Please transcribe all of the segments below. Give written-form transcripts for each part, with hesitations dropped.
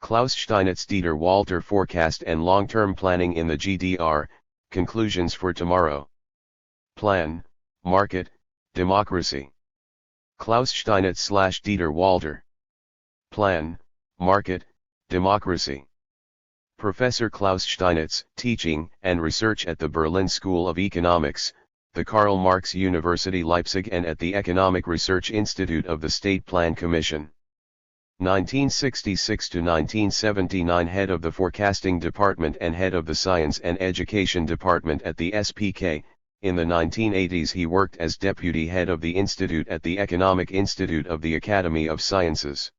Klaus Steinü's Dieter Walter Forecast and Long-Term Planning in the GDR, Conclusions for Tomorrow. Plan, Market, Democracy. Klaus Steinüt / Dieter Walter. Plan, Market, Democracy. Professor Klaus Steiniü, Teaching and Research at the Berlin School of Economics, the Karl Marx University Leipzig and at the Economic Research Institute of the State Plan Commission. 1966 to 1979 Head of the Forecasting Department and Head of the Science and Education Department at the SPK. In the 1980s he worked as Deputy Head of the Institute at the Economic Institute of the Academy of Sciences.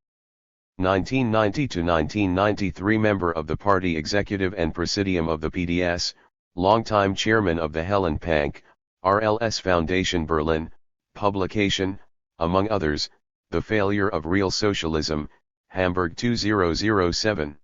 1990 to 1993 Member of the Party Executive and Presidium of the PDS, longtime Chairman of the Helen Pank, RLS Foundation Berlin, publication, among others, The Failure of Real Socialism, Hamburg 2007.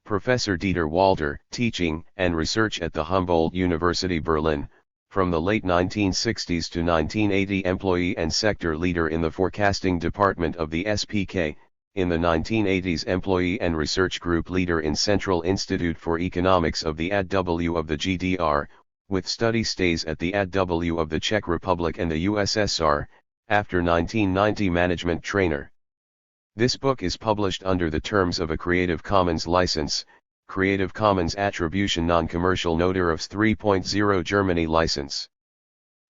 Professor Dieter Walter, Teaching and Research at the Humboldt University Berlin, from the late 1960s to 1980 employee and sector leader in the forecasting department of the SPK, in the 1980s employee and research group leader in Central Institute for Economics of the ADW of the GDR, with study stays at the ADW of the Czech Republic and the USSR, after 1990 management trainer. This book is published under the terms of a Creative Commons license, Creative Commons Attribution Non-Commercial No-Derivatives 3.0 Germany license.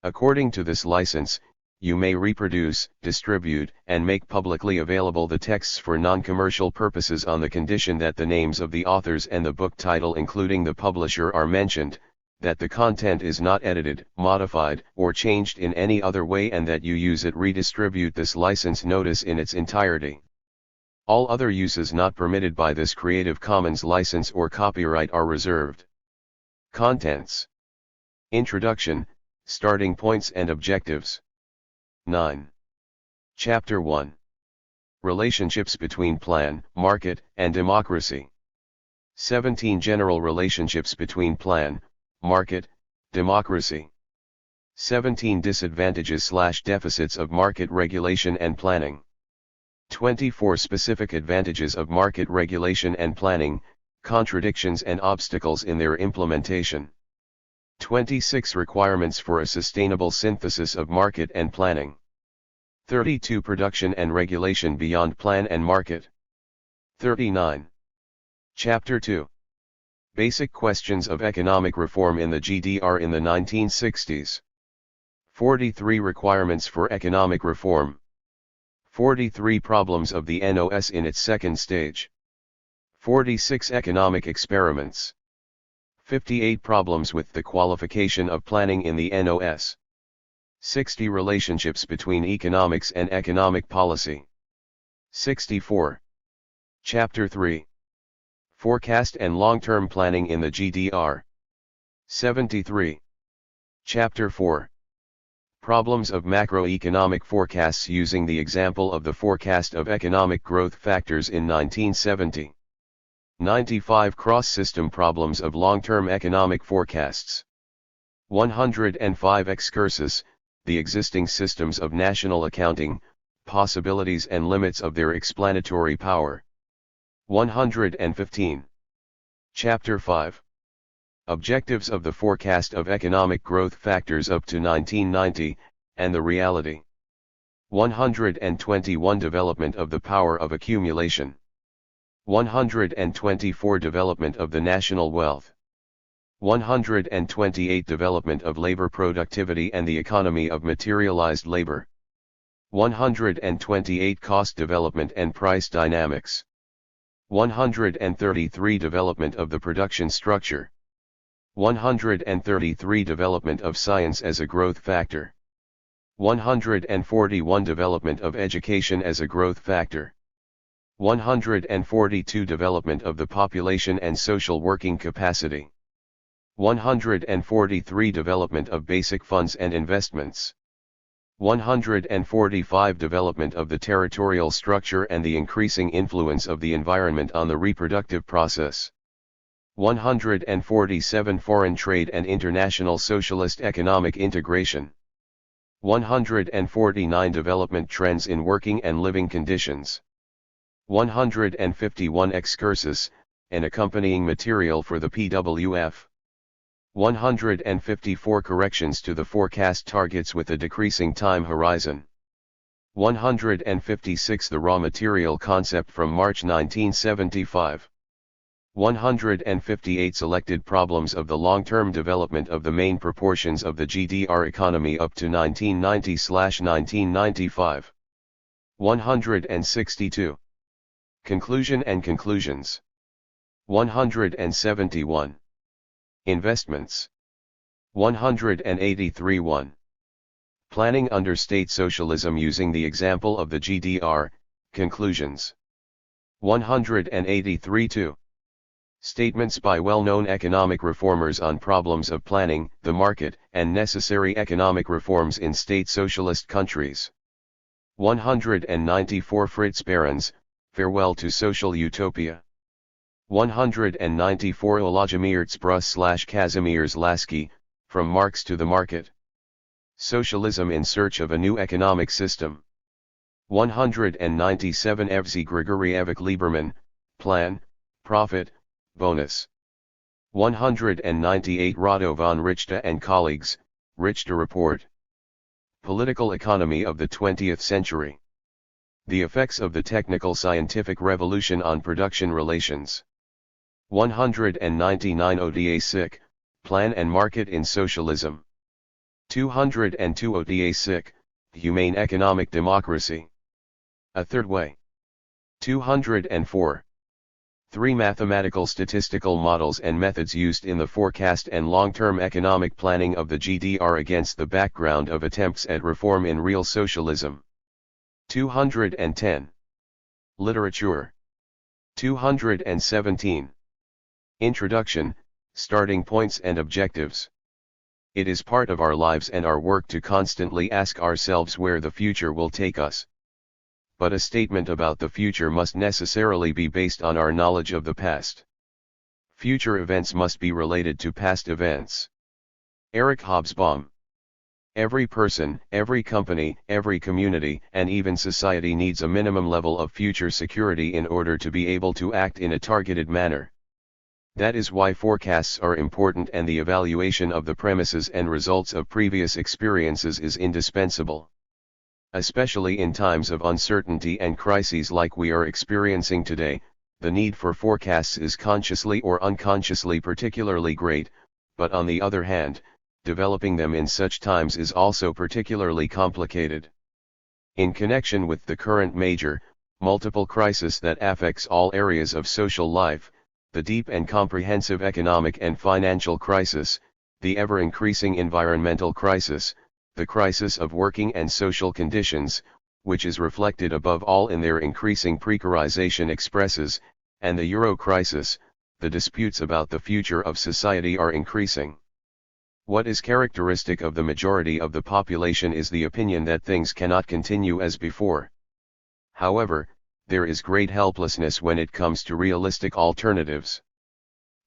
According to this license, you may reproduce, distribute, and make publicly available the texts for non-commercial purposes on the condition that the names of the authors and the book title including the publisher are mentioned, that the content is not edited, modified, or changed in any other way and that you use it redistribute this license notice in its entirety. All other uses not permitted by this Creative Commons license or copyright are reserved. Contents. Introduction, Starting Points and Objectives. 9. Chapter 1. Relationships between Plan, Market, and Democracy. 17 General relationships between Plan, Market, Democracy. 17 Disadvantages/deficits of market regulation and planning. 24 Specific advantages of market regulation and planning, contradictions and obstacles in their implementation. 26 Requirements for a sustainable synthesis of market and planning. 32 Production and regulation beyond plan and market. 39. Chapter 2. Basic questions of economic reform in the GDR in the 1960s. 43 Requirements for economic reform. 43 Problems of the NOS in its second stage. 46 Economic experiments. 58 Problems with the qualification of planning in the NOS. 60 Relationships between economics and economic policy. 64. Chapter 3. Forecast and long-term planning in the GDR. 73. Chapter 4. Problems of macroeconomic forecasts using the example of the forecast of economic growth factors in 1970. 95 Cross-system problems of long-term economic forecasts. 105 Excursus, the existing systems of national accounting, possibilities and limits of their explanatory power. 115. Chapter 5. Objectives of the forecast of economic growth factors up to 1990, and the reality. 121 Development of the power of accumulation. 124 Development of the national wealth. 128 Development of labor productivity and the economy of materialized labor. 128 Cost development and price dynamics. 133 Development of the production structure. 133 Development of science as a growth factor. 141 Development of education as a growth factor. 142 Development of the population and social working capacity. 143 Development of basic funds and investments. 145 Development of the territorial structure and the increasing influence of the environment on the reproductive process. 147 Foreign trade and international socialist economic integration. 149 Development trends in working and living conditions. 151 excursus, and accompanying material for the PWF. 154 corrections to the forecast targets with a decreasing time horizon. 156 the raw material concept from March 1975. 158 selected problems of the long-term development of the main proportions of the GDR economy up to 1990/1995. 162. Conclusion and conclusions. 171. Investments. 183. 1. Planning under state socialism using the example of the GDR, conclusions. 183. 2. Statements by well-known economic reformers on problems of planning, the market, and necessary economic reforms in state socialist countries. 194. Fritz Behrens, Farewell to Social Utopia. 194. Olajimir's Brus/Kazimierz Lasky, From Marx to the Market. Socialism in Search of a New Economic System. 197. Evzy Grigorievic Lieberman, Plan, Profit, Bonus. 198. Rado von Richter and colleagues, Richter Report. Political Economy of the 20th Century. The Effects of the Technical Scientific Revolution on Production Relations. 199. Oda Sick, Plan and Market in Socialism. 202. Oda Sick, Humane Economic Democracy. A Third Way. 204. 3 mathematical statistical models and methods used in the forecast and long-term economic planning of the GDR against the background of attempts at reform in real socialism. 210. Literature. 217. Introduction, Starting Points and Objectives. It is part of our lives and our work to constantly ask ourselves where the future will take us. But a statement about the future must necessarily be based on our knowledge of the past. Future events must be related to past events. Eric Hobsbawm. Every person, every company, every community, and even society needs a minimum level of future security in order to be able to act in a targeted manner. That is why forecasts are important and the evaluation of the premises and results of previous experiences is indispensable. Especially in times of uncertainty and crises like we are experiencing today, the need for forecasts is consciously or unconsciously particularly great, but on the other hand, developing them in such times is also particularly complicated. In connection with the current major, multiple crisis that affects all areas of social life, the deep and comprehensive economic and financial crisis, the ever-increasing environmental crisis, the crisis of working and social conditions, which is reflected above all in their increasing precarization expresses, and the Euro crisis, the disputes about the future of society are increasing. What is characteristic of the majority of the population is the opinion that things cannot continue as before. However, there is great helplessness when it comes to realistic alternatives.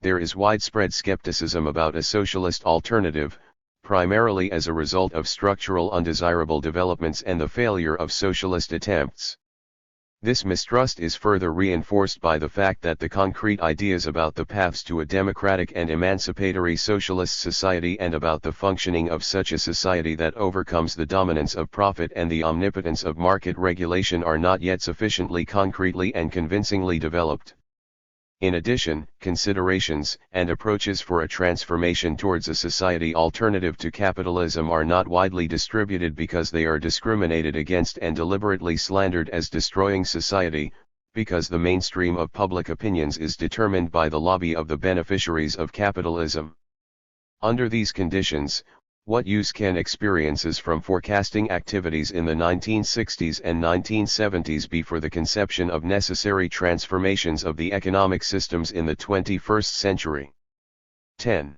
There is widespread skepticism about a socialist alternative, primarily as a result of structural undesirable developments and the failure of socialist attempts. This mistrust is further reinforced by the fact that the concrete ideas about the paths to a democratic and emancipatory socialist society and about the functioning of such a society that overcomes the dominance of profit and the omnipotence of market regulation are not yet sufficiently concretely and convincingly developed. In addition, considerations and approaches for a transformation towards a society alternative to capitalism are not widely distributed because they are discriminated against and deliberately slandered as destroying society, because the mainstream of public opinions is determined by the lobby of the beneficiaries of capitalism. Under these conditions, what use can experiences from forecasting activities in the 1960s and 1970s be for the conception of necessary transformations of the economic systems in the 21st century? 10.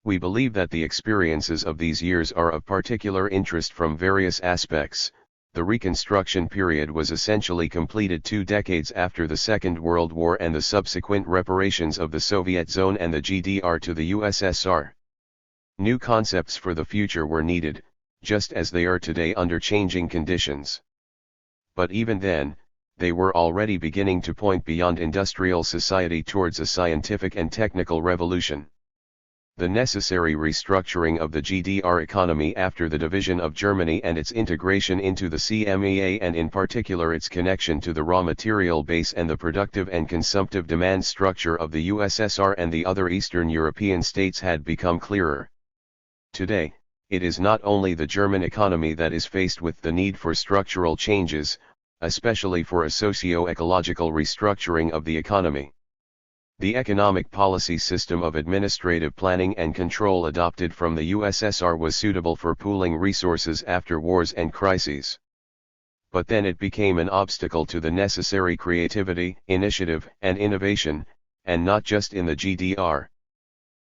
We believe that the experiences of these years are of particular interest from various aspects. The Reconstruction period was essentially completed 2 decades after the Second World War and the subsequent reparations of the Soviet zone and the GDR to the USSR. New concepts for the future were needed, just as they are today under changing conditions. But even then, they were already beginning to point beyond industrial society towards a scientific and technical revolution. The necessary restructuring of the GDR economy after the division of Germany and its integration into the CMEA, and in particular its connection to the raw material base and the productive and consumptive demand structure of the USSR and the other Eastern European states, had become clearer. Today, it is not only the German economy that is faced with the need for structural changes, especially for a socio-ecological restructuring of the economy. The economic policy system of administrative planning and control adopted from the USSR was suitable for pooling resources after wars and crises. But then it became an obstacle to the necessary creativity, initiative, and innovation, and not just in the GDR.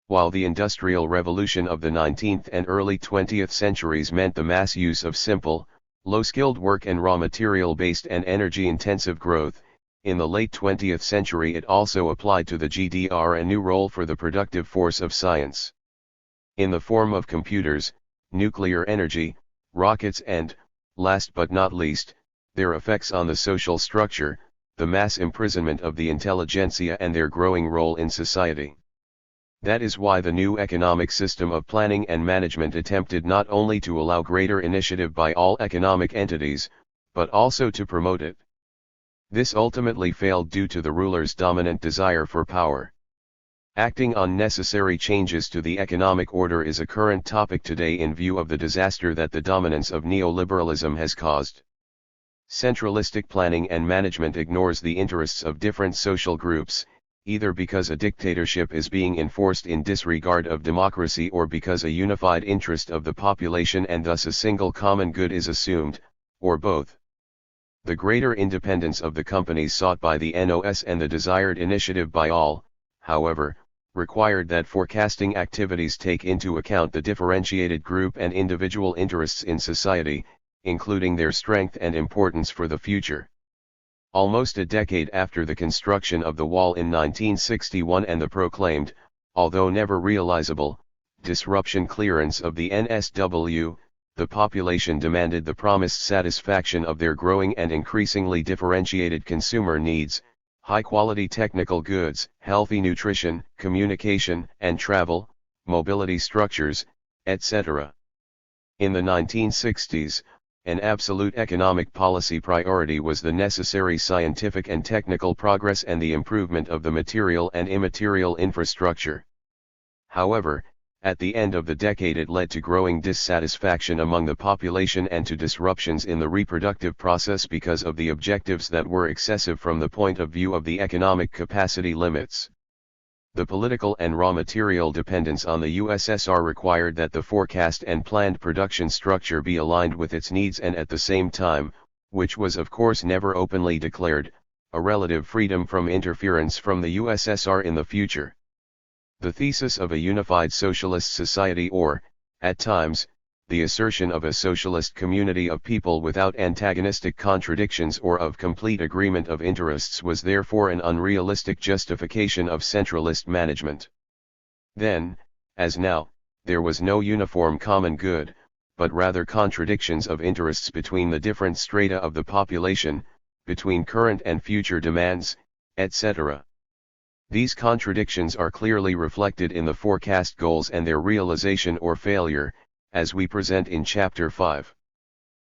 While the Industrial Revolution of the 19th and early 20th centuries meant the mass use of simple, low-skilled work and raw material-based and energy-intensive growth, in the late 20th century it also applied to the GDR a new role for the productive force of science. In the form of computers, nuclear energy, rockets and, last but not least, their effects on the social structure, the mass imprisonment of the intelligentsia and their growing role in society. That is why the new economic system of planning and management attempted not only to allow greater initiative by all economic entities, but also to promote it. This ultimately failed due to the ruler's dominant desire for power. Acting on necessary changes to the economic order is a current topic today in view of the disaster that the dominance of neoliberalism has caused. Centralistic planning and management ignores the interests of different social groups, either because a dictatorship is being enforced in disregard of democracy or because a unified interest of the population and thus a single common good is assumed, or both. The greater independence of the companies sought by the NOS and the desired initiative by all, however, required that forecasting activities take into account the differentiated group and individual interests in society, including their strength and importance for the future. Almost a decade after the construction of the wall in 1961 and the proclaimed, although never realizable, disruption clearance of the NSW, the population demanded the promised satisfaction of their growing and increasingly differentiated consumer needs, high-quality technical goods, healthy nutrition, communication and travel, mobility structures, etc. In the 1960s, an absolute economic policy priority was the necessary scientific and technical progress and the improvement of the material and immaterial infrastructure. However, at the end of the decade it led to growing dissatisfaction among the population and to disruptions in the reproductive process because of the objectives that were excessive from the point of view of the economic capacity limits. The political and raw material dependence on the USSR required that the forecast and planned production structure be aligned with its needs and at the same time, which was of course never openly declared, a relative freedom from interference from the USSR in the future. The thesis of a unified socialist society or, at times, the assertion of a socialist community of people without antagonistic contradictions or of complete agreement of interests was therefore an unrealistic justification of centralist management. Then, as now, there was no uniform common good, but rather contradictions of interests between the different strata of the population, between current and future demands, etc. These contradictions are clearly reflected in the forecast goals and their realization or failure, as we present in Chapter 5.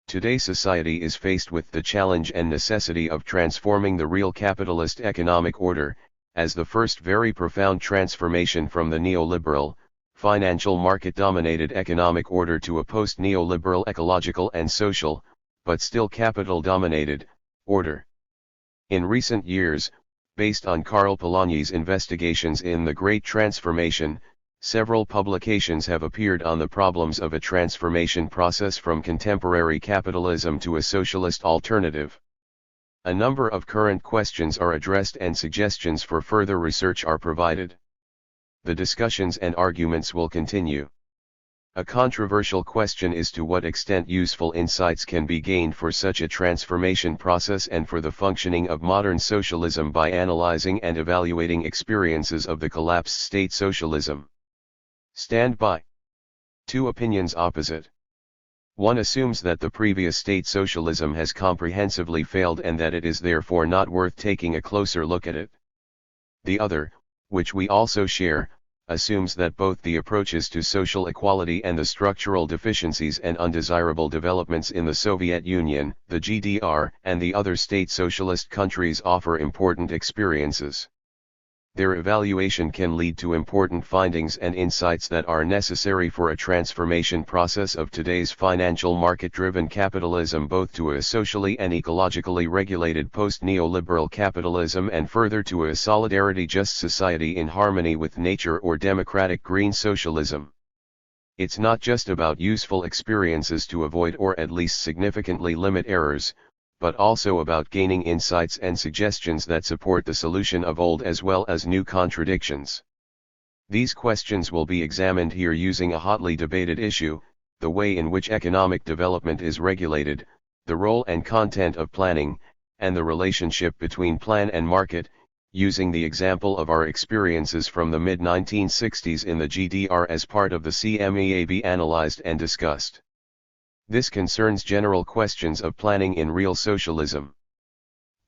Today society is faced with the challenge and necessity of transforming the real capitalist economic order, as the first very profound transformation from the neoliberal, financial market-dominated economic order to a post-neoliberal ecological and social, but still capital-dominated, order. In recent years, based on Karl Polanyi's investigations in The Great Transformation, several publications have appeared on the problems of a transformation process from contemporary capitalism to a socialist alternative. A number of current questions are addressed and suggestions for further research are provided. The discussions and arguments will continue. A controversial question is to what extent useful insights can be gained for such a transformation process and for the functioning of modern socialism by analyzing and evaluating experiences of the collapsed state socialism. Stand by. Two opinions opposite. One assumes that the previous state socialism has comprehensively failed and that it is therefore not worth taking a closer look at it. The other, which we also share, assumes that both the approaches to social equality and the structural deficiencies and undesirable developments in the Soviet Union, the GDR, and the other state socialist countries offer important experiences. Their evaluation can lead to important findings and insights that are necessary for a transformation process of today's financial market-driven capitalism both to a socially and ecologically regulated post-neoliberal capitalism and further to a solidarity-just society in harmony with nature or democratic green socialism. It's not just about useful experiences to avoid or at least significantly limit errors, but also about gaining insights and suggestions that support the solution of old as well as new contradictions. These questions will be examined here using a hotly debated issue, the way in which economic development is regulated, the role and content of planning, and the relationship between plan and market, using the example of our experiences from the mid-1960s in the GDR as part of the CMEAB analyzed and discussed. This concerns general questions of planning in real socialism.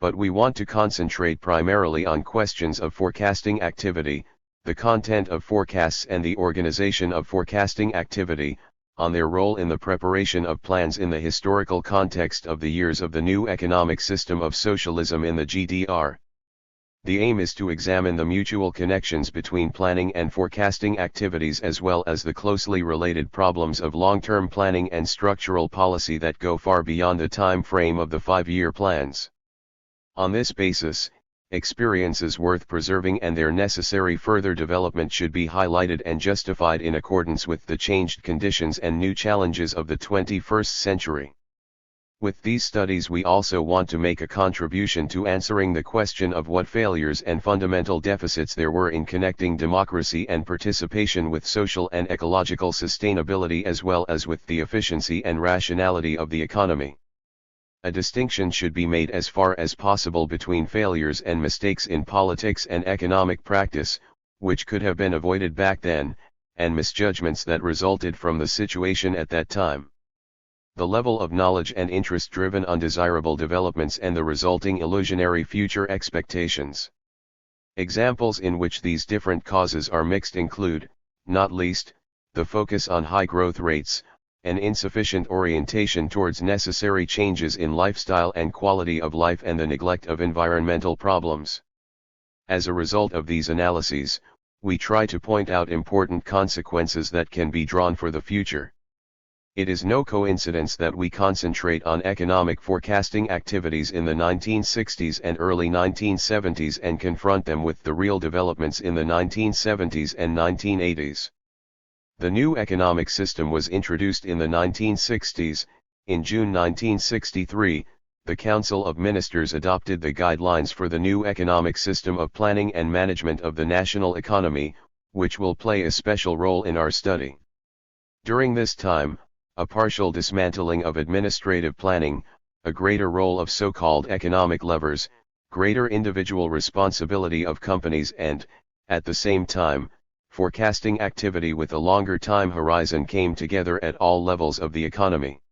But we want to concentrate primarily on questions of forecasting activity, the content of forecasts and the organization of forecasting activity, on their role in the preparation of plans in the historical context of the years of the new economic system of socialism in the GDR. The aim is to examine the mutual connections between planning and forecasting activities as well as the closely related problems of long-term planning and structural policy that go far beyond the time frame of the 5-year plans. On this basis, experiences worth preserving and their necessary further development should be highlighted and justified in accordance with the changed conditions and new challenges of the 21st century. With these studies we also want to make a contribution to answering the question of what failures and fundamental deficits there were in connecting democracy and participation with social and ecological sustainability as well as with the efficiency and rationality of the economy. A distinction should be made as far as possible between failures and mistakes in politics and economic practice, which could have been avoided back then, and misjudgments that resulted from the situation at that time. The level of knowledge and interest-driven undesirable developments and the resulting illusionary future expectations. Examples in which these different causes are mixed include, not least, the focus on high growth rates, an insufficient orientation towards necessary changes in lifestyle and quality of life and the neglect of environmental problems. As a result of these analyses, we try to point out important consequences that can be drawn for the future. It is no coincidence that we concentrate on economic forecasting activities in the 1960s and early 1970s and confront them with the real developments in the 1970s and 1980s. The new economic system was introduced in the 1960s. In June 1963, the Council of Ministers adopted the guidelines for the new economic system of planning and management of the national economy, which will play a special role in our study. During this time, a partial dismantling of administrative planning, a greater role of so-called economic levers, greater individual responsibility of companies and, at the same time, forecasting activity with a longer time horizon came together at all levels of the economy.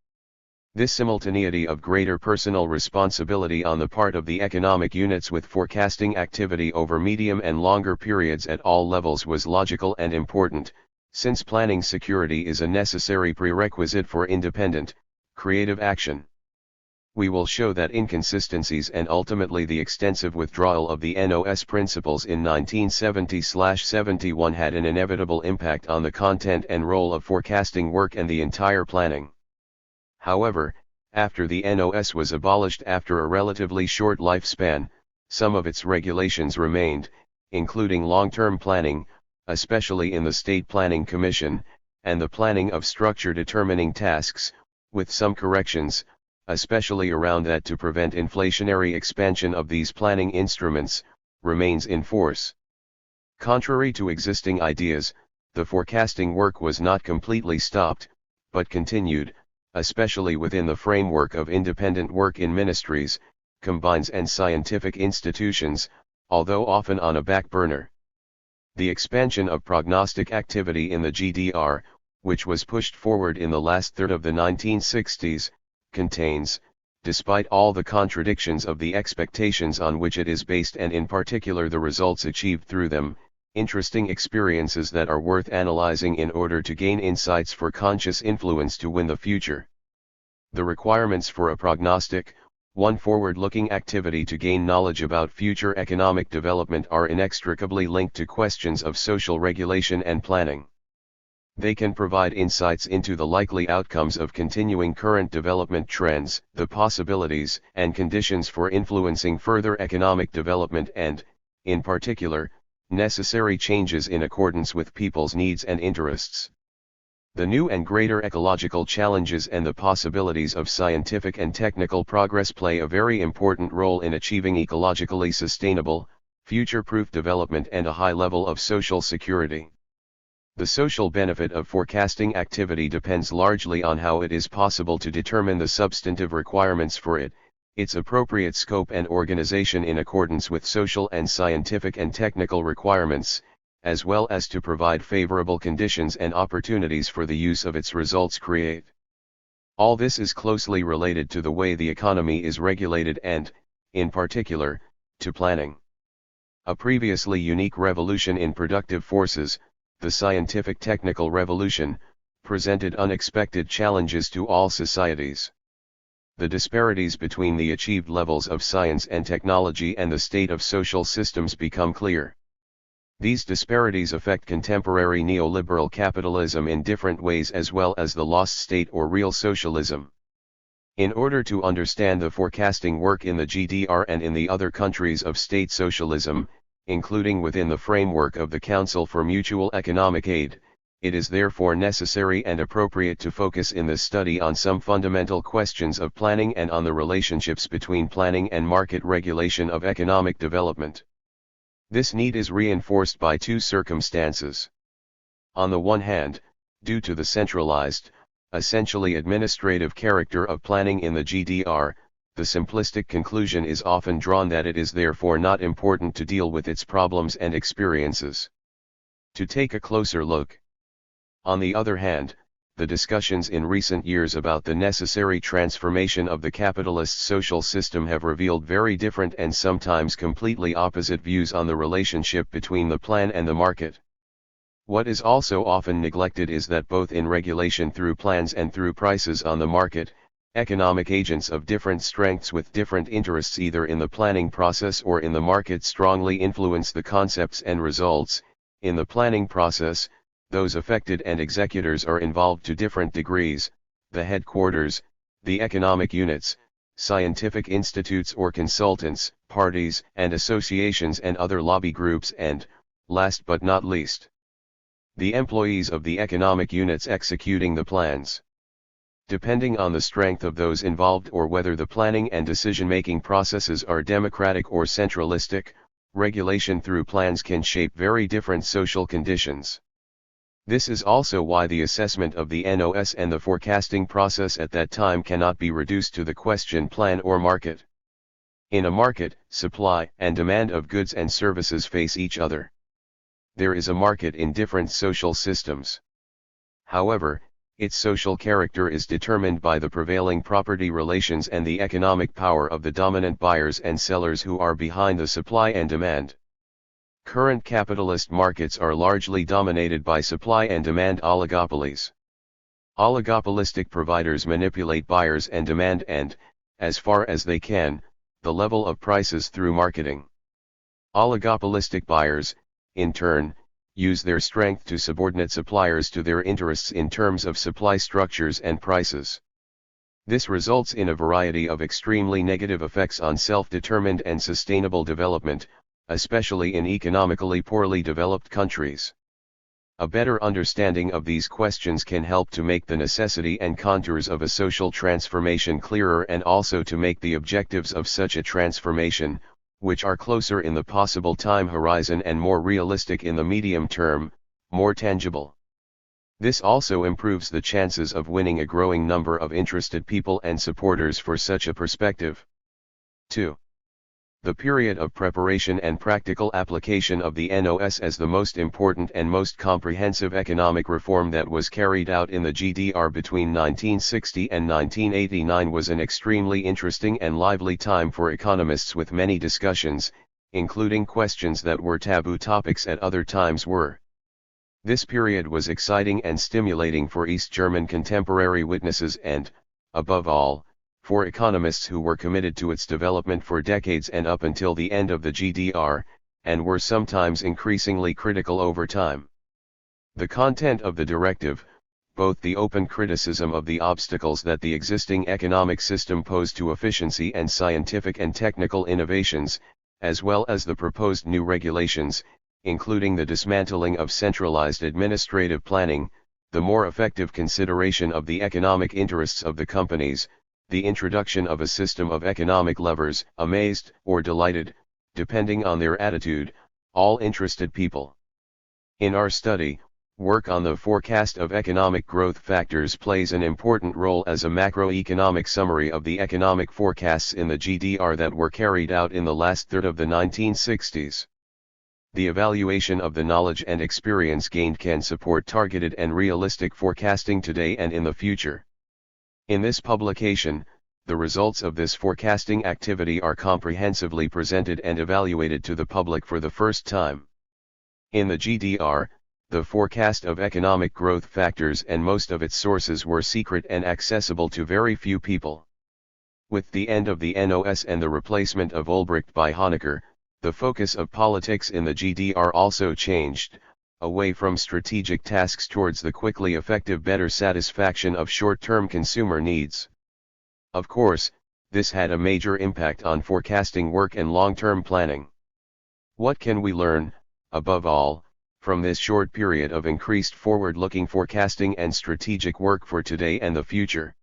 This simultaneity of greater personal responsibility on the part of the economic units with forecasting activity over medium and longer periods at all levels was logical and important, since planning security is a necessary prerequisite for independent, creative action. We will show that inconsistencies and ultimately the extensive withdrawal of the NOS principles in 1970-71 had an inevitable impact on the content and role of forecasting work and the entire planning. However, after the NOS was abolished after a relatively short lifespan, some of its regulations remained, including long-term planning, especially in the State Planning Commission, and the planning of structure determining tasks, with some corrections, especially around that to prevent inflationary expansion of these planning instruments, remains in force. Contrary to existing ideas, the forecasting work was not completely stopped, but continued, especially within the framework of independent work in ministries, combines and scientific institutions, although often on a back burner. The expansion of prognostic activity in the GDR, which was pushed forward in the last third of the 1960s, contains, despite all the contradictions of the expectations on which it is based and in particular the results achieved through them, interesting experiences that are worth analyzing in order to gain insights for conscious influence to win the future. The requirements for a prognostic, one forward-looking activity to gain knowledge about future economic development, are inextricably linked to questions of social regulation and planning. They can provide insights into the likely outcomes of continuing current development trends, the possibilities and conditions for influencing further economic development and, in particular, necessary changes in accordance with people's needs and interests. The new and greater ecological challenges and the possibilities of scientific and technical progress play a very important role in achieving ecologically sustainable, future-proof development and a high level of social security. The social benefit of forecasting activity depends largely on how it is possible to determine the substantive requirements for it, its appropriate scope and organization in accordance with social and scientific and technical requirements, as well as to provide favorable conditions and opportunities for the use of its results create. All this is closely related to the way the economy is regulated and, in particular, to planning. A previously unique revolution in productive forces, the scientific technical revolution, presented unexpected challenges to all societies. The disparities between the achieved levels of science and technology and the state of social systems become clear. These disparities affect contemporary neoliberal capitalism in different ways as well as the lost state or real socialism. In order to understand the forecasting work in the GDR and in the other countries of state socialism, including within the framework of the Council for Mutual Economic Aid, it is therefore necessary and appropriate to focus in this study on some fundamental questions of planning and on the relationships between planning and market regulation of economic development. This need is reinforced by two circumstances. On the one hand, due to the centralized, essentially administrative character of planning in the GDR, the simplistic conclusion is often drawn that it is therefore not important to deal with its problems and experiences. To take a closer look. On the other hand, the discussions in recent years about the necessary transformation of the capitalist social system have revealed very different and sometimes completely opposite views on the relationship between the plan and the market. What is also often neglected is that both in regulation through plans and through prices on the market, economic agents of different strengths with different interests either in the planning process or in the market strongly influence the concepts and results. In the planning process, those affected and executors are involved to different degrees: the headquarters, the economic units, scientific institutes or consultants, parties and associations and other lobby groups, and, last but not least, the employees of the economic units executing the plans. Depending on the strength of those involved or whether the planning and decision-making processes are democratic or centralistic, regulation through plans can shape very different social conditions. This is also why the assessment of the NOS and the forecasting process at that time cannot be reduced to the question plan or market. In a market, supply and demand of goods and services face each other. There is a market in different social systems. However, its social character is determined by the prevailing property relations and the economic power of the dominant buyers and sellers who are behind the supply and demand. Current capitalist markets are largely dominated by supply and demand oligopolies. Oligopolistic providers manipulate buyers and demand and, as far as they can, the level of prices through marketing. Oligopolistic buyers, in turn, use their strength to subordinate suppliers to their interests in terms of supply structures and prices. This results in a variety of extremely negative effects on self-determined and sustainable development, especially in economically poorly developed countries. A better understanding of these questions can help to make the necessity and contours of a social transformation clearer and also to make the objectives of such a transformation, which are closer in the possible time horizon and more realistic in the medium term, more tangible. This also improves the chances of winning a growing number of interested people and supporters for such a perspective. 2. The period of preparation and practical application of the NOS as the most important and most comprehensive economic reform that was carried out in the GDR between 1960 and 1989 was an extremely interesting and lively time for economists, with many discussions, including questions that were taboo topics at other times were. This period was exciting and stimulating for East German contemporary witnesses and, above all, for economists who were committed to its development for decades and up until the end of the GDR, and were sometimes increasingly critical over time. The content of the directive, both the open criticism of the obstacles that the existing economic system posed to efficiency and scientific and technical innovations, as well as the proposed new regulations, including the dismantling of centralized administrative planning, the more effective consideration of the economic interests of the companies, the introduction of a system of economic levers, amazed or delighted, depending on their attitude, all interested people. In our study, work on the forecast of economic growth factors plays an important role as a macroeconomic summary of the economic forecasts in the GDR that were carried out in the last third of the 1960s. The evaluation of the knowledge and experience gained can support targeted and realistic forecasting today and in the future. In this publication, the results of this forecasting activity are comprehensively presented and evaluated to the public for the first time. In the GDR, the forecast of economic growth factors and most of its sources were secret and accessible to very few people. With the end of the NOS and the replacement of Ulbricht by Honecker, the focus of politics in the GDR also changed, away from strategic tasks towards the quickly effective better satisfaction of short-term consumer needs. Of course, this had a major impact on forecasting work and long-term planning. What can we learn, above all, from this short period of increased forward-looking forecasting and strategic work for today and the future?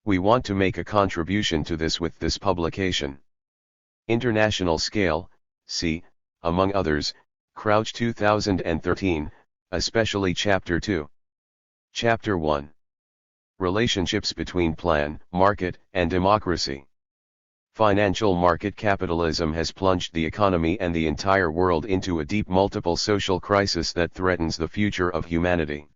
We want to make a contribution to this with this publication. International Scale, see, among others, Crouch 2013, especially Chapter 2. Chapter 1. Relationships between plan, market, and democracy. Financial market capitalism has plunged the economy and the entire world into a deep multiple social crisis that threatens the future of humanity.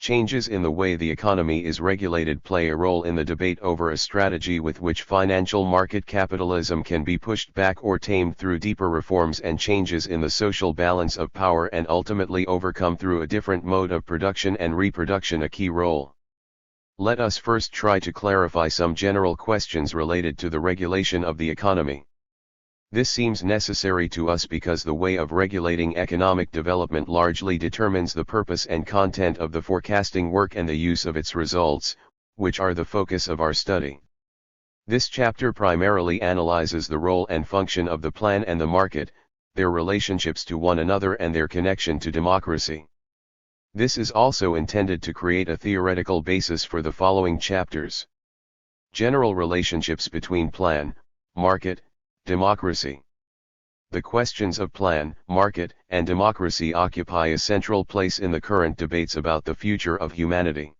Changes in the way the economy is regulated play a role in the debate over a strategy with which financial market capitalism can be pushed back or tamed through deeper reforms and changes in the social balance of power and ultimately overcome through a different mode of production and reproduction, a key role. Let us first try to clarify some general questions related to the regulation of the economy. This seems necessary to us because the way of regulating economic development largely determines the purpose and content of the forecasting work and the use of its results, which are the focus of our study. This chapter primarily analyzes the role and function of the plan and the market, their relationships to one another and their connection to democracy. This is also intended to create a theoretical basis for the following chapters. General relationships between plan, market, democracy. The questions of plan, market, and democracy occupy a central place in the current debates about the future of humanity.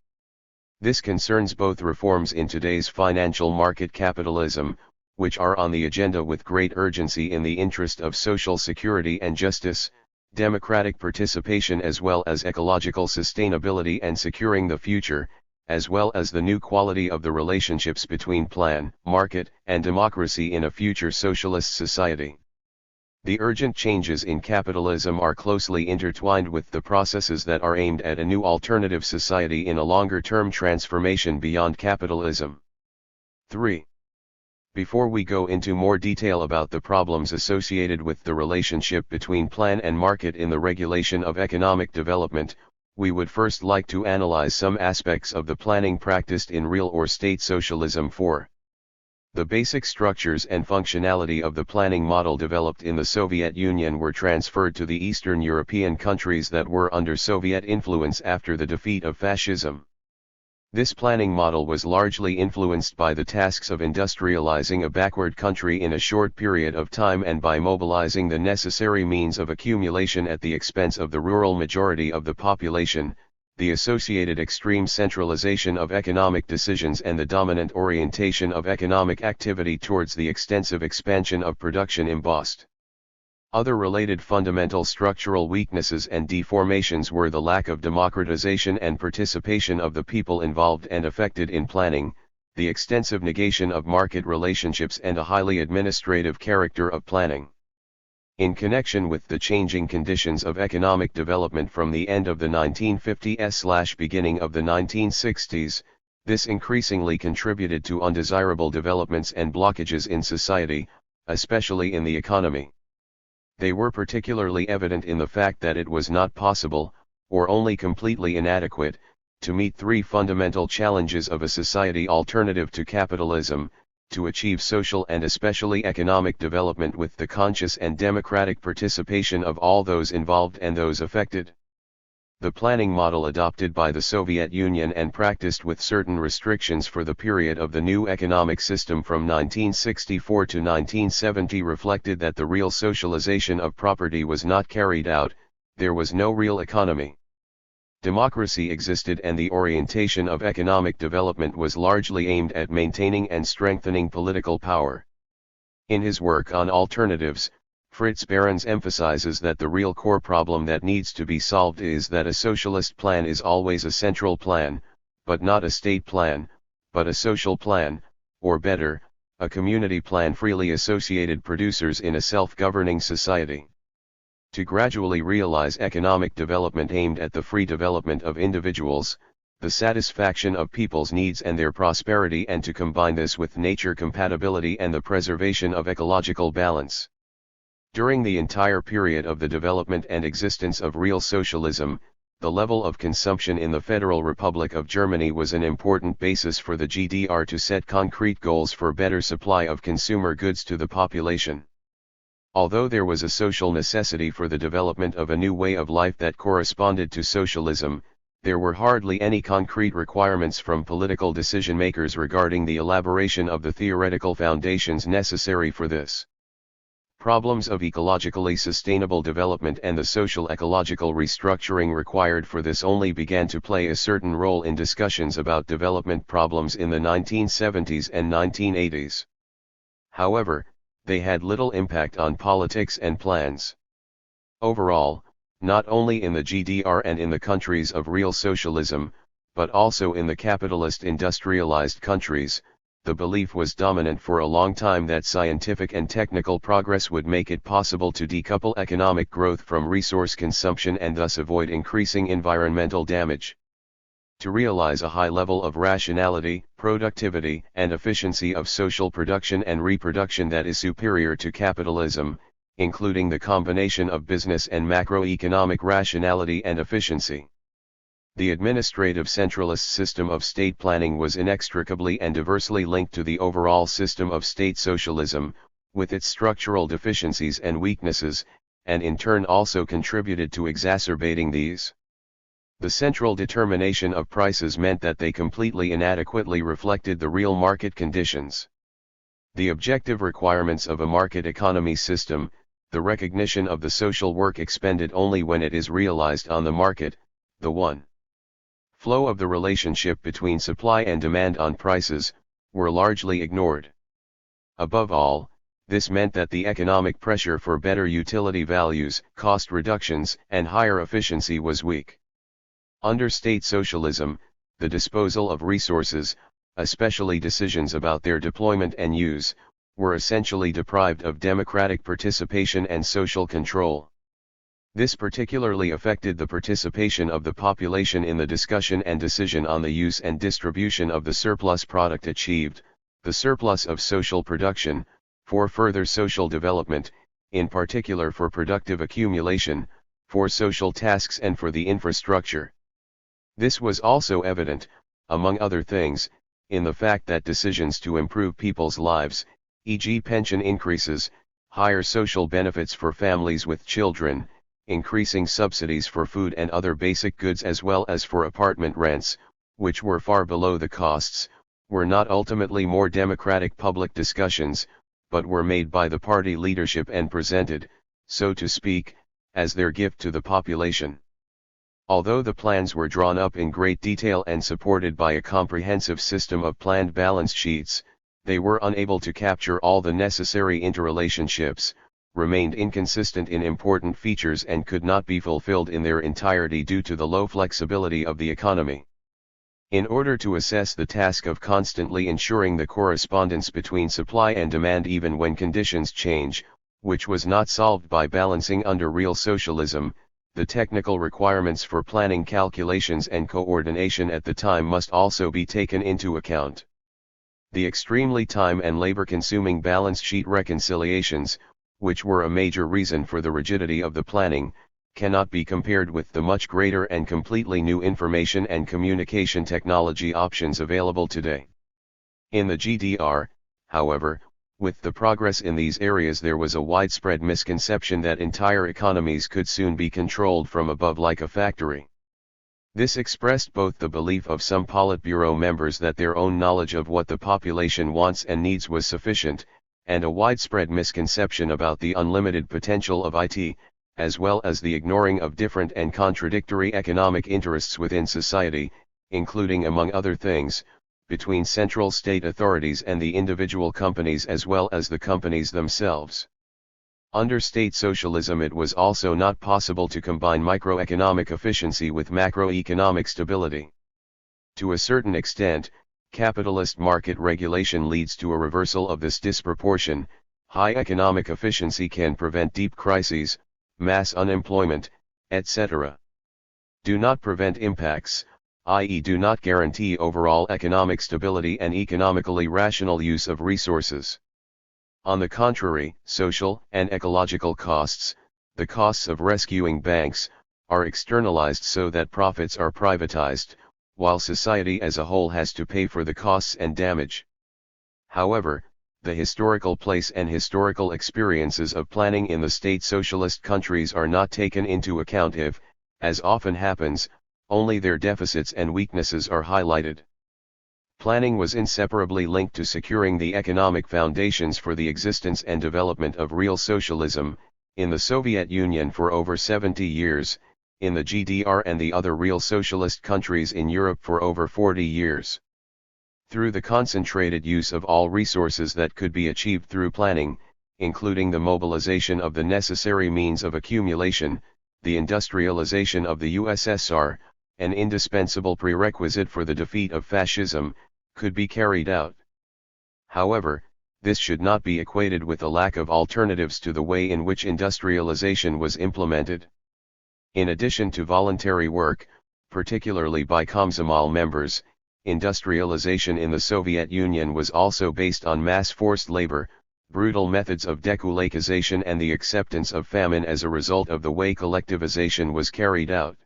This concerns both reforms in today's financial market capitalism, which are on the agenda with great urgency in the interest of social security and justice, democratic participation, as well as ecological sustainability and securing the future, as well as the new quality of the relationships between plan, market, and democracy in a future socialist society. The urgent changes in capitalism are closely intertwined with the processes that are aimed at a new alternative society in a longer-term transformation beyond capitalism. 3. Before we go into more detail about the problems associated with the relationship between plan and market in the regulation of economic development, we would first like to analyze some aspects of the planning practiced in real or state socialism. 4. The basic structures and functionality of the planning model developed in the Soviet Union were transferred to the Eastern European countries that were under Soviet influence after the defeat of fascism. This planning model was largely influenced by the tasks of industrializing a backward country in a short period of time and by mobilizing the necessary means of accumulation at the expense of the rural majority of the population, the associated extreme centralization of economic decisions and the dominant orientation of economic activity towards the extensive expansion of production embossed. Other related fundamental structural weaknesses and deformations were the lack of democratization and participation of the people involved and affected in planning, the extensive negation of market relationships and a highly administrative character of planning. In connection with the changing conditions of economic development from the end of the 1950s/beginning of the 1960s, this increasingly contributed to undesirable developments and blockages in society, especially in the economy. They were particularly evident in the fact that it was not possible, or only completely inadequate, to meet three fundamental challenges of a society alternative to capitalism: to achieve social and especially economic development with the conscious and democratic participation of all those involved and those affected. The planning model adopted by the Soviet Union and practiced with certain restrictions for the period of the new economic system from 1964 to 1970 reflected that the real socialization of property was not carried out. There was no real economy. Democracy existed and the orientation of economic development was largely aimed at maintaining and strengthening political power. In his work on alternatives, Fritz Behrens emphasizes that the real core problem that needs to be solved is that a socialist plan is always a central plan, but not a state plan, but a social plan, or better, a community plan freely associated producers in a self-governing society. To gradually realize economic development aimed at the free development of individuals, the satisfaction of people's needs and their prosperity, and to combine this with nature compatibility and the preservation of ecological balance. During the entire period of the development and existence of real socialism, the level of consumption in the Federal Republic of Germany was an important basis for the GDR to set concrete goals for better supply of consumer goods to the population. Although there was a social necessity for the development of a new way of life that corresponded to socialism, there were hardly any concrete requirements from political decision-makers regarding the elaboration of the theoretical foundations necessary for this. Problems of ecologically sustainable development and the social-ecological restructuring required for this only began to play a certain role in discussions about development problems in the 1970s and 1980s. However, they had little impact on politics and plans. Overall, not only in the GDR and in the countries of real socialism, but also in the capitalist industrialized countries, the belief was dominant for a long time that scientific and technical progress would make it possible to decouple economic growth from resource consumption and thus avoid increasing environmental damage. To realize a high level of rationality, productivity, and efficiency of social production and reproduction that is superior to capitalism, including the combination of business and macroeconomic rationality and efficiency. The administrative centralist system of state planning was inextricably and diversely linked to the overall system of state socialism, with its structural deficiencies and weaknesses, and in turn also contributed to exacerbating these. The central determination of prices meant that they completely inadequately reflected the real market conditions. The objective requirements of a market economy system, the recognition of the social work expended only when it is realized on the market, the one flow of the relationship between supply and demand on prices, were largely ignored. Above all, this meant that the economic pressure for better utility values, cost reductions, and higher efficiency was weak. Under state socialism, the disposal of resources, especially decisions about their deployment and use, were essentially deprived of democratic participation and social control. This particularly affected the participation of the population in the discussion and decision on the use and distribution of the surplus product achieved, the surplus of social production, for further social development, in particular for productive accumulation, for social tasks and for the infrastructure. This was also evident, among other things, in the fact that decisions to improve people's lives, e.g. pension increases, higher social benefits for families with children, increasing subsidies for food and other basic goods as well as for apartment rents, which were far below the costs, were not ultimately more democratic public discussions, but were made by the party leadership and presented, so to speak, as their gift to the population. Although the plans were drawn up in great detail and supported by a comprehensive system of planned balance sheets, they were unable to capture all the necessary interrelationships, remained inconsistent in important features and could not be fulfilled in their entirety due to the low flexibility of the economy. In order to assess the task of constantly ensuring the correspondence between supply and demand even when conditions change, which was not solved by balancing under real socialism, the technical requirements for planning calculations and coordination at the time must also be taken into account. The extremely time and labor-consuming balance sheet reconciliations, which were a major reason for the rigidity of the planning, cannot be compared with the much greater and completely new information and communication technology options available today. In the GDR, however, with the progress in these areas there was a widespread misconception that entire economies could soon be controlled from above like a factory. This expressed both the belief of some Politburo members that their own knowledge of what the population wants and needs was sufficient, and a widespread misconception about the unlimited potential of IT, as well as the ignoring of different and contradictory economic interests within society, including among other things, between central state authorities and the individual companies as well as the companies themselves. Under state socialism it was also not possible to combine microeconomic efficiency with macroeconomic stability. To a certain extent, capitalist market regulation leads to a reversal of this disproportion. High economic efficiency can prevent deep crises, mass unemployment, etc. Do not prevent impacts, i.e. do not guarantee overall economic stability and economically rational use of resources. On the contrary, social and ecological costs, the costs of rescuing banks, are externalized so that profits are privatized, while society as a whole has to pay for the costs and damage. However, the historical place and historical experiences of planning in the state socialist countries are not taken into account if, as often happens, only their deficits and weaknesses are highlighted. Planning was inseparably linked to securing the economic foundations for the existence and development of real socialism, in the Soviet Union for over 70 years, in the GDR and the other real socialist countries in Europe for over 40 years. Through the concentrated use of all resources that could be achieved through planning, including the mobilization of the necessary means of accumulation, the industrialization of the USSR, an indispensable prerequisite for the defeat of fascism, could be carried out. However, this should not be equated with a lack of alternatives to the way in which industrialization was implemented. In addition to voluntary work, particularly by Komsomol members, industrialization in the Soviet Union was also based on mass forced labor, brutal methods of dekulakization and the acceptance of famine as a result of the way collectivization was carried out.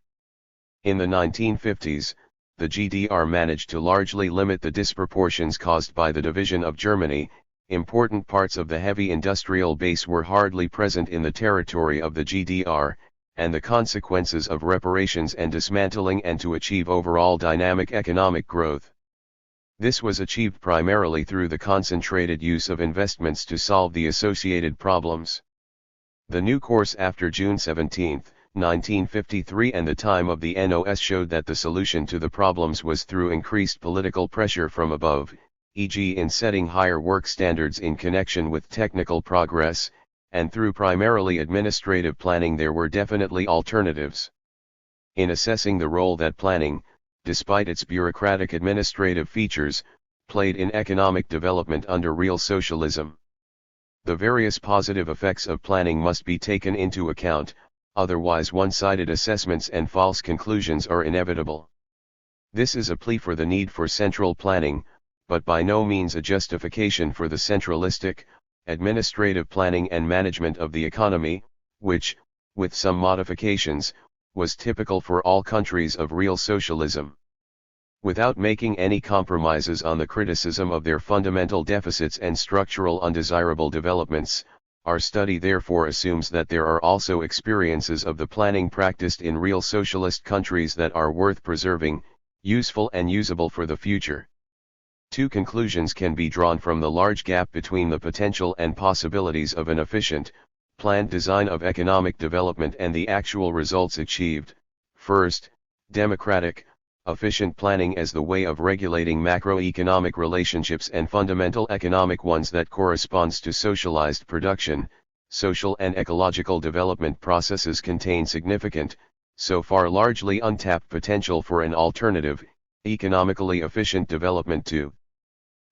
In the 1950s, the GDR managed to largely limit the disproportions caused by the division of Germany. Important parts of the heavy industrial base were hardly present in the territory of the GDR, and the consequences of reparations and dismantling and to achieve overall dynamic economic growth. This was achieved primarily through the concentrated use of investments to solve the associated problems. The new course after June 17, 1953 and the time of the NOS showed that the solution to the problems was through increased political pressure from above, e.g. in setting higher work standards in connection with technical progress, and through primarily administrative planning. There were definitely alternatives. In assessing the role that planning, despite its bureaucratic administrative features, played in economic development under real socialism, the various positive effects of planning must be taken into account, otherwise one-sided assessments and false conclusions are inevitable. This is a plea for the need for central planning, but by no means a justification for the centralistic, administrative planning and management of the economy, which, with some modifications, was typical for all countries of real socialism. Without making any compromises on the criticism of their fundamental deficits and structural undesirable developments, our study therefore assumes that there are also experiences of the planning practiced in real socialist countries that are worth preserving, useful and usable for the future. Two conclusions can be drawn from the large gap between the potential and possibilities of an efficient, planned design of economic development and the actual results achieved. First, democratic, efficient planning as the way of regulating macroeconomic relationships and fundamental economic ones that corresponds to socialized production. Social and ecological development processes contain significant, so far largely untapped potential for an alternative, economically efficient development to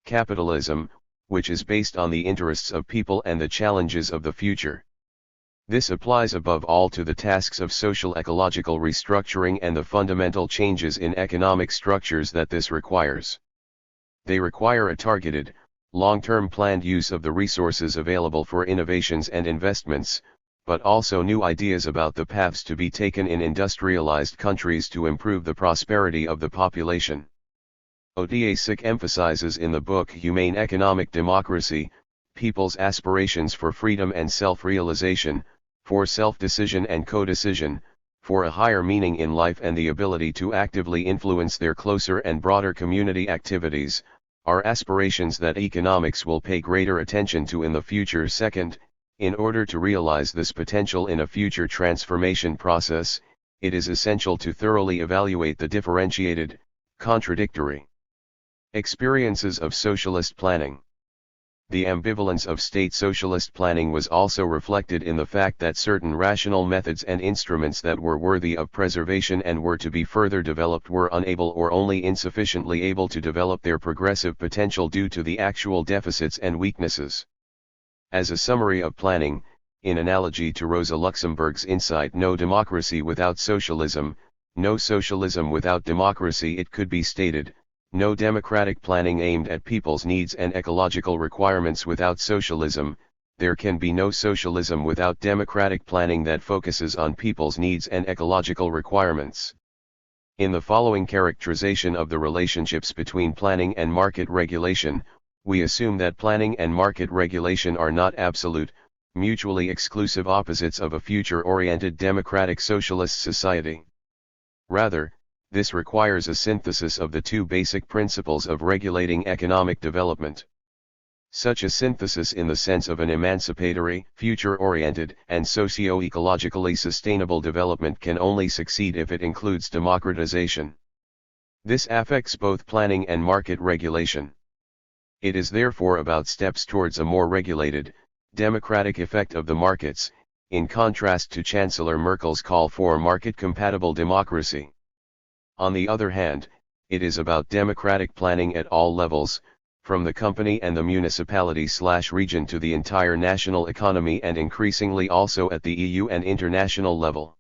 capitalism, which is based on the interests of people and the challenges of the future. This applies above all to the tasks of social ecological restructuring and the fundamental changes in economic structures that this requires. They require a targeted, long-term planned use of the resources available for innovations and investments, but also new ideas about the paths to be taken in industrialized countries to improve the prosperity of the population. Odasic emphasizes in the book Humane Economic Democracy, people's aspirations for freedom and self-realization, for self-decision and co-decision, for a higher meaning in life and the ability to actively influence their closer and broader community activities, are aspirations that economics will pay greater attention to in the future. Second, in order to realize this potential in a future transformation process, it is essential to thoroughly evaluate the differentiated, contradictory experiences of socialist planning. The ambivalence of state socialist planning was also reflected in the fact that certain rational methods and instruments that were worthy of preservation and were to be further developed were unable or only insufficiently able to develop their progressive potential due to the actual deficits and weaknesses. As a summary of planning, in analogy to Rosa Luxemburg's insight "No democracy without socialism, no socialism without democracy," it could be stated, no democratic planning aimed at people's needs and ecological requirements without socialism, there can be no socialism without democratic planning that focuses on people's needs and ecological requirements. In the following characterization of the relationships between planning and market regulation, we assume that planning and market regulation are not absolute, mutually exclusive opposites of a future-oriented democratic socialist society. Rather, this requires a synthesis of the two basic principles of regulating economic development. Such a synthesis in the sense of an emancipatory, future-oriented, and socio-ecologically sustainable development can only succeed if it includes democratization. This affects both planning and market regulation. It is therefore about steps towards a more regulated, democratic effect of the markets, in contrast to Chancellor Merkel's call for market-compatible democracy. On the other hand, it is about democratic planning at all levels, from the company and the municipality/region to the entire national economy, and increasingly also at the EU and international level.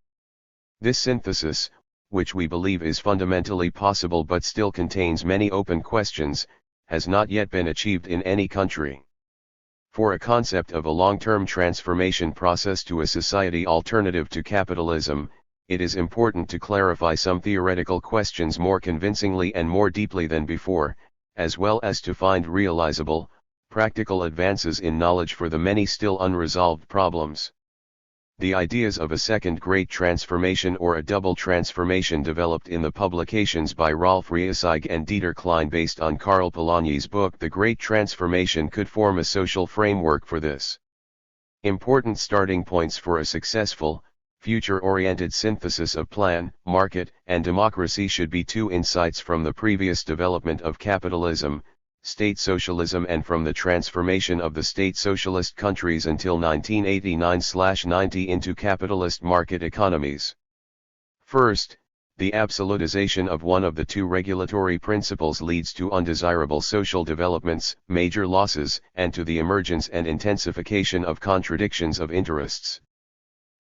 This synthesis, which we believe is fundamentally possible but still contains many open questions, has not yet been achieved in any country. For a concept of a long-term transformation process to a society alternative to capitalism, it is important to clarify some theoretical questions more convincingly and more deeply than before, as well as to find realizable, practical advances in knowledge for the many still unresolved problems. The ideas of a second great transformation or a double transformation developed in the publications by Rolf Reisig and Dieter Klein based on Karl Polanyi's book The Great Transformation could form a social framework for this. Important starting points for a successful, future-oriented synthesis of plan, market, and democracy should be two insights from the previous development of capitalism, state socialism, and from the transformation of the state socialist countries until 1989-90 into capitalist market economies. First, the absolutization of one of the two regulatory principles leads to undesirable social developments, major losses, and to the emergence and intensification of contradictions of interests.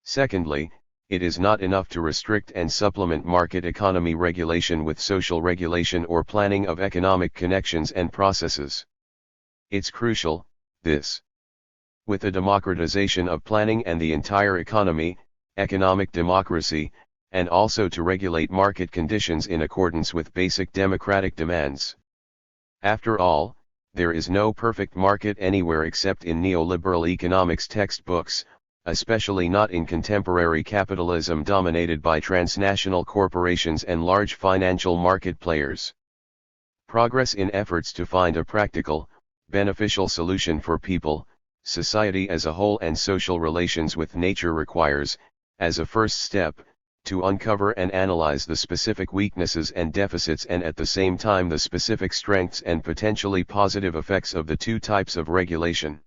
Secondly, it is not enough to restrict and supplement market economy regulation with social regulation or planning of economic connections and processes. It's crucial, this. With the democratization of planning and the entire economy, economic democracy, and also to regulate market conditions in accordance with basic democratic demands. After all, there is no perfect market anywhere except in neoliberal economics textbooks, especially not in contemporary capitalism dominated by transnational corporations and large financial market players. Progress in efforts to find a practical, beneficial solution for people, society as a whole, and social relations with nature requires, as a first step, to uncover and analyze the specific weaknesses and deficits and at the same time the specific strengths and potentially positive effects of the two types of regulation.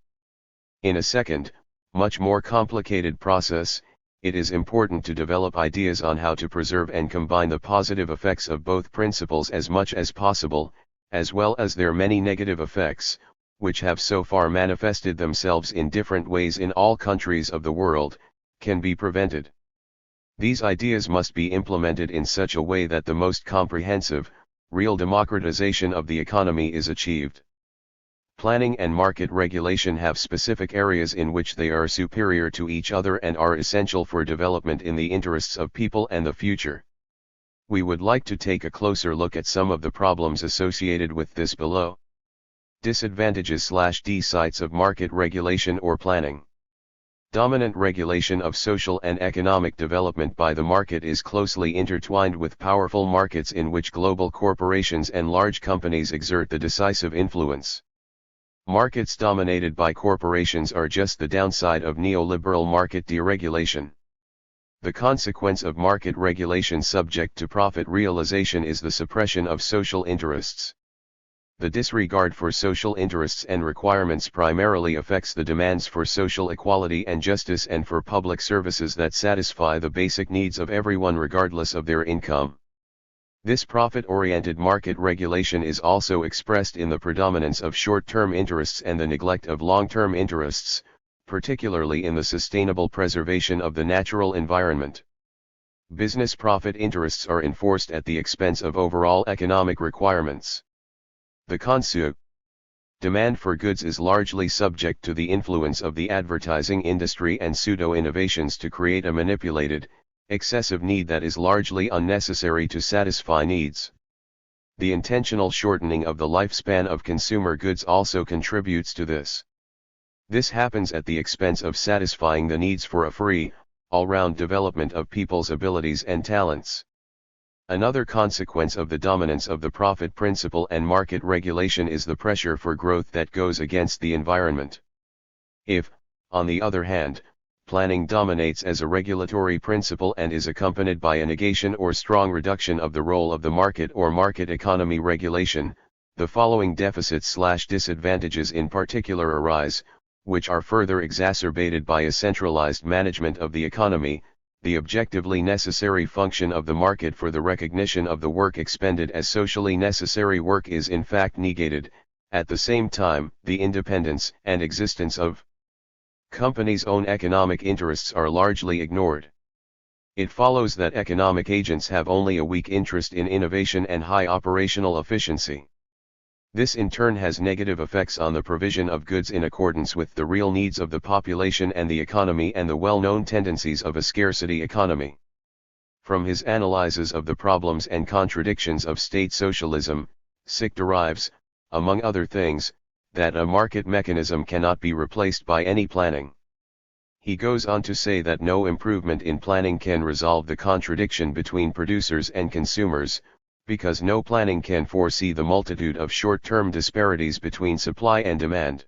In a second, much more complicated process, it is important to develop ideas on how to preserve and combine the positive effects of both principles as much as possible, as well as their many negative effects, which have so far manifested themselves in different ways in all countries of the world, can be prevented. These ideas must be implemented in such a way that the most comprehensive, real democratization of the economy is achieved. Planning and market regulation have specific areas in which they are superior to each other and are essential for development in the interests of people and the future. We would like to take a closer look at some of the problems associated with this below. Disadvantages/desights of market regulation or planning. Dominant regulation of social and economic development by the market is closely intertwined with powerful markets in which global corporations and large companies exert the decisive influence. Markets dominated by corporations are just the downside of neoliberal market deregulation. The consequence of market regulation subject to profit realization is the suppression of social interests. The disregard for social interests and requirements primarily affects the demands for social equality and justice and for public services that satisfy the basic needs of everyone regardless of their income. This profit-oriented market regulation is also expressed in the predominance of short-term interests and the neglect of long-term interests, particularly in the sustainable preservation of the natural environment. Business profit interests are enforced at the expense of overall economic requirements. The consumer demand for goods is largely subject to the influence of the advertising industry and pseudo-innovations to create a manipulated, excessive need that is largely unnecessary to satisfy needs. The intentional shortening of the lifespan of consumer goods also contributes to this. This happens at the expense of satisfying the needs for a free, all-round development of people's abilities and talents. Another consequence of the dominance of the profit principle and market regulation is the pressure for growth that goes against the environment. If, on the other hand, planning dominates as a regulatory principle and is accompanied by a negation or strong reduction of the role of the market or market economy regulation, the following deficits/disadvantages in particular arise, which are further exacerbated by a centralized management of the economy. The objectively necessary function of the market for the recognition of the work expended as socially necessary work is in fact negated. At the same time, the independence and existence of companies' own economic interests are largely ignored. It follows that economic agents have only a weak interest in innovation and high operational efficiency. This in turn has negative effects on the provision of goods in accordance with the real needs of the population and the economy and the well-known tendencies of a scarcity economy. From his analyses of the problems and contradictions of state socialism, Sick derives, among other things, that a market mechanism cannot be replaced by any planning. He goes on to say that no improvement in planning can resolve the contradiction between producers and consumers, because no planning can foresee the multitude of short-term disparities between supply and demand.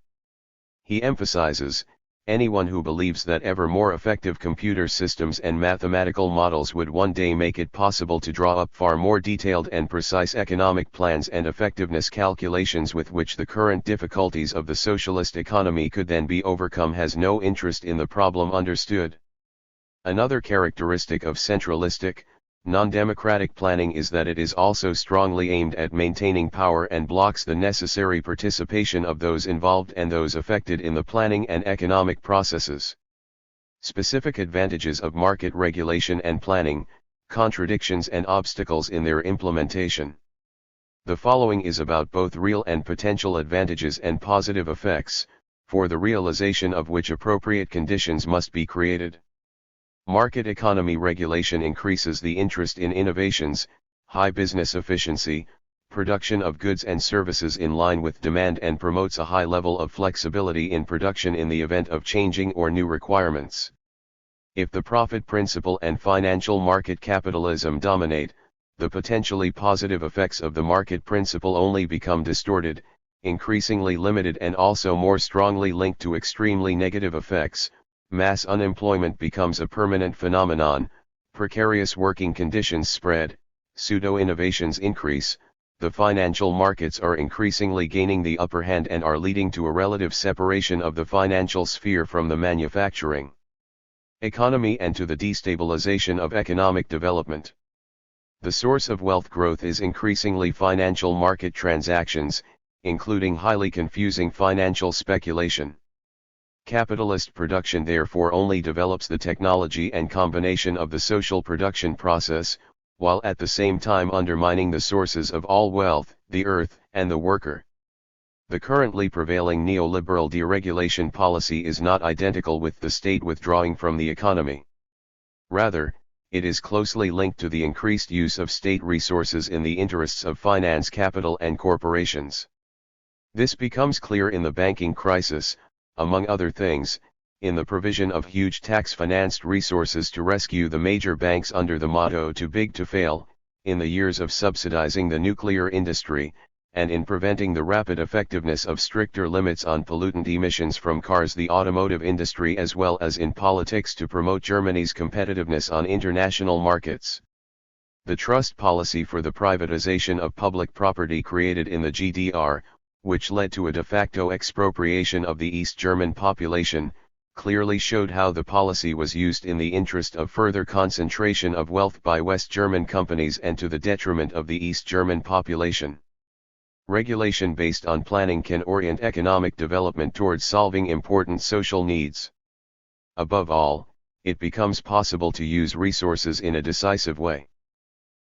He emphasizes, anyone who believes that ever more effective computer systems and mathematical models would one day make it possible to draw up far more detailed and precise economic plans and effectiveness calculations with which the current difficulties of the socialist economy could then be overcome has no interest in the problem understood. Another characteristic of centralistic, non-democratic planning is that it is also strongly aimed at maintaining power and blocks the necessary participation of those involved and those affected in the planning and economic processes. Specific advantages of market regulation and planning, contradictions and obstacles in their implementation. The following is about both real and potential advantages and positive effects, for the realization of which appropriate conditions must be created. Market economy regulation increases the interest in innovations, high business efficiency, production of goods and services in line with demand and promotes a high level of flexibility in production in the event of changing or new requirements. If the profit principle and financial market capitalism dominate, the potentially positive effects of the market principle only become distorted, increasingly limited and also more strongly linked to extremely negative effects. Mass unemployment becomes a permanent phenomenon, precarious working conditions spread, pseudo-innovations increase, the financial markets are increasingly gaining the upper hand and are leading to a relative separation of the financial sphere from the manufacturing economy and to the destabilization of economic development. The source of wealth growth is increasingly financial market transactions, including highly confusing financial speculation. Capitalist production therefore only develops the technology and combination of the social production process, while at the same time undermining the sources of all wealth, the earth, and the worker. The currently prevailing neoliberal deregulation policy is not identical with the state withdrawing from the economy. Rather, it is closely linked to the increased use of state resources in the interests of finance capital and corporations. This becomes clear in the banking crisis, among other things, in the provision of huge tax-financed resources to rescue the major banks under the motto "too big to fail," in the years of subsidizing the nuclear industry, and in preventing the rapid effectiveness of stricter limits on pollutant emissions from cars, the automotive industry, as well as in politics to promote Germany's competitiveness on international markets. The trust policy for the privatization of public property created in the GDR, which led to a de facto expropriation of the East German population, clearly showed how the policy was used in the interest of further concentration of wealth by West German companies and to the detriment of the East German population. Regulation based on planning can orient economic development towards solving important social needs. Above all, it becomes possible to use resources in a decisive way.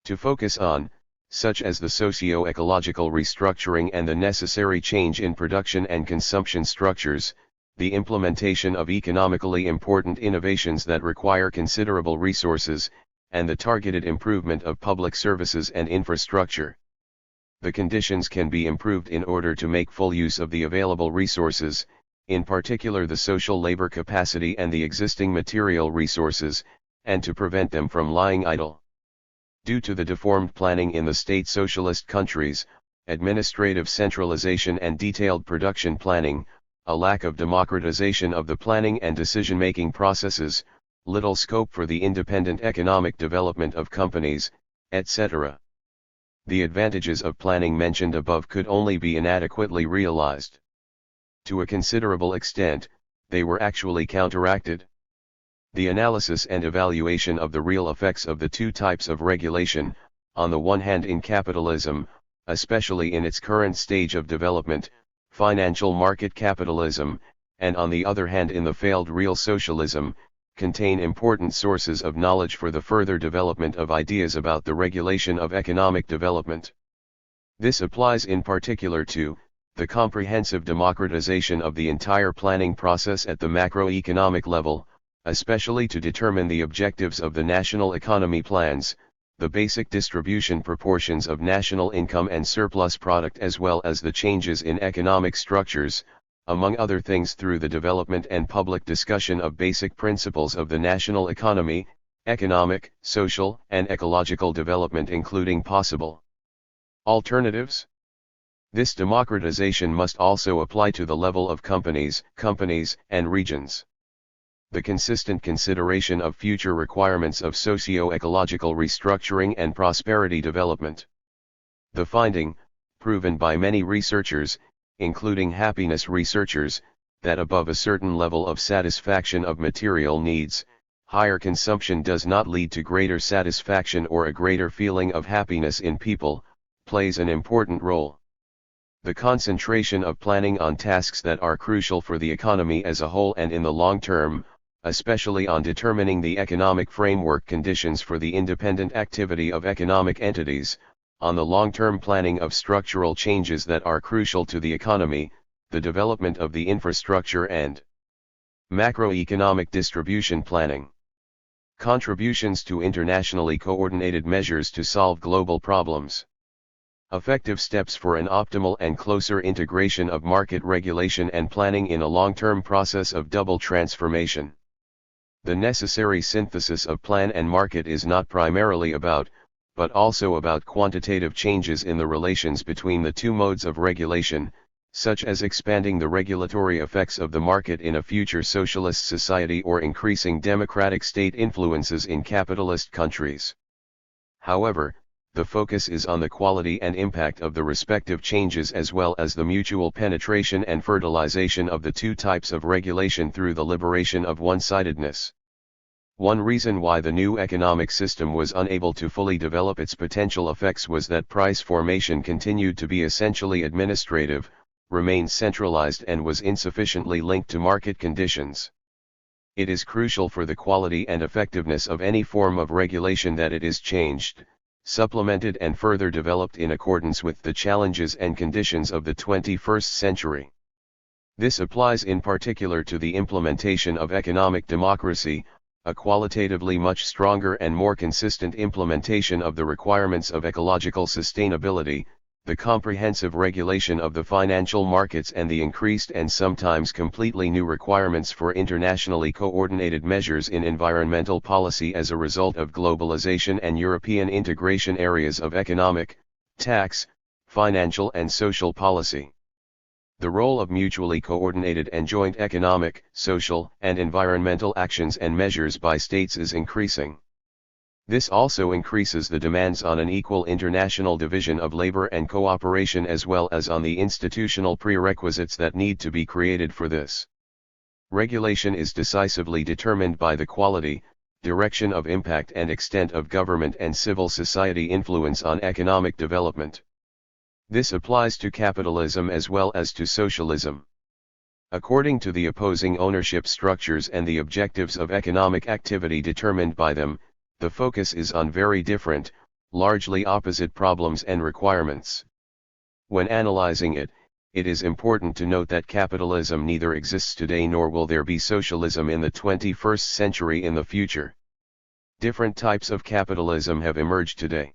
To focus on, such as the socio-ecological restructuring and the necessary change in production and consumption structures, the implementation of economically important innovations that require considerable resources, and the targeted improvement of public services and infrastructure. The conditions can be improved in order to make full use of the available resources, in particular the social labor capacity and the existing material resources, and to prevent them from lying idle. Due to the deformed planning in the state socialist countries, administrative centralization and detailed production planning, a lack of democratization of the planning and decision-making processes, little scope for the independent economic development of companies, etc. The advantages of planning mentioned above could only be inadequately realized. To a considerable extent, they were actually counteracted. The analysis and evaluation of the real effects of the two types of regulation, on the one hand in capitalism, especially in its current stage of development, financial market capitalism, and on the other hand in the failed real socialism, contain important sources of knowledge for the further development of ideas about the regulation of economic development. This applies in particular to the comprehensive democratization of the entire planning process at the macroeconomic level, especially to determine the objectives of the national economy plans, the basic distribution proportions of national income and surplus product, as well as the changes in economic structures, among other things through the development and public discussion of basic principles of the national economy, economic, social, and ecological development, including possible alternatives. This democratization must also apply to the level of companies, and regions. The consistent consideration of future requirements of socio-ecological restructuring and prosperity development. The finding, proven by many researchers, including happiness researchers, that above a certain level of satisfaction of material needs, higher consumption does not lead to greater satisfaction or a greater feeling of happiness in people, plays an important role. The concentration of planning on tasks that are crucial for the economy as a whole and in the long term, especially on determining the economic framework conditions for the independent activity of economic entities, on the long-term planning of structural changes that are crucial to the economy, the development of the infrastructure and macroeconomic distribution planning. Contributions to internationally coordinated measures to solve global problems. Effective steps for an optimal and closer integration of market regulation and planning in a long-term process of double transformation. The necessary synthesis of plan and market is not primarily about, but also about quantitative changes in the relations between the two modes of regulation, such as expanding the regulatory effects of the market in a future socialist society or increasing democratic state influences in capitalist countries. However, the focus is on the quality and impact of the respective changes as well as the mutual penetration and fertilization of the two types of regulation through the liberation of one-sidedness. One reason why the new economic system was unable to fully develop its potential effects was that price formation continued to be essentially administrative, remained centralized and was insufficiently linked to market conditions. It is crucial for the quality and effectiveness of any form of regulation that it is changed, supplemented and further developed in accordance with the challenges and conditions of the 21st century. This applies in particular to the implementation of economic democracy, a qualitatively much stronger and more consistent implementation of the requirements of ecological sustainability, the comprehensive regulation of the financial markets and the increased and sometimes completely new requirements for internationally coordinated measures in environmental policy as a result of globalization and European integration areas of economic, tax, financial and social policy. The role of mutually coordinated and joint economic, social, and environmental actions and measures by states is increasing. This also increases the demands on an equal international division of labor and cooperation as well as on the institutional prerequisites that need to be created for this. Regulation is decisively determined by the quality, direction of impact and extent of government and civil society influence on economic development. This applies to capitalism as well as to socialism. According to the opposing ownership structures and the objectives of economic activity determined by them, the focus is on very different, largely opposite problems and requirements. When analyzing it, it is important to note that capitalism neither exists today nor will there be socialism in the 21st century in the future. Different types of capitalism have emerged today.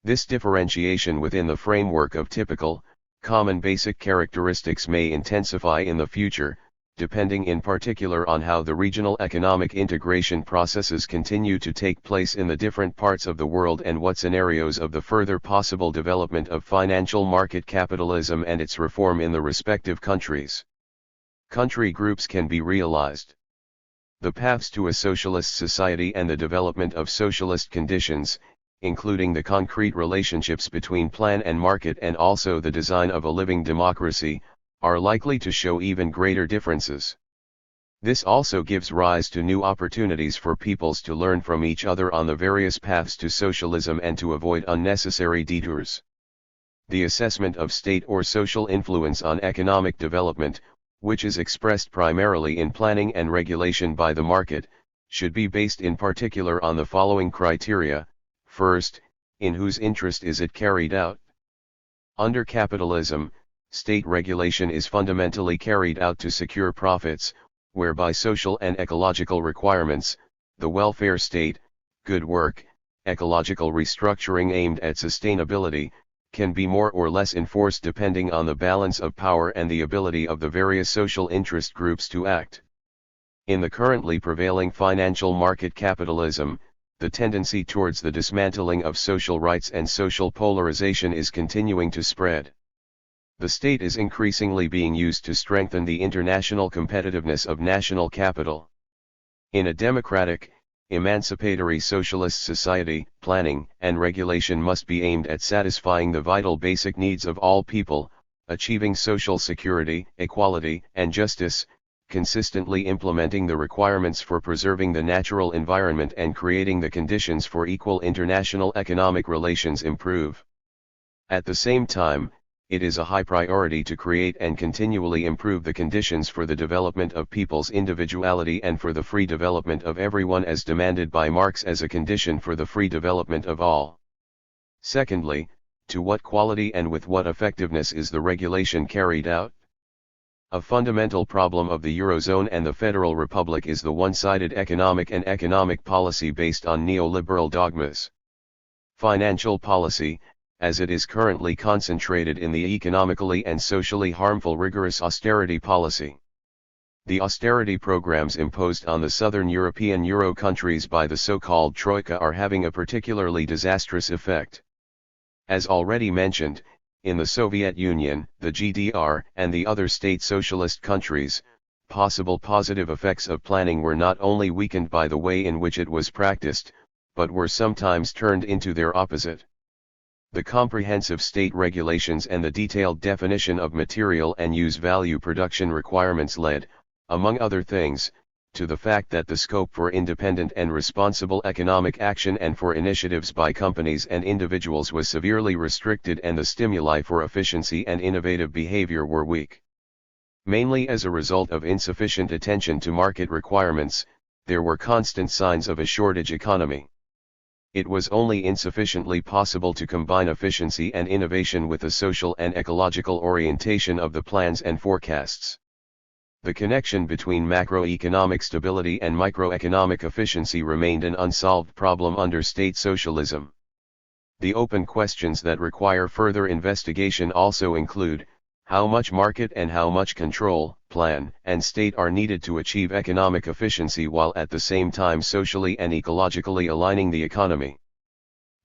This differentiation within the framework of typical, common basic characteristics may intensify in the future, depending in particular on how the regional economic integration processes continue to take place in the different parts of the world and what scenarios of the further possible development of financial market capitalism and its reform in the respective countries. Country groups can be realized. The paths to a socialist society and the development of socialist conditions, including the concrete relationships between plan and market and also the design of a living democracy, are likely to show even greater differences. This also gives rise to new opportunities for peoples to learn from each other on the various paths to socialism and to avoid unnecessary detours. The assessment of state or social influence on economic development, which is expressed primarily in planning and regulation by the market, should be based in particular on the following criteria. First, in whose interest is it carried out? Under capitalism, state regulation is fundamentally carried out to secure profits, whereby social and ecological requirements, the welfare state, good work, ecological restructuring aimed at sustainability, can be more or less enforced depending on the balance of power and the ability of the various social interest groups to act. In the currently prevailing financial market capitalism, the tendency towards the dismantling of social rights and social polarization is continuing to spread. The state is increasingly being used to strengthen the international competitiveness of national capital. In a democratic, emancipatory socialist society, planning and regulation must be aimed at satisfying the vital basic needs of all people, achieving social security, equality, and justice, consistently implementing the requirements for preserving the natural environment and creating the conditions for equal international economic relations improve. At the same time, it is a high priority to create and continually improve the conditions for the development of people's individuality and for the free development of everyone as demanded by Marx as a condition for the free development of all. Secondly, to what quality and with what effectiveness is the regulation carried out? A fundamental problem of the Eurozone and the Federal Republic is the one-sided economic and economic policy based on neoliberal dogmas. Financial policy, as it is currently concentrated in the economically and socially harmful rigorous austerity policy. The austerity programs imposed on the southern European Euro countries by the so-called Troika are having a particularly disastrous effect. As already mentioned, In the Soviet Union, the GDR, and the other state socialist countries, possible positive effects of planning were not only weakened by the way in which it was practiced, but were sometimes turned into their opposite. The comprehensive state regulations and the detailed definition of material and use value production requirements led, among other things, to the fact that the scope for independent and responsible economic action and for initiatives by companies and individuals was severely restricted, and the stimuli for efficiency and innovative behavior were weak. Mainly as a result of insufficient attention to market requirements, there were constant signs of a shortage economy. It was only insufficiently possible to combine efficiency and innovation with a social and ecological orientation of the plans and forecasts. The connection between macroeconomic stability and microeconomic efficiency remained an unsolved problem under state socialism. The open questions that require further investigation also include: how much market and how much control, plan, and state are needed to achieve economic efficiency while at the same time socially and ecologically aligning the economy.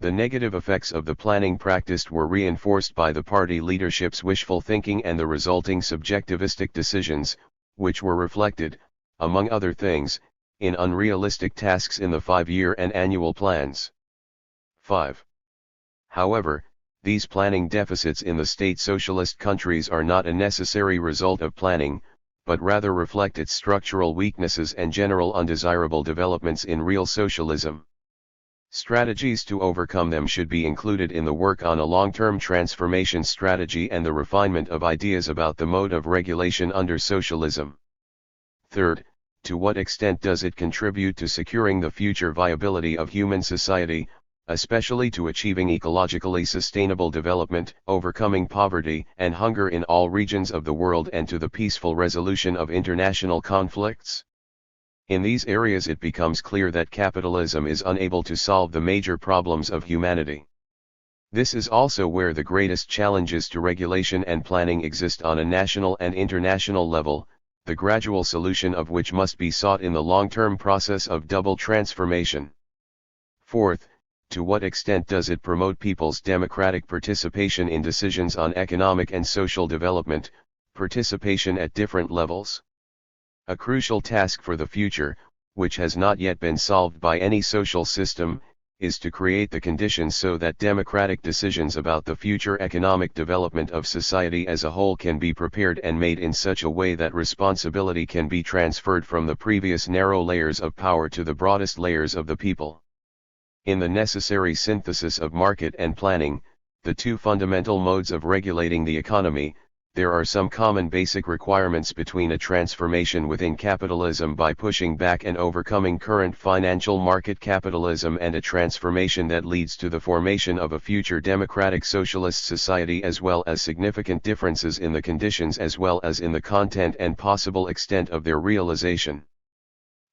The negative effects of the planning practiced were reinforced by the party leadership's wishful thinking and the resulting subjectivistic decisions, which were reflected, among other things, in unrealistic tasks in the 5-year and annual plans. 5. However, these planning deficits in the state socialist countries are not a necessary result of planning, but rather reflect its structural weaknesses and general undesirable developments in real socialism. Strategies to overcome them should be included in the work on a long-term transformation strategy and the refinement of ideas about the mode of regulation under socialism. Third, to what extent does it contribute to securing the future viability of human society, especially to achieving ecologically sustainable development, overcoming poverty and hunger in all regions of the world, and to the peaceful resolution of international conflicts? In these areas it becomes clear that capitalism is unable to solve the major problems of humanity. This is also where the greatest challenges to regulation and planning exist on a national and international level, the gradual solution of which must be sought in the long-term process of double transformation. Fourth, to what extent does it promote people's democratic participation in decisions on economic and social development, participation at different levels? A crucial task for the future, which has not yet been solved by any social system, is to create the conditions so that democratic decisions about the future economic development of society as a whole can be prepared and made in such a way that responsibility can be transferred from the previous narrow layers of power to the broadest layers of the people. In the necessary synthesis of market and planning, the two fundamental modes of regulating the economy, there are some common basic requirements between a transformation within capitalism by pushing back and overcoming current financial market capitalism and a transformation that leads to the formation of a future democratic socialist society, as well as significant differences in the conditions as well as in the content and possible extent of their realization.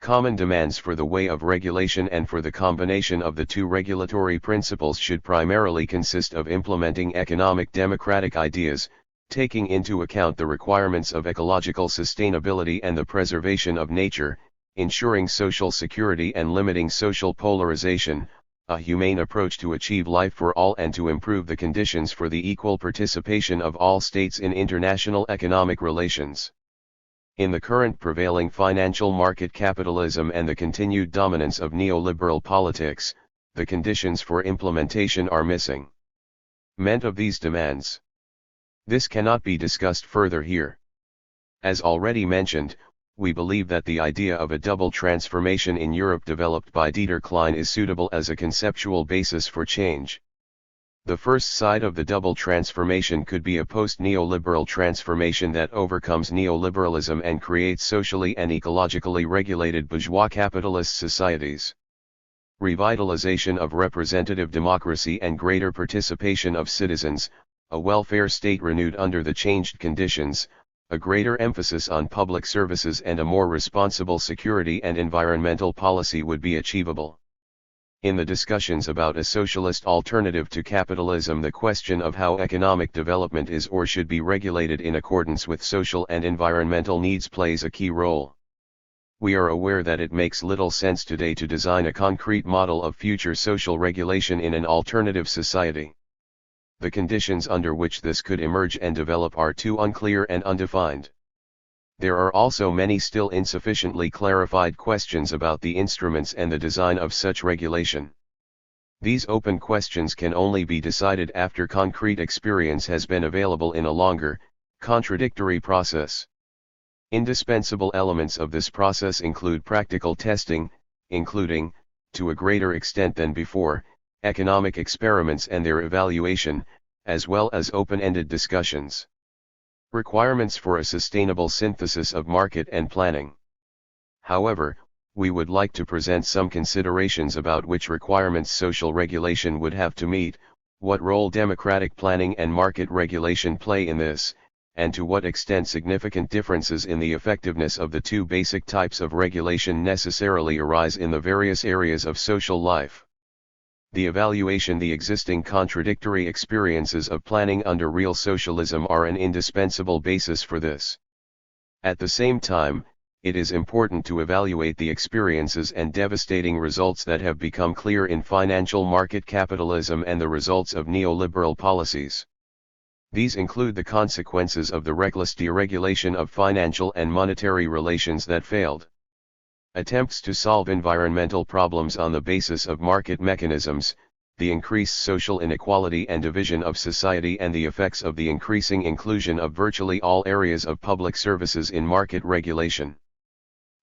Common demands for the way of regulation and for the combination of the two regulatory principles should primarily consist of implementing economic democratic ideas, taking into account the requirements of ecological sustainability and the preservation of nature, ensuring social security and limiting social polarization, a humane approach to achieve life for all and to improve the conditions for the equal participation of all states in international economic relations. In the current prevailing financial market capitalism and the continued dominance of neoliberal politics, the conditions for implementation are missing. Meant of these demands. This cannot be discussed further here. As already mentioned, we believe that the idea of a double transformation in Europe developed by Dieter Klein is suitable as a conceptual basis for change. The first side of the double transformation could be a post-neoliberal transformation that overcomes neoliberalism and creates socially and ecologically regulated bourgeois capitalist societies. Revitalization of representative democracy and greater participation of citizens, a welfare state renewed under the changed conditions, a greater emphasis on public services and a more responsible security and environmental policy would be achievable. In the discussions about a socialist alternative to capitalism, the question of how economic development is or should be regulated in accordance with social and environmental needs plays a key role. We are aware that it makes little sense today to design a concrete model of future social regulation in an alternative society. the conditions under which this could emerge and develop are too unclear and undefined. There are also many still insufficiently clarified questions about the instruments and the design of such regulation. These open questions can only be decided after concrete experience has been available in a longer, contradictory process. Indispensable elements of this process include practical testing, including, to a greater extent than before, economic experiments and their evaluation, as well as open-ended discussions. Requirements for a sustainable synthesis of market and planning. However, we would like to present some considerations about which requirements social regulation would have to meet, what role democratic planning and market regulation play in this, and to what extent significant differences in the effectiveness of the two basic types of regulation necessarily arise in the various areas of social life. The evaluation. The existing contradictory experiences of planning under real socialism are an indispensable basis for this. At the same time, it is important to evaluate the experiences and devastating results that have become clear in financial market capitalism and the results of neoliberal policies. These include the consequences of the reckless deregulation of financial and monetary relations that failed. Attempts to solve environmental problems on the basis of market mechanisms, the increased social inequality and division of society, and the effects of the increasing inclusion of virtually all areas of public services in market regulation.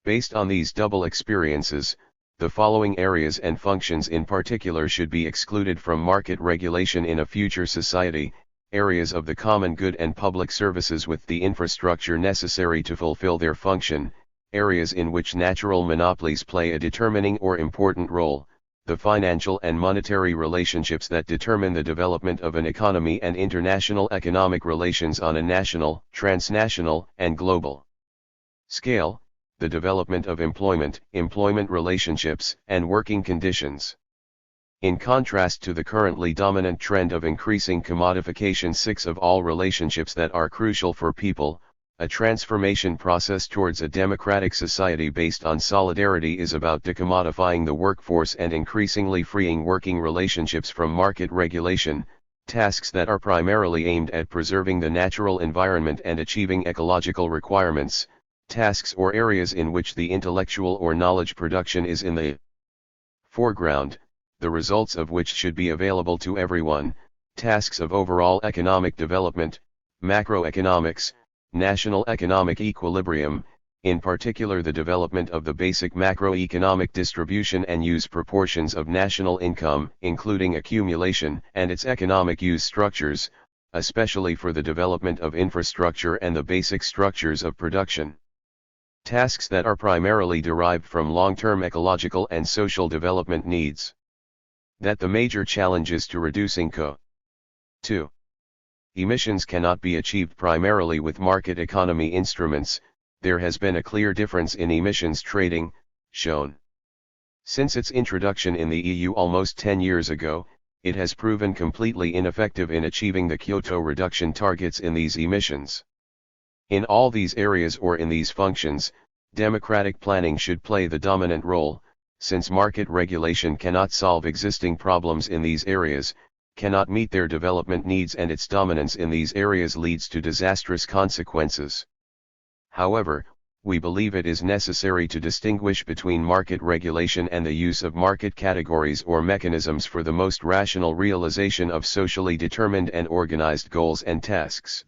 Based on these double experiences, the following areas and functions in particular should be excluded from market regulation in a future society: areas of the common good and public services with the infrastructure necessary to fulfill their function, areas in which natural monopolies play a determining or important role, the financial and monetary relationships that determine the development of an economy, and international economic relations on a national, transnational, and global scale, the development of employment relationships, and working conditions. In contrast to the currently dominant trend of increasing commodification of all relationships that are crucial for people, a transformation process towards a democratic society based on solidarity is about decommodifying the workforce and increasingly freeing working relationships from market regulation, tasks that are primarily aimed at preserving the natural environment and achieving ecological requirements, tasks or areas in which the intellectual or knowledge production is in the foreground, the results of which should be available to everyone, tasks of overall economic development, macroeconomics, national economic equilibrium, in particular the development of the basic macroeconomic distribution and use proportions of national income, including accumulation and its economic use structures, especially for the development of infrastructure and the basic structures of production. Tasks that are primarily derived from long-term ecological and social development needs. That the major challenges to reducing CO2 emissions cannot be achieved primarily with market economy instruments. There has been a clear difference in emissions trading, shown. Since its introduction in the EU almost 10 years ago, it has proven completely ineffective in achieving the Kyoto reduction targets in these emissions. In all these areas or in these functions, democratic planning should play the dominant role, since market regulation cannot solve existing problems in these areas, cannot meet their development needs, and its dominance in these areas leads to disastrous consequences. However, we believe it is necessary to distinguish between market regulation and the use of market categories or mechanisms for the most rational realization of socially determined and organized goals and tasks.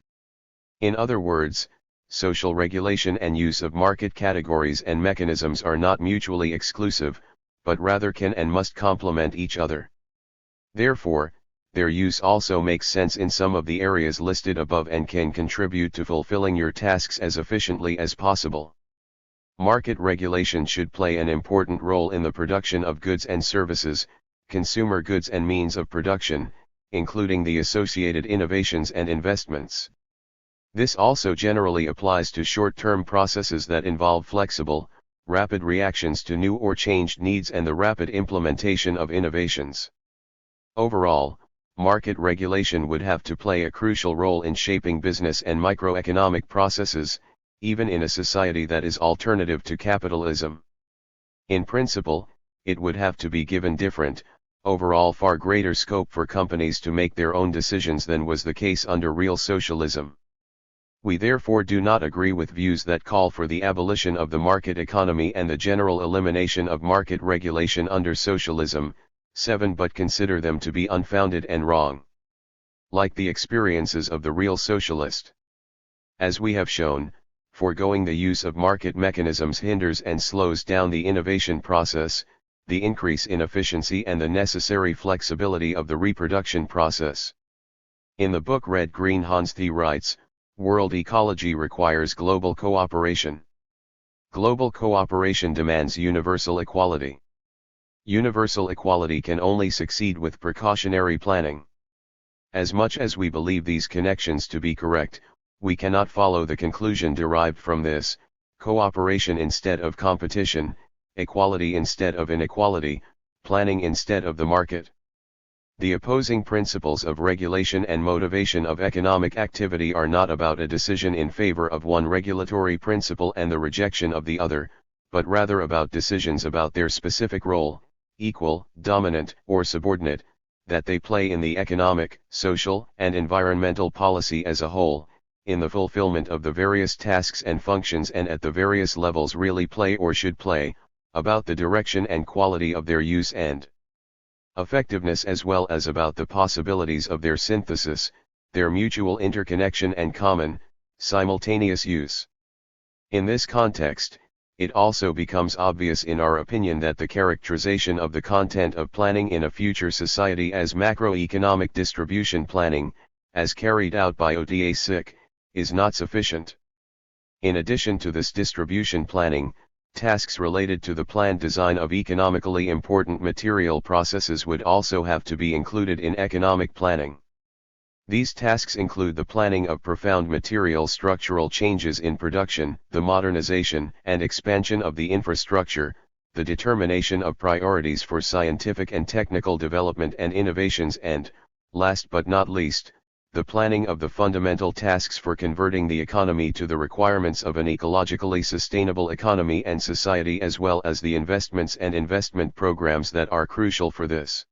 In other words, social regulation and use of market categories and mechanisms are not mutually exclusive, but rather can and must complement each other. Therefore, their use also makes sense in some of the areas listed above and can contribute to fulfilling your tasks as efficiently as possible. Market regulation should play an important role in the production of goods and services, consumer goods and means of production, including the associated innovations and investments. This also generally applies to short-term processes that involve flexible, rapid reactions to new or changed needs and the rapid implementation of innovations. Overall, market regulation would have to play a crucial role in shaping business and microeconomic processes, even in a society that is alternative to capitalism. In principle, it would have to be given different, overall far greater scope for companies to make their own decisions than was the case under real socialism. We therefore do not agree with views that call for the abolition of the market economy and the general elimination of market regulation under socialism. 7. But consider them to be unfounded and wrong. Like the experiences of the real socialist. As we have shown, foregoing the use of market mechanisms hinders and slows down the innovation process, the increase in efficiency and the necessary flexibility of the reproduction process. In the book Red Green Hans Thie writes, world ecology requires global cooperation. Global cooperation demands universal equality. Universal equality can only succeed with precautionary planning. As much as we believe these connections to be correct, we cannot follow the conclusion derived from this: cooperation instead of competition, equality instead of inequality, planning instead of the market. The opposing principles of regulation and motivation of economic activity are not about a decision in favor of one regulatory principle and the rejection of the other, but rather about decisions about their specific role, equal, dominant, or subordinate, that they play in the economic, social, and environmental policy as a whole, in the fulfillment of the various tasks and functions and at the various levels really play or should play, about the direction and quality of their use and effectiveness as well as about the possibilities of their synthesis, their mutual interconnection and common, simultaneous use. In this context, it also becomes obvious in our opinion that the characterization of the content of planning in a future society as macroeconomic distribution planning, as carried out by Oda Sik, is not sufficient. In addition to this distribution planning, tasks related to the planned design of economically important material processes would also have to be included in economic planning. These tasks include the planning of profound material structural changes in production, the modernization and expansion of the infrastructure, the determination of priorities for scientific and technical development and innovations and, last but not least, the planning of the fundamental tasks for converting the economy to the requirements of an ecologically sustainable economy and society as well as the investments and investment programs that are crucial for this.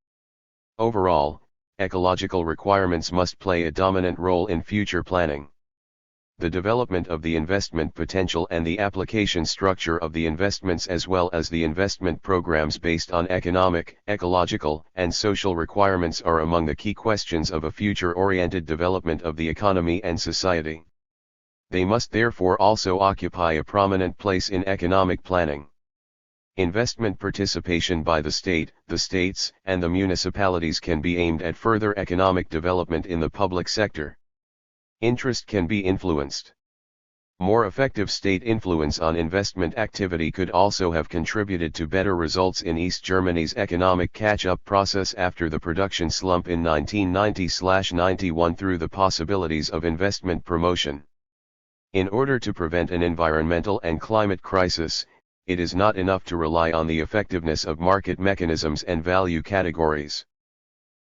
Overall, ecological requirements must play a dominant role in future planning. The development of the investment potential and the application structure of the investments as well as the investment programs based on economic, ecological, and social requirements are among the key questions of a future-oriented development of the economy and society. They must therefore also occupy a prominent place in economic planning. Investment participation by the state, the states, and the municipalities can be aimed at further economic development in the public sector. Interest can be influenced. More effective state influence on investment activity could also have contributed to better results in East Germany's economic catch-up process after the production slump in 1990-91 through the possibilities of investment promotion. In order to prevent an environmental and climate crisis, it is not enough to rely on the effectiveness of market mechanisms and value categories.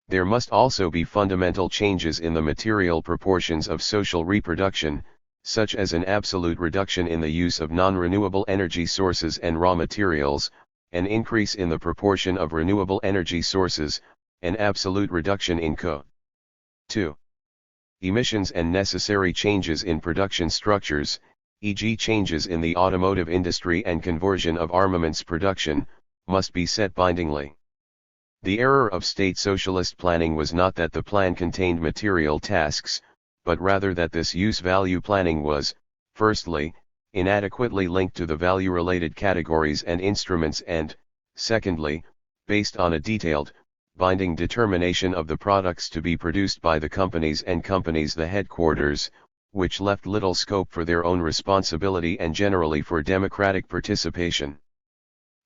There must also be fundamental changes in the material proportions of social reproduction, such as an absolute reduction in the use of non-renewable energy sources and raw materials, an increase in the proportion of renewable energy sources, an absolute reduction in CO2 emissions and necessary changes in production structures, e.g. changes in the automotive industry and conversion of armaments production, must be set bindingly. The error of state socialist planning was not that the plan contained material tasks, but rather that this use-value planning was, firstly, inadequately linked to the value-related categories and instruments and, secondly, based on a detailed, binding determination of the products to be produced by the companies and companies the headquarters, which left little scope for their own responsibility and generally for democratic participation.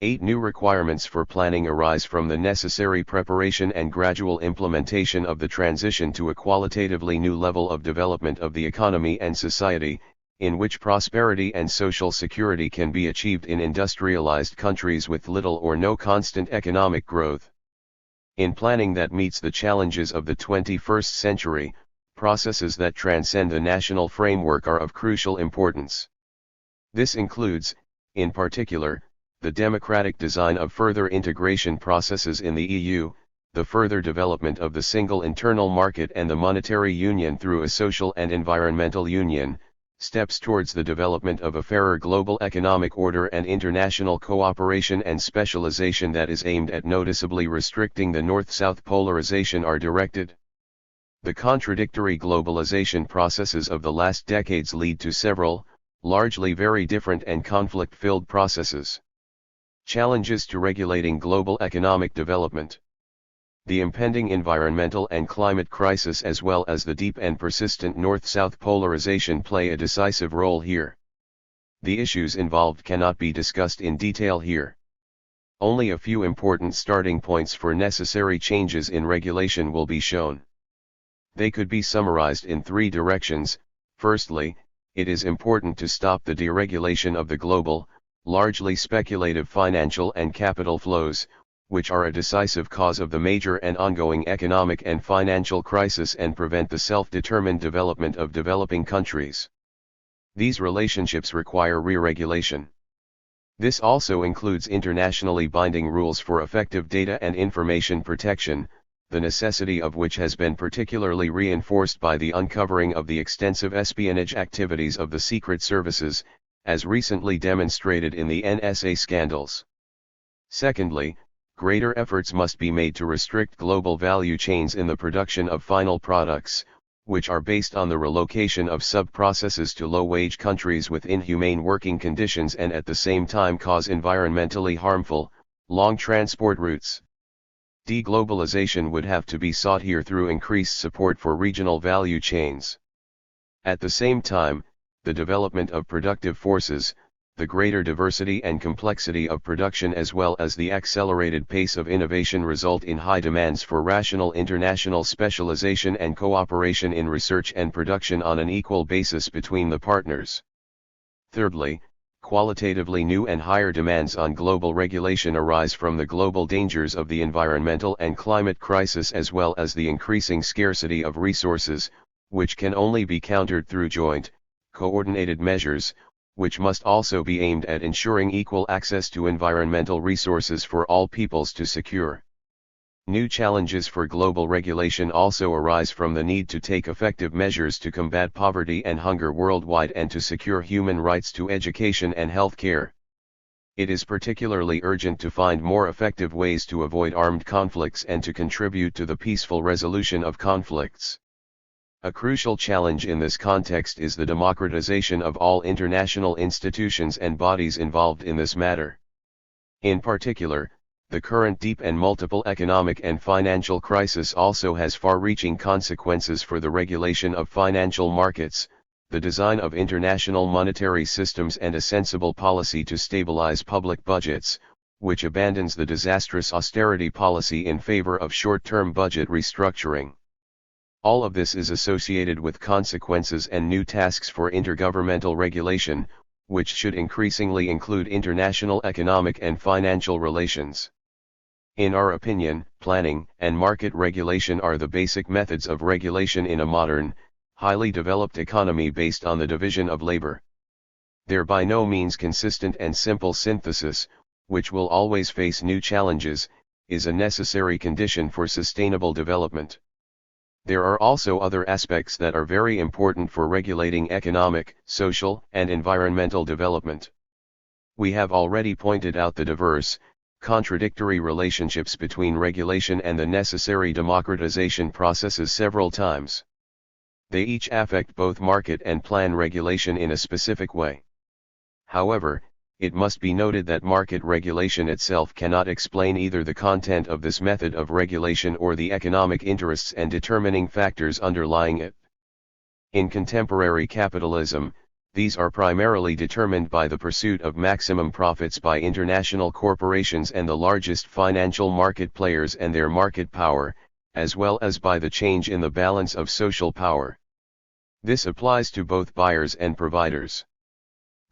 8 new requirements for planning arise from the necessary preparation and gradual implementation of the transition to a qualitatively new level of development of the economy and society, in which prosperity and social security can be achieved in industrialized countries with little or no constant economic growth. In planning that meets the challenges of the 21st century, processes that transcend the national framework are of crucial importance. This includes, in particular, the democratic design of further integration processes in the EU, the further development of the single internal market and the monetary union through a social and environmental union, steps towards the development of a fairer global economic order and international cooperation and specialization that is aimed at noticeably restricting the North-South polarization are directed. The contradictory globalization processes of the last decades lead to several, largely very different and conflict-filled processes. Challenges to regulating global economic development. The impending environmental and climate crisis as well as the deep and persistent North-South polarization play a decisive role here. The issues involved cannot be discussed in detail here. Only a few important starting points for necessary changes in regulation will be shown. They could be summarized in three directions. Firstly, it is important to stop the deregulation of the global, largely speculative financial and capital flows, which are a decisive cause of the major and ongoing economic and financial crisis and prevent the self-determined development of developing countries. These relationships require re-regulation. This also includes internationally binding rules for effective data and information protection, the necessity of which has been particularly reinforced by the uncovering of the extensive espionage activities of the secret services, as recently demonstrated in the NSA scandals. Secondly, greater efforts must be made to restrict global value chains in the production of final products, which are based on the relocation of sub-processes to low-wage countries with inhumane working conditions and at the same time cause environmentally harmful, long transport routes. Deglobalization would have to be sought here through increased support for regional value chains. At the same time, the development of productive forces, the greater diversity and complexity of production as well as the accelerated pace of innovation result in high demands for rational international specialization and cooperation in research and production on an equal basis between the partners. Thirdly, qualitatively new and higher demands on global regulation arise from the global dangers of the environmental and climate crisis as well as the increasing scarcity of resources, which can only be countered through joint, coordinated measures, which must also be aimed at ensuring equal access to environmental resources for all peoples to secure. New challenges for global regulation also arise from the need to take effective measures to combat poverty and hunger worldwide and to secure human rights to education and health care. It is particularly urgent to find more effective ways to avoid armed conflicts and to contribute to the peaceful resolution of conflicts. A crucial challenge in this context is the democratization of all international institutions and bodies involved in this matter. In particular, the current deep and multiple economic and financial crisis also has far-reaching consequences for the regulation of financial markets, the design of international monetary systems and a sensible policy to stabilize public budgets, which abandons the disastrous austerity policy in favor of short-term budget restructuring. All of this is associated with consequences and new tasks for intergovernmental regulation, which should increasingly include international economic and financial relations. In our opinion, planning and market regulation are the basic methods of regulation in a modern, highly developed economy based on the division of labor. Their by no means consistent and simple synthesis, which will always face new challenges, is a necessary condition for sustainable development. There are also other aspects that are very important for regulating economic, social, and environmental development. We have already pointed out the diverse, contradictory relationships between regulation and the necessary democratization processes several times. They each affect both market and plan regulation in a specific way. However, it must be noted that market regulation itself cannot explain either the content of this method of regulation or the economic interests and determining factors underlying it. In contemporary capitalism, these are primarily determined by the pursuit of maximum profits by international corporations and the largest financial market players and their market power, as well as by the change in the balance of social power. This applies to both buyers and providers.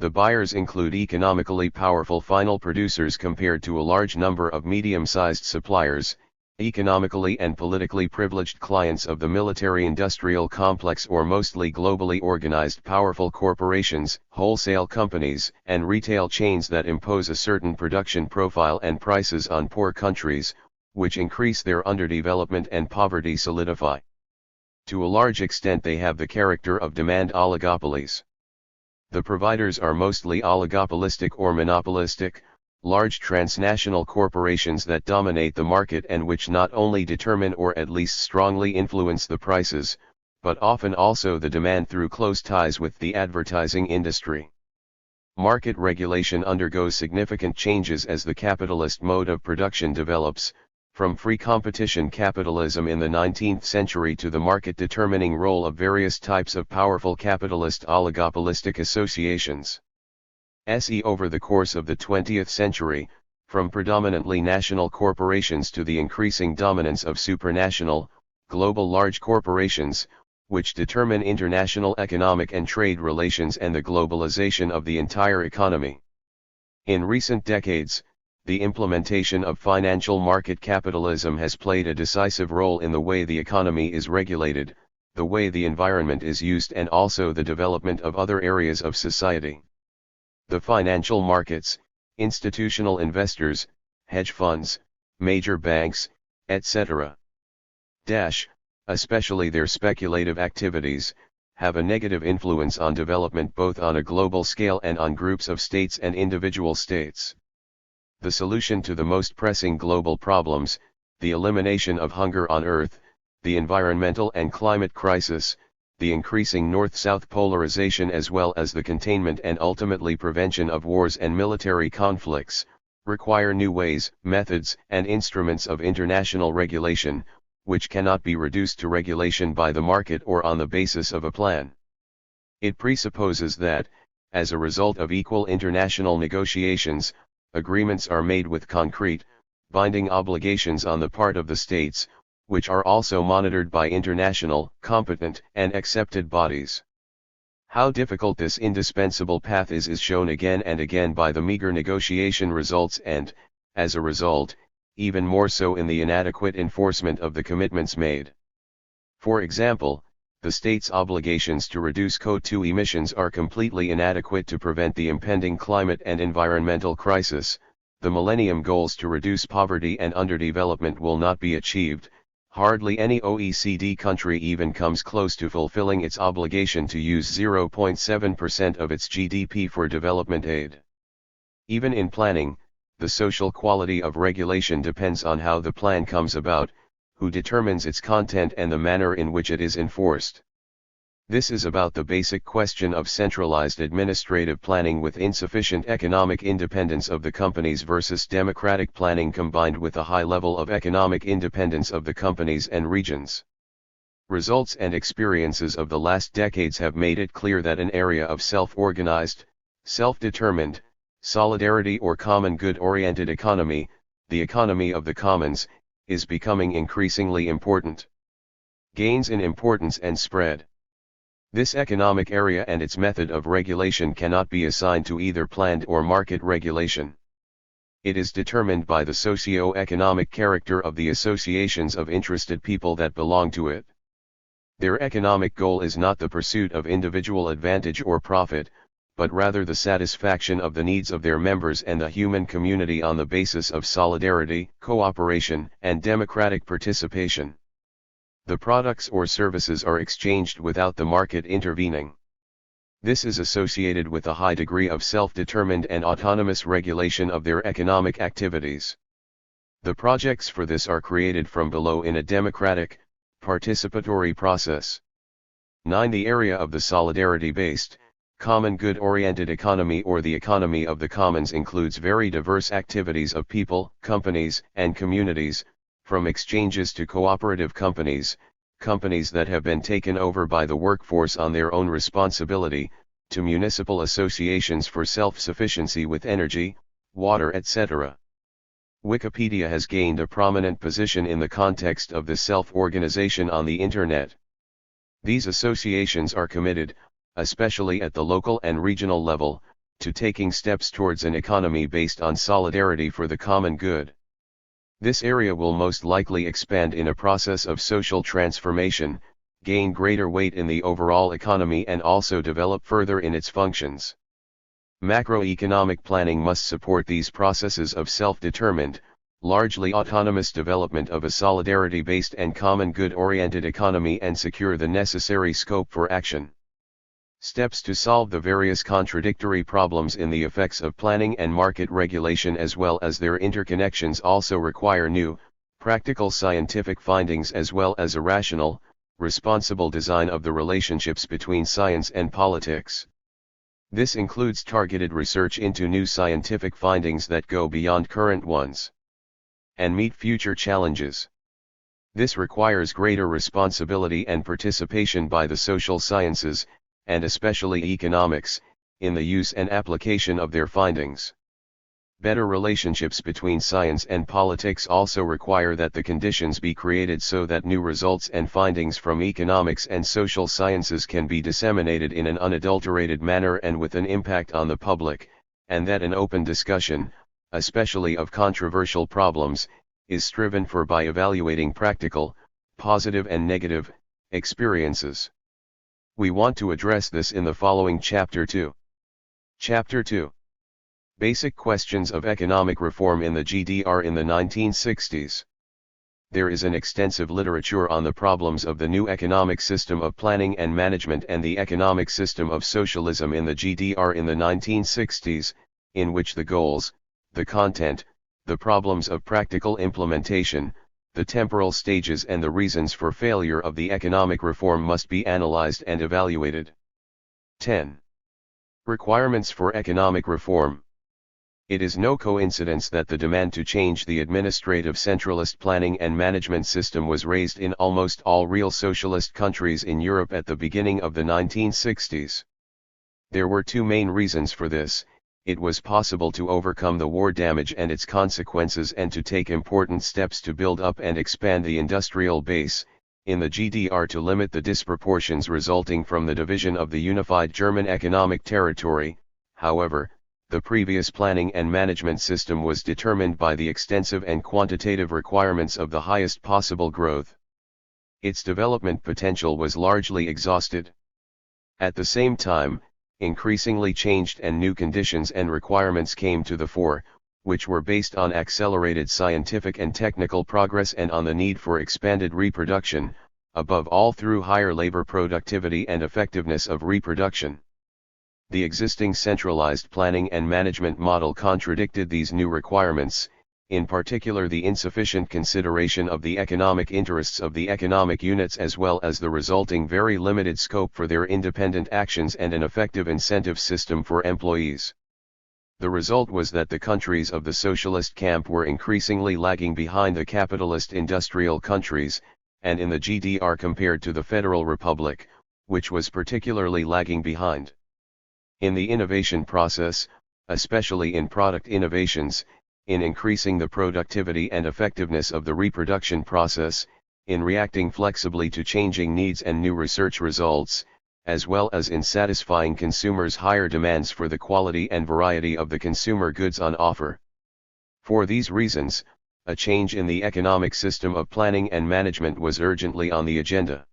The buyers include economically powerful final producers compared to a large number of medium-sized suppliers, economically and politically privileged clients of the military-industrial complex or mostly globally organized powerful corporations, wholesale companies, and retail chains that impose a certain production profile and prices on poor countries, which increase their underdevelopment and poverty solidify. To a large extent they have the character of demand oligopolies. The providers are mostly oligopolistic or monopolistic, large transnational corporations that dominate the market and which not only determine or at least strongly influence the prices, but often also the demand through close ties with the advertising industry. Market regulation undergoes significant changes as the capitalist mode of production develops, from free competition capitalism in the 19th century to the market-determining role of various types of powerful capitalist oligopolistic associations. Over the course of the 20th century, from predominantly national corporations to the increasing dominance of supranational, global large corporations, which determine international economic and trade relations and the globalization of the entire economy. In recent decades, the implementation of financial market capitalism has played a decisive role in the way the economy is regulated, the way the environment is used, and also the development of other areas of society. The financial markets, institutional investors, hedge funds, major banks, etc. Especially their speculative activities, have a negative influence on development both on a global scale and on groups of states and individual states. The solution to the most pressing global problems, the elimination of hunger on Earth, the environmental and climate crisis, the increasing north-south polarization as well as the containment and ultimately prevention of wars and military conflicts, require new ways, methods, and instruments of international regulation, which cannot be reduced to regulation by the market or on the basis of a plan. It presupposes that, as a result of equal international negotiations, agreements are made with concrete, binding obligations on the part of the states, which are also monitored by international, competent, and accepted bodies. How difficult this indispensable path is shown again and again by the meager negotiation results and, as a result, even more so in the inadequate enforcement of the commitments made. For example, the state's obligations to reduce CO2 emissions are completely inadequate to prevent the impending climate and environmental crisis. The Millennium Goals to reduce poverty and underdevelopment will not be achieved. Hardly any OECD country even comes close to fulfilling its obligation to use 0.7% of its GDP for development aid. Even in planning, the social quality of regulation depends on how the plan comes about, who determines its content and the manner in which it is enforced. This is about the basic question of centralized administrative planning with insufficient economic independence of the companies versus democratic planning combined with a high level of economic independence of the companies and regions. Results and experiences of the last decades have made it clear that an area of self-organized, self-determined, solidarity or common good-oriented economy, the economy of the commons, is becoming increasingly important. Gains in importance and spread. This economic area and its method of regulation cannot be assigned to either planned or market regulation. It is determined by the socio-economic character of the associations of interested people that belong to it. Their economic goal is not the pursuit of individual advantage or profit, but rather the satisfaction of the needs of their members and the human community on the basis of solidarity, cooperation, and democratic participation. The products or services are exchanged without the market intervening. This is associated with a high degree of self-determined and autonomous regulation of their economic activities. The projects for this are created from below in a democratic, participatory process. 9. The area of the solidarity-based, common good-oriented economy or the economy of the commons includes very diverse activities of people, companies, and communities, from exchanges to cooperative companies, companies that have been taken over by the workforce on their own responsibility, to municipal associations for self-sufficiency with energy, water, etc. Wikipedia has gained a prominent position in the context of the self-organization on the Internet. These associations are committed, especially at the local and regional level, to taking steps towards an economy based on solidarity for the common good. This area will most likely expand in a process of social transformation, gain greater weight in the overall economy and also develop further in its functions. Macroeconomic planning must support these processes of self-determined, largely autonomous development of a solidarity-based and common good-oriented economy and secure the necessary scope for action. Steps to solve the various contradictory problems in the effects of planning and market regulation as well as their interconnections also require new, practical scientific findings as well as a rational, responsible design of the relationships between science and politics. This includes targeted research into new scientific findings that go beyond current ones and meet future challenges. This requires greater responsibility and participation by the social sciences, and especially economics, in the use and application of their findings. Better relationships between science and politics also require that the conditions be created so that new results and findings from economics and social sciences can be disseminated in an unadulterated manner and with an impact on the public, and that an open discussion, especially of controversial problems, is striven for by evaluating practical, positive and negative, experiences. We want to address this in the following Chapter 2. Chapter 2. Basic questions of economic reform in the GDR in the 1960s. There is an extensive literature on the problems of the new economic system of planning and management and the economic system of socialism in the GDR in the 1960s, in which the goals, the content, the problems of practical implementation, the temporal stages and the reasons for failure of the economic reform must be analyzed and evaluated. 10. Requirements for economic reform. It is no coincidence that the demand to change the administrative centralist planning and management system was raised in almost all real socialist countries in Europe at the beginning of the 1960s. There were two main reasons for this. It was possible to overcome the war damage and its consequences and to take important steps to build up and expand the industrial base, in the GDR to limit the disproportions resulting from the division of the unified German economic territory. However, the previous planning and management system was determined by the extensive and quantitative requirements of the highest possible growth. Its development potential was largely exhausted. At the same time, increasingly changed and new conditions and requirements came to the fore, which were based on accelerated scientific and technical progress and on the need for expanded reproduction, above all through higher labor productivity and effectiveness of reproduction. The existing centralized planning and management model contradicted these new requirements, in particular the insufficient consideration of the economic interests of the economic units as well as the resulting very limited scope for their independent actions and an effective incentive system for employees. The result was that the countries of the socialist camp were increasingly lagging behind the capitalist industrial countries, and in the GDR compared to the Federal Republic, which was particularly lagging behind. In the innovation process, especially in product innovations, in increasing the productivity and effectiveness of the reproduction process, in reacting flexibly to changing needs and new research results, as well as in satisfying consumers' higher demands for the quality and variety of the consumer goods on offer. For these reasons, a change in the economic system of planning and management was urgently on the agenda.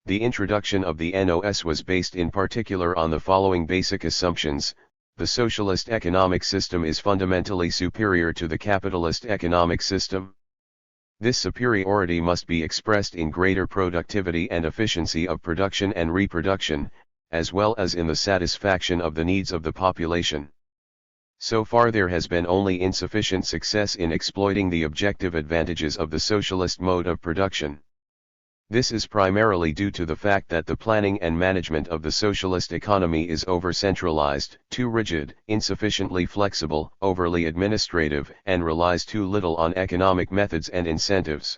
The introduction of the NOS was based in particular on the following basic assumptions. The socialist economic system is fundamentally superior to the capitalist economic system. This superiority must be expressed in greater productivity and efficiency of production and reproduction, as well as in the satisfaction of the needs of the population. So far there has been only insufficient success in exploiting the objective advantages of the socialist mode of production. This is primarily due to the fact that the planning and management of the socialist economy is over-centralized, too rigid, insufficiently flexible, overly administrative, and relies too little on economic methods and incentives.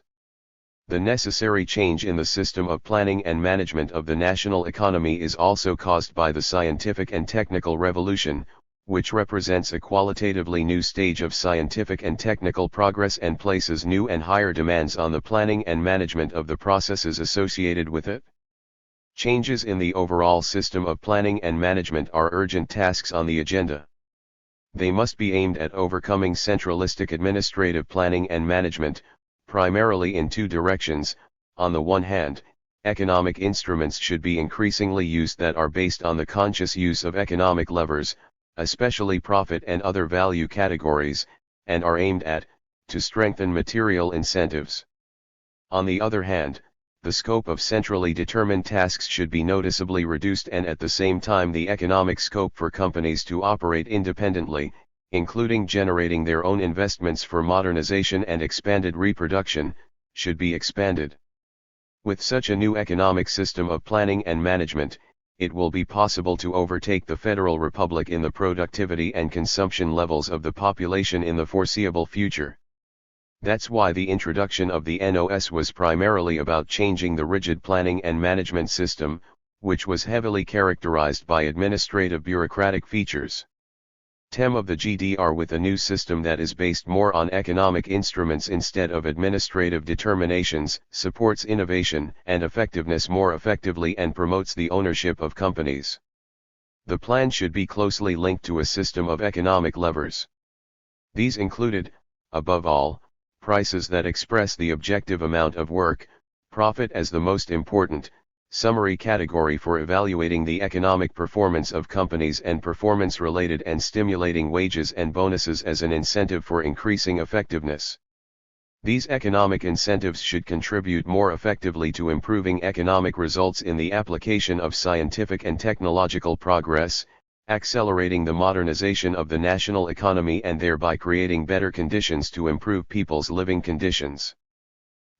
The necessary change in the system of planning and management of the national economy is also caused by the scientific and technical revolution, which represents a qualitatively new stage of scientific and technical progress and places new and higher demands on the planning and management of the processes associated with it. Changes in the overall system of planning and management are urgent tasks on the agenda. They must be aimed at overcoming centralistic administrative planning and management, primarily in two directions. On the one hand, economic instruments should be increasingly used that are based on the conscious use of economic levers, especially profit and other value categories, and are aimed at to strengthen material incentives. On the other hand, the scope of centrally determined tasks should be noticeably reduced, and at the same time the economic scope for companies to operate independently, including generating their own investments for modernization and expanded reproduction, should be expanded. With such a new economic system of planning and management, it will be possible to overtake the Federal Republic in the productivity and consumption levels of the population in the foreseeable future. That's why the introduction of the NOS was primarily about changing the rigid planning and management system, which was heavily characterized by administrative bureaucratic features. TEM of the GDR with a new system that is based more on economic instruments instead of administrative determinations, supports innovation and effectiveness more effectively and promotes the ownership of companies. The plan should be closely linked to a system of economic levers. These included, above all, prices that express the objective amount of work, profit as the most important, summary category for evaluating the economic performance of companies, and performance-related and stimulating wages and bonuses as an incentive for increasing effectiveness. These economic incentives should contribute more effectively to improving economic results in the application of scientific and technological progress, accelerating the modernization of the national economy and thereby creating better conditions to improve people's living conditions.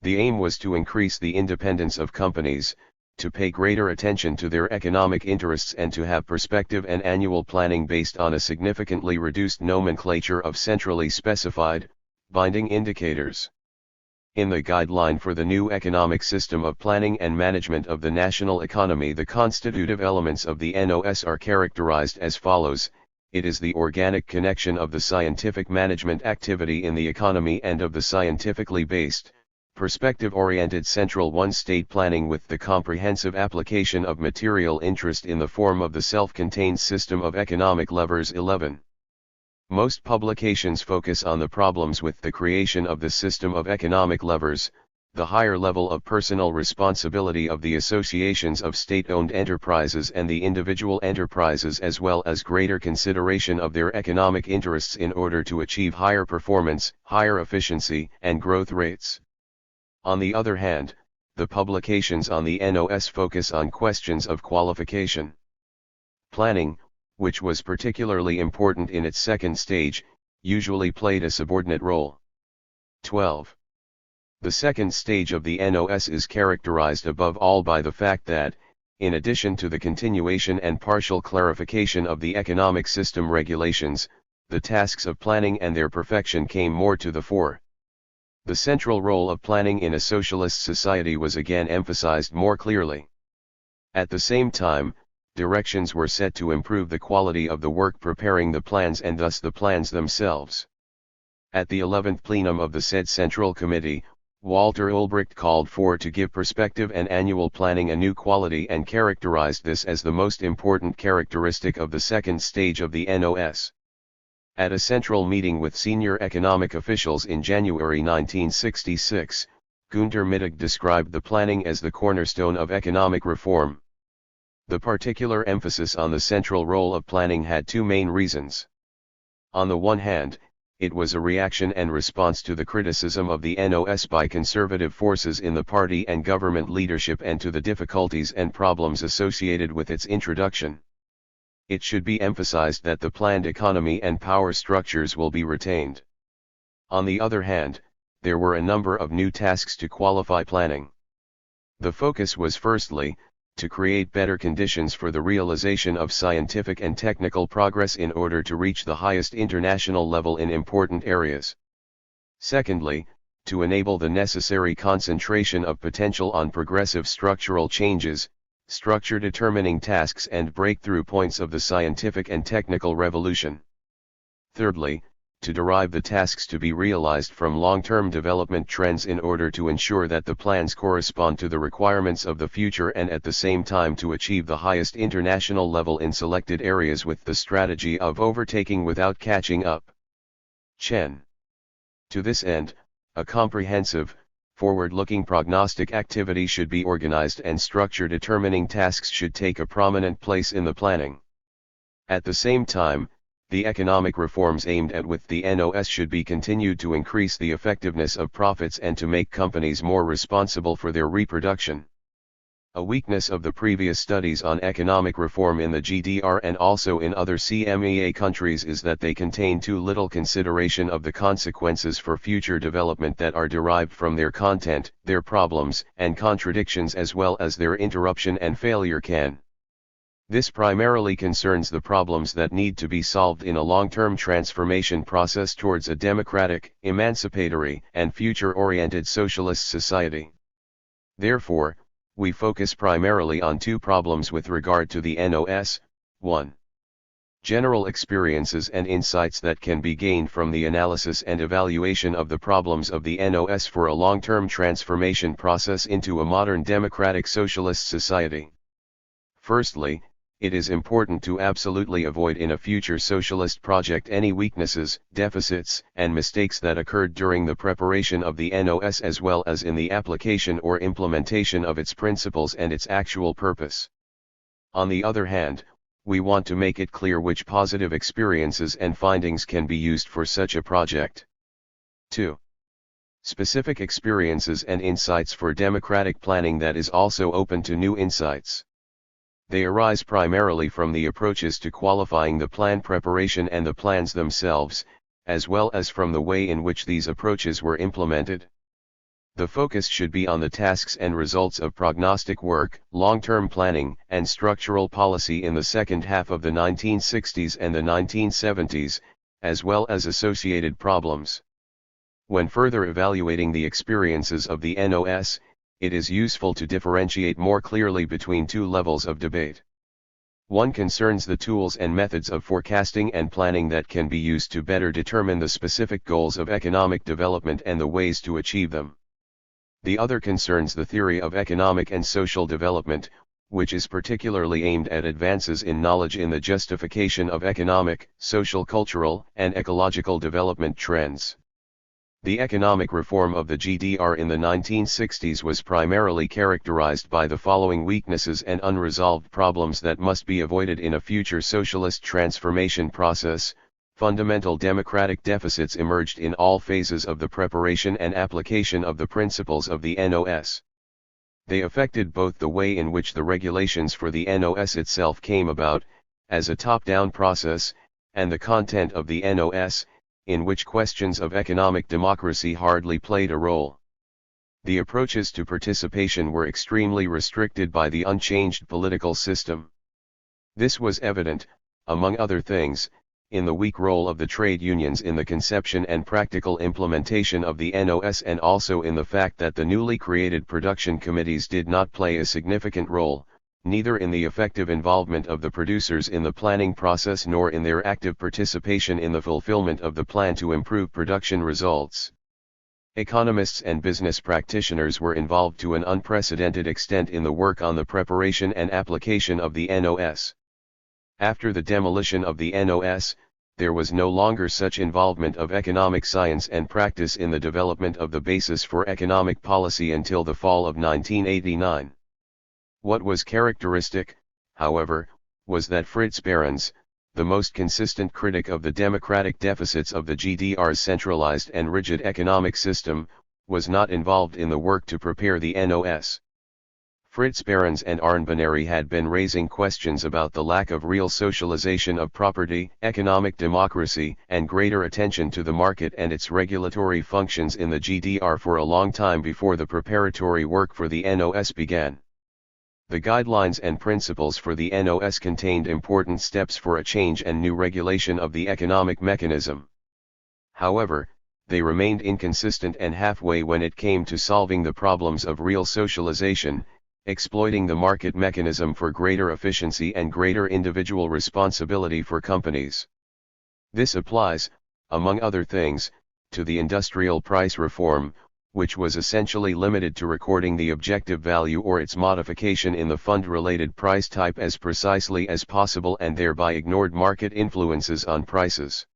The aim was to increase the independence of companies, to pay greater attention to their economic interests, and to have perspective and annual planning based on a significantly reduced nomenclature of centrally specified, binding indicators. In the guideline for the new economic system of planning and management of the national economy, the constitutive elements of the NOS are characterized as follows: it is the organic connection of the scientific management activity in the economy and of the scientifically based, perspective-oriented central one-state planning with the comprehensive application of material interest in the form of the self-contained system of economic levers. 11. Most publications focus on the problems with the creation of the system of economic levers, the higher level of personal responsibility of the associations of state-owned enterprises and the individual enterprises, as well as greater consideration of their economic interests in order to achieve higher performance, higher efficiency, and growth rates. On the other hand, the publications on the NOS focus on questions of qualification. Planning, which was particularly important in its second stage, usually played a subordinate role. 12. The second stage of the NOS is characterized above all by the fact that, in addition to the continuation and partial clarification of the economic system regulations, the tasks of planning and their perfection came more to the fore. The central role of planning in a socialist society was again emphasized more clearly. At the same time, directions were set to improve the quality of the work preparing the plans and thus the plans themselves. At the 11th plenum of the said Central Committee, Walter Ulbricht called for to give perspective and annual planning a new quality and characterized this as the most important characteristic of the second stage of the NOS. At a central meeting with senior economic officials in January 1966, Günter Mittag described the planning as the cornerstone of economic reform. The particular emphasis on the central role of planning had two main reasons. On the one hand, it was a reaction and response to the criticism of the NOS by conservative forces in the party and government leadership and to the difficulties and problems associated with its introduction. It should be emphasized that the planned economy and power structures will be retained. On the other hand, there were a number of new tasks to qualify planning. The focus was firstly, to create better conditions for the realization of scientific and technical progress in order to reach the highest international level in important areas. Secondly, to enable the necessary concentration of potential on progressive structural changes, structure-determining tasks and breakthrough points of the scientific and technical revolution. Thirdly, to derive the tasks to be realized from long-term development trends in order to ensure that the plans correspond to the requirements of the future and at the same time to achieve the highest international level in selected areas with the strategy of overtaking without catching up. Chen. To this end, a comprehensive, forward-looking prognostic activity should be organized and structure-determining tasks should take a prominent place in the planning. At the same time, The economic reforms aimed at with the NOS should be continued to increase the effectiveness of profits and to make companies more responsible for their reproduction. A weakness of the previous studies on economic reform in the GDR and also in other CMEA countries is that they contain too little consideration of the consequences for future development that are derived from their content, their problems and contradictions, as well as their interruption and failure can. This primarily concerns the problems that need to be solved in a long-term transformation process towards a democratic, emancipatory, and future-oriented socialist society. Therefore, we focus primarily on two problems with regard to the NOS. 1. General experiences and insights that can be gained from the analysis and evaluation of the problems of the NOS for a long-term transformation process into a modern democratic socialist society. Firstly, it is important to absolutely avoid in a future socialist project any weaknesses, deficits, and mistakes that occurred during the preparation of the NOS as well as in the application or implementation of its principles and its actual purpose. On the other hand, we want to make it clear which positive experiences and findings can be used for such a project. 2. Specific experiences and insights for democratic planning that is also open to new insights. They arise primarily from the approaches to qualifying the plan preparation and the plans themselves, as well as from the way in which these approaches were implemented. The focus should be on the tasks and results of prognostic work, long-term planning, and structural policy in the second half of the 1960s and the 1970s, as well as associated problems. When further evaluating the experiences of the NOS, it is useful to differentiate more clearly between two levels of debate. One concerns the tools and methods of forecasting and planning that can be used to better determine the specific goals of economic development and the ways to achieve them. The other concerns the theory of economic and social development, which is particularly aimed at advances in knowledge in the justification of economic, social, cultural, and ecological development trends. The economic reform of the GDR in the 1960s was primarily characterized by the following weaknesses and unresolved problems that must be avoided in a future socialist transformation process. Fundamental democratic deficits emerged in all phases of the preparation and application of the principles of the NOS. They affected both the way in which the regulations for the NOS itself came about, as a top-down process, and the content of the NOS, in which questions of economic democracy hardly played a role. The approaches to participation were extremely restricted by the unchanged political system. This was evident, among other things, in the weak role of the trade unions in the conception and practical implementation of the NOS, and also in the fact that the newly created production committees did not play a significant role, neither in the effective involvement of the producers in the planning process nor in their active participation in the fulfillment of the plan to improve production results. Economists and business practitioners were involved to an unprecedented extent in the work on the preparation and application of the NOS. After the demolition of the NOS, there was no longer such involvement of economic science and practice in the development of the basis for economic policy until the fall of 1989. What was characteristic, however, was that Fritz Behrens, the most consistent critic of the democratic deficits of the GDR's centralized and rigid economic system, was not involved in the work to prepare the NOS. Fritz Behrens and Arne Benary had been raising questions about the lack of real socialization of property, economic democracy, and greater attention to the market and its regulatory functions in the GDR for a long time before the preparatory work for the NOS began. The guidelines and principles for the NOS contained important steps for a change and new regulation of the economic mechanism. However, they remained inconsistent and halfway when it came to solving the problems of real socialization, exploiting the market mechanism for greater efficiency and greater individual responsibility for companies. This applies, among other things, to the industrial price reform, which was essentially limited to recording the objective value or its modification in the fund-related price type as precisely as possible and thereby ignored market influences on prices.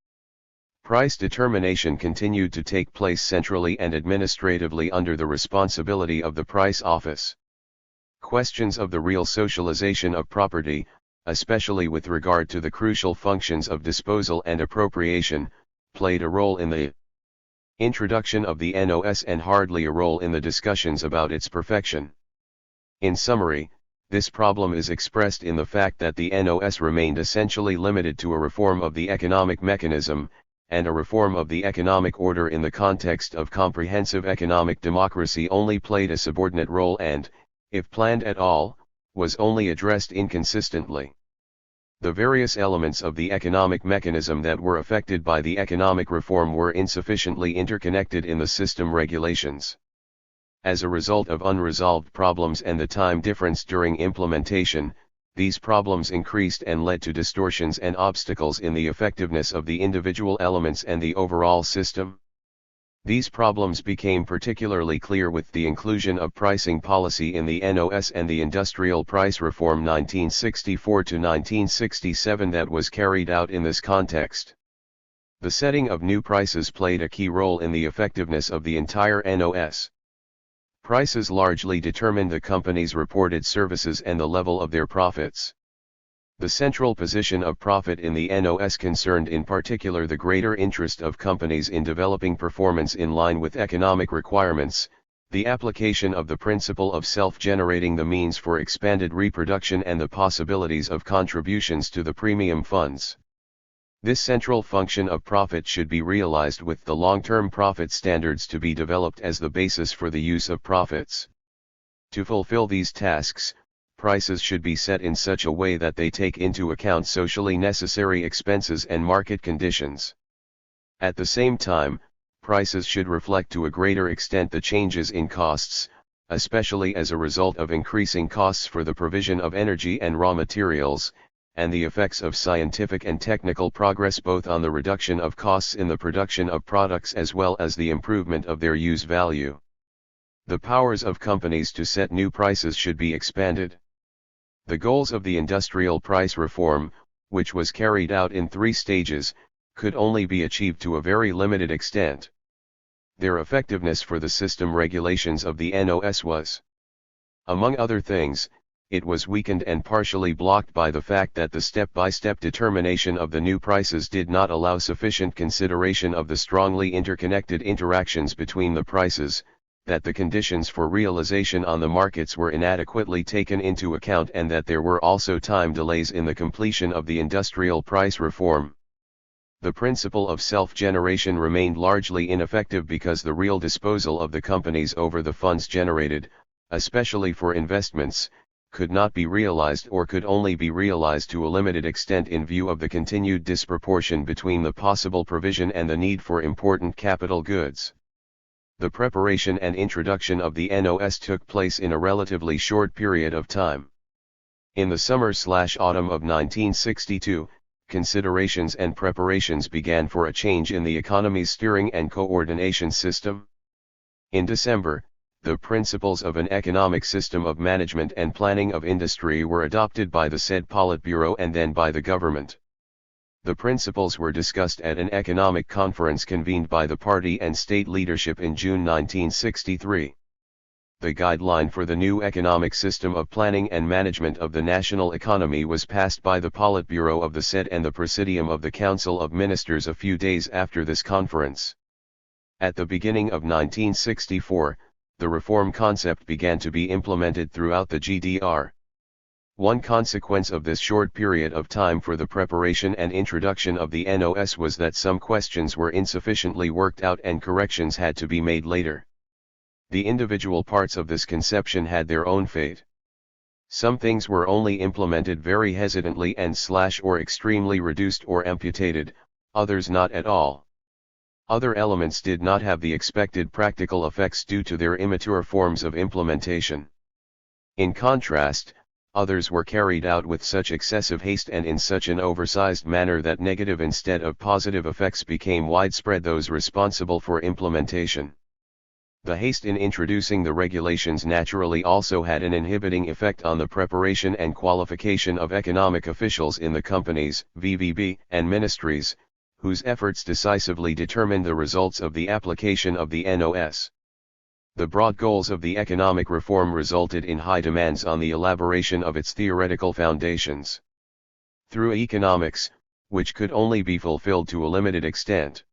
Price determination continued to take place centrally and administratively under the responsibility of the price office. Questions of the real socialization of property, especially with regard to the crucial functions of disposal and appropriation, played a role in the introduction of the NOS and hardly a role in the discussions about its perfection. In summary, this problem is expressed in the fact that the NOS remained essentially limited to a reform of the economic mechanism, and a reform of the economic order in the context of comprehensive economic democracy only played a subordinate role and, if planned at all, was only addressed inconsistently. The various elements of the economic mechanism that were affected by the economic reform were insufficiently interconnected in the system regulations. As a result of unresolved problems and the time difference during implementation, these problems increased and led to distortions and obstacles in the effectiveness of the individual elements and the overall system. These problems became particularly clear with the inclusion of pricing policy in the NOS and the Industrial Price Reform 1964 to 1967 that was carried out in this context. The setting of new prices played a key role in the effectiveness of the entire NOS. Prices largely determined the company's reported services and the level of their profits. The central position of profit in the NOS concerned in particular the greater interest of companies in developing performance in line with economic requirements, the application of the principle of self-generating the means for expanded reproduction and the possibilities of contributions to the premium funds. This central function of profit should be realized with the long-term profit standards to be developed as the basis for the use of profits. To fulfill these tasks, prices should be set in such a way that they take into account socially necessary expenses and market conditions. At the same time, prices should reflect to a greater extent the changes in costs, especially as a result of increasing costs for the provision of energy and raw materials, and the effects of scientific and technical progress both on the reduction of costs in the production of products as well as the improvement of their use value. The powers of companies to set new prices should be expanded. The goals of the industrial price reform, which was carried out in 3 stages, could only be achieved to a very limited extent. Their effectiveness for the system regulations of the NOS was, among other things, it was weakened and partially blocked by the fact that the step-by-step determination of the new prices did not allow sufficient consideration of the strongly interconnected interactions between the prices, that the conditions for realization on the markets were inadequately taken into account and that there were also time delays in the completion of the industrial price reform. The principle of self-generation remained largely ineffective because the real disposal of the companies over the funds generated, especially for investments, could not be realized or could only be realized to a limited extent in view of the continued disproportion between the possible provision and the need for important capital goods. The preparation and introduction of the NOS took place in a relatively short period of time. In the summer/autumn of 1962, considerations and preparations began for a change in the economy's steering and coordination system. In December, the principles of an economic system of management and planning of industry were adopted by the said Politburo and then by the government. The principles were discussed at an economic conference convened by the party and state leadership in June 1963. The guideline for the new economic system of planning and management of the national economy was passed by the Politburo of the said and the Presidium of the Council of Ministers a few days after this conference. At the beginning of 1964, the reform concept began to be implemented throughout the GDR. One consequence of this short period of time for the preparation and introduction of the NOS was that some questions were insufficiently worked out and corrections had to be made later. The individual parts of this conception had their own fate. Some things were only implemented very hesitantly and or extremely reduced or amputated, others not at all. Other elements did not have the expected practical effects due to their immature forms of implementation. In contrast, others were carried out with such excessive haste and in such an oversized manner that negative instead of positive effects became widespread those responsible for implementation. The haste in introducing the regulations naturally also had an inhibiting effect on the preparation and qualification of economic officials in the companies, VVB, and ministries, whose efforts decisively determined the results of the application of the NOS. The broad goals of the economic reform resulted in high demands on the elaboration of its theoretical foundations. through economics, which could only be fulfilled to a limited extent.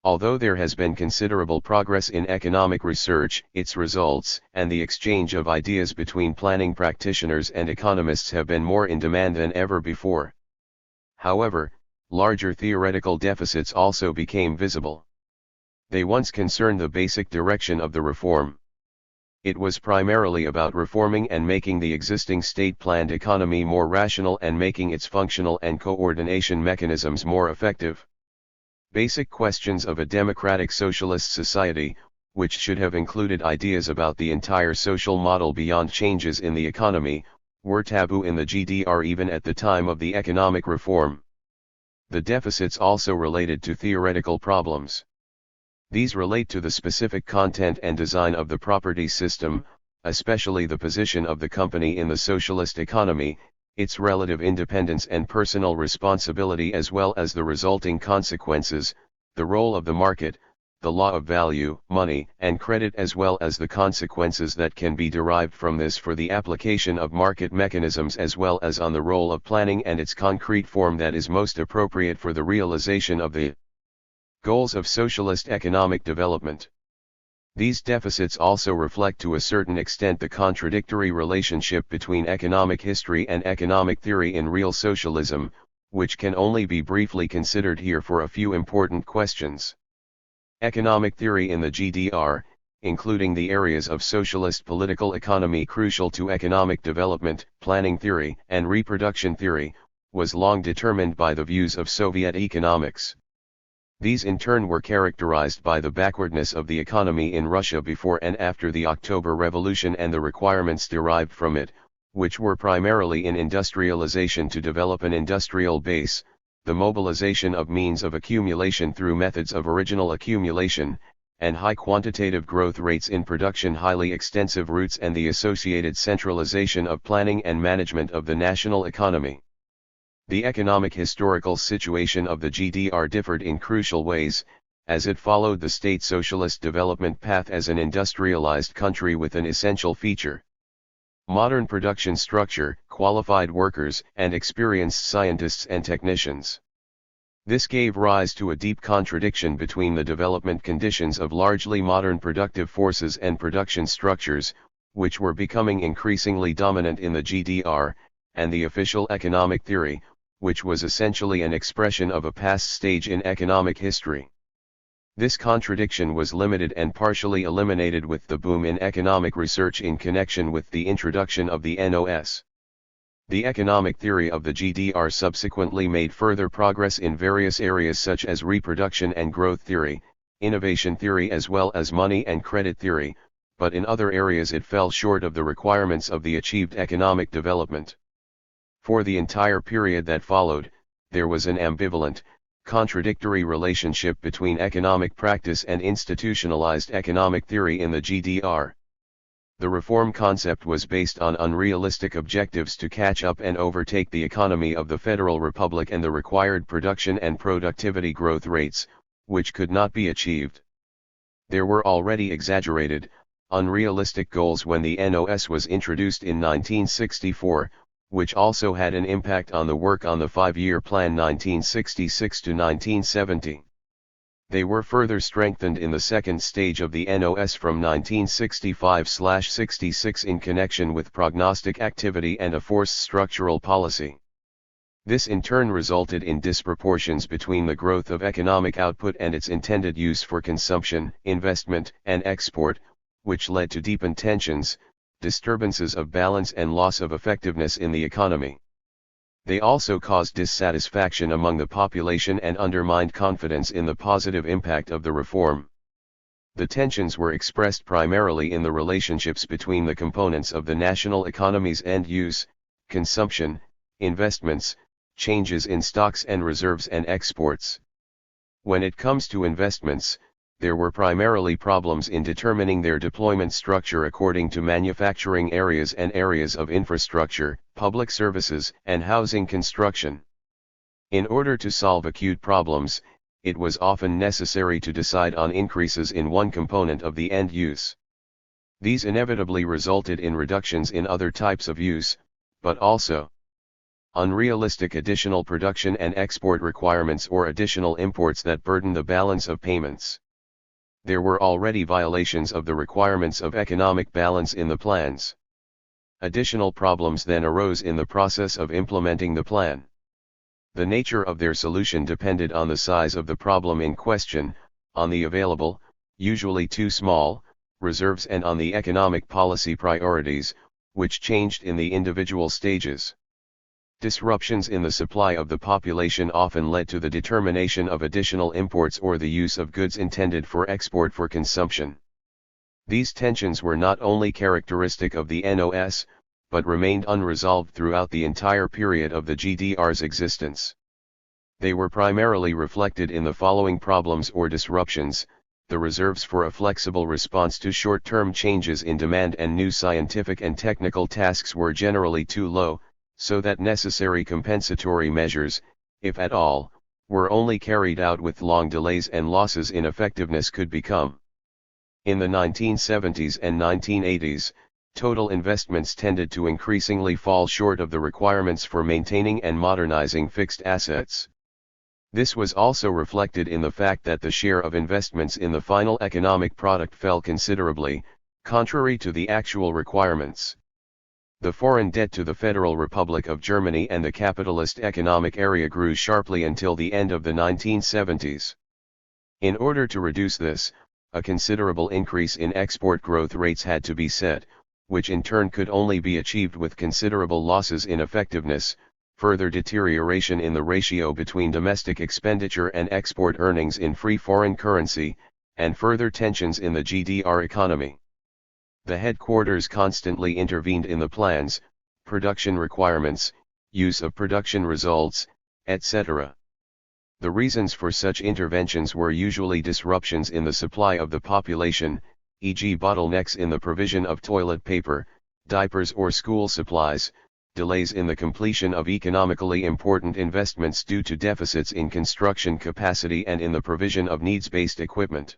Although there has been considerable progress in economic research, its results and the exchange of ideas between planning practitioners and economists have been more in demand than ever before. However, larger theoretical deficits also became visible. They once concerned the basic direction of the reform. It was primarily about reforming and making the existing state-planned economy more rational and making its functional and coordination mechanisms more effective. Basic questions of a democratic socialist society, which should have included ideas about the entire social model beyond changes in the economy, were taboo in the GDR even at the time of the economic reform. The deficits also related to theoretical problems. These relate to the specific content and design of the property system, especially the position of the company in the socialist economy, its relative independence and personal responsibility as well as the resulting consequences, the role of the market, the law of value, money and credit as well as the consequences that can be derived from this for the application of market mechanisms as well as on the role of planning and its concrete form that is most appropriate for the realization of the goals of socialist economic development. These deficits also reflect to a certain extent the contradictory relationship between economic history and economic theory in real socialism, which can only be briefly considered here for a few important questions. Economic theory in the GDR, including the areas of socialist political economy crucial to economic development, planning theory and reproduction theory, was long determined by the views of Soviet economics. These in turn were characterized by the backwardness of the economy in Russia before and after the October Revolution and the requirements derived from it, which were primarily in industrialization to develop an industrial base, the mobilization of means of accumulation through methods of original accumulation, and high quantitative growth rates in production, highly extensive routes and the associated centralization of planning and management of the national economy. The economic historical situation of the GDR differed in crucial ways, as it followed the state socialist development path as an industrialized country with an essential feature: modern production structure, qualified workers, and experienced scientists and technicians. This gave rise to a deep contradiction between the development conditions of largely modern productive forces and production structures, which were becoming increasingly dominant in the GDR, and the official economic theory, which was essentially an expression of a past stage in economic history. This contradiction was limited and partially eliminated with the boom in economic research in connection with the introduction of the NOS. The economic theory of the GDR subsequently made further progress in various areas such as reproduction and growth theory, innovation theory as well as money and credit theory, but in other areas it fell short of the requirements of the achieved economic development. For the entire period that followed, there was an ambivalent, contradictory relationship between economic practice and institutionalized economic theory in the GDR. The reform concept was based on unrealistic objectives to catch up and overtake the economy of the Federal Republic and the required production and productivity growth rates, which could not be achieved. There were already exaggerated, unrealistic goals when the NOS was introduced in 1964, which also had an impact on the work on the five-year plan 1966 to 1970. They were further strengthened in the second stage of the NOS from 1965/66 in connection with prognostic activity and a force structural policy. This in turn resulted in disproportions between the growth of economic output and its intended use for consumption, investment, and export, which led to deepened tensions, disturbances of balance and loss of effectiveness in the economy. They also caused dissatisfaction among the population and undermined confidence in the positive impact of the reform. The tensions were expressed primarily in the relationships between the components of the national economy's end use, consumption, investments, changes in stocks and reserves and exports. When it comes to investments, there were primarily problems in determining their deployment structure according to manufacturing areas and areas of infrastructure, public services, and housing construction. In order to solve acute problems, it was often necessary to decide on increases in one component of the end use. These inevitably resulted in reductions in other types of use, but also unrealistic additional production and export requirements or additional imports that burden the balance of payments. There were already violations of the requirements of economic balance in the plans. Additional problems then arose in the process of implementing the plan. The nature of their solution depended on the size of the problem in question, on the available, usually too small, reserves and on the economic policy priorities, which changed in the individual stages. Disruptions in the supply of the population often led to the determination of additional imports or the use of goods intended for export for consumption. These tensions were not only characteristic of the NOS, but remained unresolved throughout the entire period of the GDR's existence. They were primarily reflected in the following problems or disruptions: the reserves for a flexible response to short-term changes in demand and new scientific and technical tasks were generally too low, so that necessary compensatory measures, if at all, were only carried out with long delays and losses in effectiveness could become. In the 1970s and 1980s, total investments tended to increasingly fall short of the requirements for maintaining and modernizing fixed assets. This was also reflected in the fact that the share of investments in the final economic product fell considerably, contrary to the actual requirements. The foreign debt to the Federal Republic of Germany and the capitalist economic area grew sharply until the end of the 1970s. In order to reduce this, a considerable increase in export growth rates had to be set, which in turn could only be achieved with considerable losses in effectiveness, further deterioration in the ratio between domestic expenditure and export earnings in free foreign currency, and further tensions in the GDR economy. The headquarters constantly intervened in the plans, production requirements, use of production results, etc. The reasons for such interventions were usually disruptions in the supply of the population, e.g. bottlenecks in the provision of toilet paper, diapers or school supplies, delays in the completion of economically important investments due to deficits in construction capacity and in the provision of needs-based equipment.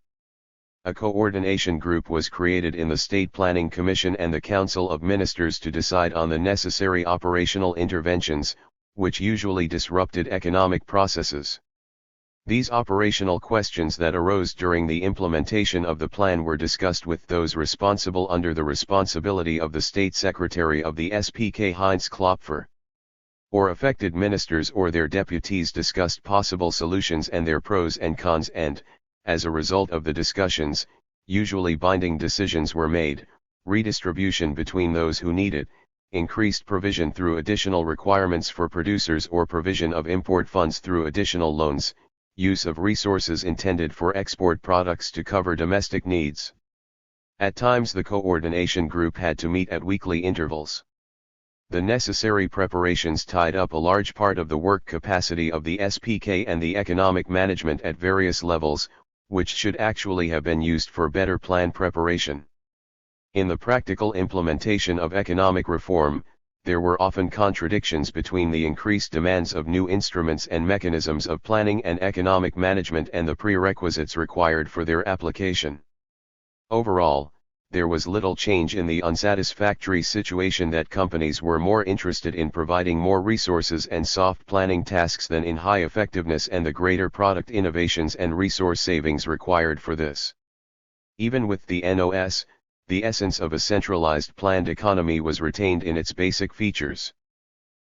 A coordination group was created in the State Planning Commission and the Council of Ministers to decide on the necessary operational interventions, which usually disrupted economic processes. These operational questions that arose during the implementation of the plan were discussed with those responsible under the responsibility of the State Secretary of the SPK Heinz Klopfer. Or affected ministers or their deputies discussed possible solutions and their pros and cons and, as a result of the discussions, usually binding decisions were made: redistribution between those who need it, increased provision through additional requirements for producers or provision of import funds through additional loans, use of resources intended for export products to cover domestic needs. At times the coordination group had to meet at weekly intervals. The necessary preparations tied up a large part of the work capacity of the SPK and the economic management at various levels, which should actually have been used for better plan preparation. In the practical implementation of economic reform, there were often contradictions between the increased demands of new instruments and mechanisms of planning and economic management and the prerequisites required for their application. Overall, there was little change in the unsatisfactory situation that companies were more interested in providing more resources and soft planning tasks than in high effectiveness and the greater product innovations and resource savings required for this. Even with the NOS, the essence of a centralized planned economy was retained in its basic features.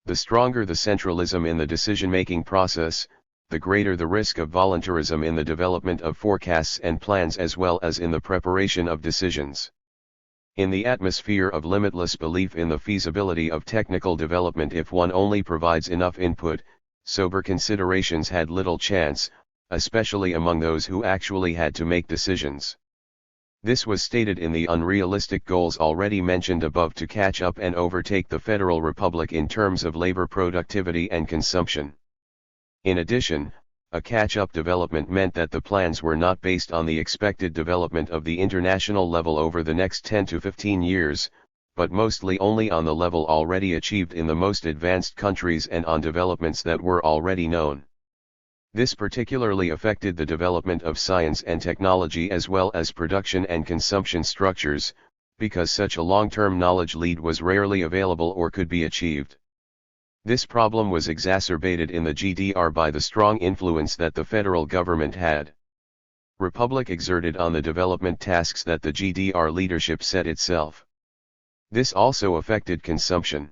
The stronger the centralism in the decision-making process, the greater the risk of voluntarism in the development of forecasts and plans as well as in the preparation of decisions. In the atmosphere of limitless belief in the feasibility of technical development, if one only provides enough input, sober considerations had little chance, especially among those who actually had to make decisions. This was stated in the unrealistic goals already mentioned above to catch up and overtake the Federal Republic in terms of labor productivity and consumption. In addition, a catch-up development meant that the plans were not based on the expected development of the international level over the next 10 to 15 years, but mostly only on the level already achieved in the most advanced countries and on developments that were already known. This particularly affected the development of science and technology as well as production and consumption structures, because such a long-term knowledge lead was rarely available or could be achieved. This problem was exacerbated in the GDR by the strong influence that the federal government had. Republic exerted on the development tasks that the GDR leadership set itself. This also affected consumption.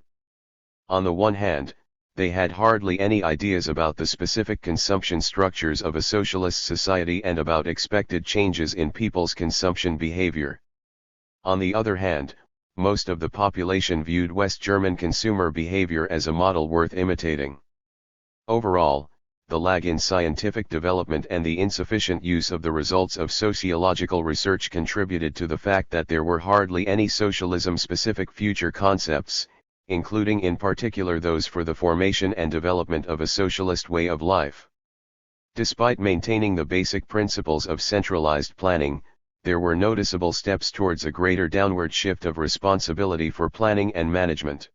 On the one hand, they had hardly any ideas about the specific consumption structures of a socialist society and about expected changes in people's consumption behavior. On the other hand, most of the population viewed West German consumer behavior as a model worth imitating. Overall, the lag in scientific development and the insufficient use of the results of sociological research contributed to the fact that there were hardly any socialism-specific future concepts, including in particular those for the formation and development of a socialist way of life. Despite maintaining the basic principles of centralized planning, there were noticeable steps towards a greater downward shift of responsibility for planning and management.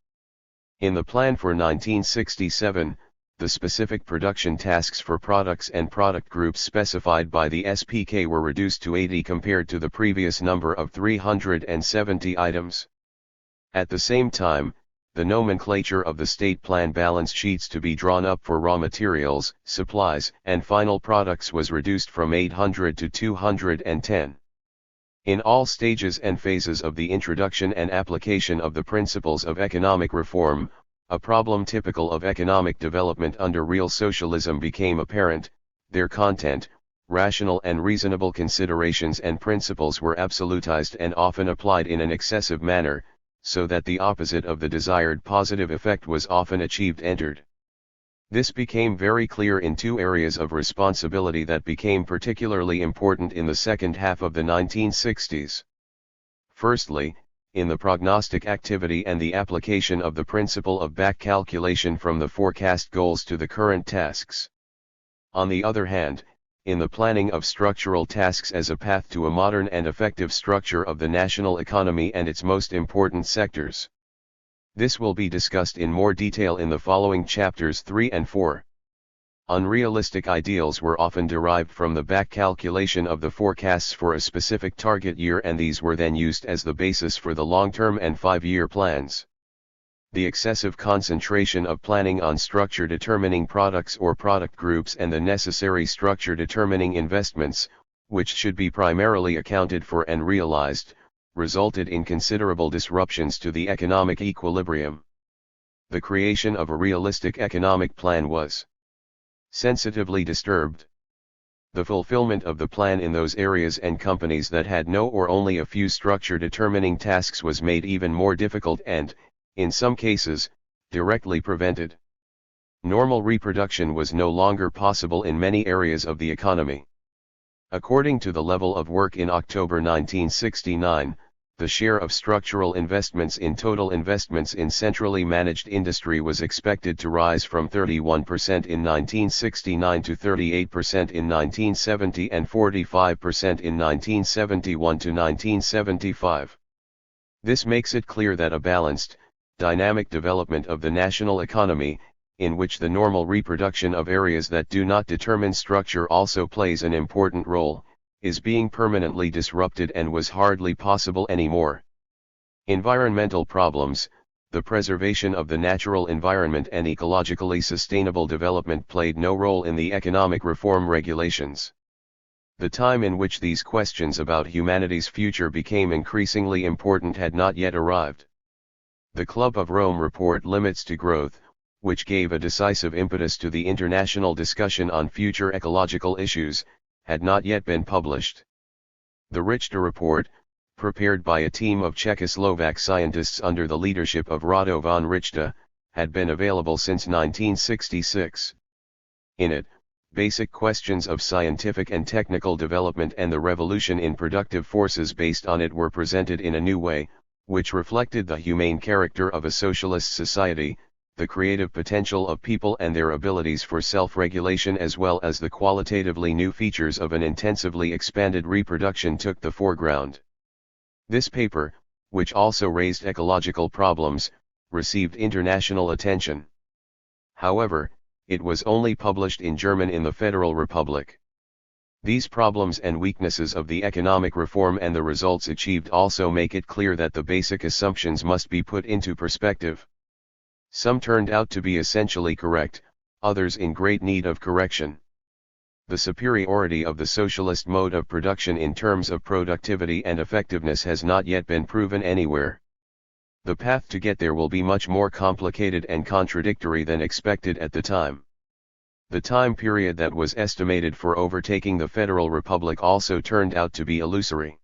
In the plan for 1967, the specific production tasks for products and product groups specified by the SPK were reduced to 80 compared to the previous number of 370 items. At the same time, the nomenclature of the state plan balance sheets to be drawn up for raw materials, supplies, and final products was reduced from 800 to 210. In all stages and phases of the introduction and application of the principles of economic reform, a problem typical of economic development under real socialism became apparent: their content, rational and reasonable considerations and principles were absolutized and often applied in an excessive manner, so that the opposite of the desired positive effect was often achieved. This became very clear in two areas of responsibility that became particularly important in the second half of the 1960s. Firstly, in the prognostic activity and the application of the principle of back calculation from the forecast goals to the current tasks. On the other hand, in the planning of structural tasks as a path to a modern and effective structure of the national economy and its most important sectors. This will be discussed in more detail in the following chapters 3 and 4. Unrealistic ideals were often derived from the back calculation of the forecasts for a specific target year, and these were then used as the basis for the long-term and 5-year plans. The excessive concentration of planning on structure determining products or product groups and the necessary structure determining investments, which should be primarily accounted for and realized, resulted in considerable disruptions to the economic equilibrium. The creation of a realistic economic plan was sensitively disturbed. The fulfillment of the plan in those areas and companies that had no or only a few structure determining tasks was made even more difficult and, in some cases, directly prevented. Normal reproduction was no longer possible in many areas of the economy. According to the level of work in October 1969, the share of structural investments in total investments in centrally managed industry was expected to rise from 31% in 1969 to 38% in 1970 and 45% in 1971 to 1975. This makes it clear that a balanced, dynamic development of the national economy, in which the normal reproduction of areas that do not determine structure also plays an important role, is being permanently disrupted and was hardly possible anymore. Environmental problems, the preservation of the natural environment and ecologically sustainable development played no role in the economic reform regulations. The time in which these questions about humanity's future became increasingly important had not yet arrived. The Club of Rome report Limits to Growth, which gave a decisive impetus to the international discussion on future ecological issues, had not yet been published. The Richter report, prepared by a team of Czechoslovak scientists under the leadership of Rado von Richter, had been available since 1966. In it, basic questions of scientific and technical development and the revolution in productive forces based on it were presented in a new way, which reflected the humane character of a socialist society, the creative potential of people and their abilities for self-regulation, as well as the qualitatively new features of an intensively expanded reproduction took the foreground. This paper, which also raised ecological problems, received international attention. However, it was only published in German in the Federal Republic. These problems and weaknesses of the economic reform and the results achieved also make it clear that the basic assumptions must be put into perspective. Some turned out to be essentially correct, others in great need of correction. The superiority of the socialist mode of production in terms of productivity and effectiveness has not yet been proven anywhere. The path to get there will be much more complicated and contradictory than expected at the time. The time period that was estimated for overtaking the Federal Republic also turned out to be illusory.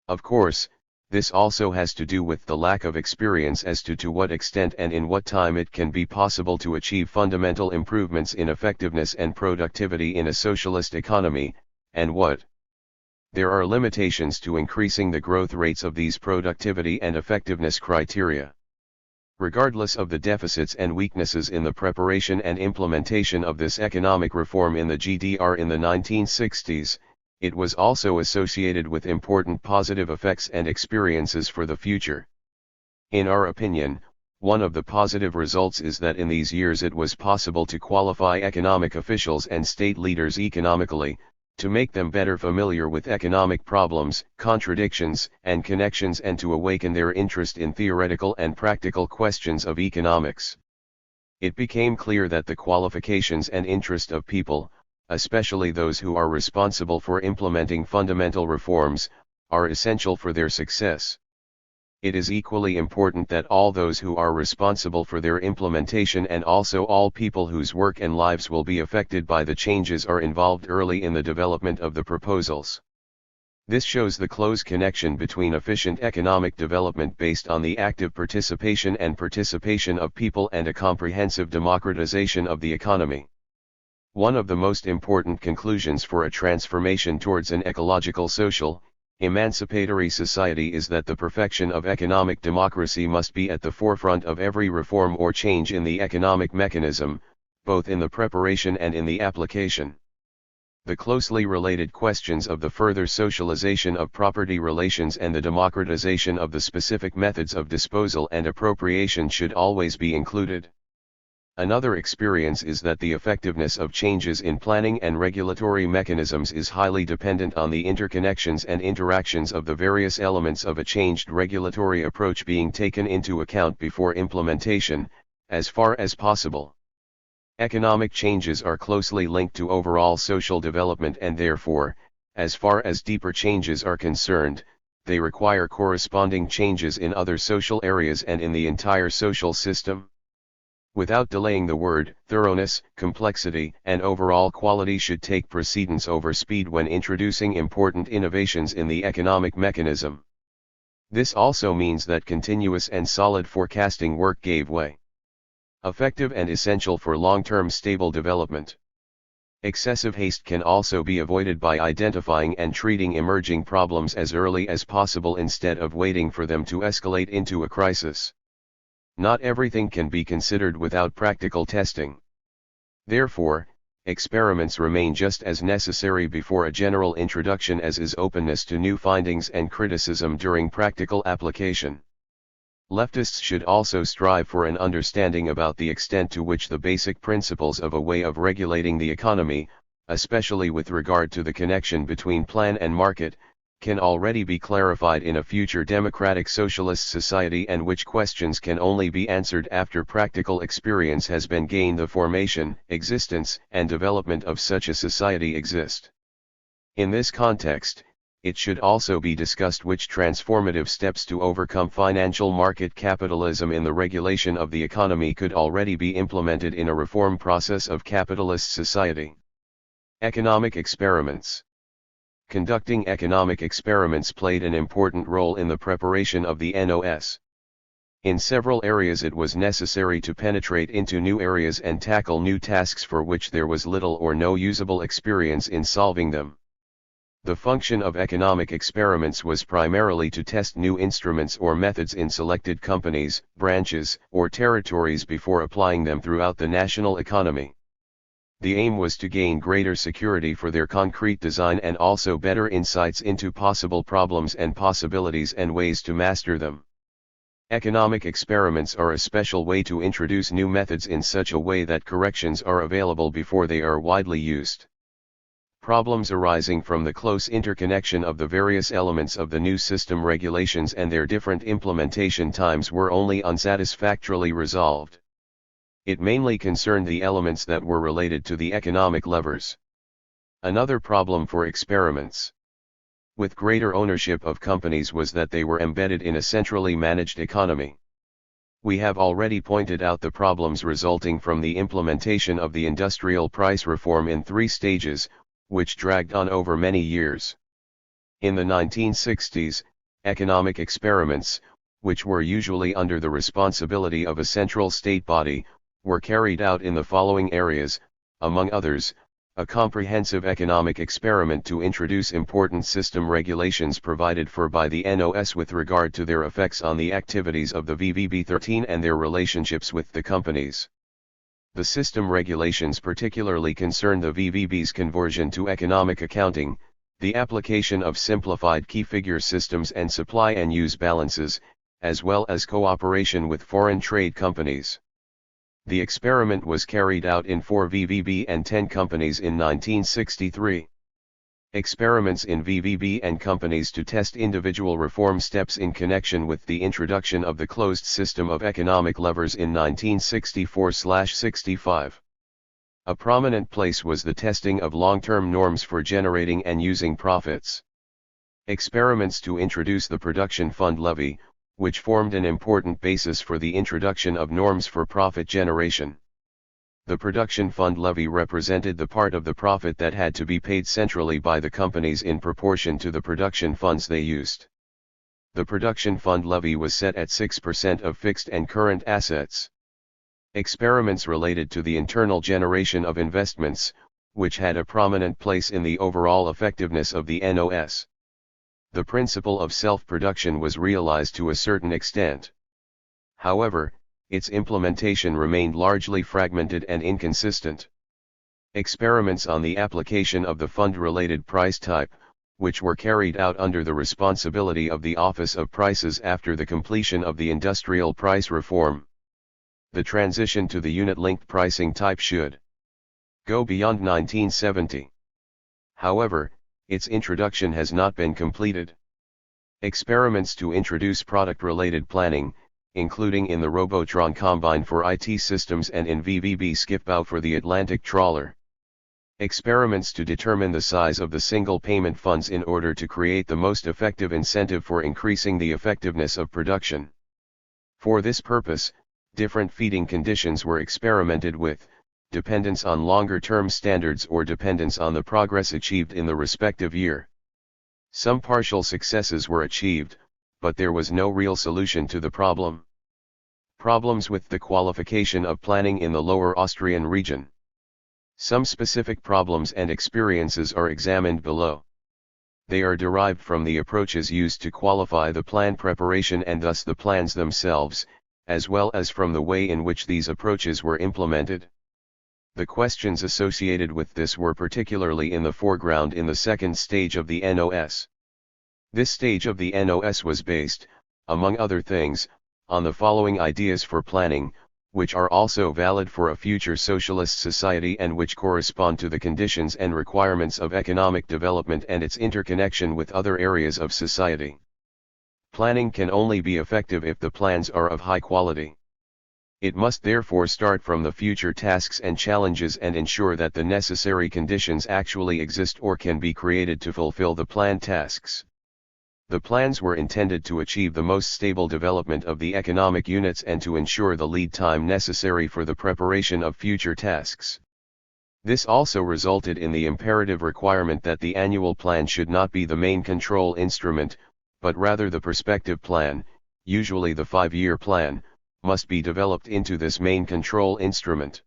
Of course, this also has to do with the lack of experience as to what extent and in what time it can be possible to achieve fundamental improvements in effectiveness and productivity in a socialist economy, and what. There are limitations to increasing the growth rates of these productivity and effectiveness criteria. Regardless of the deficits and weaknesses in the preparation and implementation of this economic reform in the GDR in the 1960s, it was also associated with important positive effects and experiences for the future. In our opinion, one of the positive results is that in these years it was possible to qualify economic officials and state leaders economically, to make them better familiar with economic problems, contradictions, and connections, and to awaken their interest in theoretical and practical questions of economics. It became clear that the qualifications and interest of people, especially those who are responsible for implementing fundamental reforms, are essential for their success. It is equally important that all those who are responsible for their implementation and also all people whose work and lives will be affected by the changes are involved early in the development of the proposals. This shows the close connection between efficient economic development based on the active participation of people and a comprehensive democratization of the economy. One of the most important conclusions for a transformation towards an ecological, social, emancipatory society is that the perfection of economic democracy must be at the forefront of every reform or change in the economic mechanism, both in the preparation and in the application. The closely related questions of the further socialization of property relations and the democratization of the specific methods of disposal and appropriation should always be included. Another experience is that the effectiveness of changes in planning and regulatory mechanisms is highly dependent on the interconnections and interactions of the various elements of a changed regulatory approach being taken into account before implementation, as far as possible. Economic changes are closely linked to overall social development and therefore, as far as deeper changes are concerned, they require corresponding changes in other social areas and in the entire social system. Without delaying, the word thoroughness, complexity, and overall quality should take precedence over speed when introducing important innovations in the economic mechanism. This also means that continuous and solid forecasting work gave way. Effective and essential for long-term stable development. Excessive haste can also be avoided by identifying and treating emerging problems as early as possible instead of waiting for them to escalate into a crisis. Not everything can be considered without practical testing. Therefore, experiments remain just as necessary before a general introduction as is openness to new findings and criticism during practical application. Leftists should also strive for an understanding about the extent to which the basic principles of a way of regulating the economy, especially with regard to the connection between plan and market, can already be clarified in a future democratic socialist society, and which questions can only be answered after practical experience has been gained. The formation, existence, and development of such a society exist. In this context, it should also be discussed which transformative steps to overcome financial market capitalism in the regulation of the economy could already be implemented in a reform process of capitalist society. Economic experiments. Conducting economic experiments played an important role in the preparation of the NOS. In several areas it was necessary to penetrate into new areas and tackle new tasks for which there was little or no usable experience in solving them. The function of economic experiments was primarily to test new instruments or methods in selected companies, branches, or territories before applying them throughout the national economy. The aim was to gain greater security for their concrete design and also better insights into possible problems and possibilities and ways to master them. Economic experiments are a special way to introduce new methods in such a way that corrections are available before they are widely used. Problems arising from the close interconnection of the various elements of the new system regulations and their different implementation times were only unsatisfactorily resolved. It mainly concerned the elements that were related to the economic levers. Another problem for experiments with greater ownership of companies was that they were embedded in a centrally managed economy. We have already pointed out the problems resulting from the implementation of the industrial price reform in 3 stages, which dragged on over many years. In the 1960s, economic experiments, which were usually under the responsibility of a central state body, were carried out in the following areas, among others: a comprehensive economic experiment to introduce important system regulations provided for by the NOS with regard to their effects on the activities of the VVB13 and their relationships with the companies. The system regulations particularly concern the VVB's conversion to economic accounting, the application of simplified key figure systems and supply and use balances, as well as cooperation with foreign trade companies. The experiment was carried out in 4 VVB and 10 companies in 1963. Experiments in VVB and companies to test individual reform steps in connection with the introduction of the closed system of economic levers in 1964/65. A prominent place was the testing of long-term norms for generating and using profits. Experiments to introduce the production fund levy, which formed an important basis for the introduction of norms for profit generation. The production fund levy represented the part of the profit that had to be paid centrally by the companies in proportion to the production funds they used. The production fund levy was set at 6% of fixed and current assets. Experiments related to the internal generation of investments, which had a prominent place in the overall effectiveness of the NOS. The principle of self-production was realized to a certain extent. However, its implementation remained largely fragmented and inconsistent. Experiments on the application of the fund-related price type, which were carried out under the responsibility of the Office of Prices after the completion of the industrial price reform. The transition to the unit-linked pricing type should go beyond 1970. However, its introduction has not been completed. Experiments to introduce product-related planning, including in the Robotron Combine for IT systems and in VVB Skipbow for the Atlantic trawler. Experiments to determine the size of the single payment funds in order to create the most effective incentive for increasing the effectiveness of production. For this purpose, different feeding conditions were experimented with: dependence on longer-term standards or dependence on the progress achieved in the respective year. Some partial successes were achieved, but there was no real solution to the problem. Problems with the qualification of planning in the Lower Austrian region. Some specific problems and experiences are examined below. They are derived from the approaches used to qualify the plan preparation and thus the plans themselves, as well as from the way in which these approaches were implemented. The questions associated with this were particularly in the foreground in the second stage of the NOS. This stage of the NOS was based, among other things, on the following ideas for planning, which are also valid for a future socialist society and which correspond to the conditions and requirements of economic development and its interconnection with other areas of society. Planning can only be effective if the plans are of high quality. It must therefore start from the future tasks and challenges and ensure that the necessary conditions actually exist or can be created to fulfill the planned tasks. The plans were intended to achieve the most stable development of the economic units and to ensure the lead time necessary for the preparation of future tasks. This also resulted in the imperative requirement that the annual plan should not be the main control instrument, but rather the perspective plan, usually the 5-year plan, must be developed into this main control instrument.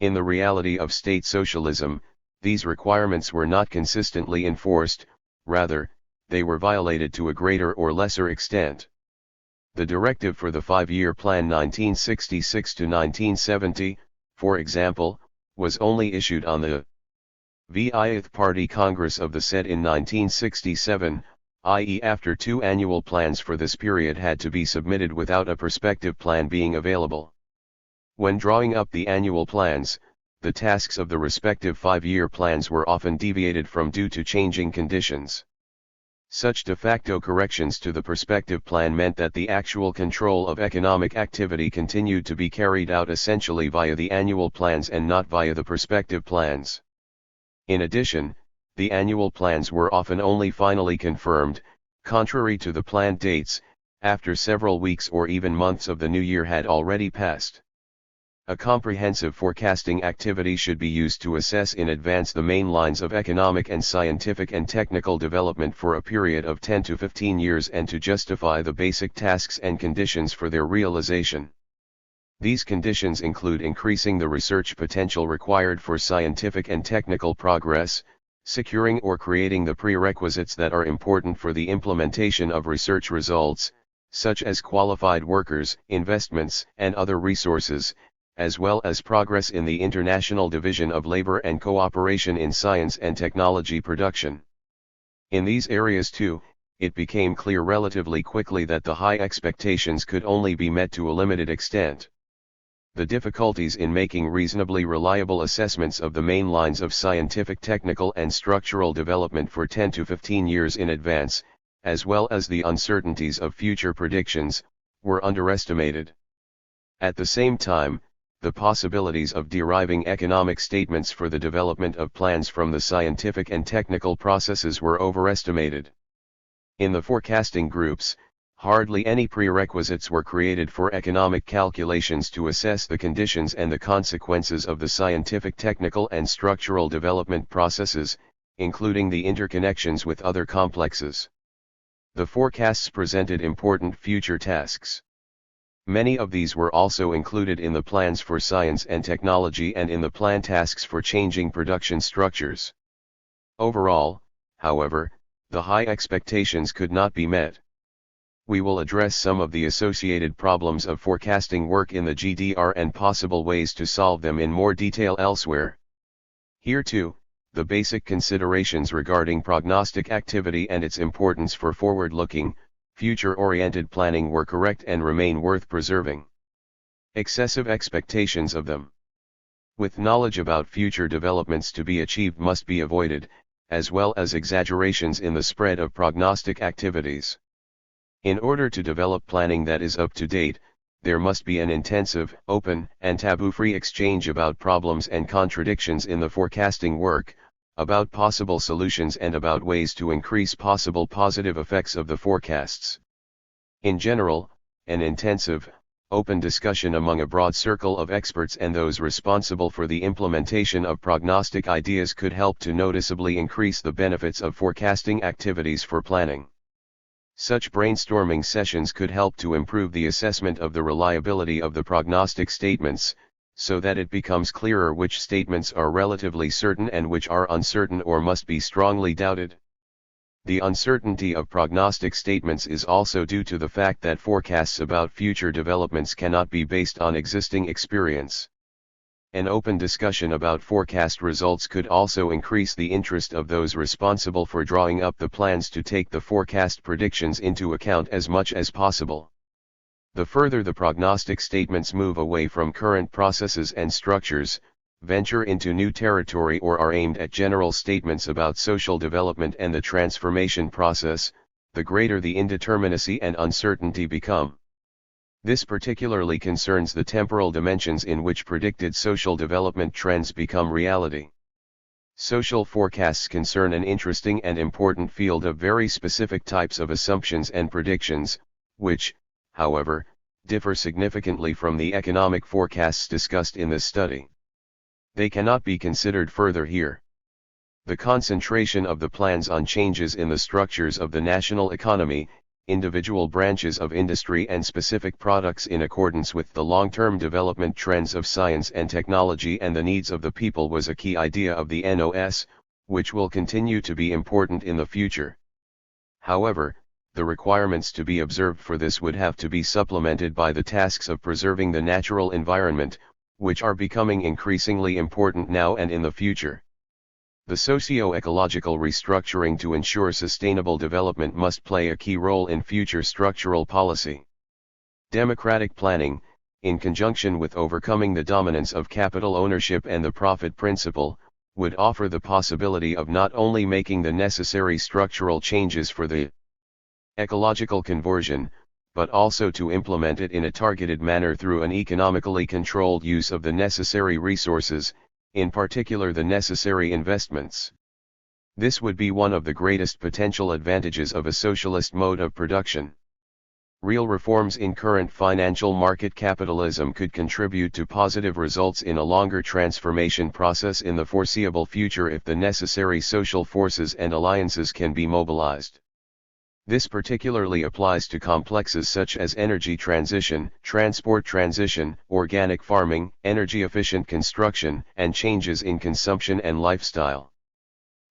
In the reality of state socialism, these requirements were not consistently enforced, rather, they were violated to a greater or lesser extent. The directive for the 5-year plan 1966-1970, for example, was only issued on the VIth Party Congress of the SED in 1967, i.e. after 2 annual plans for this period had to be submitted without a perspective plan being available. When drawing up the annual plans, the tasks of the respective 5-year plans were often deviated from due to changing conditions. Such de facto corrections to the perspective plan meant that the actual control of economic activity continued to be carried out essentially via the annual plans and not via the perspective plans. In addition, the annual plans were often only finally confirmed, contrary to the planned dates, after several weeks or even months of the new year had already passed. A comprehensive forecasting activity should be used to assess in advance the main lines of economic and scientific and technical development for a period of 10 to 15 years and to justify the basic tasks and conditions for their realization. These conditions include increasing the research potential required for scientific and technical progress, securing or creating the prerequisites that are important for the implementation of research results, such as qualified workers, investments, and other resources, as well as progress in the international division of labor and cooperation in science and technology production. In these areas too, it became clear relatively quickly that the high expectations could only be met to a limited extent. The difficulties in making reasonably reliable assessments of the main lines of scientific, technical and structural development for 10 to 15 years in advance, as well as the uncertainties of future predictions, were underestimated. At the same time, the possibilities of deriving economic statements for the development of plans from the scientific and technical processes were overestimated. In the forecasting groups, hardly any prerequisites were created for economic calculations to assess the conditions and the consequences of the scientific, technical and structural development processes, including the interconnections with other complexes. The forecasts presented important future tasks. Many of these were also included in the plans for science and technology and in the plan tasks for changing production structures. Overall, however, the high expectations could not be met. We will address some of the associated problems of forecasting work in the GDR and possible ways to solve them in more detail elsewhere. Here too, the basic considerations regarding prognostic activity and its importance for forward-looking, future-oriented planning were correct and remain worth preserving. Excessive expectations of them, with knowledge about future developments to be achieved, must be avoided, as well as exaggerations in the spread of prognostic activities. In order to develop planning that is up to date, there must be an intensive, open, and taboo-free exchange about problems and contradictions in the forecasting work, about possible solutions and about ways to increase possible positive effects of the forecasts. In general, an intensive, open discussion among a broad circle of experts and those responsible for the implementation of prognostic ideas could help to noticeably increase the benefits of forecasting activities for planning. Such brainstorming sessions could help to improve the assessment of the reliability of the prognostic statements, so that it becomes clearer which statements are relatively certain and which are uncertain or must be strongly doubted. The uncertainty of prognostic statements is also due to the fact that forecasts about future developments cannot be based on existing experience. An open discussion about forecast results could also increase the interest of those responsible for drawing up the plans to take the forecast predictions into account as much as possible. The further the prognostic statements move away from current processes and structures, venture into new territory, or are aimed at general statements about social development and the transformation process, the greater the indeterminacy and uncertainty become. This particularly concerns the temporal dimensions in which predicted social development trends become reality. Social forecasts concern an interesting and important field of very specific types of assumptions and predictions, which, however, differ significantly from the economic forecasts discussed in this study. They cannot be considered further here. The concentration of the plans on changes in the structures of the national economy, individual branches of industry and specific products in accordance with the long-term development trends of science and technology and the needs of the people was a key idea of the NOS, which will continue to be important in the future. However, the requirements to be observed for this would have to be supplemented by the tasks of preserving the natural environment, which are becoming increasingly important now and in the future. The socio-ecological restructuring to ensure sustainable development must play a key role in future structural policy. Democratic planning, in conjunction with overcoming the dominance of capital ownership and the profit principle, would offer the possibility of not only making the necessary structural changes for the ecological conversion, but also to implement it in a targeted manner through an economically controlled use of the necessary resources, in particular the necessary investments. This would be one of the greatest potential advantages of a socialist mode of production. Real reforms in current financial market capitalism could contribute to positive results in a longer transformation process in the foreseeable future if the necessary social forces and alliances can be mobilized. This particularly applies to complexes such as energy transition, transport transition, organic farming, energy-efficient construction, and changes in consumption and lifestyle.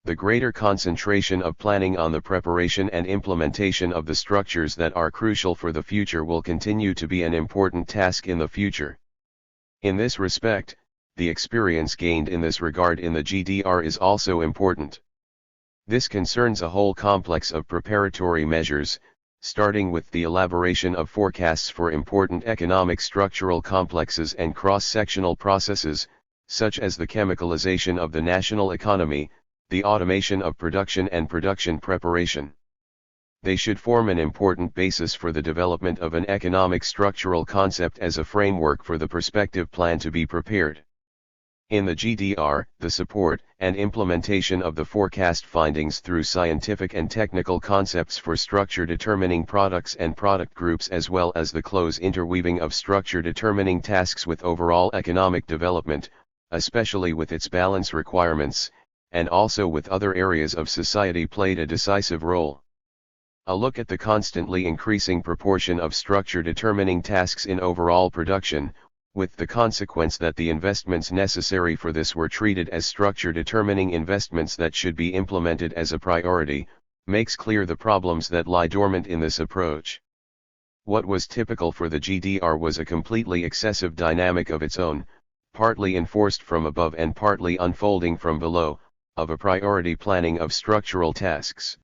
The greater concentration of planning on the preparation and implementation of the structures that are crucial for the future will continue to be an important task in the future. In this respect, the experience gained in this regard in the GDR is also important. This concerns a whole complex of preparatory measures, starting with the elaboration of forecasts for important economic structural complexes and cross-sectional processes, such as the chemicalization of the national economy, the automation of production and production preparation. They should form an important basis for the development of an economic structural concept as a framework for the prospective plan to be prepared. In the GDR, the support and implementation of the forecast findings through scientific and technical concepts for structure determining products and product groups, as well as the close interweaving of structure determining tasks with overall economic development, especially with its balance requirements, and also with other areas of society, played a decisive role. A look at the constantly increasing proportion of structure determining tasks in overall production, with the consequence that the investments necessary for this were treated as structure determining investments that should be implemented as a priority, makes clear the problems that lie dormant in this approach. What was typical for the GDR was a completely excessive dynamic of its own, partly enforced from above and partly unfolding from below, of a priority planning of structural tasks.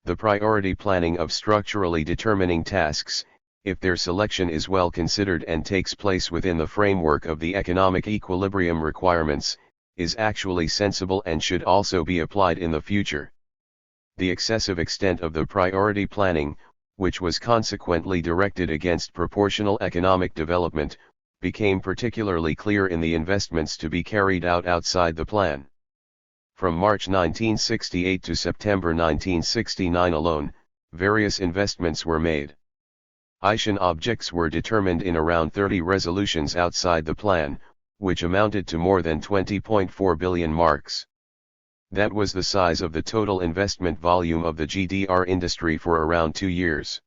The priority planning of structurally determining tasks, if their selection is well considered and takes place within the framework of the economic equilibrium requirements, is actually sensible and should also be applied in the future. The excessive extent of the priority planning, which was consequently directed against proportional economic development, became particularly clear in the investments to be carried out outside the plan. From March 1968 to September 1969 alone, various investments were made. Asian objects were determined in around 30 resolutions outside the plan, which amounted to more than 20.4 billion marks. That was the size of the total investment volume of the GDR industry for around 2 years.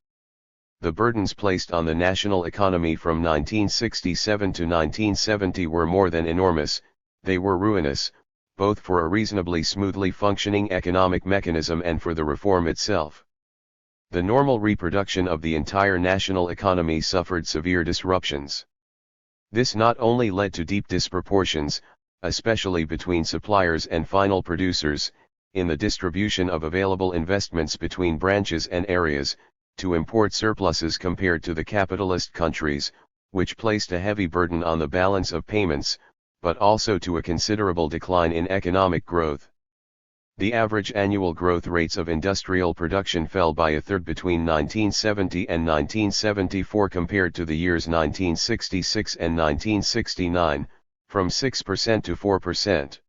The burdens placed on the national economy from 1967 to 1970 were more than enormous, they were ruinous, both for a reasonably smoothly functioning economic mechanism and for the reform itself. The normal reproduction of the entire national economy suffered severe disruptions. This not only led to deep disproportions, especially between suppliers and final producers, in the distribution of available investments between branches and areas, to import surpluses compared to the capitalist countries, which placed a heavy burden on the balance of payments, but also to a considerable decline in economic growth. The average annual growth rates of industrial production fell by a third between 1970 and 1974 compared to the years 1966 and 1969, from 6% to 4%.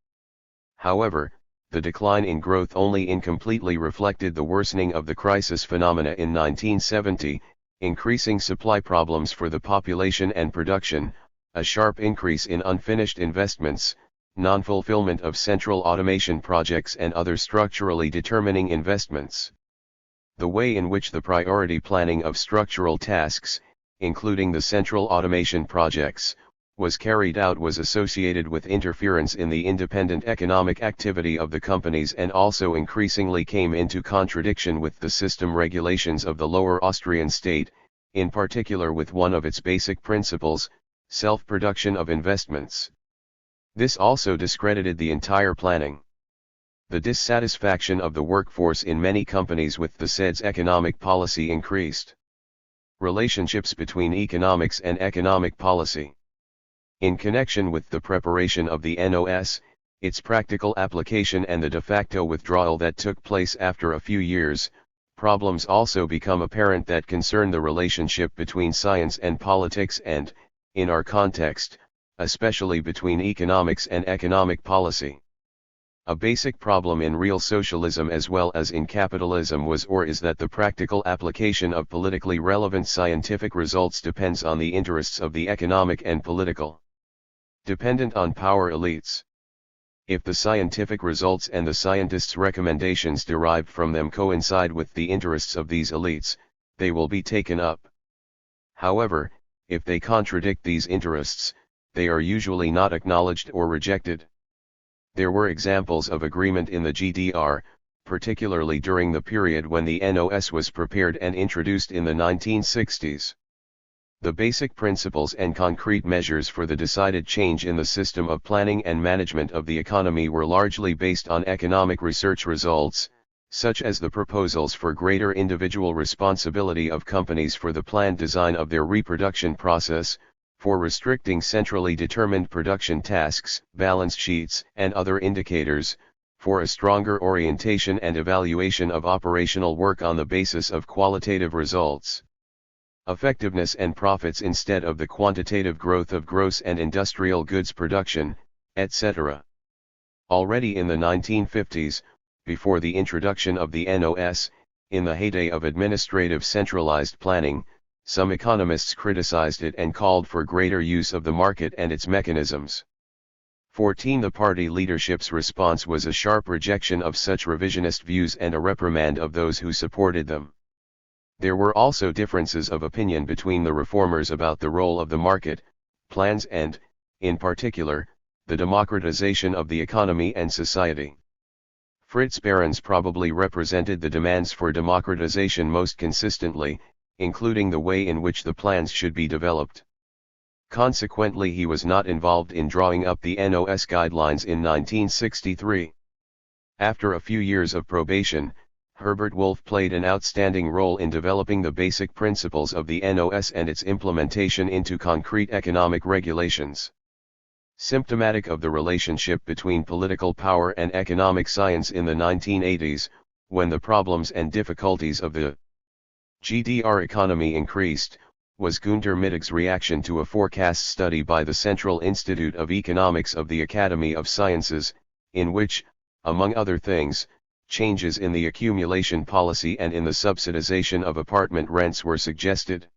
However, the decline in growth only incompletely reflected the worsening of the crisis phenomena in 1970, increasing supply problems for the population and production, a sharp increase in unfinished investments, non-fulfillment of central automation projects and other structurally determining investments. The way in which the priority planning of structural tasks, including the central automation projects, was carried out was associated with interference in the independent economic activity of the companies and also increasingly came into contradiction with the system regulations of the Lower Austrian state, in particular with one of its basic principles, self-production of investments. This also discredited the entire planning. The dissatisfaction of the workforce in many companies with the SED's economic policy increased. Relationships between economics and economic policy. In connection with the preparation of the NOS, its practical application and the de facto withdrawal that took place after a few years, problems also become apparent that concern the relationship between science and politics and, in our context, especially between economics and economic policy. A basic problem in real socialism as well as in capitalism was or is that the practical application of politically relevant scientific results depends on the interests of the economic and political, dependent on power elites. If the scientific results and the scientists' recommendations derived from them coincide with the interests of these elites, they will be taken up. However, if they contradict these interests, they are usually not acknowledged or rejected. There were examples of agreement in the GDR, particularly during the period when the NOS was prepared and introduced in the 1960s. The basic principles and concrete measures for the decided change in the system of planning and management of the economy were largely based on economic research results, such as the proposals for greater individual responsibility of companies for the planned design of their reproduction process, for restricting centrally determined production tasks, balance sheets, and other indicators, for a stronger orientation and evaluation of operational work on the basis of qualitative results, effectiveness and profits instead of the quantitative growth of gross and industrial goods production, etc. Already in the 1950s, before the introduction of the NOS, in the heyday of administrative centralized planning, some economists criticized it and called for greater use of the market and its mechanisms. 14. The party leadership's response was a sharp rejection of such revisionist views and a reprimand of those who supported them. There were also differences of opinion between the reformers about the role of the market, plans and, in particular, the democratization of the economy and society. Fritz Behrens probably represented the demands for democratization most consistently, including the way in which the plans should be developed. Consequently, he was not involved in drawing up the NOS guidelines in 1963. After a few years of probation, Herbert Wolff played an outstanding role in developing the basic principles of the NOS and its implementation into concrete economic regulations. Symptomatic of the relationship between political power and economic science in the 1980s, when the problems and difficulties of the GDR economy increased, was Günter Mittag's reaction to a forecast study by the Central Institute of Economics of the Academy of Sciences, in which, among other things, changes in the accumulation policy and in the subsidization of apartment rents were suggested.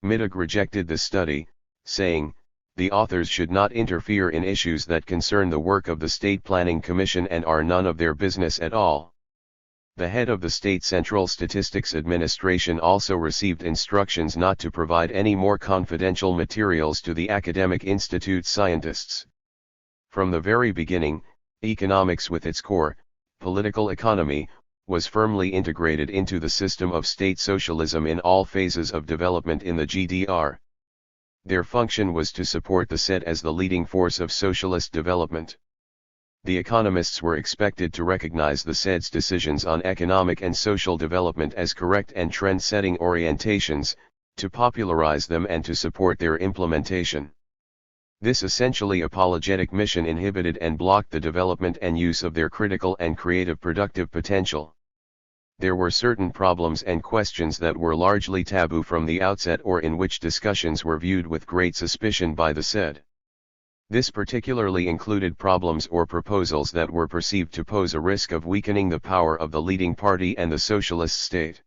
Mittag rejected the study, saying, "The authors should not interfere in issues that concern the work of the State Planning Commission and are none of their business at all." The head of the State Central Statistics Administration also received instructions not to provide any more confidential materials to the academic institute scientists. From the very beginning, economics with its core, political economy, was firmly integrated into the system of state socialism in all phases of development in the GDR. Their function was to support the SED as the leading force of socialist development. The economists were expected to recognize the SED's decisions on economic and social development as correct and trend-setting orientations, to popularize them and to support their implementation. This essentially apologetic mission inhibited and blocked the development and use of their critical and creative productive potential. There were certain problems and questions that were largely taboo from the outset or in which discussions were viewed with great suspicion by the SED. This particularly included problems or proposals that were perceived to pose a risk of weakening the power of the leading party and the socialist state.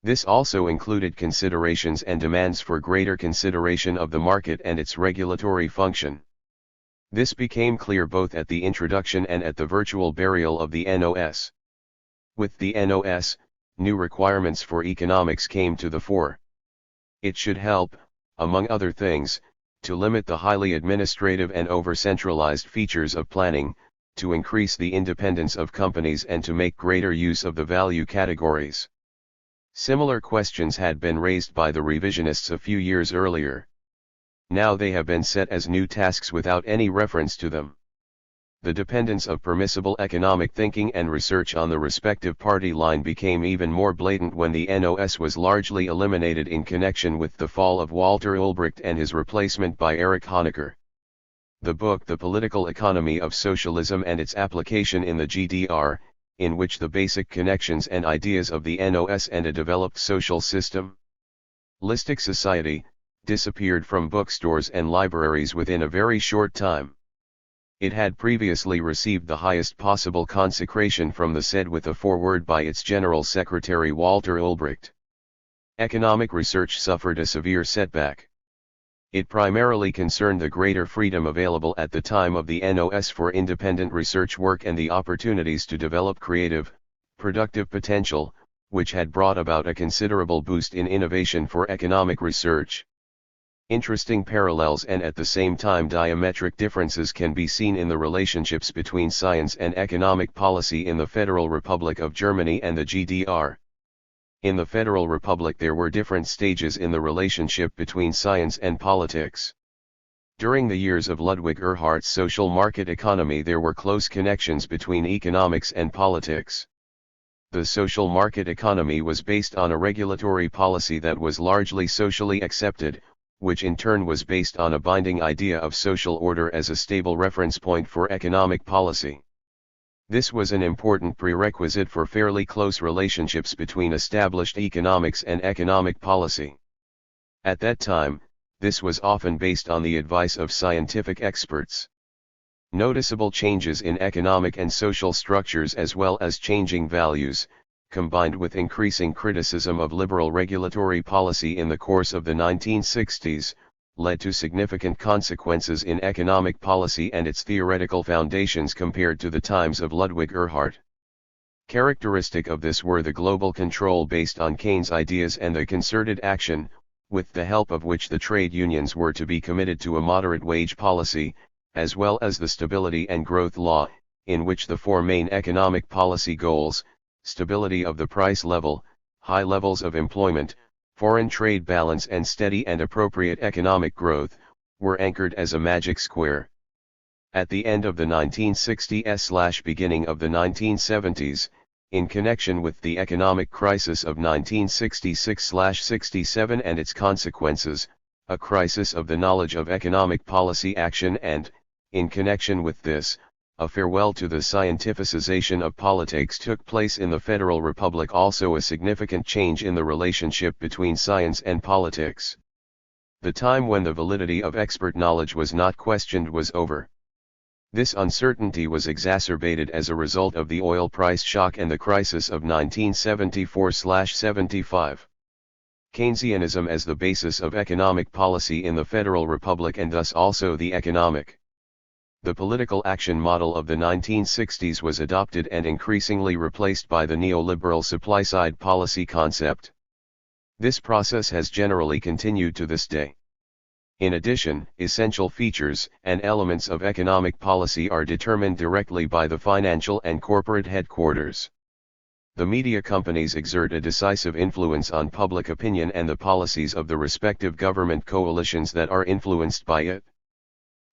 This also included considerations and demands for greater consideration of the market and its regulatory function. This became clear both at the introduction and at the virtual burial of the NOS. With the NOS, new requirements for economics came to the fore. It should help, among other things, to limit the highly administrative and over-centralized features of planning, to increase the independence of companies and to make greater use of the value categories. Similar questions had been raised by the revisionists a few years earlier. Now they have been set as new tasks without any reference to them. The dependence of permissible economic thinking and research on the respective party line became even more blatant when the NOS was largely eliminated in connection with the fall of Walter Ulbricht and his replacement by Erich Honecker. The book The Political Economy of Socialism and Its Application in the GDR, in which the basic connections and ideas of the NOS and a developed social system. Listic society, disappeared from bookstores and libraries within a very short time. It had previously received the highest possible consecration from the said with a foreword by its General Secretary Walter Ulbricht. Economic research suffered a severe setback. It primarily concerned the greater freedom available at the time of the NOS for independent research work and the opportunities to develop creative, productive potential, which had brought about a considerable boost in innovation for economic research. Interesting parallels and at the same time diametric differences can be seen in the relationships between science and economic policy in the Federal Republic of Germany and the GDR. In the Federal Republic there were different stages in the relationship between science and politics. During the years of Ludwig Erhardt's social market economy there were close connections between economics and politics. The social market economy was based on a regulatory policy that was largely socially accepted, which in turn was based on a binding idea of social order as a stable reference point for economic policy. This was an important prerequisite for fairly close relationships between established economics and economic policy. At that time, this was often based on the advice of scientific experts. Noticeable changes in economic and social structures as well as changing values, combined with increasing criticism of liberal regulatory policy in the course of the 1960s, led to significant consequences in economic policy and its theoretical foundations compared to the times of Ludwig Erhard. Characteristic of this were the global control based on Keynes' ideas and the concerted action, with the help of which the trade unions were to be committed to a moderate wage policy, as well as the stability and growth law, in which the four main economic policy goals, stability of the price level, high levels of employment, foreign trade balance and steady and appropriate economic growth, were anchored as a magic square. At the end of the 1960s/beginning of the 1970s, in connection with the economic crisis of 1966/67 and its consequences, a crisis of the knowledge of economic policy action and, in connection with this, a farewell to the scientificization of politics took place in the Federal Republic. Also a significant change in the relationship between science and politics. The time when the validity of expert knowledge was not questioned was over. This uncertainty was exacerbated as a result of the oil price shock and the crisis of 1974/75. Keynesianism as the basis of economic policy in the Federal Republic and thus also the economic. The political action model of the 1960s was adopted and increasingly replaced by the neoliberal supply-side policy concept. This process has generally continued to this day. In addition, essential features and elements of economic policy are determined directly by the financial and corporate headquarters. The media companies exert a decisive influence on public opinion and the policies of the respective government coalitions that are influenced by it.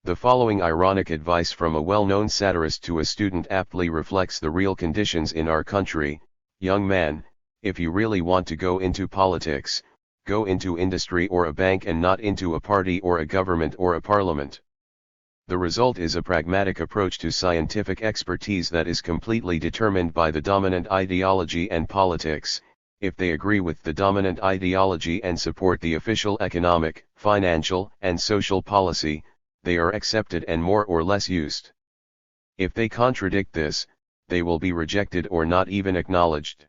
The following ironic advice from a well-known satirist to a student aptly reflects the real conditions in our country: young man, if you really want to go into politics, go into industry or a bank and not into a party or a government or a parliament. The result is a pragmatic approach to scientific expertise that is completely determined by the dominant ideology and politics. If they agree with the dominant ideology and support the official economic, financial, and social policy, they are accepted and more or less used. If they contradict this, they will be rejected or not even acknowledged.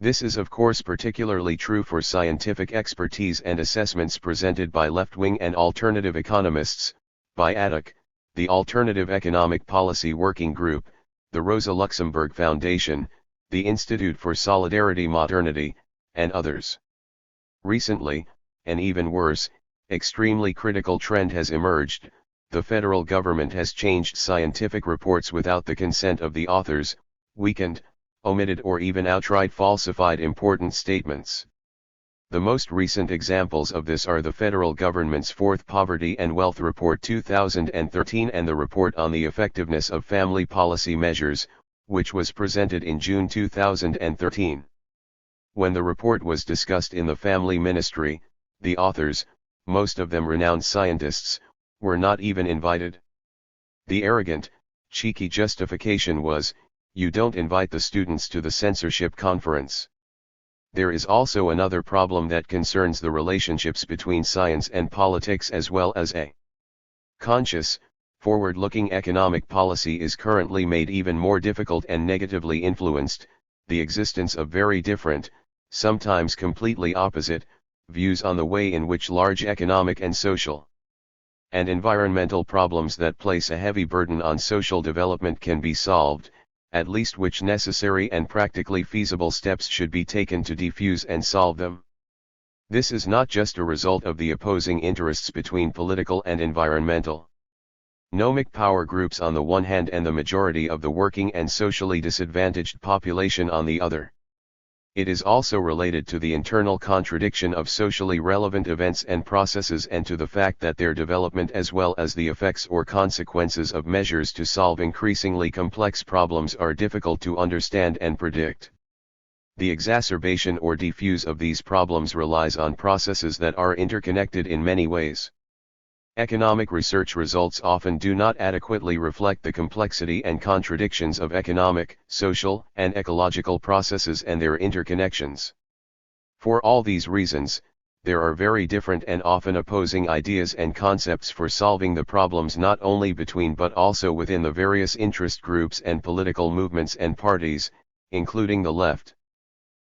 This is of course particularly true for scientific expertise and assessments presented by left-wing and alternative economists, by ADUC, the Alternative Economic Policy Working Group, the Rosa Luxemburg Foundation, the Institute for Solidarity Modernity, and others. Recently, and even worse, extremely critical trend has emerged: the federal government has changed scientific reports without the consent of the authors, weakened, omitted or even outright falsified important statements. The most recent examples of this are the federal government's Fourth Poverty and Wealth Report 2013 and the Report on the Effectiveness of Family Policy Measures, which was presented in June 2013. When the report was discussed in the Family Ministry, the authors, most of them renowned scientists, were not even invited. The arrogant, cheeky justification was, you don't invite the students to the censorship conference. There is also another problem that concerns the relationships between science and politics as well as a conscious, forward-looking economic policy is currently made even more difficult and negatively influenced, the existence of very different, sometimes completely opposite, views on the way in which large economic and social and environmental problems that place a heavy burden on social development can be solved, at least which necessary and practically feasible steps should be taken to defuse and solve them. This is not just a result of the opposing interests between political and environmental economic power groups on the one hand and the majority of the working and socially disadvantaged population on the other. It is also related to the internal contradiction of socially relevant events and processes and to the fact that their development as well as the effects or consequences of measures to solve increasingly complex problems are difficult to understand and predict. The exacerbation or diffuse of these problems relies on processes that are interconnected in many ways. Economic research results often do not adequately reflect the complexity and contradictions of economic, social, and ecological processes and their interconnections. For all these reasons, there are very different and often opposing ideas and concepts for solving the problems not only between but also within the various interest groups and political movements and parties, including the left.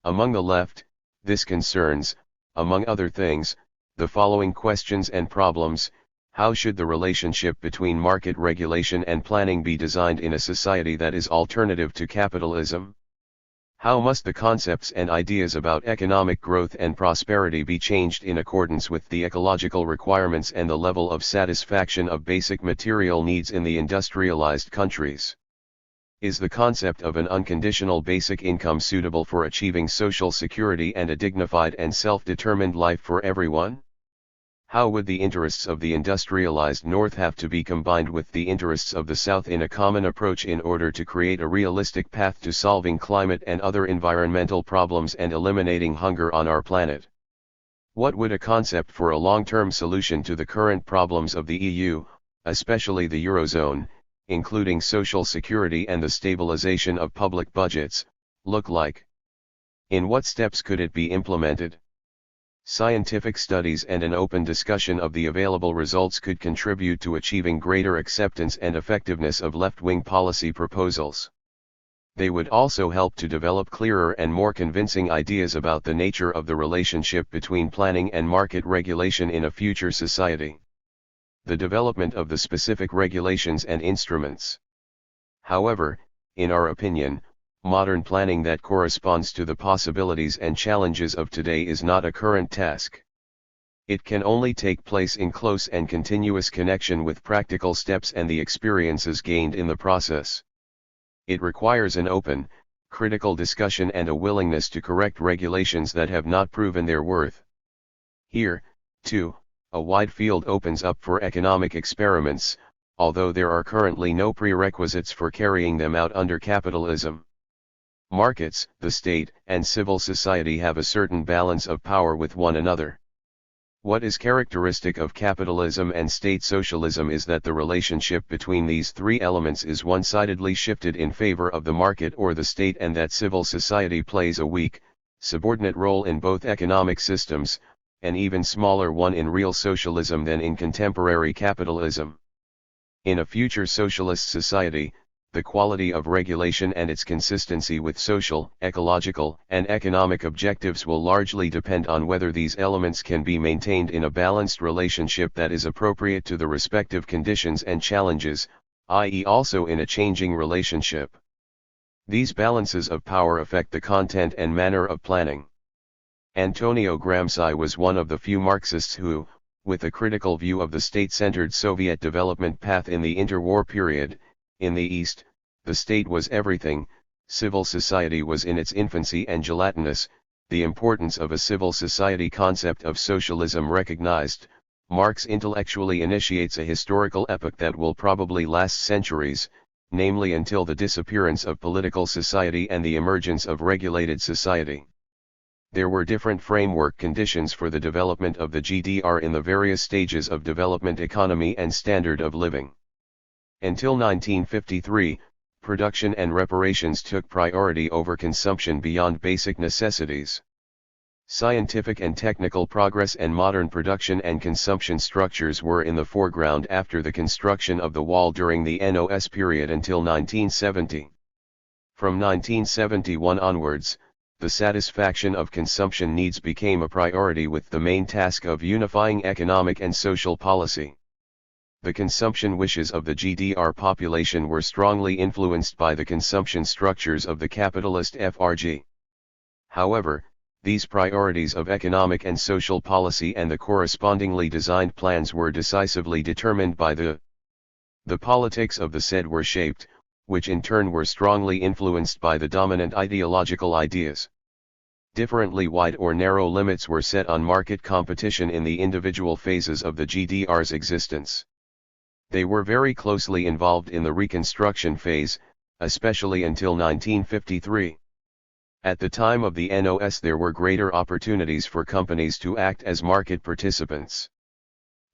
Among the left, this concerns, among other things, the following questions and problems. How should the relationship between market regulation and planning be designed in a society that is alternative to capitalism? How must the concepts and ideas about economic growth and prosperity be changed in accordance with the ecological requirements and the level of satisfaction of basic material needs in the industrialized countries? Is the concept of an unconditional basic income suitable for achieving social security and a dignified and self-determined life for everyone? How would the interests of the industrialized North have to be combined with the interests of the South in a common approach in order to create a realistic path to solving climate and other environmental problems and eliminating hunger on our planet? What would a concept for a long-term solution to the current problems of the EU, especially the Eurozone, including social security and the stabilization of public budgets, look like? In what steps could it be implemented? Scientific studies and an open discussion of the available results could contribute to achieving greater acceptance and effectiveness of left-wing policy proposals. They would also help to develop clearer and more convincing ideas about the nature of the relationship between planning and market regulation in a future society. The development of the specific regulations and instruments. However, in our opinion, modern planning that corresponds to the possibilities and challenges of today is not a current task. It can only take place in close and continuous connection with practical steps and the experiences gained in the process. It requires an open, critical discussion and a willingness to correct regulations that have not proven their worth. Here, too, a wide field opens up for economic experiments, although there are currently no prerequisites for carrying them out under capitalism. Markets, the state, and civil society have a certain balance of power with one another. What is characteristic of capitalism and state socialism is that the relationship between these three elements is one-sidedly shifted in favor of the market or the state, and that civil society plays a weak, subordinate role in both economic systems, an even smaller one in real socialism than in contemporary capitalism. In a future socialist society, the quality of regulation and its consistency with social, ecological, and economic objectives will largely depend on whether these elements can be maintained in a balanced relationship that is appropriate to the respective conditions and challenges, i.e. also in a changing relationship. These balances of power affect the content and manner of planning. Antonio Gramsci was one of the few Marxists who, with a critical view of the state-centered Soviet development path in the interwar period, in the East, the state was everything, civil society was in its infancy and gelatinous, the importance of a civil society concept of socialism recognized. Marx intellectually initiates a historical epoch that will probably last centuries, namely until the disappearance of political society and the emergence of regulated society. There were different framework conditions for the development of the GDR in the various stages of development, economy and standard of living. Until 1953, production and reparations took priority over consumption beyond basic necessities. Scientific and technical progress and modern production and consumption structures were in the foreground after the construction of the wall during the NOS period until 1970. From 1971 onwards, the satisfaction of consumption needs became a priority with the main task of unifying economic and social policy. The consumption wishes of the GDR population were strongly influenced by the consumption structures of the capitalist FRG. However, these priorities of economic and social policy and the correspondingly designed plans were decisively determined by the politics of the said were shaped, which in turn were strongly influenced by the dominant ideological ideas. Differently wide or narrow limits were set on market competition in the individual phases of the GDR's existence. They were very closely involved in the reconstruction phase, especially until 1953. At the time of the NOS there were greater opportunities for companies to act as market participants.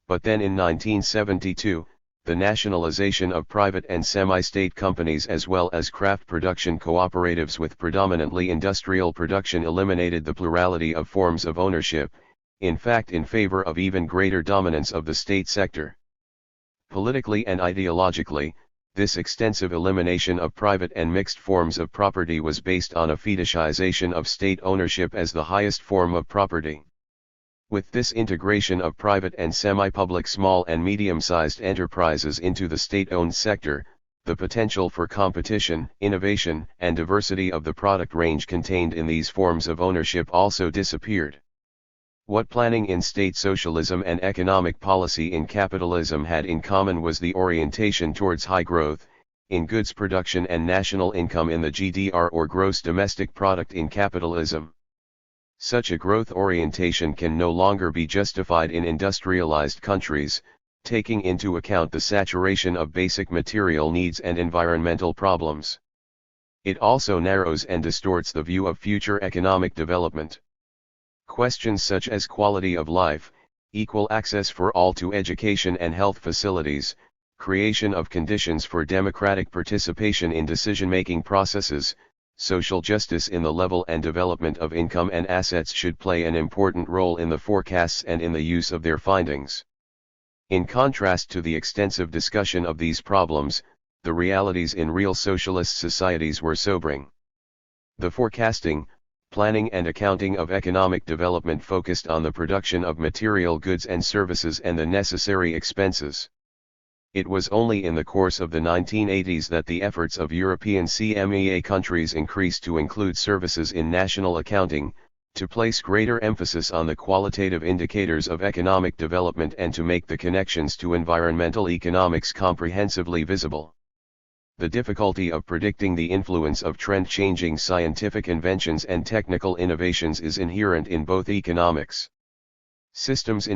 But then in 1972, the nationalization of private and semi-state companies as well as craft production cooperatives with predominantly industrial production eliminated the plurality of forms of ownership, in fact in favor of even greater dominance of the state sector. Politically and ideologically, this extensive elimination of private and mixed forms of property was based on a fetishization of state ownership as the highest form of property. With this integration of private and semi-public small and medium-sized enterprises into the state-owned sector, the potential for competition, innovation, and diversity of the product range contained in these forms of ownership also disappeared. What planning in state socialism and economic policy in capitalism had in common was the orientation towards high growth, in goods production and national income in the GDR or gross domestic product in capitalism. Such a growth orientation can no longer be justified in industrialized countries, taking into account the saturation of basic material needs and environmental problems. It also narrows and distorts the view of future economic development. Questions such as quality of life, equal access for all to education and health facilities, creation of conditions for democratic participation in decision-making processes, social justice in the level and development of income and assets should play an important role in the forecasts and in the use of their findings. In contrast to the extensive discussion of these problems, the realities in real socialist societies were sobering. The forecasting, planning and accounting of economic development focused on the production of material goods and services and the necessary expenses. It was only in the course of the 1980s that the efforts of European CMEA countries increased to include services in national accounting, to place greater emphasis on the qualitative indicators of economic development and to make the connections to environmental economics comprehensively visible. The difficulty of predicting the influence of trend-changing scientific inventions and technical innovations is inherent in both economics systems.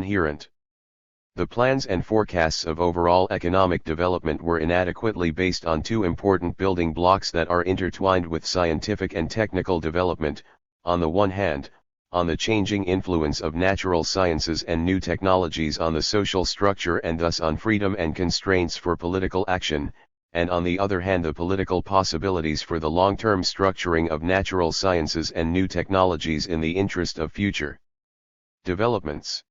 The plans and forecasts of overall economic development were inadequately based on two important building blocks that are intertwined with scientific and technical development, on the one hand, on the changing influence of natural sciences and new technologies on the social structure and thus on freedom and constraints for political action, and on the other hand the political possibilities for the long-term structuring of natural sciences and new technologies in the interest of future developments.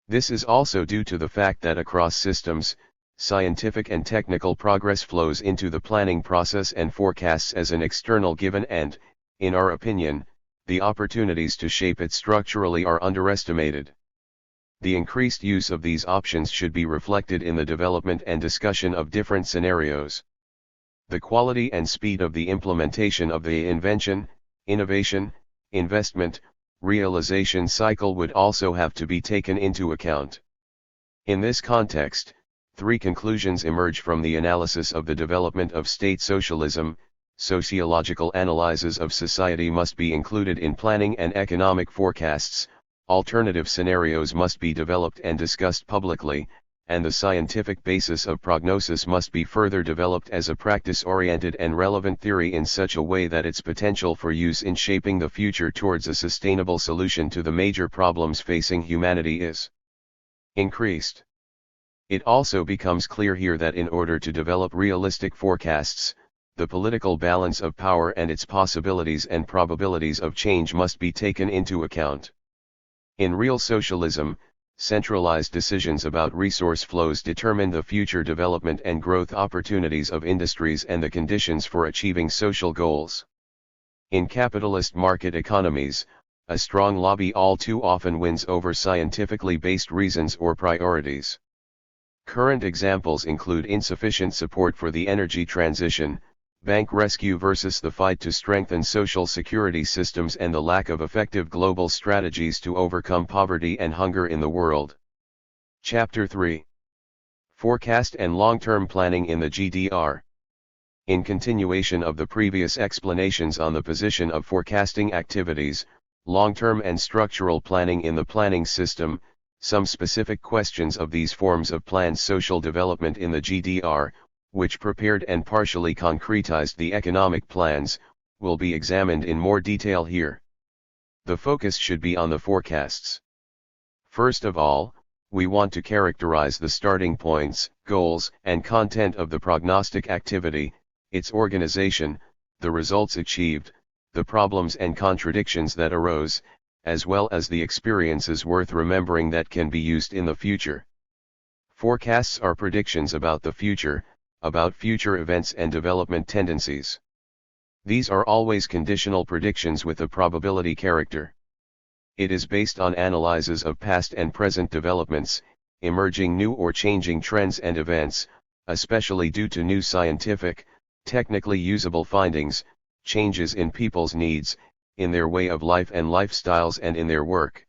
This is also due to the fact that across systems, scientific and technical progress flows into the planning process and forecasts as an external given and, in our opinion, the opportunities to shape it structurally are underestimated. The increased use of these options should be reflected in the development and discussion of different scenarios. The quality and speed of the implementation of the invention, innovation, investment, realization cycle would also have to be taken into account. In this context, three conclusions emerge from the analysis of the development of state socialism. Sociological analyses of society must be included in planning and economic forecasts, alternative scenarios must be developed and discussed publicly, and the scientific basis of prognosis must be further developed as a practice-oriented and relevant theory in such a way that its potential for use in shaping the future towards a sustainable solution to the major problems facing humanity is increased. It also becomes clear here that in order to develop realistic forecasts, the political balance of power and its possibilities and probabilities of change must be taken into account. In real socialism, centralized decisions about resource flows determine the future development and growth opportunities of industries and the conditions for achieving social goals. In capitalist market economies, a strong lobby all too often wins over scientifically based reasons or priorities. Current examples include insufficient support for the energy transition, bank rescue versus the fight to strengthen social security systems, and the lack of effective global strategies to overcome poverty and hunger in the world. Chapter 3. Forecast and Long-Term Planning in the GDR. In continuation of the previous explanations on the position of forecasting activities, long-term and structural planning in the planning system, some specific questions of these forms of planned social development in the GDR, which prepared and partially concretized the economic plans, will be examined in more detail here. The focus should be on the forecasts. First of all, we want to characterize the starting points, goals, and content of the prognostic activity, its organization, the results achieved, the problems and contradictions that arose, as well as the experiences worth remembering that can be used in the future. Forecasts are predictions about the future, about future events and development tendencies. These are always conditional predictions with a probability character. It is based on analyses of past and present developments, emerging new or changing trends and events, especially due to new scientific, technically usable findings, changes in people's needs, in their way of life and lifestyles, and in their work.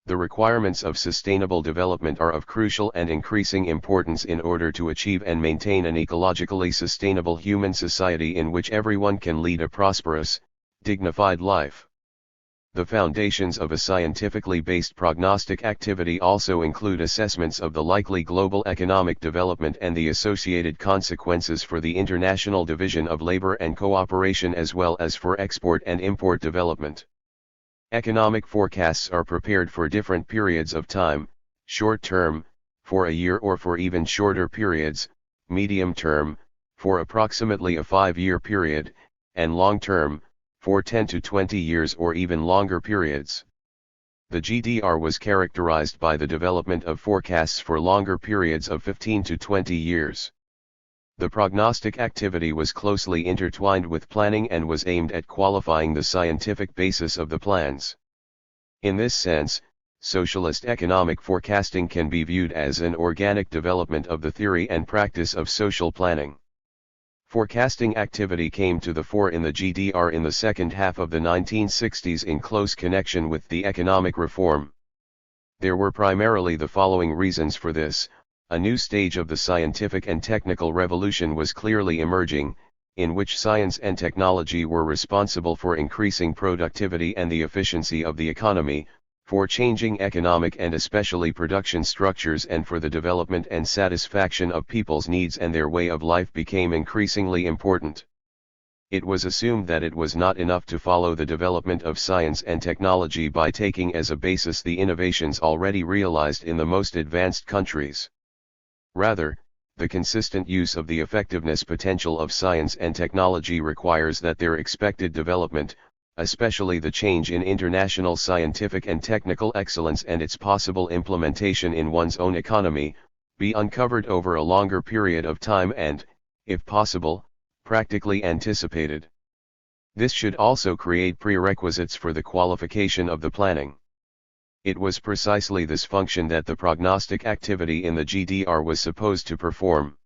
The requirements of sustainable development are of crucial and increasing importance in order to achieve and maintain an ecologically sustainable human society in which everyone can lead a prosperous, dignified life. The foundations of a scientifically based prognostic activity also include assessments of the likely global economic development and the associated consequences for the international division of labor and cooperation, as well as for export and import development. Economic forecasts are prepared for different periods of time: short-term, for a year or for even shorter periods; medium-term, for approximately a 5-year period; and long-term, for 10 to 20 years or even longer periods. The GDR was characterized by the development of forecasts for longer periods of 15 to 20 years. The prognostic activity was closely intertwined with planning and was aimed at qualifying the scientific basis of the plans. In this sense, socialist economic forecasting can be viewed as an organic development of the theory and practice of social planning. Forecasting activity came to the fore in the GDR in the second half of the 1960s in close connection with the economic reform. There were primarily the following reasons for this. A new stage of the scientific and technical revolution was clearly emerging, in which science and technology were responsible for increasing productivity and the efficiency of the economy, for changing economic and especially production structures, and for the development and satisfaction of people's needs, and their way of life became increasingly important. It was assumed that it was not enough to follow the development of science and technology by taking as a basis the innovations already realized in the most advanced countries. Rather, the consistent use of the effectiveness potential of science and technology requires that their expected development, especially the change in international scientific and technical excellence and its possible implementation in one's own economy, be uncovered over a longer period of time and, if possible, practically anticipated. This should also create prerequisites for the qualification of the planning. It was precisely this function that the prognostic activity in the GDR was supposed to perform.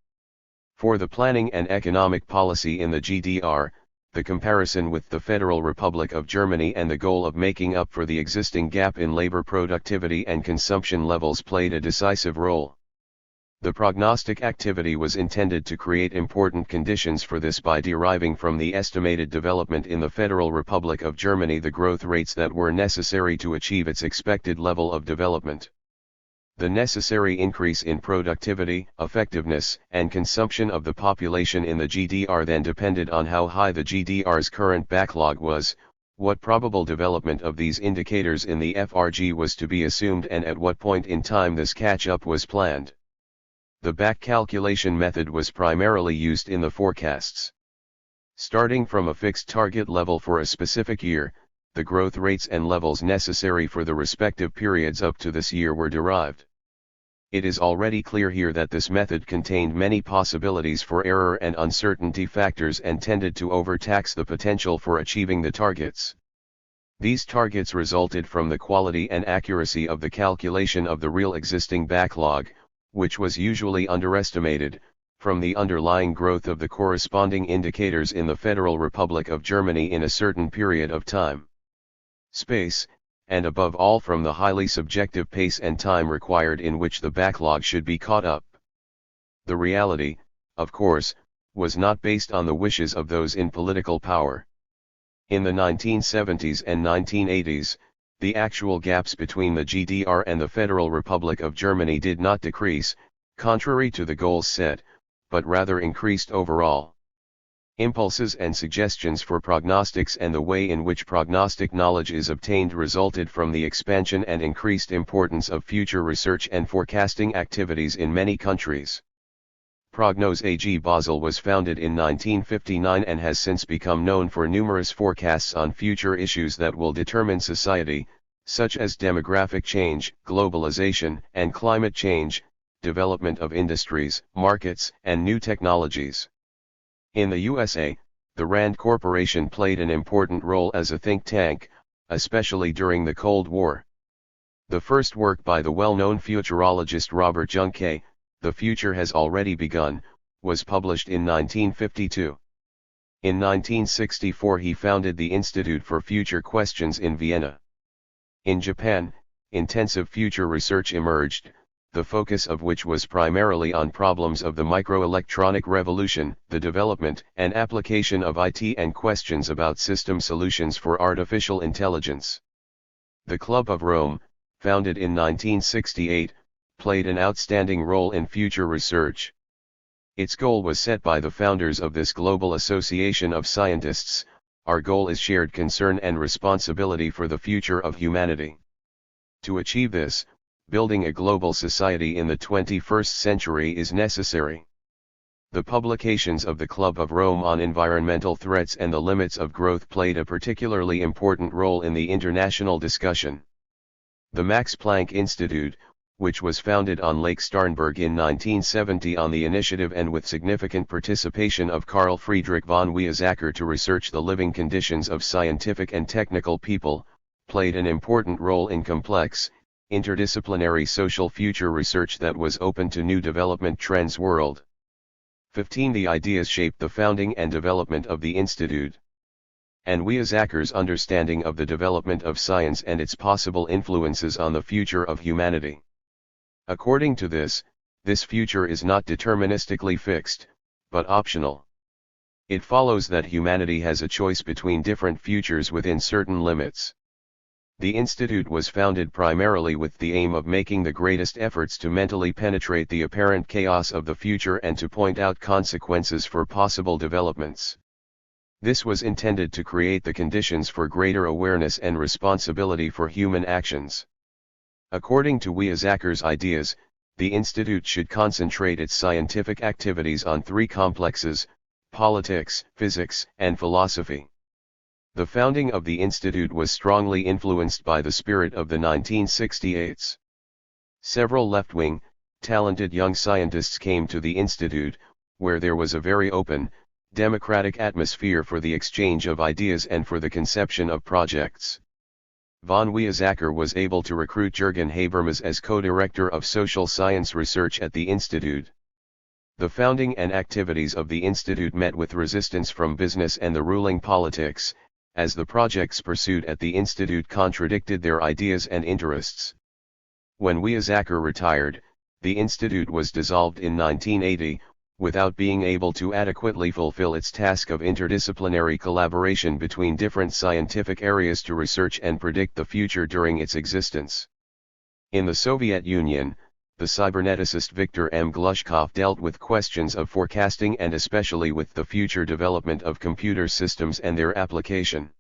For the planning and economic policy in the GDR, the comparison with the Federal Republic of Germany and the goal of making up for the existing gap in labor productivity and consumption levels played a decisive role. The prognostic activity was intended to create important conditions for this by deriving from the estimated development in the Federal Republic of Germany the growth rates that were necessary to achieve its expected level of development. The necessary increase in productivity, effectiveness, and consumption of the population in the GDR then depended on how high the GDR's current backlog was, what probable development of these indicators in the FRG was to be assumed, and at what point in time this catch-up was planned. The back calculation method was primarily used in the forecasts. Starting from a fixed target level for a specific year, the growth rates and levels necessary for the respective periods up to this year were derived. It is already clear here that this method contained many possibilities for error and uncertainty factors and tended to overtax the potential for achieving the targets. These targets resulted from the quality and accuracy of the calculation of the real existing backlog, which was usually underestimated, from the underlying growth of the corresponding indicators in the Federal Republic of Germany in a certain period of time, space, and above all from the highly subjective pace and time required in which the backlog should be caught up. The reality, of course, was not based on the wishes of those in political power. In the 1970s and 1980s, the actual gaps between the GDR and the Federal Republic of Germany did not decrease, contrary to the goals set, but rather increased overall. Impulses and suggestions for prognostics and the way in which prognostic knowledge is obtained resulted from the expansion and increased importance of future research and forecasting activities in many countries. Prognosis AG Basel was founded in 1959 and has since become known for numerous forecasts on future issues that will determine society, such as demographic change, globalization and climate change, development of industries, markets, and new technologies. In the USA, the RAND Corporation played an important role as a think tank, especially during the Cold War. The first work by the well-known futurologist Robert Junke, The Future Has Already Begun, was published in 1952. In 1964 he founded the Institute for Future Questions in Vienna. In Japan, intensive future research emerged, the focus of which was primarily on problems of the microelectronic revolution, the development and application of IT and questions about system solutions for artificial intelligence. The Club of Rome, founded in 1968, played an outstanding role in future research. Its goal was set by the founders of this global association of scientists: our goal is shared concern and responsibility for the future of humanity. To achieve this, building a global society in the 21st century is necessary. The publications of the Club of Rome on environmental threats and the limits of growth played a particularly important role in the international discussion. The Max Planck Institute, which was founded on Lake Starnberg in 1970 on the initiative and with significant participation of Carl Friedrich von Weizsäcker to research the living conditions of scientific and technical people, played an important role in complex, interdisciplinary social future research that was open to new development trends world. 15. The ideas shaped the founding and development of the Institute. And Weizsäcker's understanding of the development of science and its possible influences on the future of humanity. According to this future is not deterministically fixed, but optional. It follows that humanity has a choice between different futures within certain limits. The Institute was founded primarily with the aim of making the greatest efforts to mentally penetrate the apparent chaos of the future and to point out consequences for possible developments. This was intended to create the conditions for greater awareness and responsibility for human actions. According to Weizsäcker's ideas, the Institute should concentrate its scientific activities on three complexes: politics, physics, and philosophy. The founding of the Institute was strongly influenced by the spirit of the 1968s. Several left-wing, talented young scientists came to the Institute, where there was a very open, democratic atmosphere for the exchange of ideas and for the conception of projects. Von Weizsäcker was able to recruit Jürgen Habermas as co-director of social science research at the Institute. The founding and activities of the Institute met with resistance from business and the ruling politics, as the projects pursued at the Institute contradicted their ideas and interests. When Weizsäcker retired, the Institute was dissolved in 1980, without being able to adequately fulfill its task of interdisciplinary collaboration between different scientific areas to research and predict the future during its existence. In the Soviet Union, the cyberneticist Viktor M. Glushkov dealt with questions of forecasting and especially with the future development of computer systems and their application.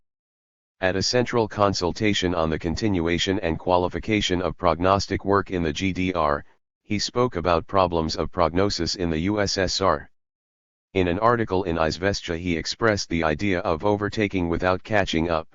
At a central consultation on the continuation and qualification of prognostic work in the GDR, he spoke about problems of prognosis in the USSR. In an article in Izvestia he expressed the idea of overtaking without catching up.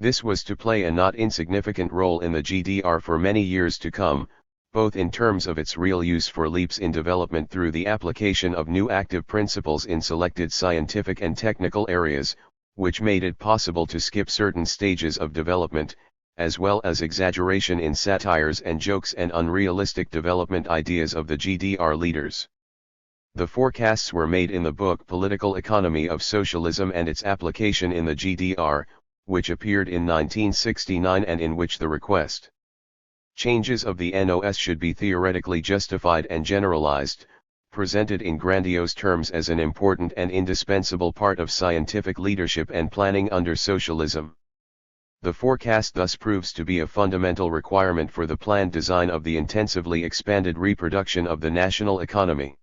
This was to play a not insignificant role in the GDR for many years to come, both in terms of its real use for leaps in development through the application of new active principles in selected scientific and technical areas, which made it possible to skip certain stages of development, as well as exaggeration in satires and jokes and unrealistic development ideas of the GDR leaders. The forecasts were made in the book Political Economy of Socialism and its Application in the GDR, which appeared in 1969 and in which the request changes of the NOS should be theoretically justified and generalized, presented in grandiose terms as an important and indispensable part of scientific leadership and planning under socialism. The forecast thus proves to be a fundamental requirement for the planned design of the intensively expanded reproduction of the national economy.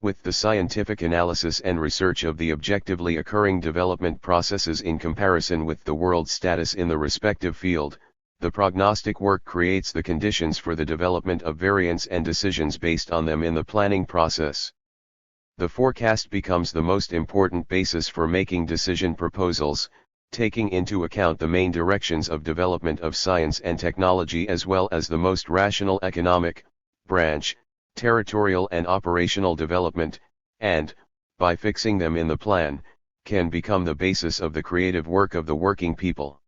With the scientific analysis and research of the objectively occurring development processes in comparison with the world status in the respective field, the prognostic work creates the conditions for the development of variants and decisions based on them in the planning process. The forecast becomes the most important basis for making decision proposals, taking into account the main directions of development of science and technology as well as the most rational economic, branch, territorial and operational development, and, by fixing them in the plan, can become the basis of the creative work of the working people.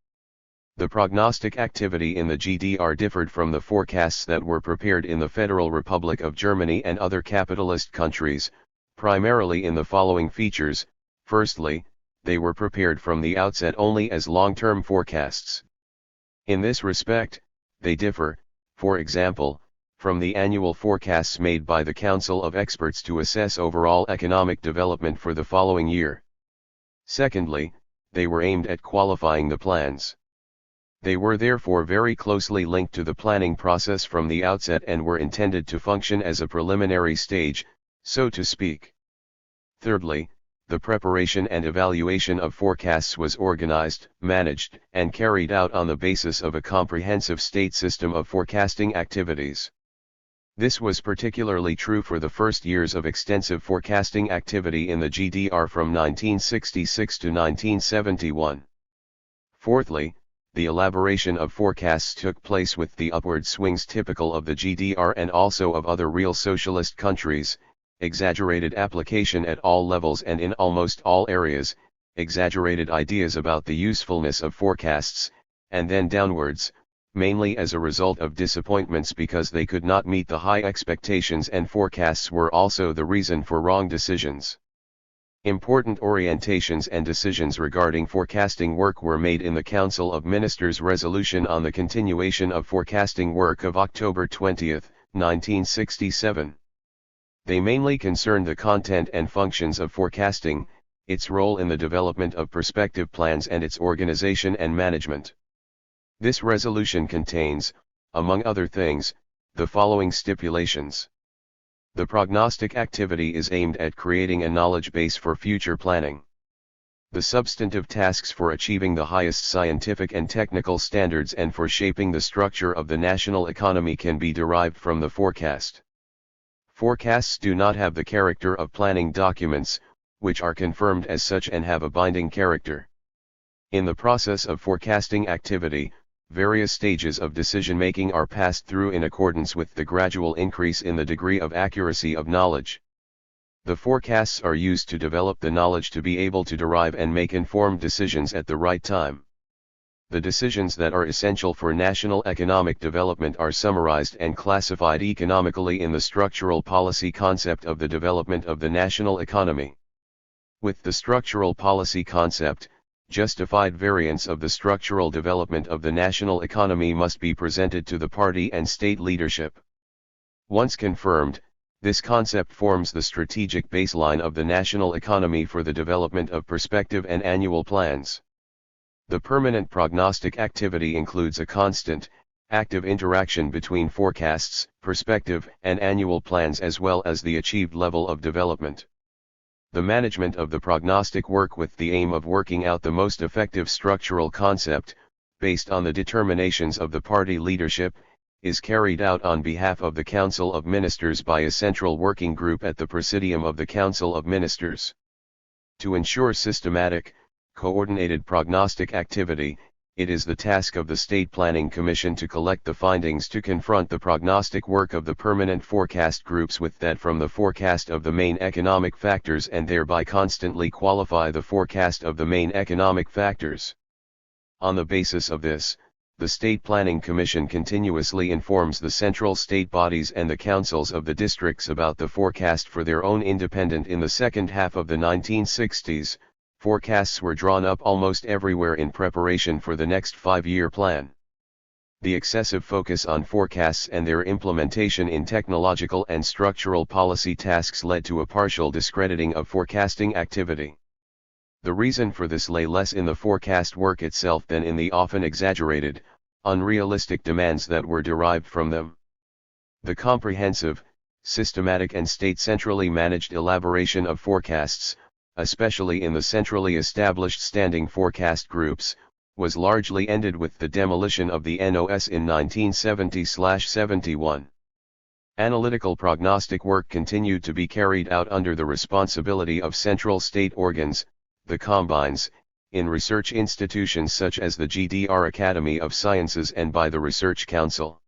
The prognostic activity in the GDR differed from the forecasts that were prepared in the Federal Republic of Germany and other capitalist countries, primarily in the following features. Firstly, they were prepared from the outset only as long-term forecasts. In this respect, they differ, for example, from the annual forecasts made by the Council of Experts to assess overall economic development for the following year. Secondly, they were aimed at qualifying the plans. They were therefore very closely linked to the planning process from the outset and were intended to function as a preliminary stage, so to speak. Thirdly, the preparation and evaluation of forecasts was organized, managed, and carried out on the basis of a comprehensive state system of forecasting activities. This was particularly true for the first years of extensive forecasting activity in the GDR from 1966 to 1971. Fourthly, the elaboration of forecasts took place with the upward swings typical of the GDR and also of other real socialist countries, exaggerated application at all levels and in almost all areas, exaggerated ideas about the usefulness of forecasts, and then downwards, mainly as a result of disappointments because they could not meet the high expectations, and forecasts were also the reason for wrong decisions. Important orientations and decisions regarding forecasting work were made in the Council of Ministers resolution on the continuation of forecasting work of October 20, 1967. They mainly concerned the content and functions of forecasting, its role in the development of prospective plans and its organization and management. This resolution contains, among other things, the following stipulations. The prognostic activity is aimed at creating a knowledge base for future planning. The substantive tasks for achieving the highest scientific and technical standards and for shaping the structure of the national economy can be derived from the forecast. Forecasts do not have the character of planning documents, which are confirmed as such and have a binding character. In the process of forecasting activity, various stages of decision-making are passed through in accordance with the gradual increase in the degree of accuracy of knowledge. The forecasts are used to develop the knowledge to be able to derive and make informed decisions at the right time. The decisions that are essential for national economic development are summarized and classified economically in the structural policy concept of the development of the national economy. With the structural policy concept, justified variants of the structural development of the national economy must be presented to the party and state leadership. Once confirmed, this concept forms the strategic baseline of the national economy for the development of prospective and annual plans. The permanent prognostic activity includes a constant, active interaction between forecasts, prospective and annual plans as well as the achieved level of development. The management of the prognostic work with the aim of working out the most effective structural concept, based on the determinations of the party leadership, is carried out on behalf of the Council of Ministers by a central working group at the Presidium of the Council of Ministers. To ensure systematic, coordinated prognostic activity, it is the task of the State Planning Commission to collect the findings to confront the prognostic work of the permanent forecast groups with that from the forecast of the main economic factors and thereby constantly qualify the forecast of the main economic factors. On the basis of this, the State Planning Commission continuously informs the central state bodies and the councils of the districts about the forecast for their own independent. In the second half of the 1960s, forecasts were drawn up almost everywhere in preparation for the next 5-year plan. The excessive focus on forecasts and their implementation in technological and structural policy tasks led to a partial discrediting of forecasting activity. The reason for this lay less in the forecast work itself than in the often exaggerated, unrealistic demands that were derived from them. The comprehensive, systematic and state-centrally managed elaboration of forecasts, especially in the centrally established standing forecast groups, was largely ended with the demolition of the NOS in 1970/71. Analytical prognostic work continued to be carried out under the responsibility of central state organs, the combines, in research institutions such as the GDR Academy of Sciences and by the Research Council.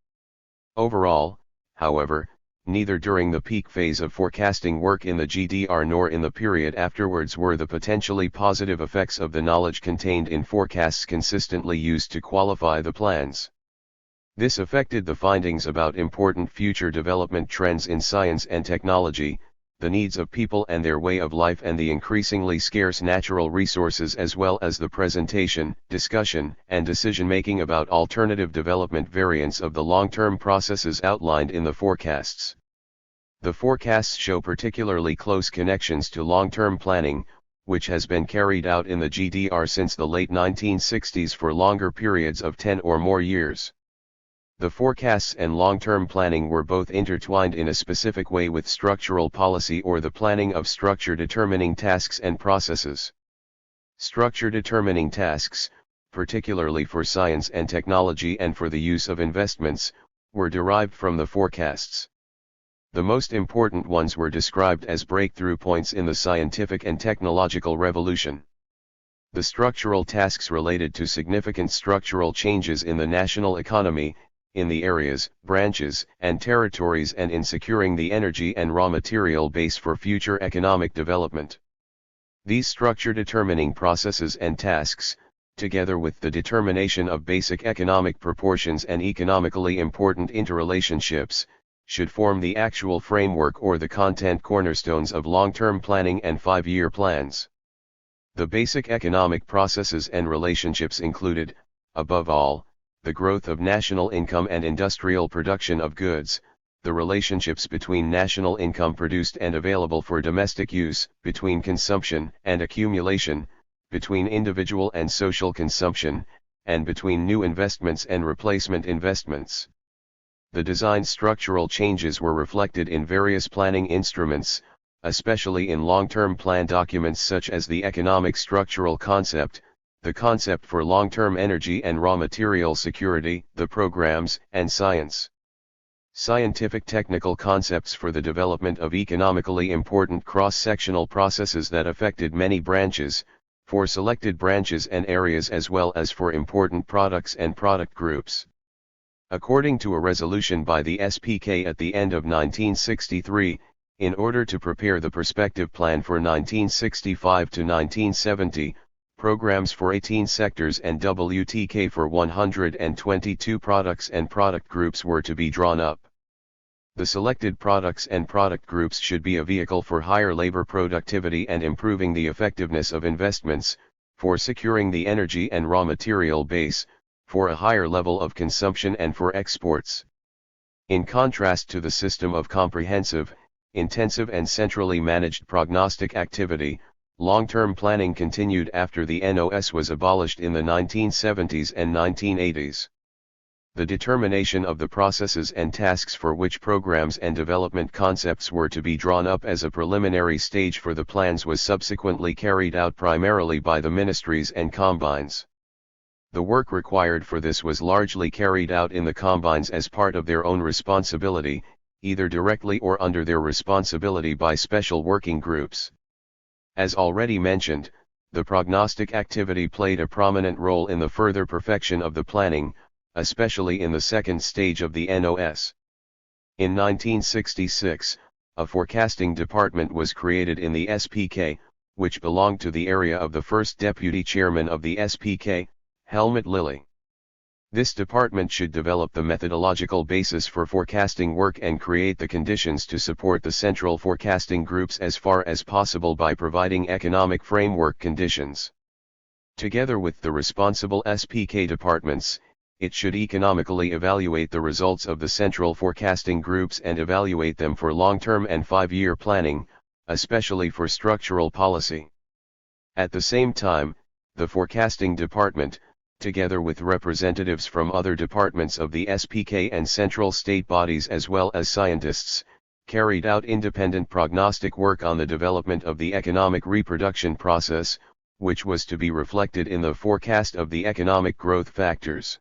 Overall, however, neither during the peak phase of forecasting work in the GDR nor in the period afterwards were the potentially positive effects of the knowledge contained in forecasts consistently used to qualify the plans. This affected the findings about important future development trends in science and technology, the needs of people and their way of life and the increasingly scarce natural resources as well as the presentation, discussion, and decision-making about alternative development variants of the long-term processes outlined in the forecasts. The forecasts show particularly close connections to long-term planning, which has been carried out in the GDR since the late 1960s for longer periods of 10 or more years. The forecasts and long-term planning were both intertwined in a specific way with structural policy or the planning of structure-determining tasks and processes. Structure-determining tasks, particularly for science and technology and for the use of investments, were derived from the forecasts. The most important ones were described as breakthrough points in the scientific and technological revolution. The structural tasks related to significant structural changes in the national economy, in the areas, branches, and territories and in securing the energy and raw material base for future economic development. These structure-determining processes and tasks, together with the determination of basic economic proportions and economically important interrelationships, should form the actual framework or the content cornerstones of long-term planning and 5-year plans. The basic economic processes and relationships included, above all, the growth of national income and industrial production of goods, the relationships between national income produced and available for domestic use, between consumption and accumulation, between individual and social consumption, and between new investments and replacement investments. The designed structural changes were reflected in various planning instruments, especially in long-term plan documents such as the economic structural concept, the concept for long-term energy and raw material security, the programs, and science. Scientific technical concepts for the development of economically important cross-sectional processes that affected many branches, for selected branches and areas as well as for important products and product groups. According to a resolution by the SPK at the end of 1963, in order to prepare the perspective plan for 1965 to 1970, programs for 18 sectors and WTK for 122 products and product groups were to be drawn up. The selected products and product groups should be a vehicle for higher labor productivity and improving the effectiveness of investments, for securing the energy and raw material base, for a higher level of consumption and for exports. In contrast to the system of comprehensive, intensive and centrally managed prognostic activity, long-term planning continued after the NOS was abolished in the 1970s and 1980s. The determination of the processes and tasks for which programs and development concepts were to be drawn up as a preliminary stage for the plans was subsequently carried out primarily by the ministries and combines. The work required for this was largely carried out in the combines as part of their own responsibility, either directly or under their responsibility by special working groups. As already mentioned, the prognostic activity played a prominent role in the further perfection of the planning, especially in the second stage of the NOS. In 1966, a forecasting department was created in the SPK, which belonged to the area of the first deputy chairman of the SPK, Helmut Lilly. This department should develop the methodological basis for forecasting work and create the conditions to support the central forecasting groups as far as possible by providing economic framework conditions. Together with the responsible SPK departments, it should economically evaluate the results of the central forecasting groups and evaluate them for long-term and 5-year planning, especially for structural policy. At the same time, the forecasting department, together with representatives from other departments of the SPK and central state bodies as well as scientists, carried out independent prognostic work on the development of the economic reproduction process, which was to be reflected in the forecast of the economic growth factors.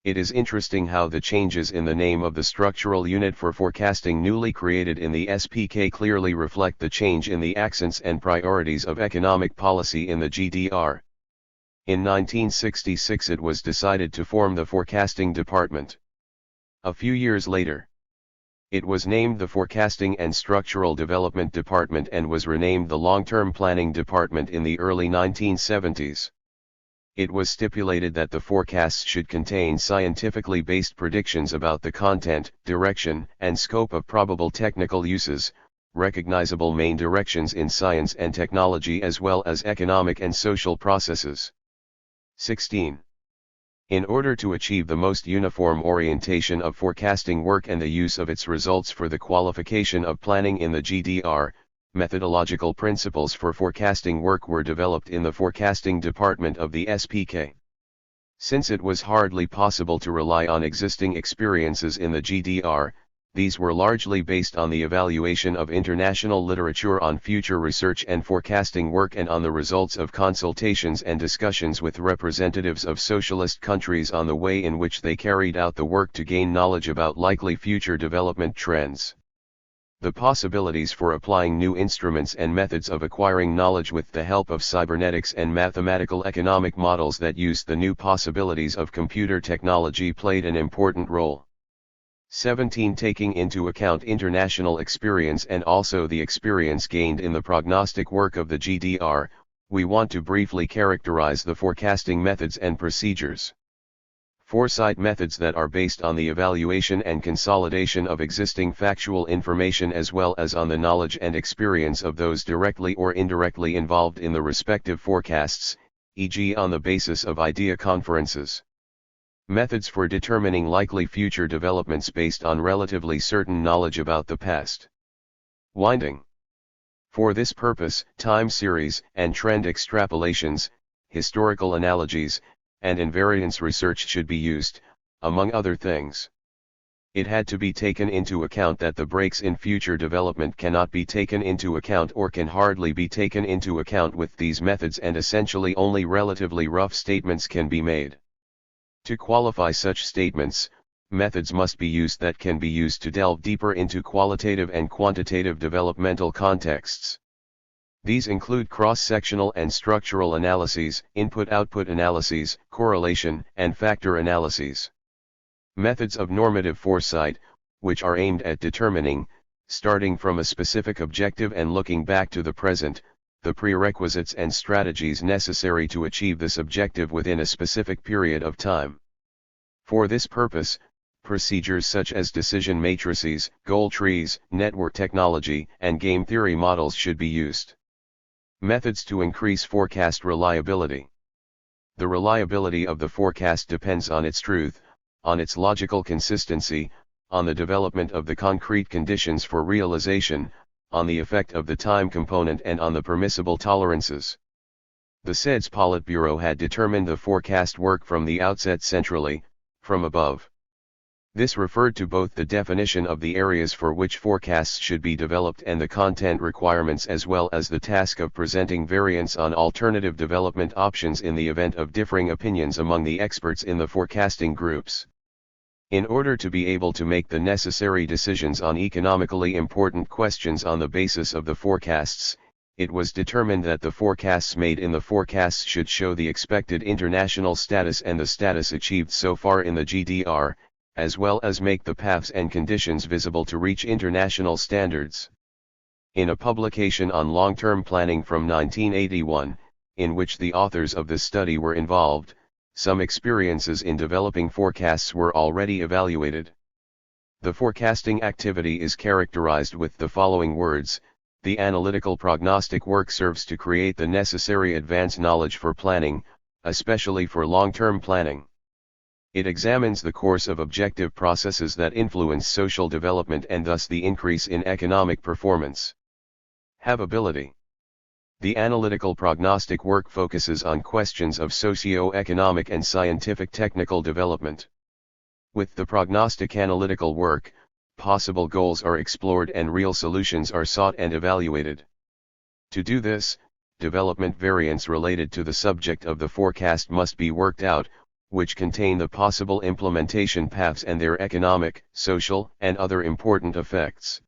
It is interesting how the changes in the name of the structural unit for forecasting newly created in the SPK clearly reflect the change in the accents and priorities of economic policy in the GDR. In 1966 it was decided to form the Forecasting Department. A few years later, it was named the Forecasting and Structural Development Department and was renamed the Long-Term Planning Department in the early 1970s. It was stipulated that the forecasts should contain scientifically based predictions about the content, direction, and scope of probable technical uses, recognizable main directions in science and technology as well as economic and social processes. 16. In order to achieve the most uniform orientation of forecasting work and the use of its results for the qualification of planning in the GDR, methodological principles for forecasting work were developed in the Forecasting Department of the SPK. Since it was hardly possible to rely on existing experiences in the GDR, these were largely based on the evaluation of international literature on future research and forecasting work and on the results of consultations and discussions with representatives of socialist countries on the way in which they carried out the work to gain knowledge about likely future development trends. The possibilities for applying new instruments and methods of acquiring knowledge with the help of cybernetics and mathematical economic models that used the new possibilities of computer technology played an important role. 17. Taking into account international experience and also the experience gained in the prognostic work of the GDR, we want to briefly characterize the forecasting methods and procedures. Foresight methods that are based on the evaluation and consolidation of existing factual information as well as on the knowledge and experience of those directly or indirectly involved in the respective forecasts, e.g. on the basis of idea conferences. Methods for determining likely future developments based on relatively certain knowledge about the past. Winding. For this purpose, time series and trend extrapolations, historical analogies, and invariance research should be used, among other things. It had to be taken into account that the breaks in future development cannot be taken into account or can hardly be taken into account with these methods, and essentially only relatively rough statements can be made. To qualify such statements, methods must be used that can be used to delve deeper into qualitative and quantitative developmental contexts. These include cross-sectional and structural analyses, input-output analyses, correlation, and factor analyses. Methods of normative foresight, which are aimed at determining, starting from a specific objective and looking back to the present, the prerequisites and strategies necessary to achieve this objective within a specific period of time. For this purpose, procedures such as decision matrices, goal trees, network technology, and game theory models should be used. Methods to increase forecast reliability. The reliability of the forecast depends on its truth, on its logical consistency, on the development of the concrete conditions for realization, on the effect of the time component, and on the permissible tolerances. The SED's Politburo had determined the forecast work from the outset centrally, from above. This referred to both the definition of the areas for which forecasts should be developed and the content requirements, as well as the task of presenting variants on alternative development options in the event of differing opinions among the experts in the forecasting groups. In order to be able to make the necessary decisions on economically important questions on the basis of the forecasts, it was determined that the forecasts made in the forecasts should show the expected international status and the status achieved so far in the GDR, as well as make the paths and conditions visible to reach international standards. In a publication on long-term planning from 1981, in which the authors of the study were involved, some experiences in developing forecasts were already evaluated. The forecasting activity is characterized with the following words: the analytical prognostic work serves to create the necessary advance knowledge for planning, especially for long-term planning. It examines the course of objective processes that influence social development and thus the increase in economic performance. Havability. The analytical prognostic work focuses on questions of socio-economic and scientific technical development. With the prognostic analytical work, possible goals are explored and real solutions are sought and evaluated. To do this, development variants related to the subject of the forecast must be worked out, which contain the possible implementation paths and their economic, social, and other important effects.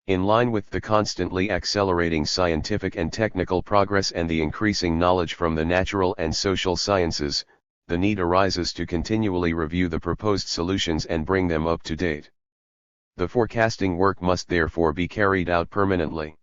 In line with the constantly accelerating scientific and technical progress and the increasing knowledge from the natural and social sciences, the need arises to continually review the proposed solutions and bring them up to date. The forecasting work must therefore be carried out permanently.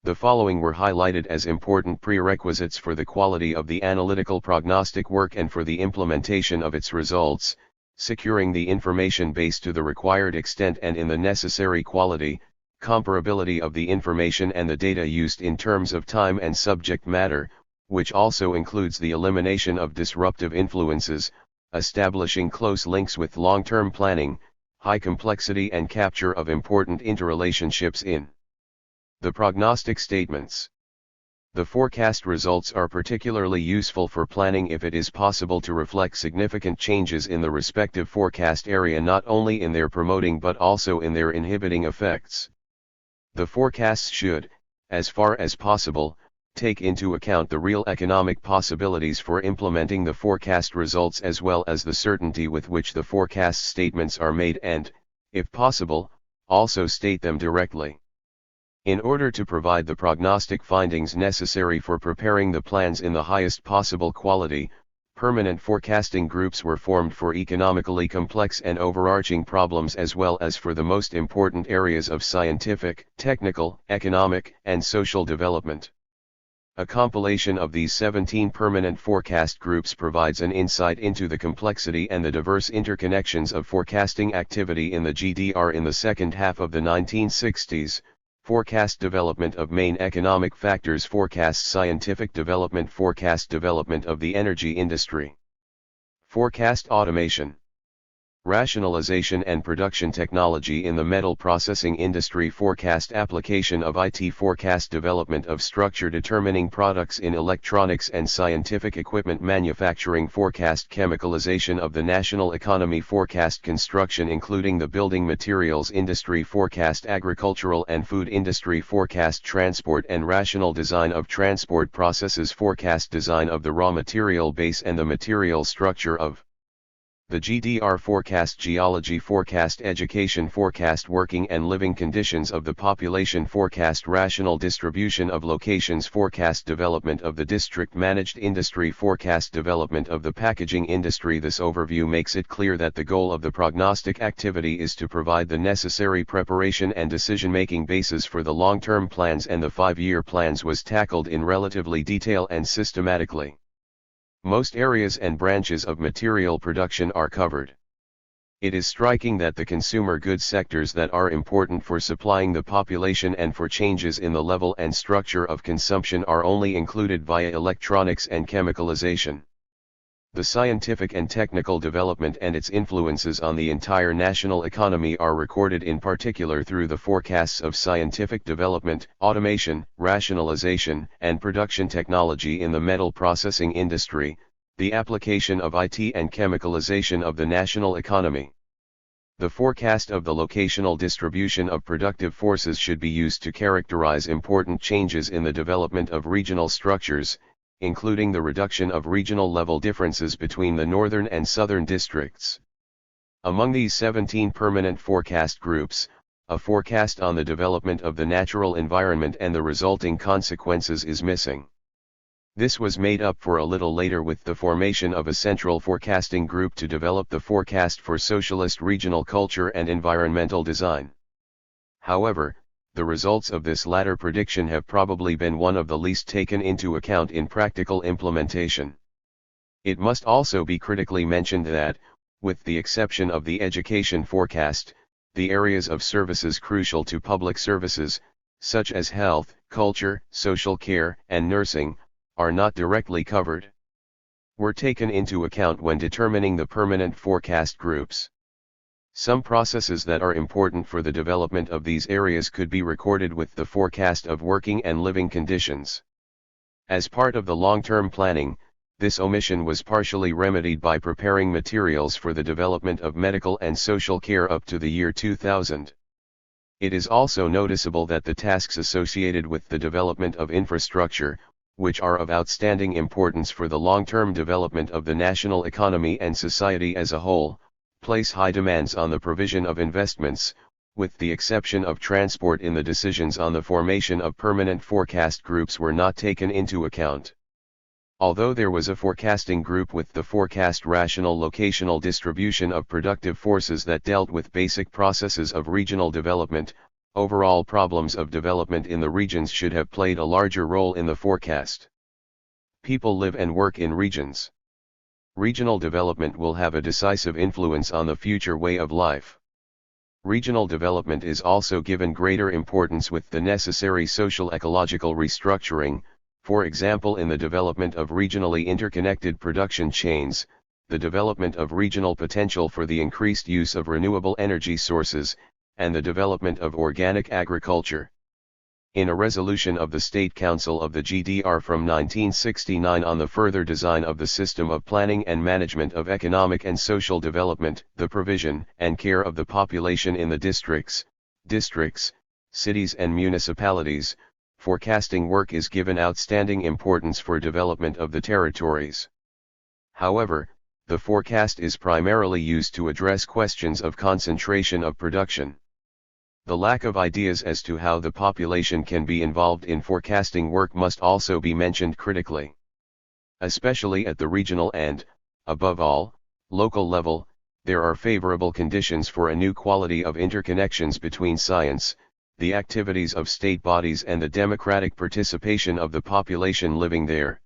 The following were highlighted as important prerequisites for the quality of the analytical prognostic work and for the implementation of its results: securing the information base to the required extent and in the necessary quality, comparability of the information and the data used in terms of time and subject matter, which also includes the elimination of disruptive influences, establishing close links with long-term planning, high complexity and capture of important interrelationships in the prognostic statements. The forecast results are particularly useful for planning if it is possible to reflect significant changes in the respective forecast area, not only in their promoting but also in their inhibiting effects. The forecasts should, as far as possible, take into account the real economic possibilities for implementing the forecast results as well as the certainty with which the forecast statements are made and, if possible, also state them directly. In order to provide the prognostic findings necessary for preparing the plans in the highest possible quality, permanent forecasting groups were formed for economically complex and overarching problems as well as for the most important areas of scientific, technical, economic, and social development. A compilation of these 17 permanent forecast groups provides an insight into the complexity and the diverse interconnections of forecasting activity in the GDR in the second half of the 1960s. Forecast development of main economic factors, forecast scientific development, forecast development of the energy industry, forecast automation, rationalization and production technology in the metal processing industry, forecast application of IT, forecast development of structure determining products in electronics and scientific equipment manufacturing, forecast chemicalization of the national economy, forecast construction including the building materials industry, forecast agricultural and food industry, forecast transport and rational design of transport processes, forecast design of the raw material base and the material structure of the GDR, forecast geology, forecast education, forecast working and living conditions of the population, forecast rational distribution of locations, forecast development of the district managed industry, forecast development of the packaging industry. This overview makes it clear that the goal of the prognostic activity is to provide the necessary preparation and decision-making basis for the long-term plans, and the 5-year plans was tackled in relatively detail and systematically. Most areas and branches of material production are covered. It is striking that the consumer goods sectors that are important for supplying the population and for changes in the level and structure of consumption are only included via electronics and chemicalization. The scientific and technical development and its influences on the entire national economy are recorded in particular through the forecasts of scientific development, automation, rationalization, and production technology in the metal processing industry, the application of IT and chemicalization of the national economy. The forecast of the locational distribution of productive forces should be used to characterize important changes in the development of regional structures, including the reduction of regional level differences between the northern and southern districts. Among these 17 permanent forecast groups, a forecast on the development of the natural environment and the resulting consequences is missing. This was made up for a little later with the formation of a central forecasting group to develop the forecast for socialist regional culture and environmental design. However, the results of this latter prediction have probably been one of the least taken into account in practical implementation. It must also be critically mentioned that, with the exception of the education forecast, the areas of services crucial to public services, such as health, culture, social care, and nursing, are not directly covered. Were taken into account when determining the permanent forecast groups. Some processes that are important for the development of these areas could be recorded with the forecast of working and living conditions. As part of the long-term planning, this omission was partially remedied by preparing materials for the development of medical and social care up to the year 2000. It is also noticeable that the tasks associated with the development of infrastructure, which are of outstanding importance for the long-term development of the national economy and society as a whole, place high demands on the provision of investments, with the exception of transport. In the decisions on the formation of permanent forecast groups were not taken into account. Although there was a forecasting group with the forecast rational locational distribution of productive forces that dealt with basic processes of regional development, overall problems of development in the regions should have played a larger role in the forecast. People live and work in regions. Regional development will have a decisive influence on the future way of life. Regional development is also given greater importance with the necessary social ecological restructuring, for example in the development of regionally interconnected production chains, the development of regional potential for the increased use of renewable energy sources, and the development of organic agriculture. In a resolution of the State Council of the GDR from 1969 on the further design of the system of planning and management of economic and social development, the provision and care of the population in the districts, cities and municipalities, forecasting work is given outstanding importance for development of the territories. However, the forecast is primarily used to address questions of concentration of production. The lack of ideas as to how the population can be involved in forecasting work must also be mentioned critically. Especially at the regional and, above all, local level, there are favorable conditions for a new quality of interconnections between science, the activities of state bodies and the democratic participation of the population living there.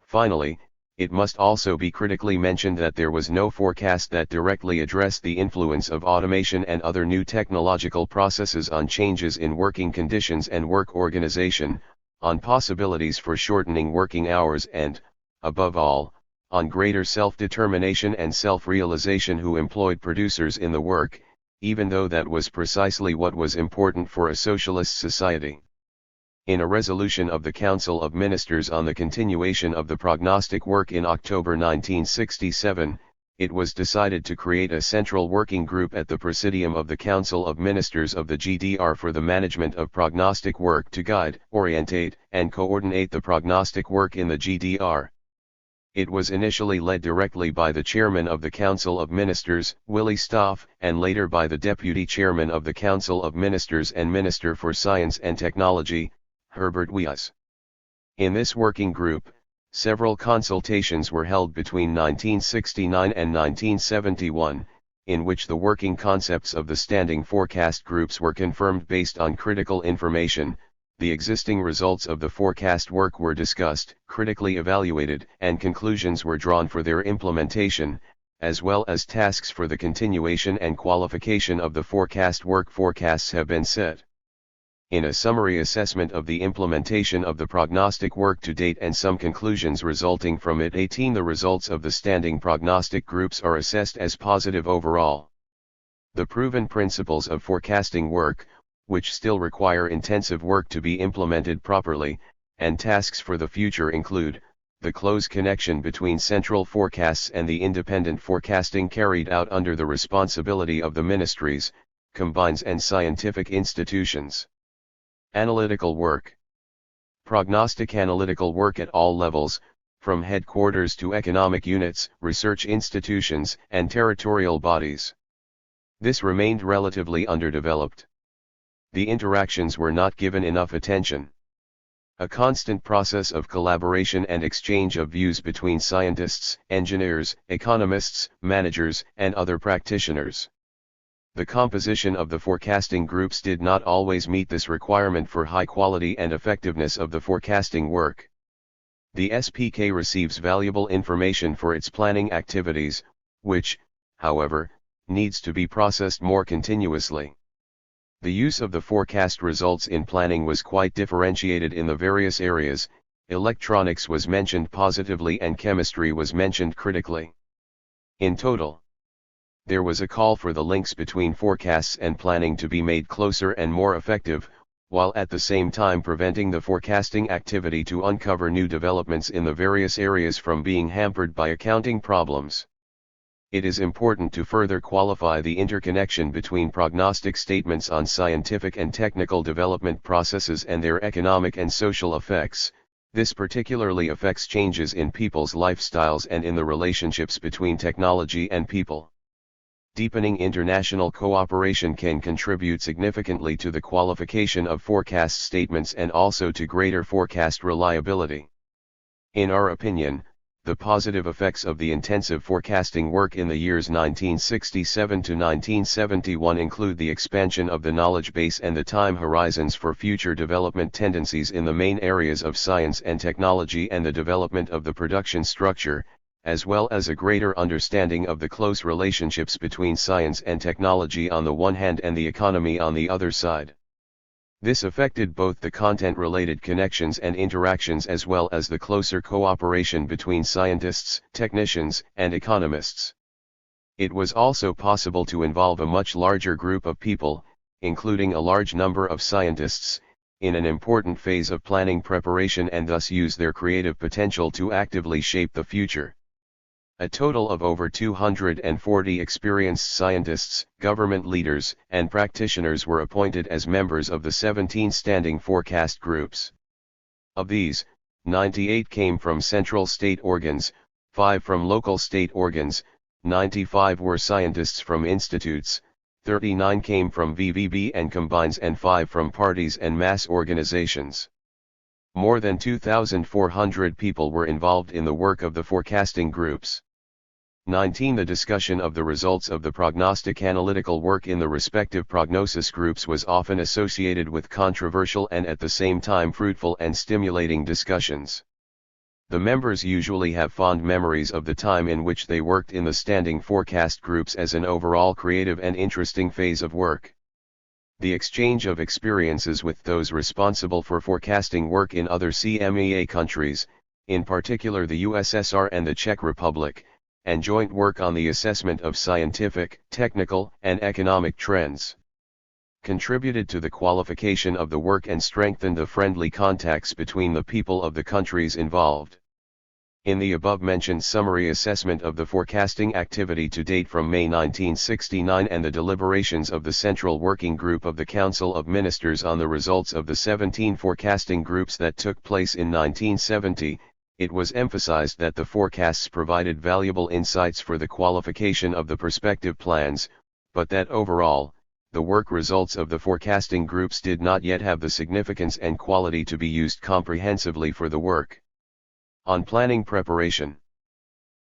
Finally, it must also be critically mentioned that there was no forecast that directly addressed the influence of automation and other new technological processes on changes in working conditions and work organization, on possibilities for shortening working hours and, above all, on greater self-determination and self-realization who employed producers in the work, even though that was precisely what was important for a socialist society. In a resolution of the Council of Ministers on the continuation of the prognostic work in October 1967, it was decided to create a central working group at the Presidium of the Council of Ministers of the GDR for the management of prognostic work to guide, orientate, and coordinate the prognostic work in the GDR. It was initially led directly by the Chairman of the Council of Ministers, Willy Stoph, and later by the Deputy Chairman of the Council of Ministers and Minister for Science and Technology, Herbert Wies. In this working group, several consultations were held between 1969 and 1971, in which the working concepts of the standing forecast groups were confirmed based on critical information. The existing results of the forecast work were discussed, critically evaluated, and conclusions were drawn for their implementation, as well as tasks for the continuation and qualification of the forecast work. Forecasts have been set. In a summary assessment of the implementation of the prognostic work to date and some conclusions resulting from it, 18 the results of the standing prognostic groups are assessed as positive overall. The proven principles of forecasting work, which still require intensive work to be implemented properly, and tasks for the future include, the close connection between central forecasts and the independent forecasting carried out under the responsibility of the ministries, combines and scientific institutions. Analytical work. Prognostic analytical work at all levels, from headquarters to economic units, research institutions, and territorial bodies. This remained relatively underdeveloped. The interactions were not given enough attention. A constant process of collaboration and exchange of views between scientists, engineers, economists, managers, and other practitioners. The composition of the forecasting groups did not always meet this requirement for high quality and effectiveness of the forecasting work. The SPK receives valuable information for its planning activities, which, however, needs to be processed more continuously. The use of the forecast results in planning was quite differentiated in the various areas. Electronics was mentioned positively and chemistry was mentioned critically. In total, there was a call for the links between forecasts and planning to be made closer and more effective, while at the same time preventing the forecasting activity to uncover new developments in the various areas from being hampered by accounting problems. It is important to further qualify the interconnection between prognostic statements on scientific and technical development processes and their economic and social effects. This particularly affects changes in people's lifestyles and in the relationships between technology and people. Deepening international cooperation can contribute significantly to the qualification of forecast statements and also to greater forecast reliability. In our opinion, the positive effects of the intensive forecasting work in the years 1967 to 1971 include the expansion of the knowledge base and the time horizons for future development tendencies in the main areas of science and technology and the development of the production structure, as well as a greater understanding of the close relationships between science and technology on the one hand and the economy on the other side. This affected both the content-related connections and interactions as well as the closer cooperation between scientists, technicians, and economists. It was also possible to involve a much larger group of people, including a large number of scientists, in an important phase of planning preparation and thus use their creative potential to actively shape the future. A total of over 240 experienced scientists, government leaders, and practitioners were appointed as members of the 17 standing forecast groups. Of these, 98 came from central state organs, 5 from local state organs, 95 were scientists from institutes, 39 came from VVB and combines and 5 from parties and mass organizations. More than 2,400 people were involved in the work of the forecasting groups. 19. The discussion of the results of the prognostic analytical work in the respective prognosis groups was often associated with controversial and at the same time fruitful and stimulating discussions. The members usually have fond memories of the time in which they worked in the standing forecast groups as an overall creative and interesting phase of work. The exchange of experiences with those responsible for forecasting work in other CMEA countries, in particular the USSR and the Czech Republic, and joint work on the assessment of scientific, technical, and economic trends, contributed to the qualification of the work and strengthened the friendly contacts between the people of the countries involved. In the above-mentioned summary assessment of the forecasting activity to date from May 1969 and the deliberations of the Central Working Group of the Council of Ministers on the results of the 17 forecasting groups that took place in 1970, it was emphasized that the forecasts provided valuable insights for the qualification of the prospective plans, but that overall, the work results of the forecasting groups did not yet have the significance and quality to be used comprehensively for the work. On planning preparation,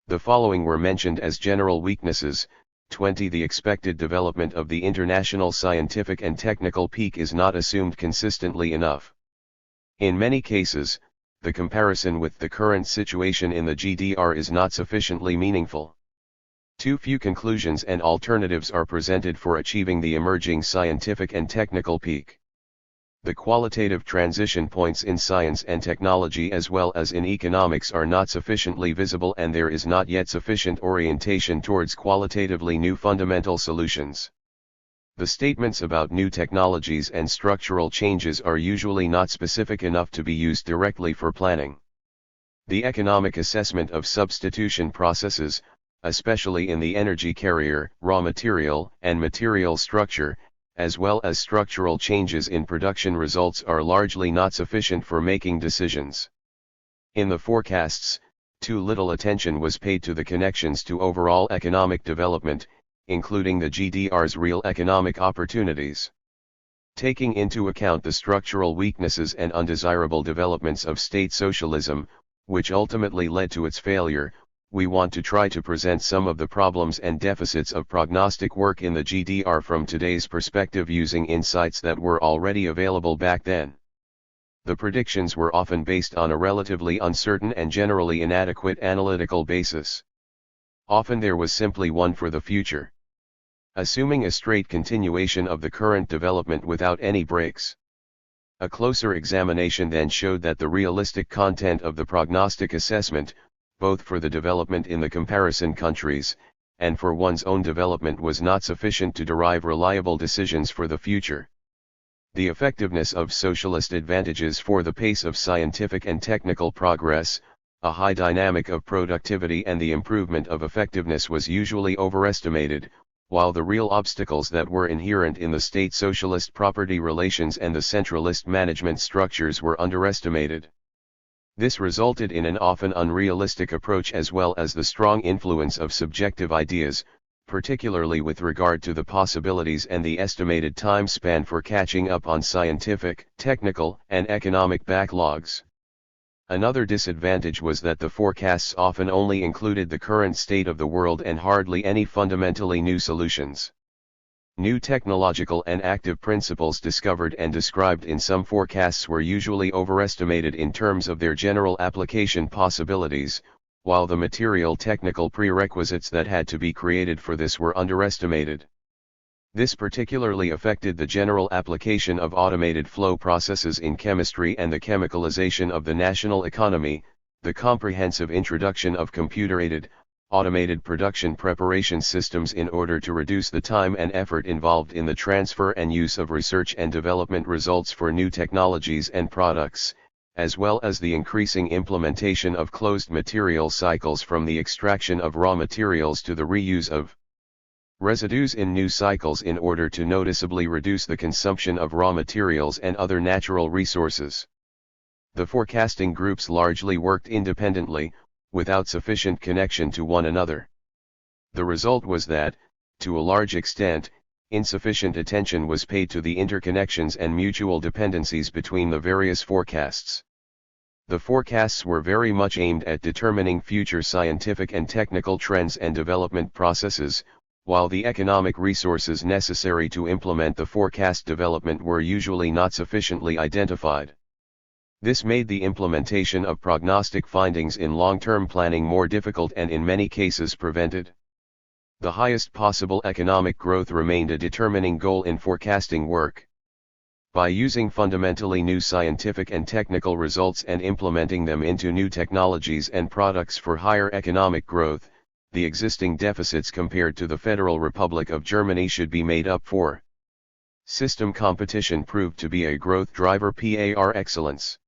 the following were mentioned as general weaknesses. 20. The expected development of the international scientific and technical peak is not assumed consistently enough. In many cases, the comparison with the current situation in the GDR is not sufficiently meaningful. Too few conclusions and alternatives are presented for achieving the emerging scientific and technical peak. The qualitative transition points in science and technology as well as in economics are not sufficiently visible, and there is not yet sufficient orientation towards qualitatively new fundamental solutions. The statements about new technologies and structural changes are usually not specific enough to be used directly for planning. The economic assessment of substitution processes, especially in the energy carrier, raw material, and material structure, as well as structural changes in production results, are largely not sufficient for making decisions. In the forecasts, too little attention was paid to the connections to overall economic development, including the GDR's real economic opportunities. Taking into account the structural weaknesses and undesirable developments of state socialism, which ultimately led to its failure, we want to try to present some of the problems and deficits of prognostic work in the GDR from today's perspective, using insights that were already available back then. The predictions were often based on a relatively uncertain and generally inadequate analytical basis. Often there was simply one for the future, assuming a straight continuation of the current development without any breaks. A closer examination then showed that the realistic content of the prognostic assessment, both for the development in the comparison countries, and for one's own development, was not sufficient to derive reliable decisions for the future. The effectiveness of socialist advantages for the pace of scientific and technical progress, a high dynamic of productivity, and the improvement of effectiveness was usually overestimated, while the real obstacles that were inherent in the state socialist property relations and the centralist management structures were underestimated. This resulted in an often unrealistic approach, as well as the strong influence of subjective ideas, particularly with regard to the possibilities and the estimated time span for catching up on scientific, technical, and economic backlogs. Another disadvantage was that the forecasts often only included the current state of the world and hardly any fundamentally new solutions. New technological and active principles discovered and described in some forecasts were usually overestimated in terms of their general application possibilities, while the material technical prerequisites that had to be created for this were underestimated. This particularly affected the general application of automated flow processes in chemistry and the chemicalization of the national economy, the comprehensive introduction of computer-aided, automated production preparation systems in order to reduce the time and effort involved in the transfer and use of research and development results for new technologies and products, as well as the increasing implementation of closed material cycles, from the extraction of raw materials to the reuse of residues in new cycles, in order to noticeably reduce the consumption of raw materials and other natural resources. The forecasting groups largely worked independently, without sufficient connection to one another. The result was that, to a large extent, insufficient attention was paid to the interconnections and mutual dependencies between the various forecasts. The forecasts were very much aimed at determining future scientific and technical trends and development processes, while the economic resources necessary to implement the forecast development were usually not sufficiently identified. This made the implementation of prognostic findings in long-term planning more difficult and in many cases prevented. The highest possible economic growth remained a determining goal in forecasting work. By using fundamentally new scientific and technical results and implementing them into new technologies and products for higher economic growth, the existing deficits compared to the Federal Republic of Germany should be made up for. System competition proved to be a growth driver par excellence.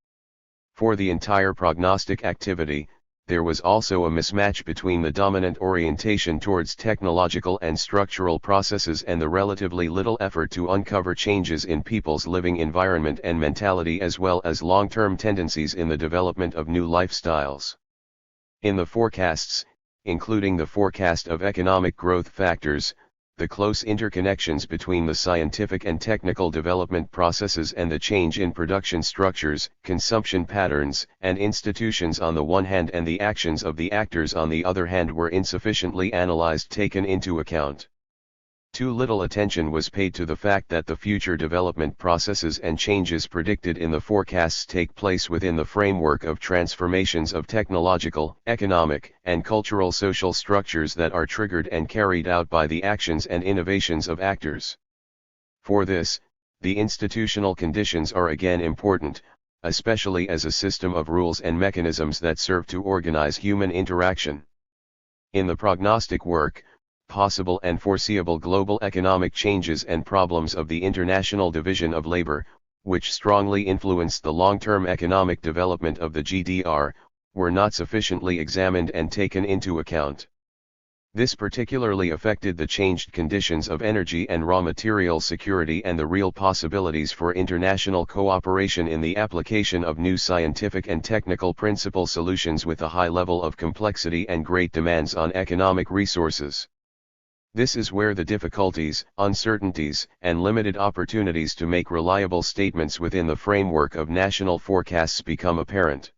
For the entire prognostic activity, there was also a mismatch between the dominant orientation towards technological and structural processes and the relatively little effort to uncover changes in people's living environment and mentality, as well as long-term tendencies in the development of new lifestyles. In the forecasts, including the forecast of economic growth factors, the close interconnections between the scientific and technical development processes and the change in production structures, consumption patterns, and institutions on the one hand, and the actions of the actors on the other hand, were insufficiently taken into account. Too little attention was paid to the fact that the future development processes and changes predicted in the forecasts take place within the framework of transformations of technological, economic, and cultural social structures that are triggered and carried out by the actions and innovations of actors. For this, the institutional conditions are again important, especially as a system of rules and mechanisms that serve to organize human interaction. In the prognostic work, possible and foreseeable global economic changes and problems of the international division of labor, which strongly influenced the long-term economic development of the GDR, were not sufficiently examined and taken into account. This particularly affected the changed conditions of energy and raw material security and the real possibilities for international cooperation in the application of new scientific and technical principle solutions with a high level of complexity and great demands on economic resources. This is where the difficulties, uncertainties, and limited opportunities to make reliable statements within the framework of national forecasts become apparent.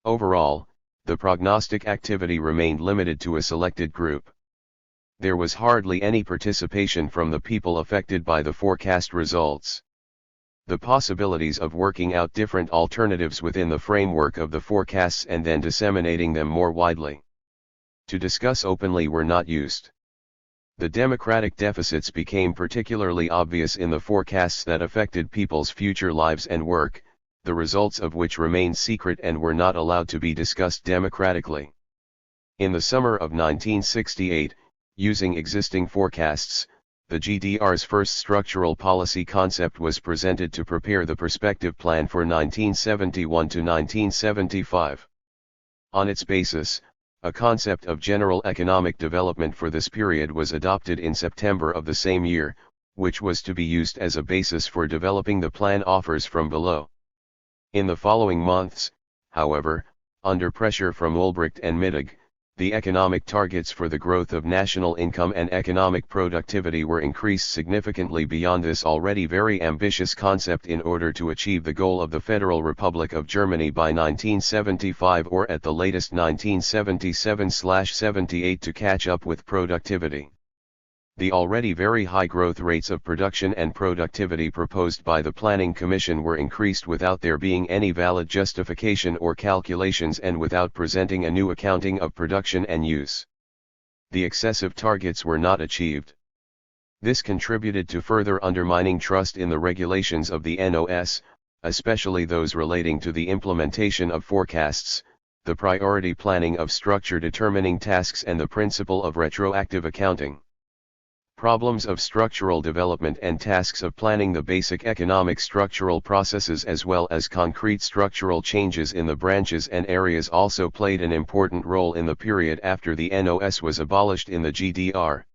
Overall, the prognostic activity remained limited to a selected group. There was hardly any participation from the people affected by the forecast results. The possibilities of working out different alternatives within the framework of the forecasts and then disseminating them more widely to discuss openly were not used. The democratic deficits became particularly obvious in the forecasts that affected people's future lives and work, the results of which remained secret and were not allowed to be discussed democratically. In the summer of 1968, using existing forecasts, the GDR's first structural policy concept was presented to prepare the perspective plan for 1971 to 1975. On its basis, a concept of general economic development for this period was adopted in September of the same year, which was to be used as a basis for developing the plan offers from below. In the following months, however, under pressure from Ulbricht and Mittag, the economic targets for the growth of national income and economic productivity were increased significantly beyond this already very ambitious concept in order to achieve the goal of the Federal Republic of Germany by 1975 or at the latest 1977/78 to catch up with productivity. The already very high growth rates of production and productivity proposed by the Planning Commission were increased without there being any valid justification or calculations and without presenting a new accounting of production and use. The excessive targets were not achieved. This contributed to further undermining trust in the regulations of the NOS, especially those relating to the implementation of forecasts, the priority planning of structure determining tasks and the principle of retroactive accounting. Problems of structural development and tasks of planning the basic economic structural processes as well as concrete structural changes in the branches and areas also played an important role in the period after the NOS was abolished in the GDR.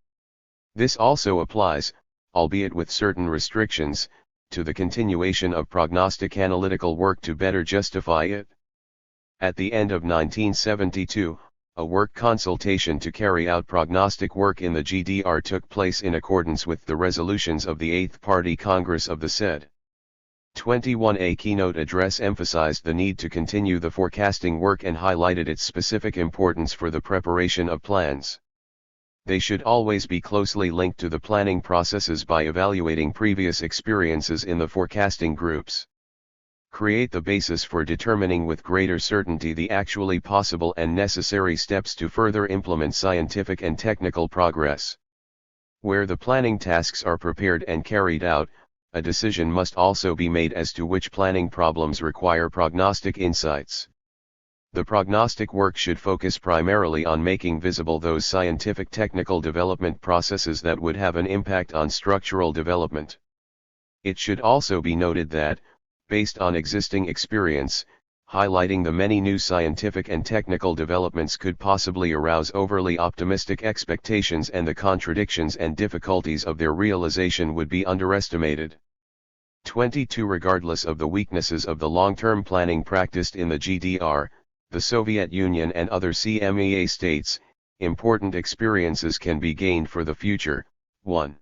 This also applies, albeit with certain restrictions, to the continuation of prognostic analytical work to better justify it. At the end of 1972, a work consultation to carry out prognostic work in the GDR took place in accordance with the resolutions of the 8th Party Congress of the said 21A keynote address emphasized the need to continue the forecasting work and highlighted its specific importance for the preparation of plans. They should always be closely linked to the planning processes by evaluating previous experiences in the forecasting groups. Create the basis for determining with greater certainty the actually possible and necessary steps to further implement scientific and technical progress. Where the planning tasks are prepared and carried out, a decision must also be made as to which planning problems require prognostic insights. The prognostic work should focus primarily on making visible those scientific technical development processes that would have an impact on structural development. It should also be noted that, based on existing experience, highlighting the many new scientific and technical developments could possibly arouse overly optimistic expectations and the contradictions and difficulties of their realization would be underestimated. 22. Regardless of the weaknesses of the long-term planning practiced in the GDR, the Soviet Union and other CMEA states, important experiences can be gained for the future. 1.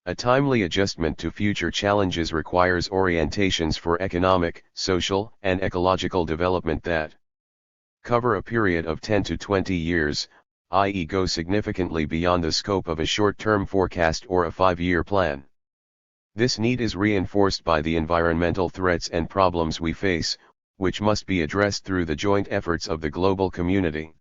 A timely adjustment to future challenges requires orientations for economic, social, and ecological development that cover a period of 10 to 20 years, i.e. go significantly beyond the scope of a short-term forecast or a 5-year plan. This need is reinforced by the environmental threats and problems we face, which must be addressed through the joint efforts of the global community.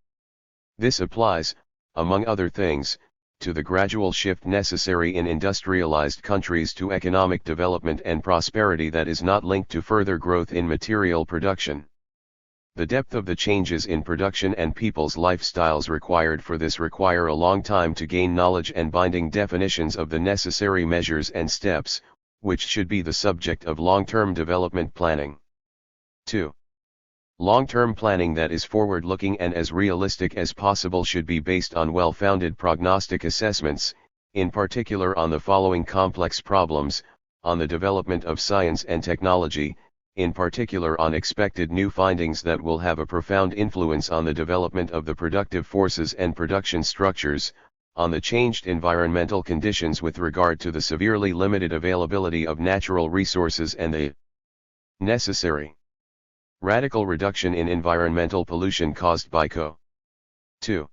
This applies, among other things, to the gradual shift necessary in industrialized countries to economic development and prosperity that is not linked to further growth in material production. The depth of the changes in production and people's lifestyles required for this require a long time to gain knowledge and binding definitions of the necessary measures and steps, which should be the subject of long-term development planning. 2. Long-term planning that is forward-looking and as realistic as possible should be based on well-founded prognostic assessments, in particular on the following complex problems: on the development of science and technology, in particular on expected new findings that will have a profound influence on the development of the productive forces and production structures, on the changed environmental conditions with regard to the severely limited availability of natural resources and the necessary radical reduction in environmental pollution caused by CO2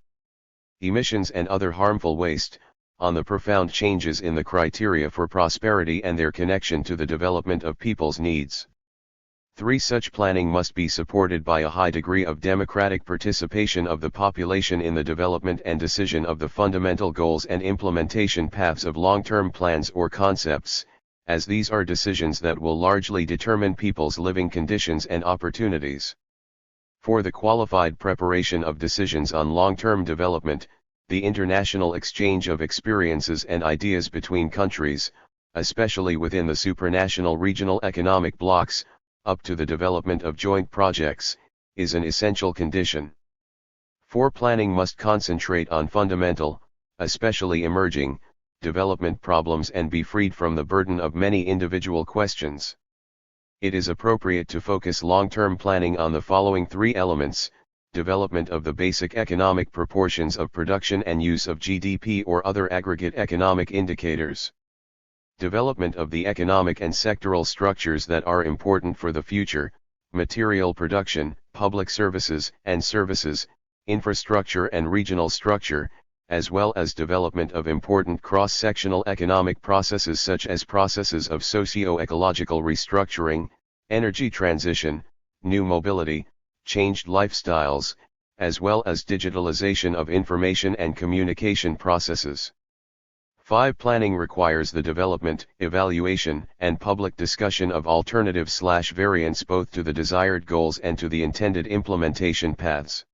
emissions and other harmful waste, on the profound changes in the criteria for prosperity and their connection to the development of people's needs. 3. Such planning must be supported by a high degree of democratic participation of the population in the development and decision of the fundamental goals and implementation paths of long-term plans or concepts, as these are decisions that will largely determine people's living conditions and opportunities. For the qualified preparation of decisions on long-term development, the international exchange of experiences and ideas between countries, especially within the supranational regional economic blocs, up to the development of joint projects, is an essential condition. 4. Planning must concentrate on fundamental, especially emerging, development problems and be freed from the burden of many individual questions. It is appropriate to focus long-term planning on the following 3 elements: development of the basic economic proportions of production and use of GDP or other aggregate economic indicators. Development of the economic and sectoral structures that are important for the future: material production, public services and services, infrastructure and regional structure, as well as development of important cross-sectional economic processes such as processes of socio-ecological restructuring, energy transition, new mobility, changed lifestyles, as well as digitalization of information and communication processes. 5. Planning requires the development, evaluation, and public discussion of alternatives/variants both to the desired goals and to the intended implementation paths.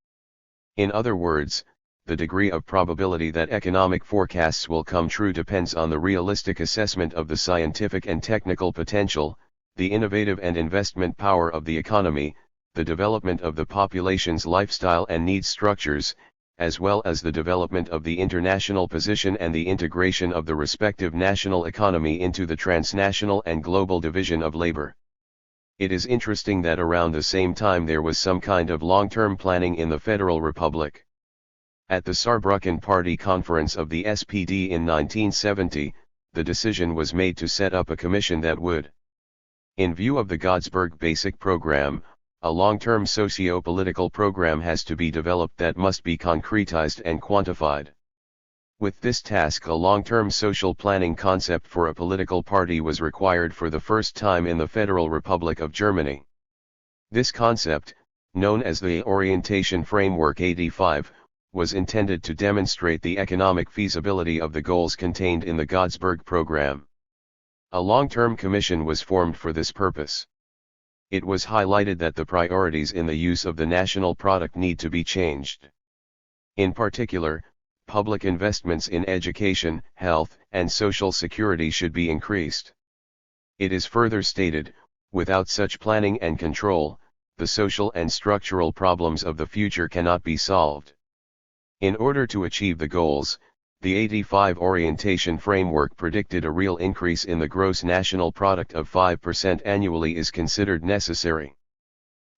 In other words, the degree of probability that economic forecasts will come true depends on the realistic assessment of the scientific and technical potential, the innovative and investment power of the economy, the development of the population's lifestyle and needs structures, as well as the development of the international position and the integration of the respective national economy into the transnational and global division of labor. It is interesting that around the same time there was some kind of long-term planning in the Federal Republic. At the Saarbrücken Party Conference of the SPD in 1970, the decision was made to set up a commission that would, in view of the Godesberg Basic Program, a long-term socio-political program has to be developed that must be concretized and quantified. With this task, a long-term social planning concept for a political party was required for the first time in the Federal Republic of Germany. This concept, known as the Orientation Framework 85, was intended to demonstrate the economic feasibility of the goals contained in the Godesberg program. A long-term commission was formed for this purpose. It was highlighted that the priorities in the use of the national product need to be changed. In particular, public investments in education, health, and social security should be increased. It is further stated, without such planning and control, the social and structural problems of the future cannot be solved. In order to achieve the goals, the 85 orientation framework predicted a real increase in the gross national product of 5% annually is considered necessary.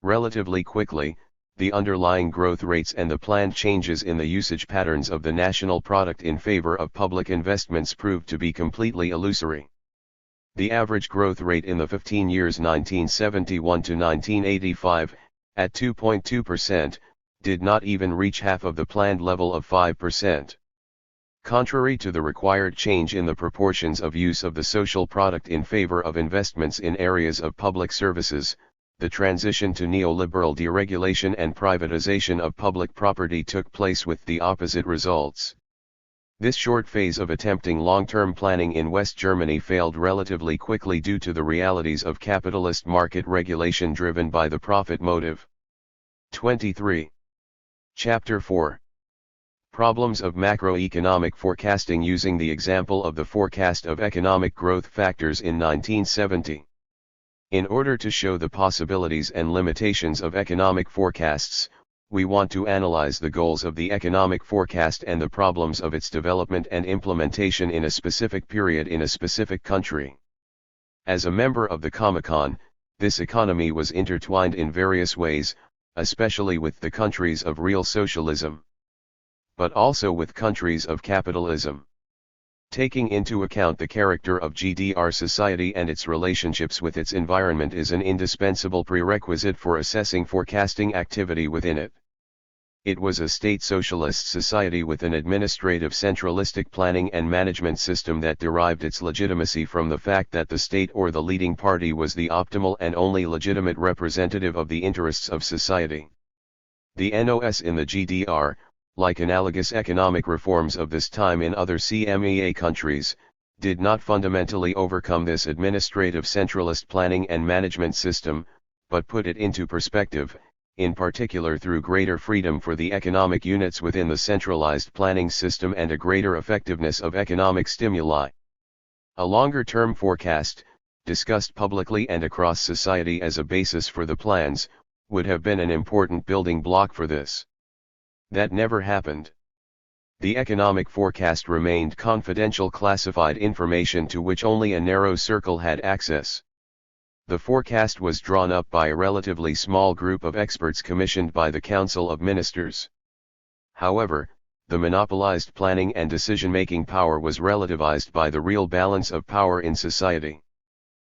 Relatively quickly, the underlying growth rates and the planned changes in the usage patterns of the national product in favor of public investments proved to be completely illusory. The average growth rate in the 15 years 1971 to 1985, at 2.2%, did not even reach half of the planned level of 5%. Contrary to the required change in the proportions of use of the social product in favor of investments in areas of public services, the transition to neoliberal deregulation and privatization of public property took place with the opposite results. This short phase of attempting long-term planning in West Germany failed relatively quickly due to the realities of capitalist market regulation driven by the profit motive. 23. Chapter 4. Problems of macroeconomic forecasting using the example of the forecast of economic growth factors in 1970. In order to show the possibilities and limitations of economic forecasts, we want to analyze the goals of the economic forecast and the problems of its development and implementation in a specific period in a specific country. As a member of the Comecon, this economy was intertwined in various ways, especially with the countries of real socialism, but also with countries of capitalism. Taking into account the character of GDR society and its relationships with its environment is an indispensable prerequisite for assessing forecasting activity within it. It was a state socialist society with an administrative centralistic planning and management system that derived its legitimacy from the fact that the state or the leading party was the optimal and only legitimate representative of the interests of society. The NOS in the GDR, like analogous economic reforms of this time in other CMEA countries, did not fundamentally overcome this administrative centralist planning and management system, but put it into perspective, in particular through greater freedom for the economic units within the centralized planning system and a greater effectiveness of economic stimuli. A longer-term forecast, discussed publicly and across society as a basis for the plans, would have been an important building block for this. That never happened. The economic forecast remained confidential classified information to which only a narrow circle had access. The forecast was drawn up by a relatively small group of experts commissioned by the Council of Ministers. However, the monopolized planning and decision-making power was relativized by the real balance of power in society.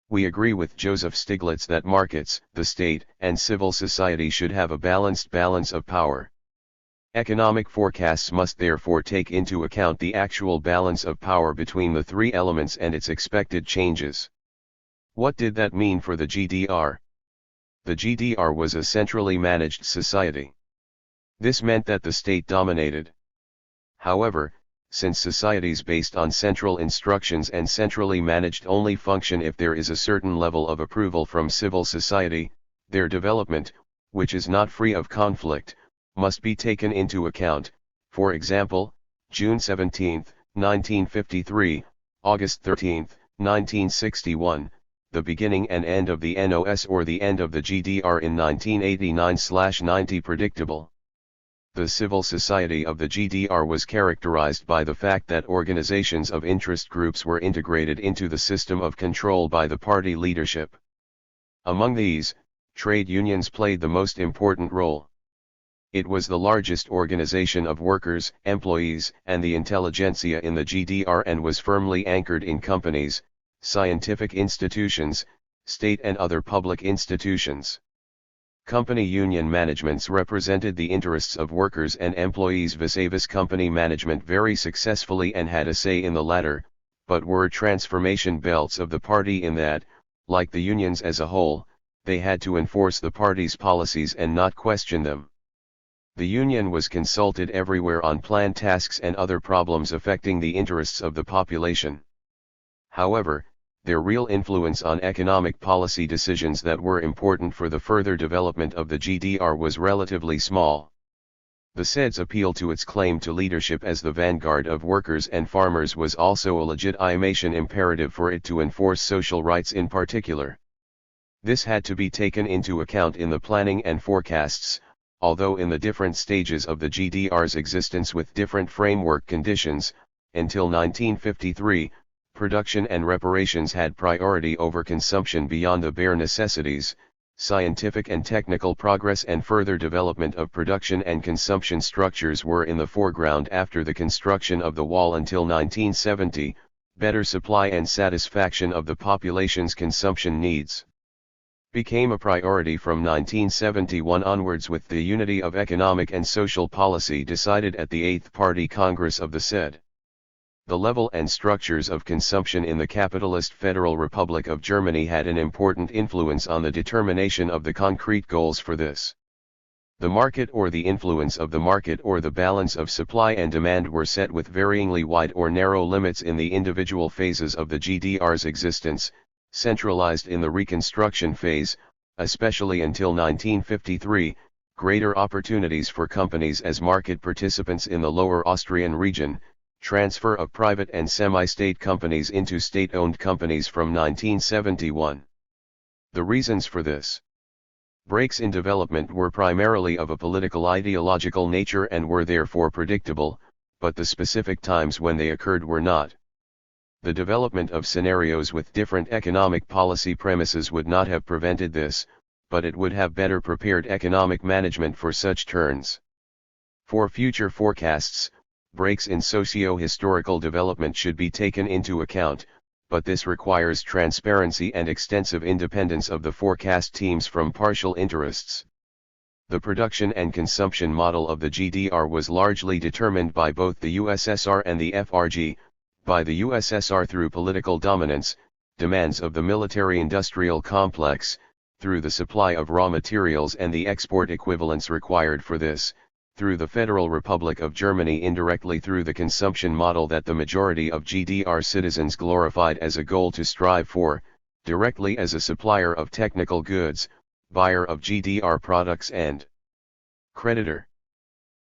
We agree with Joseph Stiglitz that markets, the state, and civil society should have a balanced balance of power. Economic forecasts must therefore take into account the actual balance of power between the three elements and its expected changes. What did that mean for the GDR? The GDR was a centrally managed society. This meant that the state dominated. However, since societies based on central instructions and centrally managed only function if there is a certain level of approval from civil society, their development, which is not free of conflict, must be taken into account. For example, June 17, 1953, August 13, 1961, the beginning and end of the NOS or the end of the GDR in 1989/90 predictable. The civil society of the GDR was characterized by the fact that organizations of interest groups were integrated into the system of control by the party leadership. Among these, trade unions played the most important role. It was the largest organization of workers, employees, and the intelligentsia in the GDR and was firmly anchored in companies, scientific institutions, state and other public institutions. Company union managements represented the interests of workers and employees vis-a-vis company management very successfully and had a say in the latter, but were transformation belts of the party in that, like the unions as a whole, they had to enforce the party's policies and not question them. The union was consulted everywhere on planned tasks and other problems affecting the interests of the population. However, their real influence on economic policy decisions that were important for the further development of the GDR was relatively small. The CED's appeal to its claim to leadership as the vanguard of workers and farmers was also a legitimation imperative for it to enforce social rights in particular. This had to be taken into account in the planning and forecasts, although in the different stages of the GDR's existence with different framework conditions, until 1953, production and reparations had priority over consumption beyond the bare necessities. Scientific and technical progress and further development of production and consumption structures were in the foreground after the construction of the wall until 1970, better supply and satisfaction of the population's consumption needs became a priority from 1971 onwards with the unity of economic and social policy decided at the 8th Party Congress of the CED. The level and structures of consumption in the capitalist Federal Republic of Germany had an important influence on the determination of the concrete goals for this. The market or the influence of the market or the balance of supply and demand were set with varyingly wide or narrow limits in the individual phases of the GDR's existence, centralized in the reconstruction phase, especially until 1953, greater opportunities for companies as market participants in the Lower Austrian region, transfer of private and semi-state companies into state-owned companies from 1971. The reasons for this breaks in development were primarily of a political ideological nature and were therefore predictable, but the specific times when they occurred were not. The development of scenarios with different economic policy premises would not have prevented this, but it would have better prepared economic management for such turns. For future forecasts, breaks in socio-historical development should be taken into account, but this requires transparency and extensive independence of the forecast teams from partial interests. The production and consumption model of the GDR was largely determined by both the USSR and the FRG, by the USSR through political dominance, demands of the military-industrial complex, through the supply of raw materials and the export equivalents required for this, through the Federal Republic of Germany indirectly through the consumption model that the majority of GDR citizens glorified as a goal to strive for, directly as a supplier of technical goods, buyer of GDR products and creditor.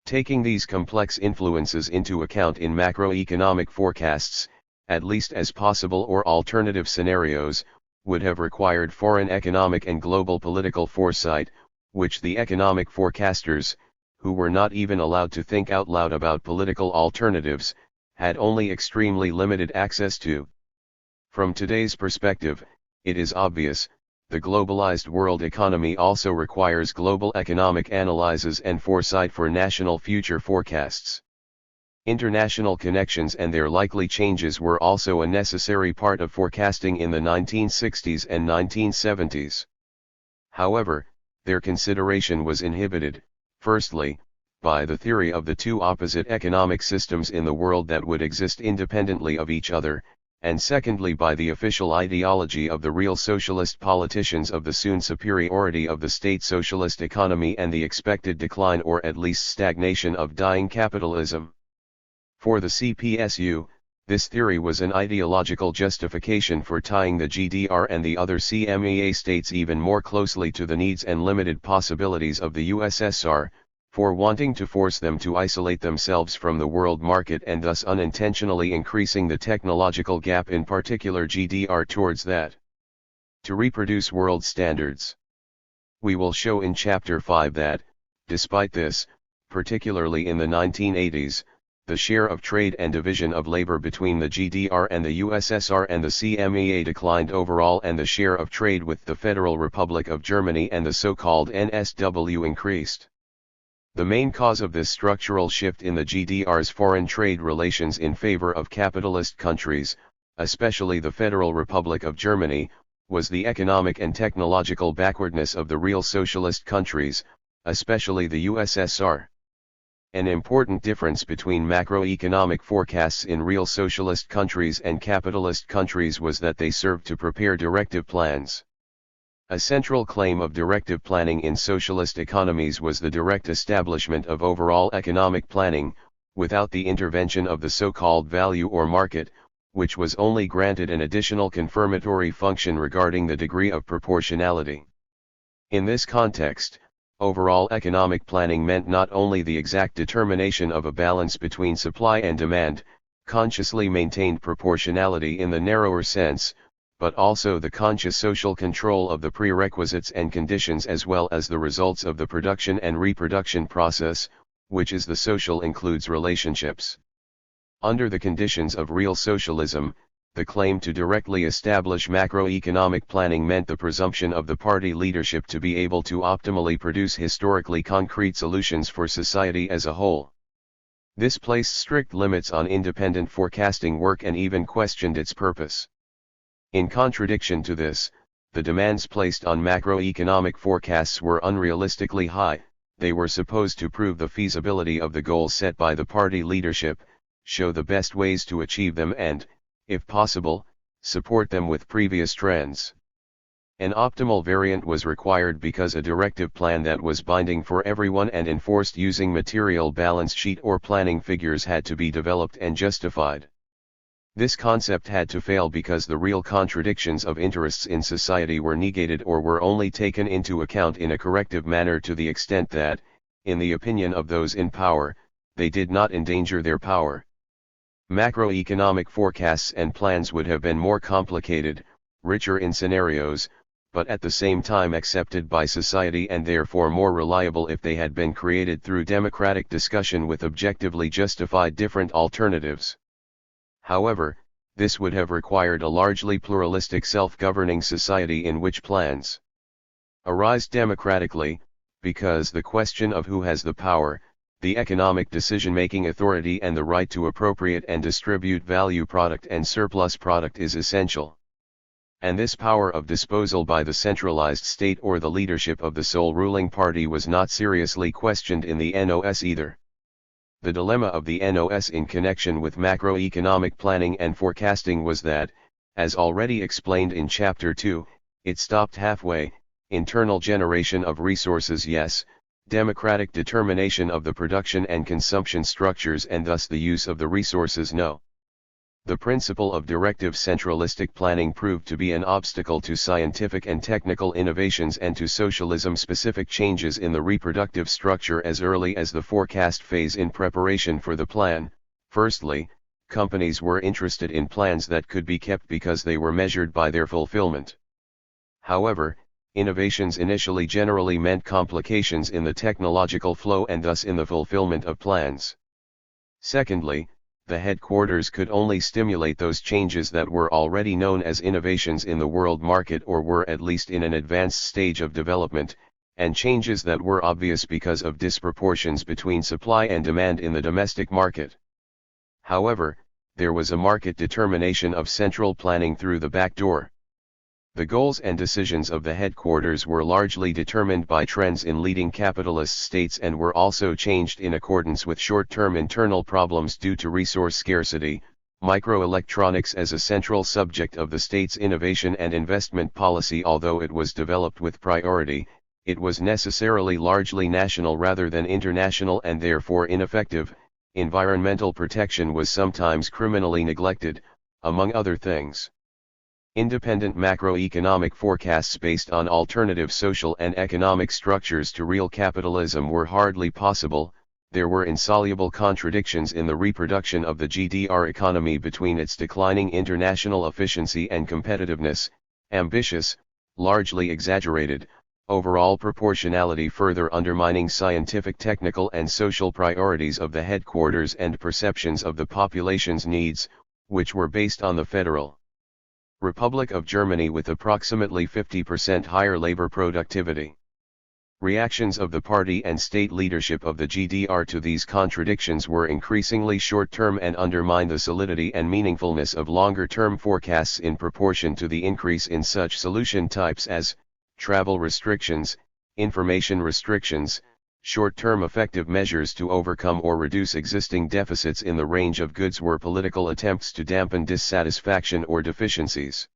Taking these complex influences into account in macroeconomic forecasts, at least as possible or alternative scenarios, would have required foreign economic and global political foresight, which the economic forecasters, who were not even allowed to think out loud about political alternatives, had only extremely limited access to. From today's perspective, it is obvious, the globalized world economy also requires global economic analyses and foresight for national future forecasts. International connections and their likely changes were also a necessary part of forecasting in the 1960s and 1970s. However, their consideration was inhibited, firstly, by the theory of the two opposite economic systems in the world that would exist independently of each other, and secondly by the official ideology of the real socialist politicians of the soon superiority of the state socialist economy and the expected decline or at least stagnation of dying capitalism. For the CPSU, this theory was an ideological justification for tying the GDR and the other CMEA states even more closely to the needs and limited possibilities of the USSR, for wanting to force them to isolate themselves from the world market and thus unintentionally increasing the technological gap in particular GDR towards that. To reproduce world standards. We will show in Chapter 5 that, despite this, particularly in the 1980s, the share of trade and division of labor between the GDR and the USSR and the CMEA declined overall and the share of trade with the Federal Republic of Germany and the so-called NSW increased. The main cause of this structural shift in the GDR's foreign trade relations in favor of capitalist countries, especially the Federal Republic of Germany, was the economic and technological backwardness of the real socialist countries, especially the USSR. An important difference between macroeconomic forecasts in real socialist countries and capitalist countries was that they served to prepare directive plans. A central claim of directive planning in socialist economies was the direct establishment of overall economic planning, without the intervention of the so-called value or market, which was only granted an additional confirmatory function regarding the degree of proportionality. In this context, overall economic planning meant not only the exact determination of a balance between supply and demand, consciously maintained proportionality in the narrower sense, but also the conscious social control of the prerequisites and conditions as well as the results of the production and reproduction process, which is the social includes relationships. Under the conditions of real socialism, the claim to directly establish macroeconomic planning meant the presumption of the party leadership to be able to optimally produce historically concrete solutions for society as a whole. This placed strict limits on independent forecasting work and even questioned its purpose. In contradiction to this, the demands placed on macroeconomic forecasts were unrealistically high. They were supposed to prove the feasibility of the goals set by the party leadership, show the best ways to achieve them and, if possible, support them with previous trends. An optimal variant was required because a directive plan that was binding for everyone and enforced using material balance sheet or planning figures had to be developed and justified. This concept had to fail because the real contradictions of interests in society were negated or were only taken into account in a corrective manner to the extent that, in the opinion of those in power, they did not endanger their power. Macroeconomic forecasts and plans would have been more complicated, richer in scenarios, but at the same time accepted by society and therefore more reliable if they had been created through democratic discussion with objectively justified different alternatives. However, this would have required a largely pluralistic self-governing society in which plans arise democratically, because the question of who has the power, the economic decision-making authority and the right to appropriate and distribute value product and surplus product is essential. And this power of disposal by the centralized state or the leadership of the sole ruling party was not seriously questioned in the NOS either. The dilemma of the NOS in connection with macroeconomic planning and forecasting was that, as already explained in Chapter 2, it stopped halfway: internal generation of resources yes, democratic determination of the production and consumption structures and thus the use of the resources no. The principle of directive centralistic planning proved to be an obstacle to scientific and technical innovations and to socialism-specific changes in the reproductive structure as early as the forecast phase. In preparation for the plan, firstly, companies were interested in plans that could be kept because they were measured by their fulfillment. However, innovations initially generally meant complications in the technological flow and thus in the fulfillment of plans. Secondly, the headquarters could only stimulate those changes that were already known as innovations in the world market or were at least in an advanced stage of development, and changes that were obvious because of disproportions between supply and demand in the domestic market. However, there was a market determination of central planning through the back door. The goals and decisions of the headquarters were largely determined by trends in leading capitalist states and were also changed in accordance with short-term internal problems due to resource scarcity. Microelectronics as a central subject of the state's innovation and investment policy, although it was developed with priority, it was necessarily largely national rather than international and therefore ineffective. Environmental protection was sometimes criminally neglected, among other things. Independent macroeconomic forecasts based on alternative social and economic structures to real capitalism were hardly possible. There were insoluble contradictions in the reproduction of the GDR economy between its declining international efficiency and competitiveness, ambitious, largely exaggerated, overall proportionality further undermining scientific, technical and social priorities of the headquarters and perceptions of the population's needs, which were based on the Federal Republic of Germany with approximately 50% higher labor productivity. Reactions of the party and state leadership of the GDR to these contradictions were increasingly short-term and undermined the solidity and meaningfulness of longer-term forecasts in proportion to the increase in such solution types as travel restrictions, information restrictions, short-term effective measures to overcome or reduce existing deficits in the range of goods were political attempts to dampen dissatisfaction or deficiencies.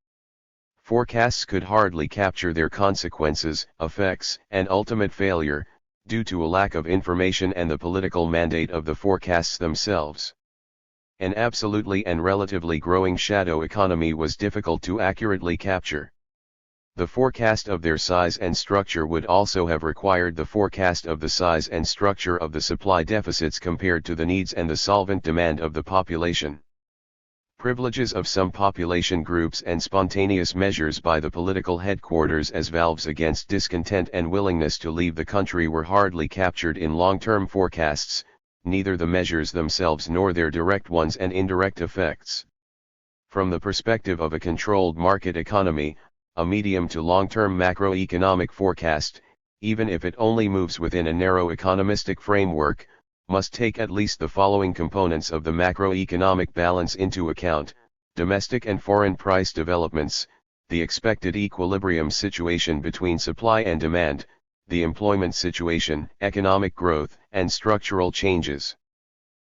Forecasts could hardly capture their consequences, effects, and ultimate failure, due to a lack of information and the political mandate of the forecasts themselves. An absolutely and relatively growing shadow economy was difficult to accurately capture. The forecast of their size and structure would also have required the forecast of the size and structure of the supply deficits compared to the needs and the solvent demand of the population. Privileges of some population groups and spontaneous measures by the political headquarters as valves against discontent and willingness to leave the country were hardly captured in long-term forecasts, neither the measures themselves nor their direct ones and indirect effects. From the perspective of a controlled market economy, a medium to long-term macroeconomic forecast, even if it only moves within a narrow economistic framework, must take at least the following components of the macroeconomic balance into account: domestic and foreign price developments, the expected equilibrium situation between supply and demand, the employment situation, economic growth, and structural changes.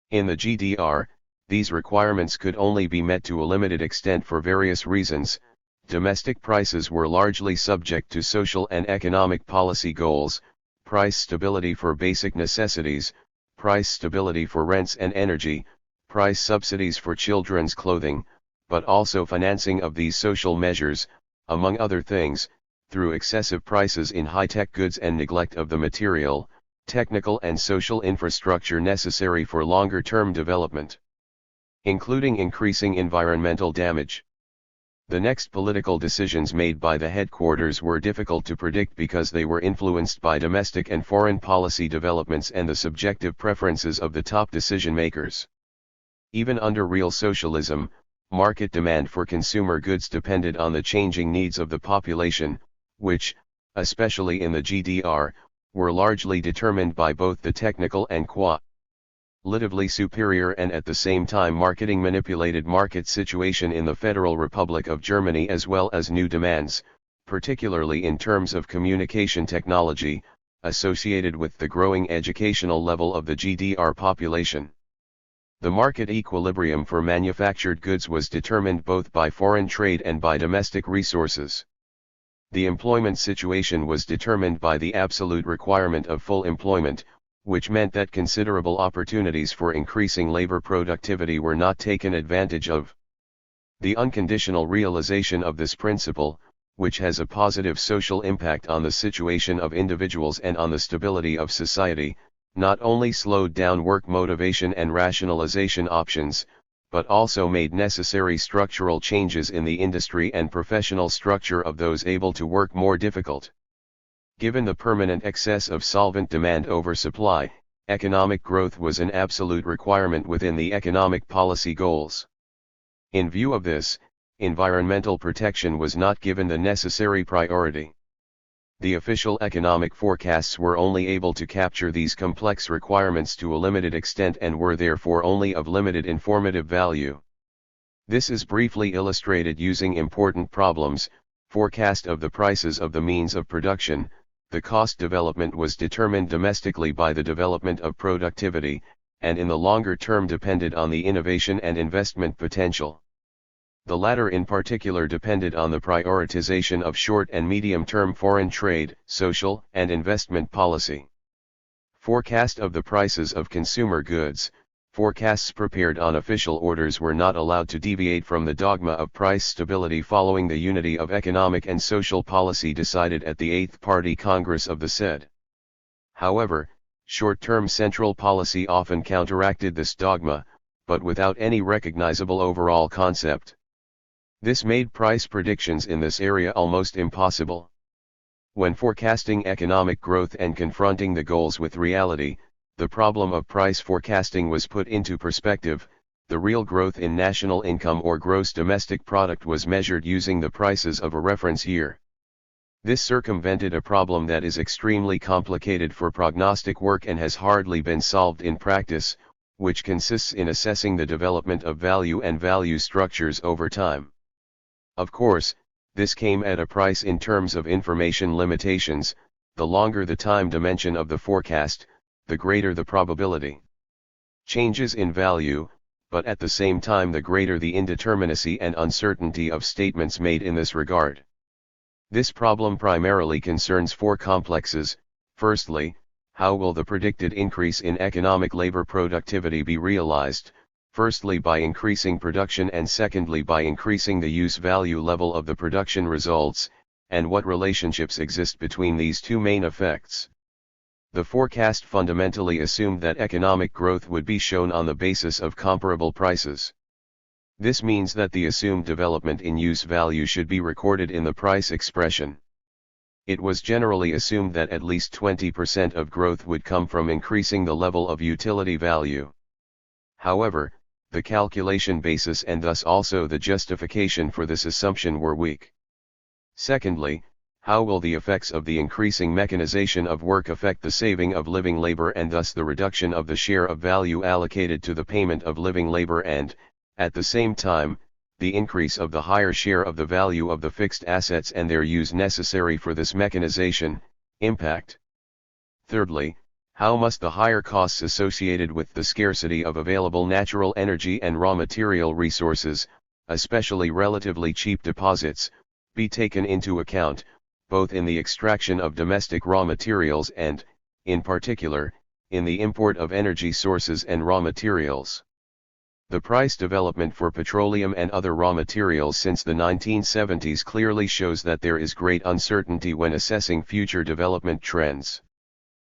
In the GDR, these requirements could only be met to a limited extent for various reasons. Domestic prices were largely subject to social and economic policy goals: price stability for basic necessities, price stability for rents and energy, price subsidies for children's clothing, but also financing of these social measures, among other things, through excessive prices in high-tech goods and neglect of the material, technical and social infrastructure necessary for longer-term development, including increasing environmental damage. The next political decisions made by the headquarters were difficult to predict because they were influenced by domestic and foreign policy developments and the subjective preferences of the top decision makers. Even under real socialism, market demand for consumer goods depended on the changing needs of the population, which, especially in the GDR, were largely determined by both the technical and qualitatively superior and at the same time marketing manipulated market situation in the Federal Republic of Germany, as well as new demands, particularly in terms of communication technology, associated with the growing educational level of the GDR population. The market equilibrium for manufactured goods was determined both by foreign trade and by domestic resources. The employment situation was determined by the absolute requirement of full employment, which meant that considerable opportunities for increasing labor productivity were not taken advantage of. The unconditional realization of this principle, which has a positive social impact on the situation of individuals and on the stability of society, not only slowed down work motivation and rationalization options, but also made necessary structural changes in the industry and professional structure of those able to work more difficult. Given the permanent excess of solvent demand over supply, economic growth was an absolute requirement within the economic policy goals. In view of this, environmental protection was not given the necessary priority. The official economic forecasts were only able to capture these complex requirements to a limited extent and were therefore only of limited informative value. This is briefly illustrated using important problems. Forecast of the prices of the means of production. The cost development was determined domestically by the development of productivity, and in the longer term depended on the innovation and investment potential. The latter in particular depended on the prioritization of short and medium-term foreign trade, social and investment policy. Forecast of the prices of consumer goods. Forecasts prepared on official orders were not allowed to deviate from the dogma of price stability following the unity of economic and social policy decided at the Eighth Party Congress of the said. However, short-term central policy often counteracted this dogma, but without any recognizable overall concept. This made price predictions in this area almost impossible. When forecasting economic growth and confronting the goals with reality, the problem of price forecasting was put into perspective. The real growth in national income or gross domestic product was measured using the prices of a reference year. This circumvented a problem that is extremely complicated for prognostic work and has hardly been solved in practice, which consists in assessing the development of value and value structures over time. Of course, this came at a price in terms of information limitations. The longer the time dimension of the forecast, the greater the probability changes in value, but at the same time the greater the indeterminacy and uncertainty of statements made in this regard. This problem primarily concerns four complexes. Firstly, how will the predicted increase in economic labor productivity be realized? Firstly, by increasing production, and secondly by increasing the use value level of the production results, and what relationships exist between these two main effects. The forecast fundamentally assumed that economic growth would be shown on the basis of comparable prices. This means that the assumed development in use value should be recorded in the price expression. It was generally assumed that at least 20% of growth would come from increasing the level of utility value. However, the calculation basis and thus also the justification for this assumption were weak. Secondly, how will the effects of the increasing mechanization of work affect the saving of living labor and thus the reduction of the share of value allocated to the payment of living labor and, at the same time, the increase of the higher share of the value of the fixed assets and their use necessary for this mechanization, impact? Thirdly, how must the higher costs associated with the scarcity of available natural energy and raw material resources, especially relatively cheap deposits, be taken into account, both in the extraction of domestic raw materials and, in particular, in the import of energy sources and raw materials? The price development for petroleum and other raw materials since the 1970s clearly shows that there is great uncertainty when assessing future development trends.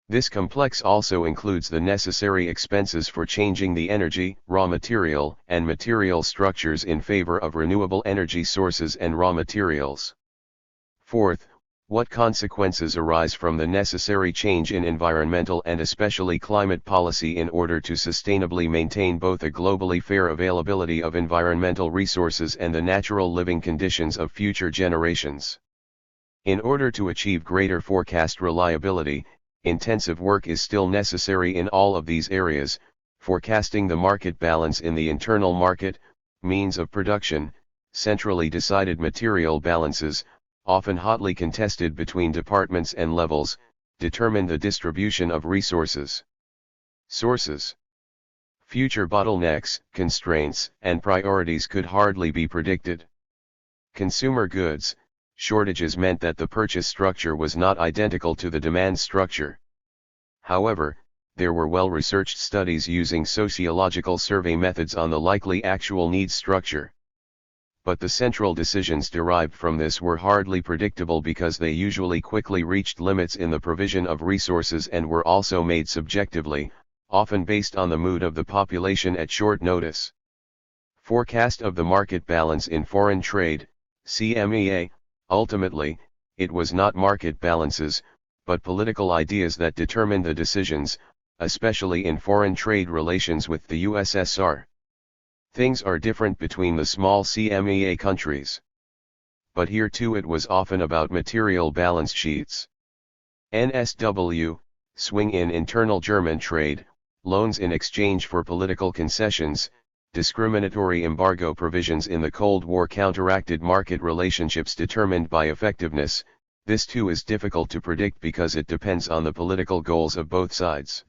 This complex also includes the necessary expenses for changing the energy, raw material, and material structures in favor of renewable energy sources and raw materials. Fourth, what consequences arise from the necessary change in environmental and especially climate policy in order to sustainably maintain both a globally fair availability of environmental resources and the natural living conditions of future generations. In order to achieve greater forecast reliability, intensive work is still necessary in all of these areas, forecasting the market balance in the internal market, means of production, centrally decided material balances, often hotly contested between departments and levels, determine the distribution of resources. Sources. Future bottlenecks, constraints, and priorities could hardly be predicted. Consumer goods. Shortages meant that the purchase structure was not identical to the demand structure. However, there were well-researched studies using sociological survey methods on the likely actual needs structure. But the central decisions derived from this were hardly predictable because they usually quickly reached limits in the provision of resources and were also made subjectively, often based on the mood of the population at short notice. Forecast of the market balance in foreign trade, CMEA. Ultimately, it was not market balances, but political ideas that determined the decisions, especially in foreign trade relations with the USSR. Things are different between the small CMEA countries. But here too it was often about material balance sheets. NSW, swing in internal German trade, loans in exchange for political concessions, discriminatory embargo provisions in the Cold War counteracted market relationships determined by effectiveness. This too is difficult to predict because it depends on the political goals of both sides.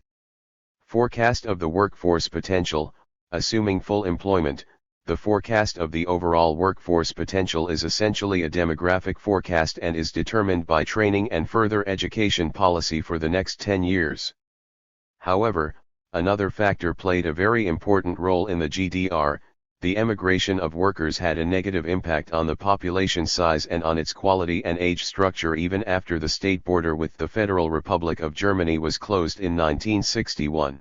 Forecast of the workforce potential. Assuming full employment, the forecast of the overall workforce potential is essentially a demographic forecast and is determined by training and further education policy for the next 10 years. However, another factor played a very important role in the GDR. The emigration of workers had a negative impact on the population size and on its quality and age structure even after the state border with the Federal Republic of Germany was closed in 1961.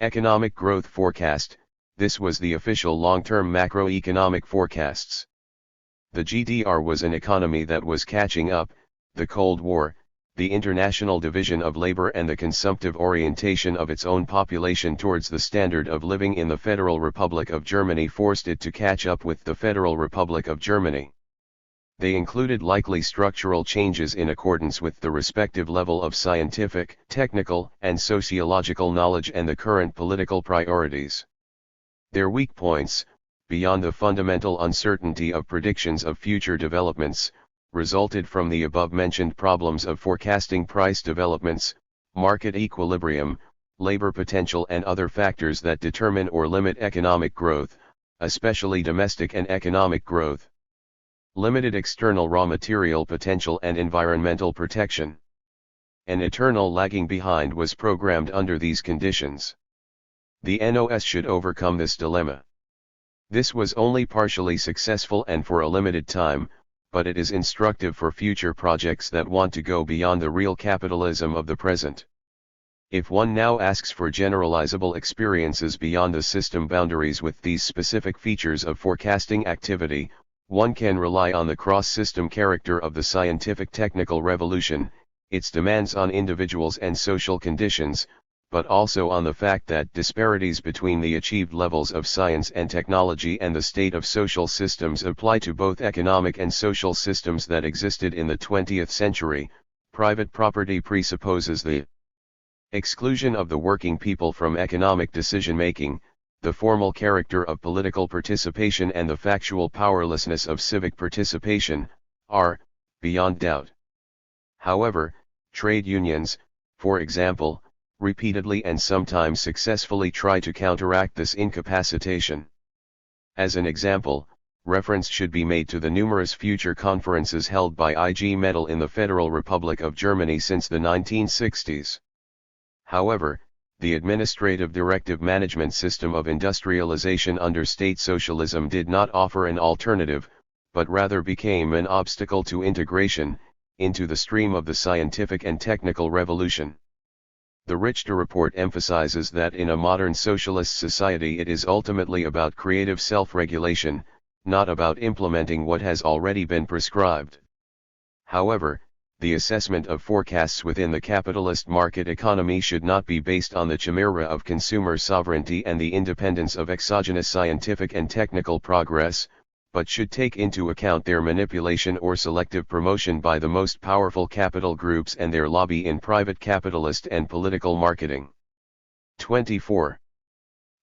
Economic growth forecast. This was the official long-term macroeconomic forecasts. The GDR was an economy that was catching up. The Cold War, the international division of labor and the consumptive orientation of its own population towards the standard of living in the Federal Republic of Germany forced it to catch up with the Federal Republic of Germany. They included likely structural changes in accordance with the respective level of scientific, technical, and sociological knowledge and the current political priorities. Their weak points, beyond the fundamental uncertainty of predictions of future developments, resulted from the above-mentioned problems of forecasting price developments, market equilibrium, labor potential and other factors that determine or limit economic growth, especially domestic and economic growth. Limited external raw material potential and environmental protection. An eternal lagging behind was programmed under these conditions. The NOS should overcome this dilemma. This was only partially successful and for a limited time, but it is instructive for future projects that want to go beyond the real capitalism of the present. If one now asks for generalizable experiences beyond the system boundaries with these specific features of forecasting activity, one can rely on the cross-system character of the scientific technical revolution, its demands on individuals and social conditions, but also on the fact that disparities between the achieved levels of science and technology and the state of social systems apply to both economic and social systems that existed in the 20th century. Private property presupposes the exclusion of the working people from economic decision-making, the formal character of political participation and the factual powerlessness of civic participation, are, beyond doubt. However, trade unions, for example, repeatedly and sometimes successfully try to counteract this incapacitation. As an example, reference should be made to the numerous future conferences held by IG Metall in the Federal Republic of Germany since the 1960s. However, the administrative directive management system of industrialization under state socialism did not offer an alternative, but rather became an obstacle to integration into the stream of the scientific and technical revolution. The Richter report emphasizes that in a modern socialist society it is ultimately about creative self-regulation, not about implementing what has already been prescribed. However, the assessment of forecasts within the capitalist market economy should not be based on the chimera of consumer sovereignty and the independence of exogenous scientific and technical progress, but should take into account their manipulation or selective promotion by the most powerful capital groups and their lobby in private capitalist and political marketing. 24.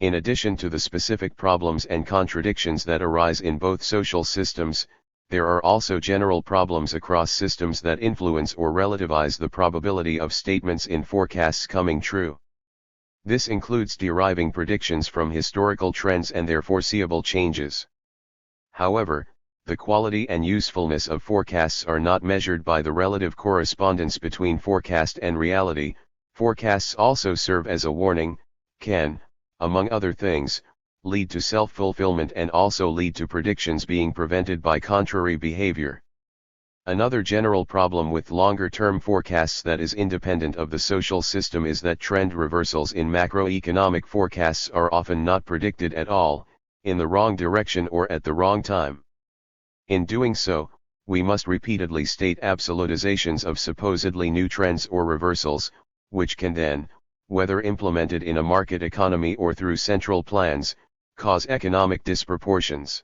In addition to the specific problems and contradictions that arise in both social systems, there are also general problems across systems that influence or relativize the probability of statements in forecasts coming true. This includes deriving predictions from historical trends and their foreseeable changes. However, the quality and usefulness of forecasts are not measured by the relative correspondence between forecast and reality. Forecasts also serve as a warning, can, among other things, lead to self-fulfillment and also lead to predictions being prevented by contrary behavior. Another general problem with longer-term forecasts that is independent of the social system is that trend reversals in macroeconomic forecasts are often not predicted at all, in the wrong direction or at the wrong time. In doing so, we must repeatedly state absolutizations of supposedly new trends or reversals, which can then, whether implemented in a market economy or through central plans, cause economic disproportions.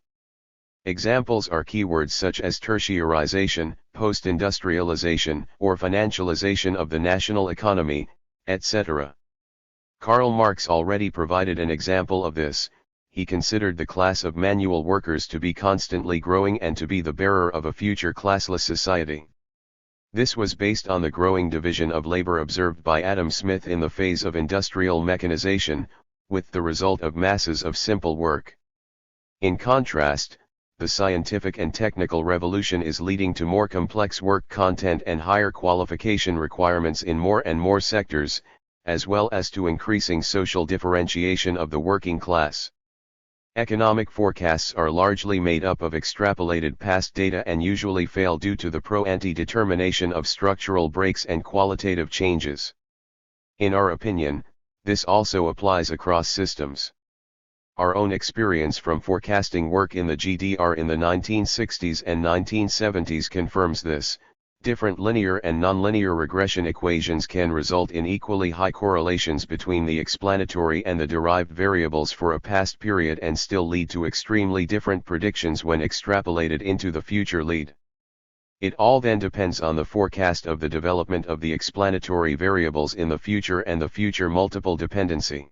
Examples are keywords such as tertiarization, post-industrialization, or financialization of the national economy, etc. Karl Marx already provided an example of this. He considered the class of manual workers to be constantly growing and to be the bearer of a future classless society. This was based on the growing division of labor observed by Adam Smith in the phase of industrial mechanization, with the result of masses of simple work. In contrast, the scientific and technical revolution is leading to more complex work content and higher qualification requirements in more and more sectors, as well as to increasing social differentiation of the working class. Economic forecasts are largely made up of extrapolated past data and usually fail due to the pro-ante determination of structural breaks and qualitative changes. In our opinion, this also applies across systems. Our own experience from forecasting work in the GDR in the 1960s and 1970s confirms this. Different linear and nonlinear regression equations can result in equally high correlations between the explanatory and the derived variables for a past period and still lead to extremely different predictions when extrapolated into the future lead. It all then depends on the forecast of the development of the explanatory variables in the future and the future multiple dependency.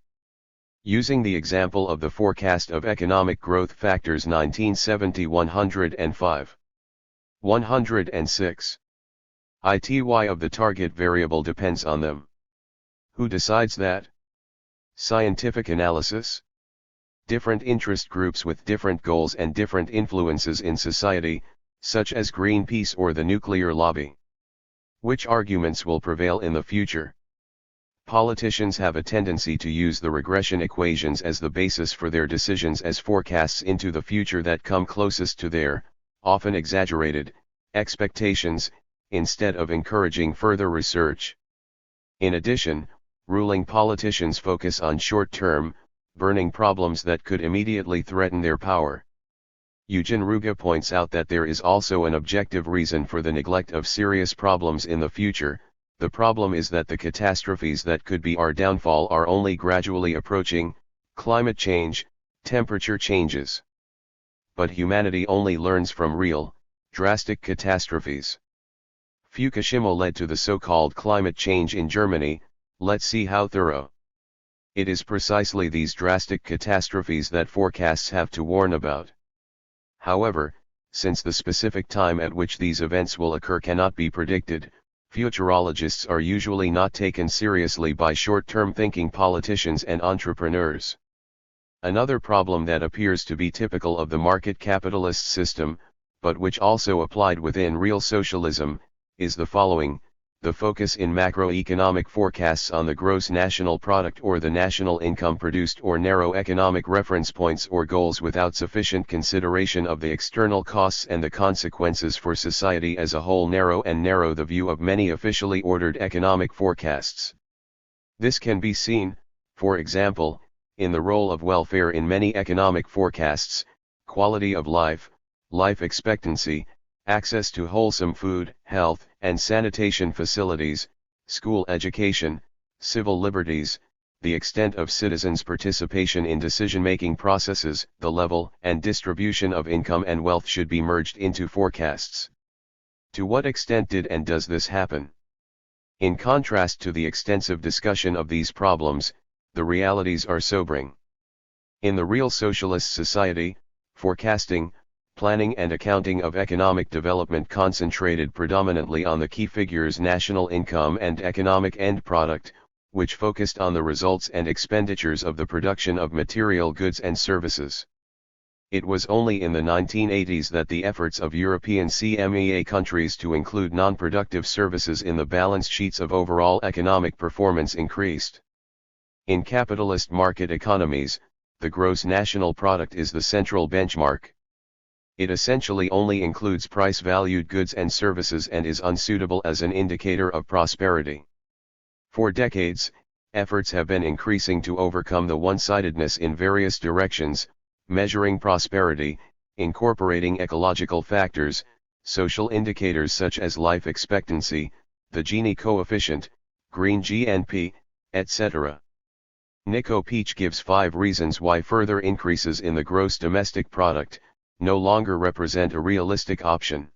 Using the example of the forecast of economic growth factors 1970 105. 106. ITY of the target variable depends on them. Who decides that? Scientific analysis? Different interest groups with different goals and different influences in society, such as Greenpeace or the nuclear lobby. Which arguments will prevail in the future? Politicians have a tendency to use the regression equations as the basis for their decisions as forecasts into the future that come closest to their, often exaggerated, expectations, instead of encouraging further research. In addition, ruling politicians focus on short-term, burning problems that could immediately threaten their power. Eugen Ruga points out that there is also an objective reason for the neglect of serious problems in the future. The problem is that the catastrophes that could be our downfall are only gradually approaching: climate change, temperature changes. But humanity only learns from real, drastic catastrophes. Fukushima led to the so-called climate change in Germany. Let's see how thorough. It is precisely these drastic catastrophes that forecasts have to warn about. However, since the specific time at which these events will occur cannot be predicted, futurologists are usually not taken seriously by short-term thinking politicians and entrepreneurs. Another problem that appears to be typical of the market capitalist system, but which also applied within real socialism, is the following: the focus in macroeconomic forecasts on the gross national product or the national income produced, or narrow economic reference points or goals without sufficient consideration of the external costs and the consequences for society as a whole narrow the view of many officially ordered economic forecasts. This can be seen, for example, in the role of welfare in many economic forecasts: quality of life, life expectancy, access to wholesome food, health and sanitation facilities, school education, civil liberties, the extent of citizens' participation in decision-making processes, the level and distribution of income and wealth should be merged into forecasts. To what extent did and does this happen? In contrast to the extensive discussion of these problems, the realities are sobering. In the real socialist society, forecasting, planning and accounting of economic development concentrated predominantly on the key figures national income and economic end product, which focused on the results and expenditures of the production of material goods and services. It was only in the 1980s that the efforts of European CMEA countries to include non-productive services in the balance sheets of overall economic performance increased. In capitalist market economies, the gross national product is the central benchmark. It essentially only includes price-valued goods and services and is unsuitable as an indicator of prosperity. For decades, efforts have been increasing to overcome the one-sidedness in various directions, measuring prosperity, incorporating ecological factors, social indicators such as life expectancy, the Gini coefficient, green GNP, etc. Nico Peach gives 5 reasons why further increases in the gross domestic product no longer represent a realistic option.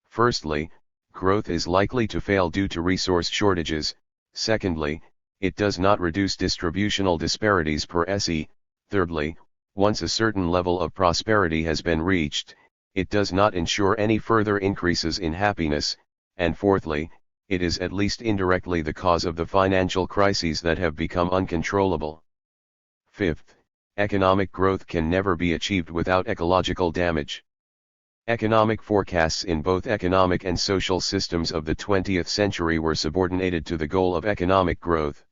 Firstly, growth is likely to fail due to resource shortages. Secondly, it does not reduce distributional disparities per se. Thirdly, once a certain level of prosperity has been reached, it does not ensure any further increases in happiness. And fourthly, it is at least indirectly the cause of the financial crises that have become uncontrollable. Fifth, economic growth can never be achieved without ecological damage. Economic forecasts in both economic and social systems of the 20th century were subordinated to the goal of economic growth.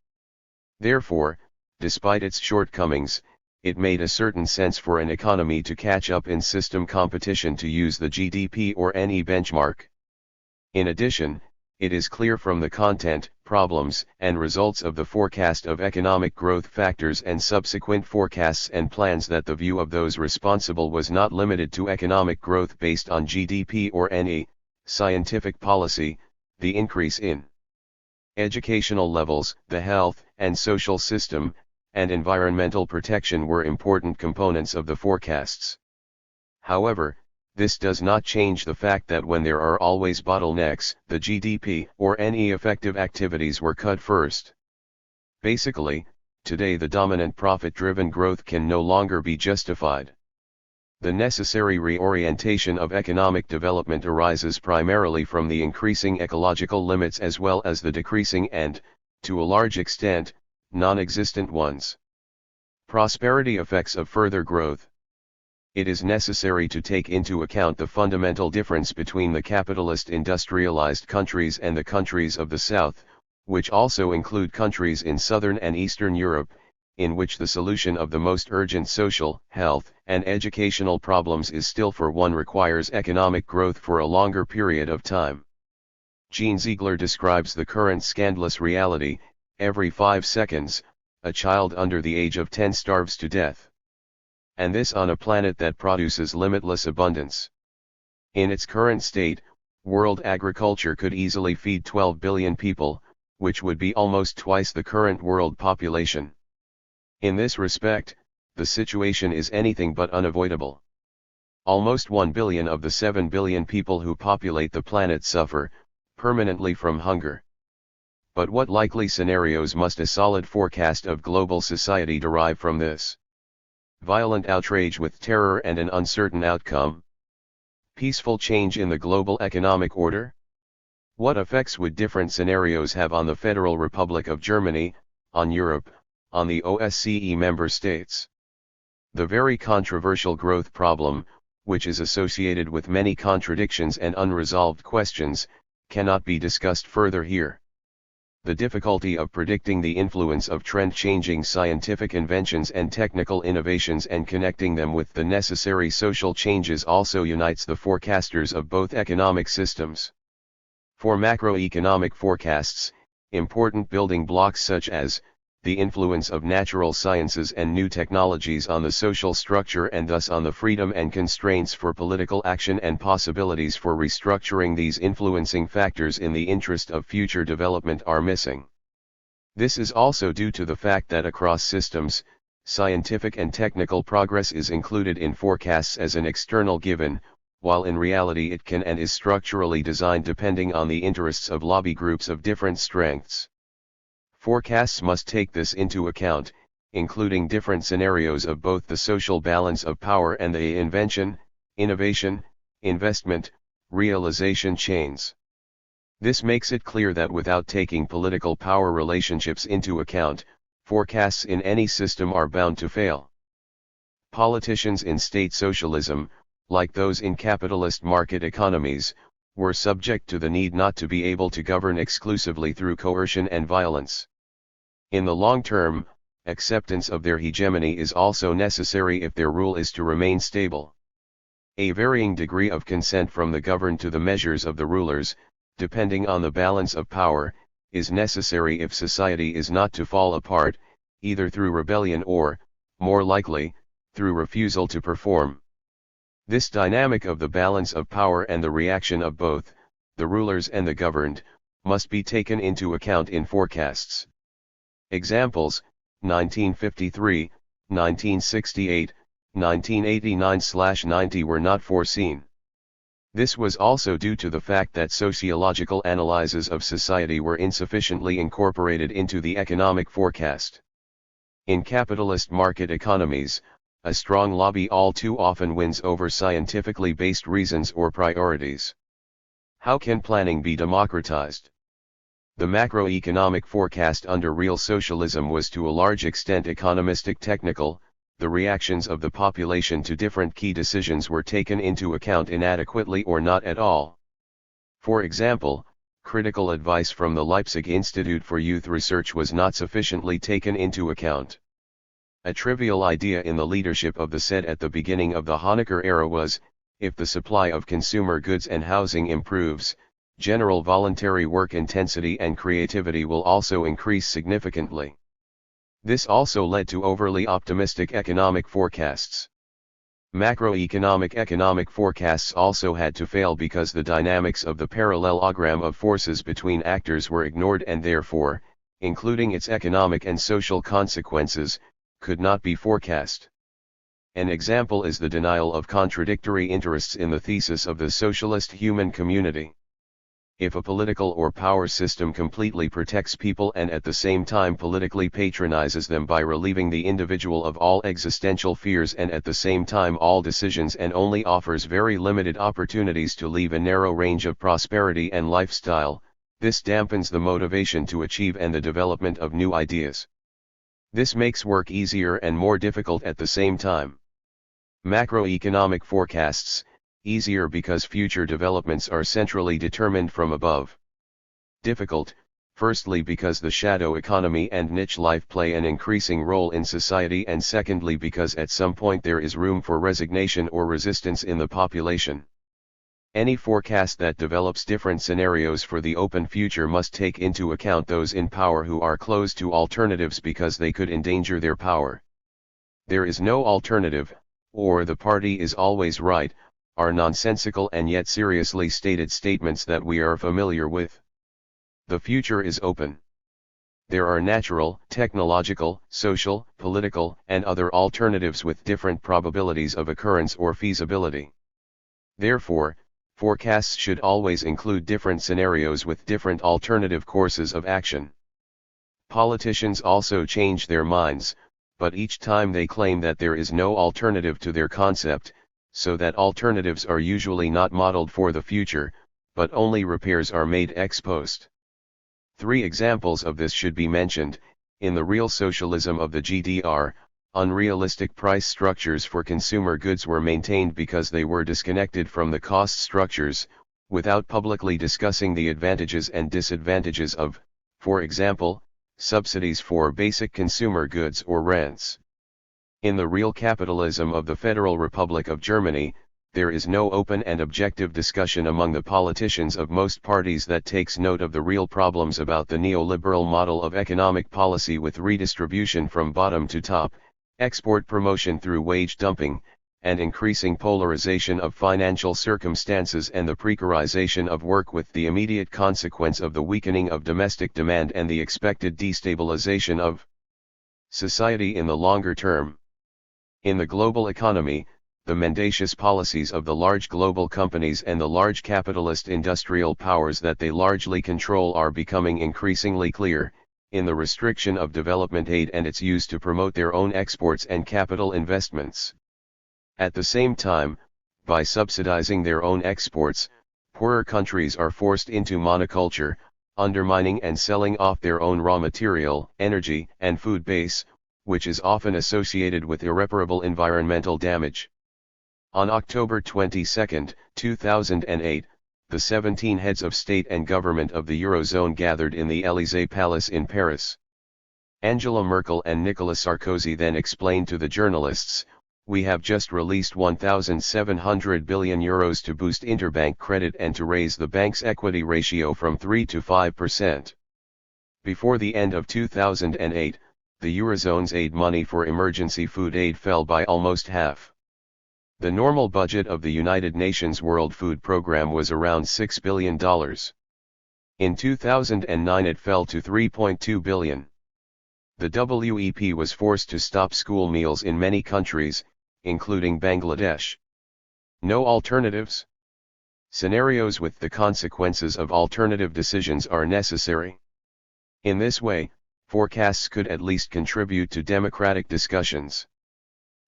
Therefore, despite its shortcomings, it made a certain sense for an economy to catch up in system competition to use the GDP or NE benchmark. In addition, it is clear from the content, problems, and results of the forecast of economic growth factors and subsequent forecasts and plans that the view of those responsible was not limited to economic growth based on GDP or NE, scientific policy, the increase in educational levels, the health and social system, and environmental protection were important components of the forecasts. However, this does not change the fact that when there are always bottlenecks, the GDP or NE effective activities were cut first. Basically, today the dominant profit-driven growth can no longer be justified. The necessary reorientation of economic development arises primarily from the increasing ecological limits as well as the decreasing and, to a large extent, non-existent ones. Prosperity effects of further growth. It is necessary to take into account the fundamental difference between the capitalist industrialized countries and the countries of the South, which also include countries in Southern and Eastern Europe, in which the solution of the most urgent social, health, and educational problems is still for one requires economic growth for a longer period of time. Jean Ziegler describes the current scandalous reality: every 5 seconds, a child under the age of 10 starves to death. And this on a planet that produces limitless abundance. In its current state, world agriculture could easily feed 12 billion people, which would be almost twice the current world population. In this respect, the situation is anything but unavoidable. Almost 1 billion of the 7 billion people who populate the planet suffer permanently from hunger. But what likely scenarios must a solid forecast of global society derive from this? Violent outrage with terror and an uncertain outcome? Peaceful change in the global economic order? What effects would different scenarios have on the Federal Republic of Germany, on Europe, on the OSCE member states? The very controversial growth problem, which is associated with many contradictions and unresolved questions, cannot be discussed further here. The difficulty of predicting the influence of trend-changing scientific inventions and technical innovations and connecting them with the necessary social changes also unites the forecasters of both economic systems. For macroeconomic forecasts, important building blocks such as the influence of natural sciences and new technologies on the social structure and thus on the freedom and constraints for political action and possibilities for restructuring these influencing factors in the interest of future development are missing. This is also due to the fact that across systems, scientific and technical progress is included in forecasts as an external given, while in reality it can and is structurally designed depending on the interests of lobby groups of different strengths. Forecasts must take this into account, including different scenarios of both the social balance of power and the invention, innovation, investment, realization chains. This makes it clear that without taking political power relationships into account, forecasts in any system are bound to fail. Politicians in state socialism, like those in capitalist market economies, were subject to the need not to be able to govern exclusively through coercion and violence. In the long term, acceptance of their hegemony is also necessary if their rule is to remain stable. A varying degree of consent from the governed to the measures of the rulers, depending on the balance of power, is necessary if society is not to fall apart, either through rebellion or, more likely, through refusal to perform. This dynamic of the balance of power and the reaction of both, the rulers and the governed, must be taken into account in forecasts. Examples: 1953, 1968, 1989/90 were not foreseen. This was also due to the fact that sociological analyses of society were insufficiently incorporated into the economic forecast. In capitalist market economies, a strong lobby all too often wins over scientifically based reasons or priorities. How can planning be democratized? The macroeconomic forecast under real socialism was to a large extent economistic technical. The reactions of the population to different key decisions were taken into account inadequately or not at all. For example, critical advice from the Leipzig Institute for Youth Research was not sufficiently taken into account. A trivial idea in the leadership of the SED at the beginning of the Honecker era was, if the supply of consumer goods and housing improves, general voluntary work intensity and creativity will also increase significantly. This also led to overly optimistic economic forecasts. Macroeconomic economic forecasts also had to fail because the dynamics of the parallelogram of forces between actors were ignored and therefore, including its economic and social consequences, could not be forecast. An example is the denial of contradictory interests in the thesis of the socialist human community. If a political or power system completely protects people and at the same time politically patronizes them by relieving the individual of all existential fears and at the same time all decisions and only offers very limited opportunities to leave a narrow range of prosperity and lifestyle, this dampens the motivation to achieve and the development of new ideas. This makes work easier and more difficult at the same time. Macroeconomic forecasts, easier because future developments are centrally determined from above. Difficult, firstly because the shadow economy and niche life play an increasing role in society and secondly because at some point there is room for resignation or resistance in the population. Any forecast that develops different scenarios for the open future must take into account those in power who are closed to alternatives because they could endanger their power. There is no alternative, or the party is always right, are nonsensical and yet seriously stated statements that we are familiar with. The future is open. There are natural, technological, social, political, and other alternatives with different probabilities of occurrence or feasibility. Therefore, forecasts should always include different scenarios with different alternative courses of action. Politicians also change their minds, but each time they claim that there is no alternative to their concept, so that alternatives are usually not modeled for the future, but only repairs are made ex post. 3 examples of this should be mentioned. In the real socialism of the GDR, unrealistic price structures for consumer goods were maintained because they were disconnected from the cost structures, without publicly discussing the advantages and disadvantages of, for example, subsidies for basic consumer goods or rents. In the real capitalism of the Federal Republic of Germany, there is no open and objective discussion among the politicians of most parties that takes note of the real problems about the neoliberal model of economic policy with redistribution from bottom to top, export promotion through wage dumping, and increasing polarization of financial circumstances and the precarization of work, with the immediate consequence of the weakening of domestic demand and the expected destabilization of society in the longer term. In the global economy, the mendacious policies of the large global companies and the large capitalist industrial powers that they largely control are becoming increasingly clear, in the restriction of development aid and its use to promote their own exports and capital investments. At the same time, by subsidizing their own exports, poorer countries are forced into monoculture, undermining and selling off their own raw material, energy, and food base, which is often associated with irreparable environmental damage. On October 22, 2008, the 17 heads of state and government of the Eurozone gathered in the Élysée Palace in Paris. Angela Merkel and Nicolas Sarkozy then explained to the journalists, "We have just released €1,700 billion to boost interbank credit and to raise the bank's equity ratio from 3 to 5%. Before the end of 2008, the Eurozone's aid money for emergency food aid fell by almost half. The normal budget of the United Nations World Food Programme was around $6 billion. In 2009 it fell to $3.2 billion. The WEP was forced to stop school meals in many countries, including Bangladesh. No alternatives? Scenarios with the consequences of alternative decisions are necessary. In this way, forecasts could at least contribute to democratic discussions.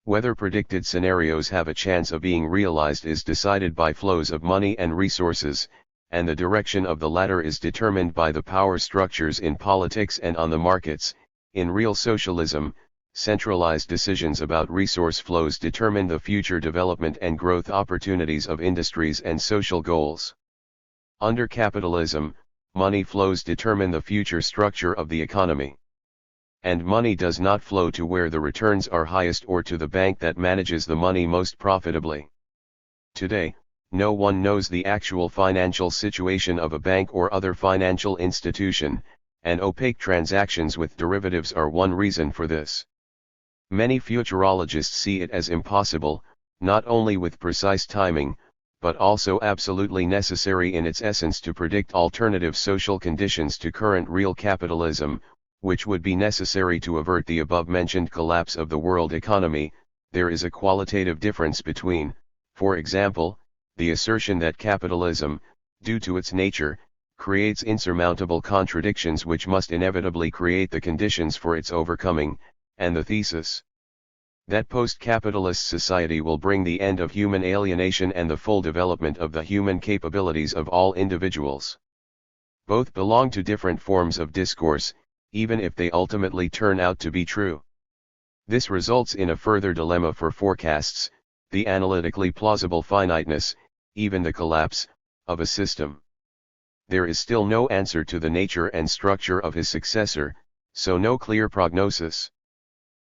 Whether predicted scenarios have a chance of being realized is decided by flows of money and resources, and the direction of the latter is determined by the power structures in politics and on the markets. In real socialism, centralized decisions about resource flows determine the future development and growth opportunities of industries and social goals. Under capitalism, money flows determine the future structure of the economy. And money does not flow to where the returns are highest or to the bank that manages the money most profitably. Today, no one knows the actual financial situation of a bank or other financial institution, and opaque transactions with derivatives are one reason for this. Many futurologists see it as impossible, not only with precise timing, but also absolutely necessary in its essence to predict alternative social conditions to current real capitalism, which would be necessary to avert the above-mentioned collapse of the world economy. There is a qualitative difference between, for example, the assertion that capitalism, due to its nature, creates insurmountable contradictions which must inevitably create the conditions for its overcoming, and the thesis that post-capitalist society will bring the end of human alienation and the full development of the human capabilities of all individuals. Both belong to different forms of discourse, even if they ultimately turn out to be true. This results in a further dilemma for forecasts, the analytically plausible finiteness, even the collapse, of a system. There is still no answer to the nature and structure of his successor, so no clear prognosis.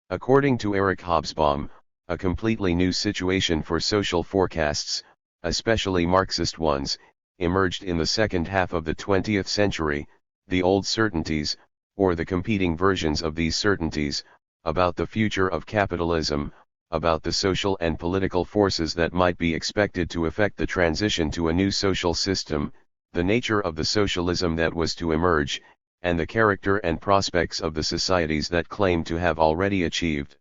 According to Eric Hobsbawm, a completely new situation for social forecasts, especially Marxist ones, emerged in the second half of the 20th century. The old certainties, or the competing versions of these certainties, about the future of capitalism, about the social and political forces that might be expected to effect the transition to a new social system, the nature of the socialism that was to emerge, and the character and prospects of the societies that claim to have already achieved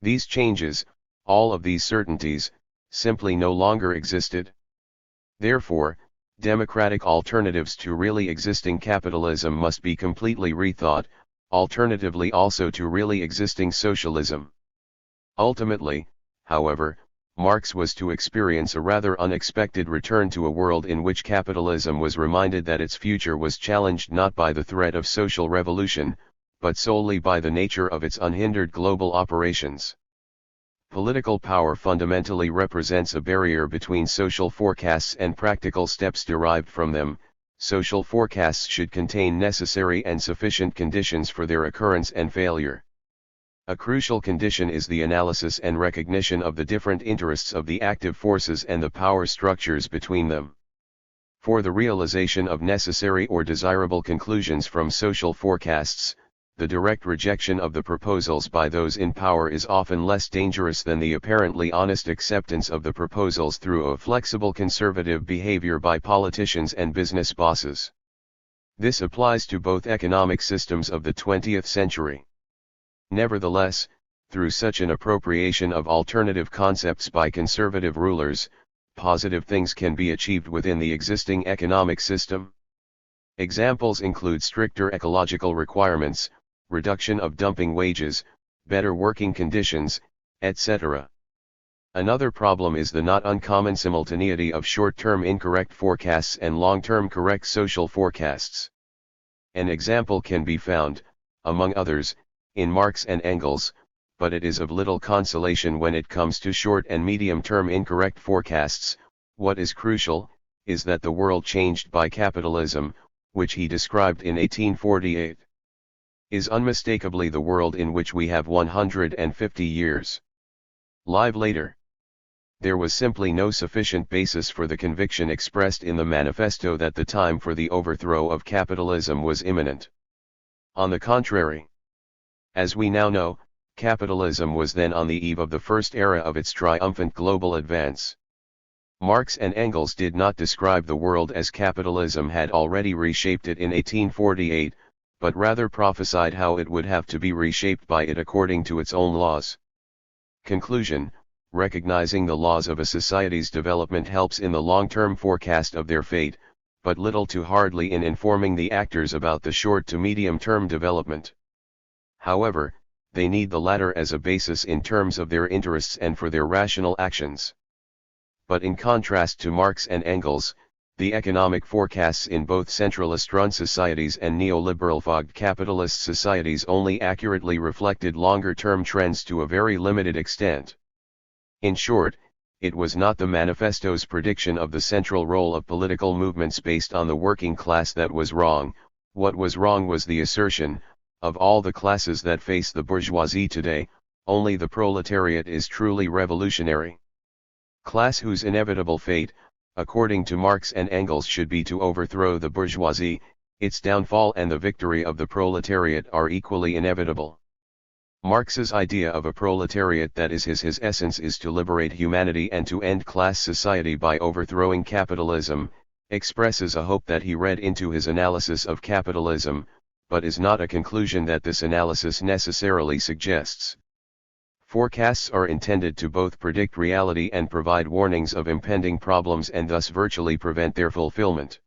these changes, all of these certainties, simply no longer existed. Therefore, democratic alternatives to really existing capitalism must be completely rethought, alternatively also to really existing socialism. Ultimately, however, Marx was to experience a rather unexpected return to a world in which capitalism was reminded that its future was challenged not by the threat of social revolution, but solely by the nature of its unhindered global operations. Political power fundamentally represents a barrier between social forecasts and practical steps derived from them. Social forecasts should contain necessary and sufficient conditions for their occurrence and failure. A crucial condition is the analysis and recognition of the different interests of the active forces and the power structures between them. For the realization of necessary or desirable conclusions from social forecasts, the direct rejection of the proposals by those in power is often less dangerous than the apparently honest acceptance of the proposals through a flexible conservative behavior by politicians and business bosses. This applies to both economic systems of the 20th century. Nevertheless, through such an appropriation of alternative concepts by conservative rulers, positive things can be achieved within the existing economic system. Examples include stricter ecological requirements, reduction of dumping wages, better working conditions, etc. Another problem is the not uncommon simultaneity of short-term incorrect forecasts and long-term correct social forecasts. An example can be found, among others, in Marx and Engels, but it is of little consolation when it comes to short and medium-term incorrect forecasts. What is crucial, is that the world changed by capitalism, which he described in 1848, is unmistakably the world in which we have 150 years. Live later. There was simply no sufficient basis for the conviction expressed in the manifesto that the time for the overthrow of capitalism was imminent. On the contrary, as we now know, capitalism was then on the eve of the first era of its triumphant global advance. Marx and Engels did not describe the world as capitalism had already reshaped it in 1848, but rather prophesied how it would have to be reshaped by it according to its own laws. Conclusion: recognizing the laws of a society's development helps in the long-term forecast of their fate, but little to hardly in informing the actors about the short to medium-term development. However, they need the latter as a basis in terms of their interests and for their rational actions. But in contrast to Marx and Engels, the economic forecasts in both centralist-run societies and neoliberal-fogged capitalist societies only accurately reflected longer-term trends to a very limited extent. In short, it was not the manifesto's prediction of the central role of political movements based on the working class that was wrong. What was wrong was the assertion, of all the classes that face the bourgeoisie today, only the proletariat is truly revolutionary. Class whose inevitable fate, according to Marx and Engels, should be to overthrow the bourgeoisie, its downfall and the victory of the proletariat are equally inevitable. Marx's idea of a proletariat that is his essence is to liberate humanity and to end class society by overthrowing capitalism, expresses a hope that he read into his analysis of capitalism, but is not a conclusion that this analysis necessarily suggests. Forecasts are intended to both predict reality and provide warnings of impending problems and thus virtually prevent their fulfillment.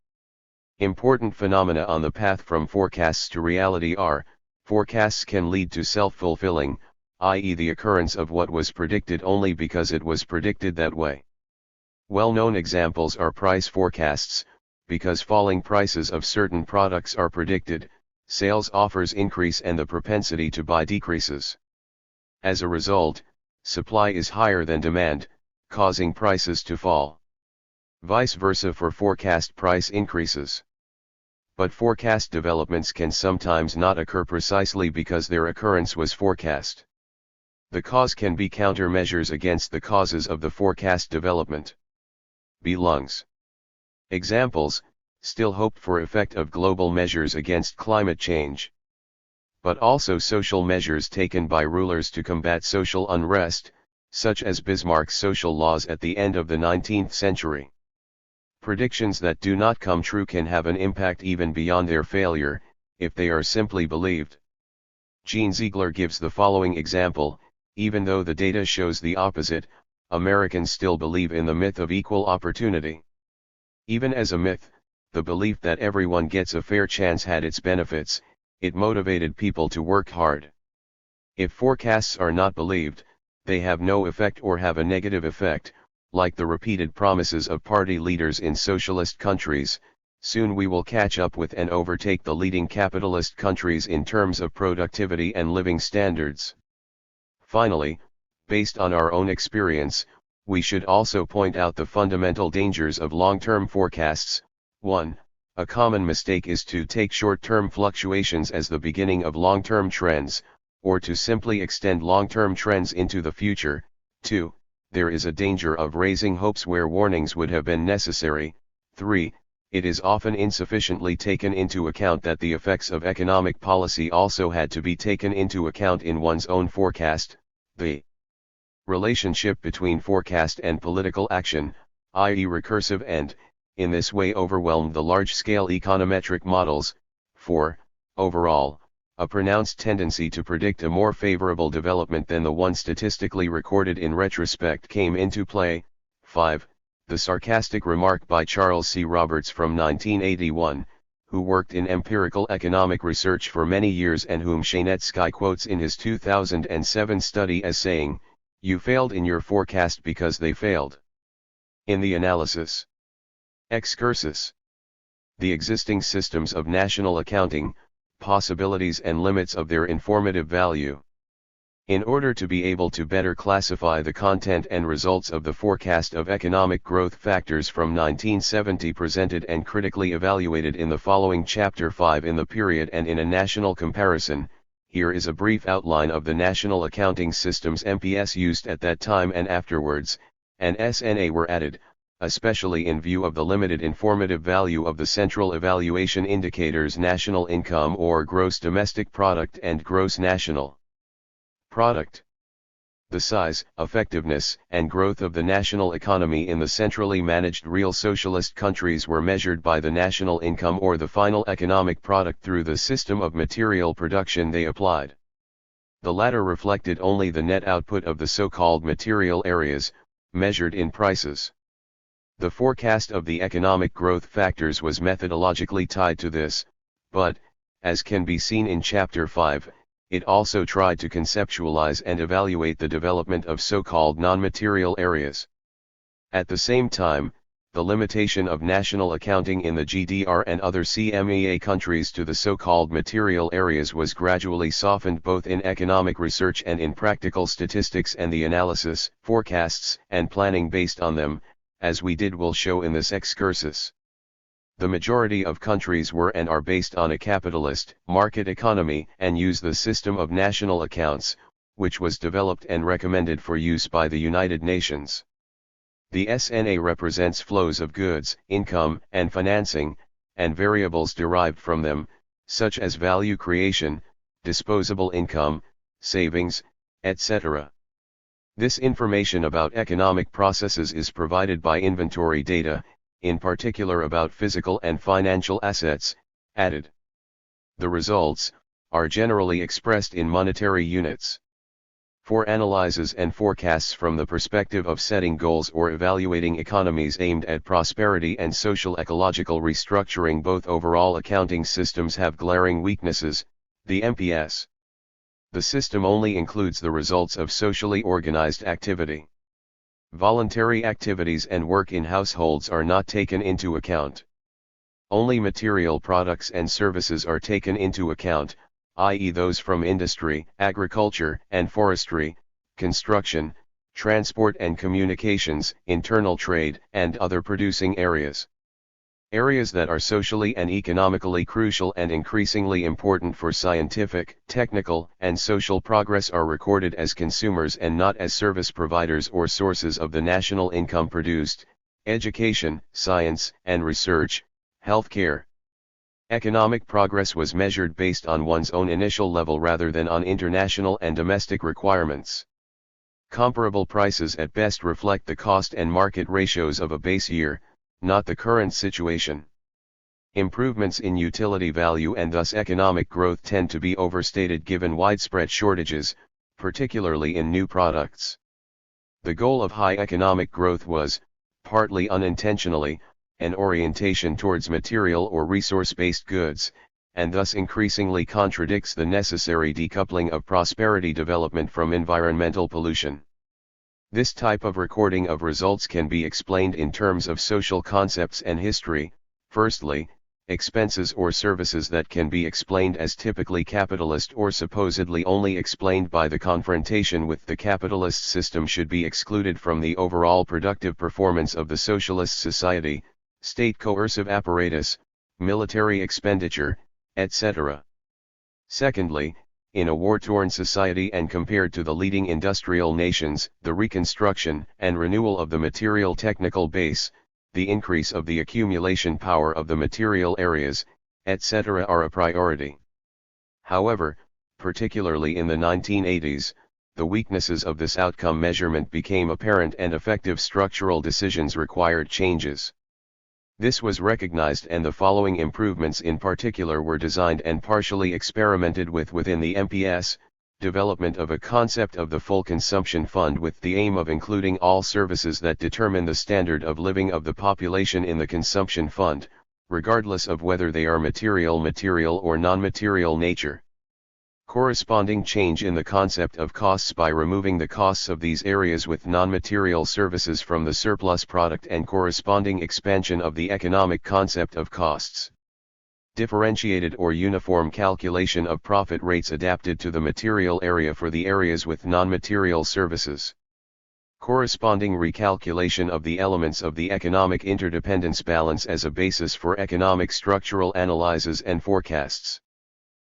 Important phenomena on the path from forecasts to reality are: forecasts can lead to self-fulfilling, i.e. the occurrence of what was predicted only because it was predicted that way. Well-known examples are price forecasts. Because falling prices of certain products are predicted, sales offers increase and the propensity to buy decreases. As a result, supply is higher than demand, causing prices to fall. Vice versa for forecast price increases. But forecast developments can sometimes not occur precisely because their occurrence was forecast. The cause can be countermeasures against the causes of the forecast development. Belongs. Examples: still hoped for effect of global measures against climate change. But also social measures taken by rulers to combat social unrest, such as Bismarck's social laws at the end of the 19th century. Predictions that do not come true can have an impact even beyond their failure, if they are simply believed. Gene Ziegler gives the following example: even though the data shows the opposite, Americans still believe in the myth of equal opportunity. Even as a myth, the belief that everyone gets a fair chance had its benefits. It motivated people to work hard. If forecasts are not believed, they have no effect or have a negative effect, like the repeated promises of party leaders in socialist countries. Soon we will catch up with and overtake the leading capitalist countries in terms of productivity and living standards. Finally, based on our own experience, we should also point out the fundamental dangers of long-term forecasts. 1. A common mistake is to take short-term fluctuations as the beginning of long-term trends, or to simply extend long-term trends into the future. 2. There is a danger of raising hopes where warnings would have been necessary. 3. It is often insufficiently taken into account that the effects of economic policy also had to be taken into account in one's own forecast. The relationship between forecast and political action, i.e. recursive and, in this way overwhelmed the large-scale econometric models. 4. Overall, a pronounced tendency to predict a more favorable development than the one statistically recorded in retrospect came into play. 5. The sarcastic remark by Charles C. Roberts from 1981, who worked in empirical economic research for many years and whom Shanetsky quotes in his 2007 study as saying, "You failed in your forecast because they failed in the analysis." Excursus. The existing systems of national accounting, possibilities and limits of their informative value. In order to be able to better classify the content and results of the forecast of economic growth factors from 1970 presented and critically evaluated in the following Chapter 5 in the period and in a national comparison, here is a brief outline of the national accounting systems MPS used at that time and afterwards, and SNA were added, especially in view of the limited informative value of the central evaluation indicators national income or gross domestic product and gross national product. The size, effectiveness, and growth of the national economy in the centrally managed real socialist countries were measured by the national income or the final economic product through the system of material production they applied. The latter reflected only the net output of the so-called material areas, measured in prices. The forecast of the economic growth factors was methodologically tied to this, but, as can be seen in Chapter 5, it also tried to conceptualize and evaluate the development of so-called non-material areas. At the same time, the limitation of national accounting in the GDR and other CMEA countries to the so-called material areas was gradually softened both in economic research and in practical statistics and the analysis, forecasts, and planning based on them, as we will show in this excursus. The majority of countries were and are based on a capitalist market economy and use the system of national accounts, which was developed and recommended for use by the United Nations. The SNA represents flows of goods, income, and financing, and variables derived from them, such as value creation, disposable income, savings, etc. This information about economic processes is provided by inventory data, in particular about physical and financial assets, added. The results are generally expressed in monetary units. For analyses and forecasts from the perspective of setting goals or evaluating economies aimed at prosperity and social ecological restructuring, both overall accounting systems have glaring weaknesses. The MPS. The system only includes the results of socially organized activity. Voluntary activities and work in households are not taken into account. Only material products and services are taken into account, i.e. those from industry, agriculture and forestry, construction, transport and communications, internal trade, and other producing areas. Areas that are socially and economically crucial and increasingly important for scientific, technical, and social progress are recorded as consumers and not as service providers or sources of the national income produced: education, science and research, healthcare. Economic progress was measured based on one's own initial level rather than on international and domestic requirements. Comparable prices at best reflect the cost and market ratios of a base year, not the current situation. Improvements in utility value and thus economic growth tend to be overstated given widespread shortages, particularly in new products. The goal of high economic growth was, partly unintentionally, an orientation towards material or resource-based goods, and thus increasingly contradicts the necessary decoupling of prosperity development from environmental pollution. This type of recording of results can be explained in terms of social concepts and history. Firstly, expenses or services that can be explained as typically capitalist or supposedly only explained by the confrontation with the capitalist system should be excluded from the overall productive performance of the socialist society: state coercive apparatus, military expenditure, etc. Secondly, in a war-torn society and compared to the leading industrial nations, the reconstruction and renewal of the material technical base, the increase of the accumulation power of the material areas, etc. are a priority. However, particularly in the 1980s, the weaknesses of this outcome measurement became apparent and effective structural decisions required changes. This was recognized and the following improvements in particular were designed and partially experimented with within the MPS: development of a concept of the full consumption fund with the aim of including all services that determine the standard of living of the population in the consumption fund, regardless of whether they are material or non-material nature. Corresponding change in the concept of costs by removing the costs of these areas with non-material services from the surplus product and corresponding expansion of the economic concept of costs. Differentiated or uniform calculation of profit rates adapted to the material area for the areas with non-material services. Corresponding recalculation of the elements of the economic interdependence balance as a basis for economic structural analyses and forecasts.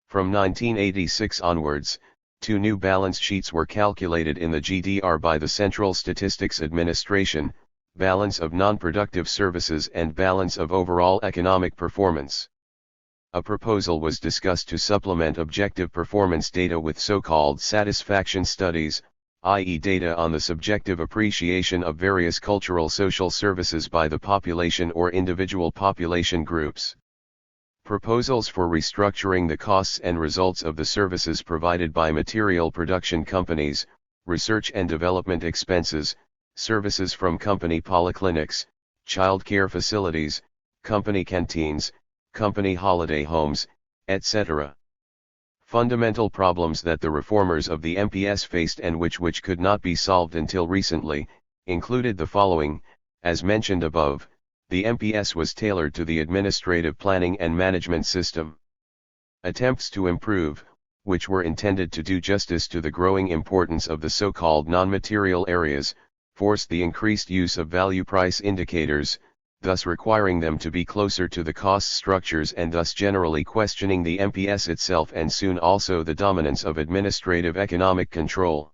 From 1986 onwards, 2 new balance sheets were calculated in the GDR by the Central Statistics Administration: balance of non-productive services and balance of overall economic performance. A proposal was discussed to supplement objective performance data with so-called satisfaction studies, i.e. data on the subjective appreciation of various cultural social services by the population or individual population groups. Proposals for restructuring the costs and results of the services provided by material production companies, research and development expenses, services from company polyclinics, child care facilities, company canteens, company holiday homes, etc. Fundamental problems that the reformers of the MPS faced and which could not be solved until recently, included the following: as mentioned above, the MPS was tailored to the administrative planning and management system. Attempts to improve, which were intended to do justice to the growing importance of the so-called non-material areas, forced the increased use of value price indicators, thus requiring them to be closer to the cost structures and thus generally questioning the MPS itself and soon also the dominance of administrative economic control.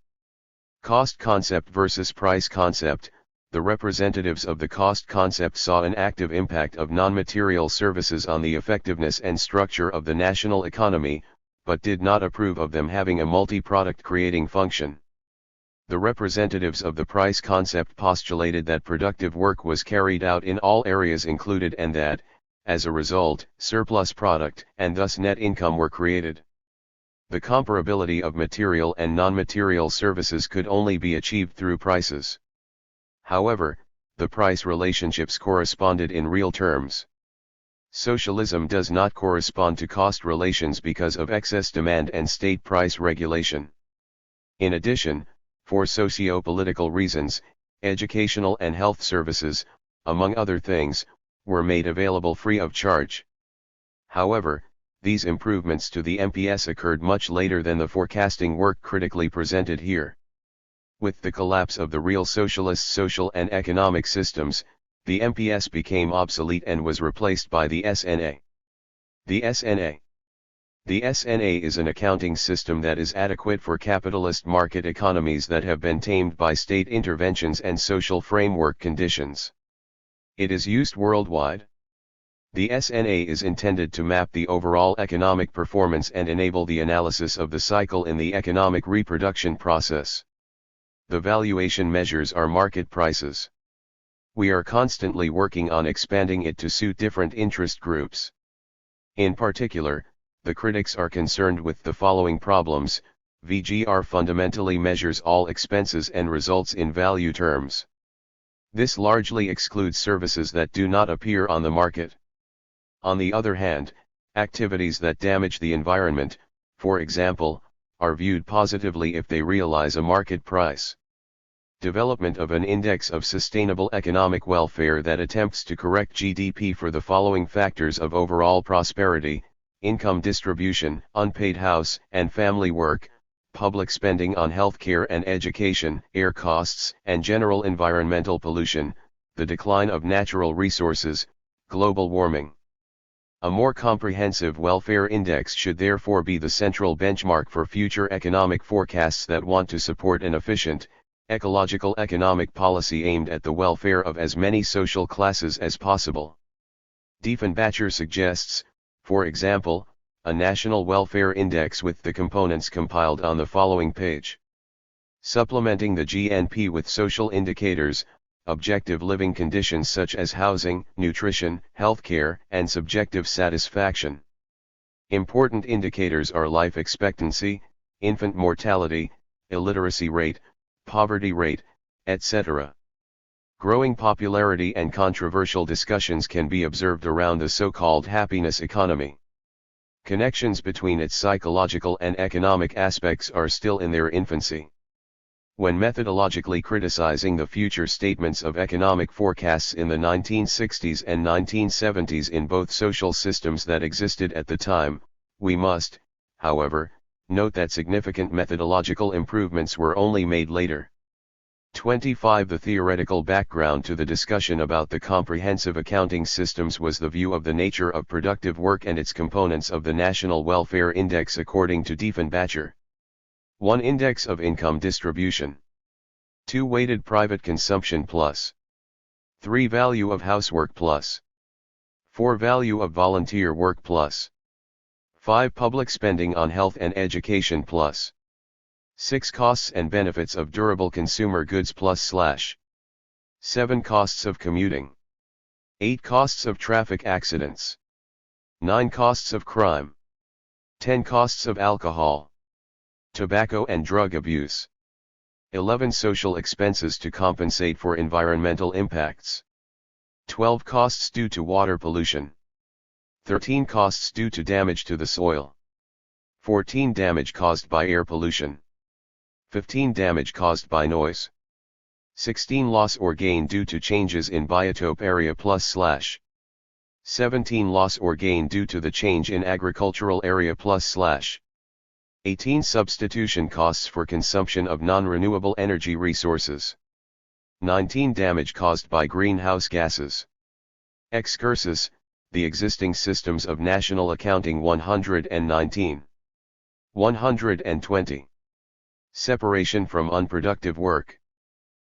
Cost concept versus price concept. The representatives of the cost concept saw an active impact of non-material services on the effectiveness and structure of the national economy, but did not approve of them having a multi-product creating function. The representatives of the price concept postulated that productive work was carried out in all areas included and that, as a result, surplus product and thus net income were created. The comparability of material and non-material services could only be achieved through prices. However, the price relationships corresponded in real terms. Socialism does not correspond to cost relations because of excess demand and state price regulation. In addition, for socio-political reasons, educational and health services, among other things, were made available free of charge. However, these improvements to the MPS occurred much later than the forecasting work critically presented here. With the collapse of the real socialist social and economic systems, the MPS became obsolete and was replaced by the SNA. The SNA is an accounting system that is adequate for capitalist market economies that have been tamed by state interventions and social framework conditions. It is used worldwide. The SNA is intended to map the overall economic performance and enable the analysis of the cycle in the economic reproduction process. The valuation measures are market prices. We are constantly working on expanding it to suit different interest groups. In particular, the critics are concerned with the following problems. VGR fundamentally measures all expenses and results in value terms. This largely excludes services that do not appear on the market. On the other hand, activities that damage the environment, for example, are viewed positively if they realize a market price. Development of an index of sustainable economic welfare that attempts to correct GDP for the following factors of overall prosperity: income distribution, unpaid house and family work, public spending on healthcare and education, air costs and general environmental pollution, the decline of natural resources, global warming. A more comprehensive welfare index should therefore be the central benchmark for future economic forecasts that want to support an efficient, ecological economic policy aimed at the welfare of as many social classes as possible. Diefenbacher suggests, for example, a national welfare index with the components compiled on the following page. Supplementing the GNP with social indicators, objective living conditions such as housing, nutrition, healthcare, and subjective satisfaction. Important indicators are life expectancy, infant mortality, illiteracy rate, poverty rate, etc. Growing popularity and controversial discussions can be observed around the so-called happiness economy. Connections between its psychological and economic aspects are still in their infancy. When methodologically criticizing the future statements of economic forecasts in the 1960s and 1970s in both social systems that existed at the time, we must, however, note that significant methodological improvements were only made later. 25. The theoretical background to the discussion about the comprehensive accounting systems was the view of the nature of productive work and its components of the National Welfare Index according to Diefenbacher. 1. Index of income distribution. 2. Weighted private consumption plus. 3. Value of housework plus. 4. Value of volunteer work plus. 5. Public spending on health and education plus. 6. Costs and benefits of durable consumer goods plus / 7. Costs of commuting. 8. Costs of traffic accidents. 9. Costs of crime. 10. Costs of alcohol, tobacco and drug abuse. 11. Social expenses to compensate for environmental impacts. 12. Costs due to water pollution. 13. Costs due to damage to the soil. 14. Damage caused by air pollution. 15. Damage caused by noise. 16. Loss or gain due to changes in biotope area plus / 17. Loss or gain due to the change in agricultural area plus / 18. Substitution costs for consumption of non-renewable energy resources. 19. Damage caused by greenhouse gases. Excursus, the existing systems of national accounting 119. 120. Separation from unproductive work.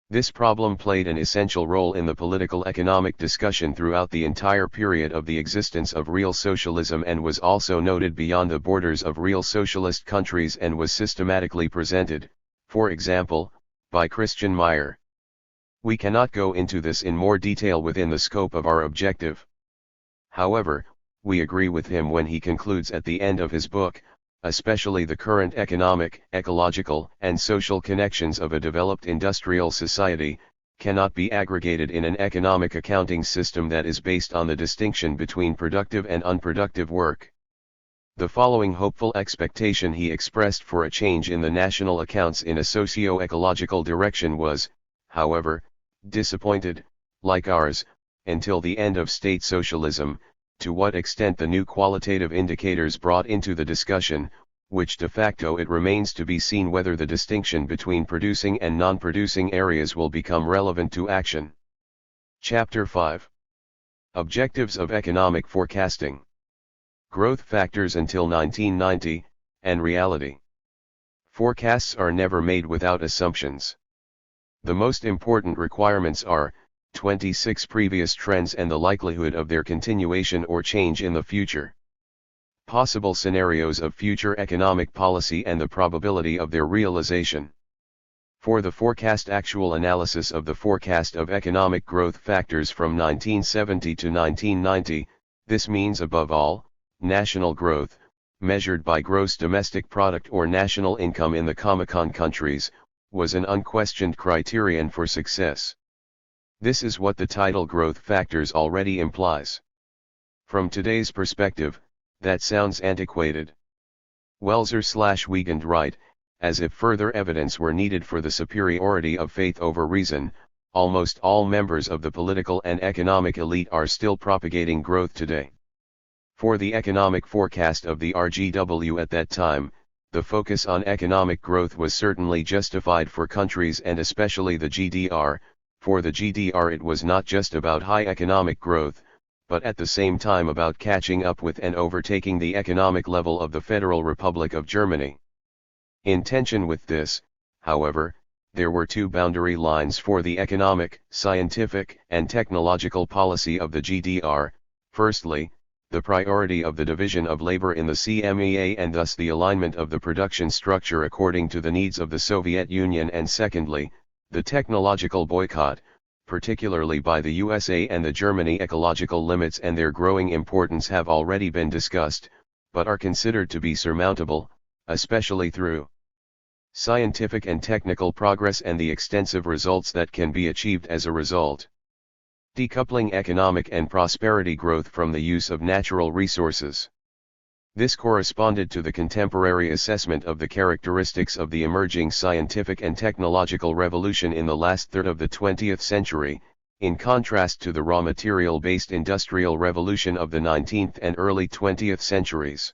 This problem played an essential role in the political economic discussion throughout the entire period of the existence of real socialism and was also noted beyond the borders of real socialist countries and was systematically presented, for example, by Christian Meyer. We cannot go into this in more detail within the scope of our objective. However, we agree with him when he concludes at the end of his book, especially the current economic, ecological, and social connections of a developed industrial society, cannot be aggregated in an economic accounting system that is based on the distinction between productive and unproductive work. The following hopeful expectation he expressed for a change in the national accounts in a socio-ecological direction was, however, disappointed, like ours, until the end of state socialism. To what extent the new qualitative indicators brought into the discussion, which de facto it remains to be seen whether the distinction between producing and non-producing areas will become relevant to action. Chapter 5. Objectives of Economic Forecasting. Growth Factors until 1990, and Reality. Forecasts are never made without assumptions. The most important requirements are, 26 previous trends and the likelihood of their continuation or change in the future. Possible scenarios of future economic policy and the probability of their realization. For the forecast, actual analysis of the forecast of economic growth factors from 1970 to 1990, this means above all, national growth, measured by gross domestic product or national income in the Comecon countries, was an unquestioned criterion for success. This is what the title Growth Factors already implies. From today's perspective, that sounds antiquated. Welser/Wiegand write, as if further evidence were needed for the superiority of faith over reason, almost all members of the political and economic elite are still propagating growth today. For the economic forecast of the RGW at that time, the focus on economic growth was certainly justified for countries and especially the GDR. For the GDR it was not just about high economic growth, but at the same time about catching up with and overtaking the economic level of the Federal Republic of Germany. In tension with this, however, there were two boundary lines for the economic, scientific, and technological policy of the GDR. Firstly, the priority of the division of labor in the CMEA and thus the alignment of the production structure according to the needs of the Soviet Union, and secondly, the technological boycott, particularly by the USA and the Germany. Ecological limits and their growing importance have already been discussed, but are considered to be surmountable, especially through scientific and technical progress and the extensive results that can be achieved as a result. Decoupling economic and prosperity growth from the use of natural resources. This corresponded to the contemporary assessment of the characteristics of the emerging scientific and technological revolution in the last third of the 20th century, in contrast to the raw material-based industrial revolution of the 19th and early 20th centuries.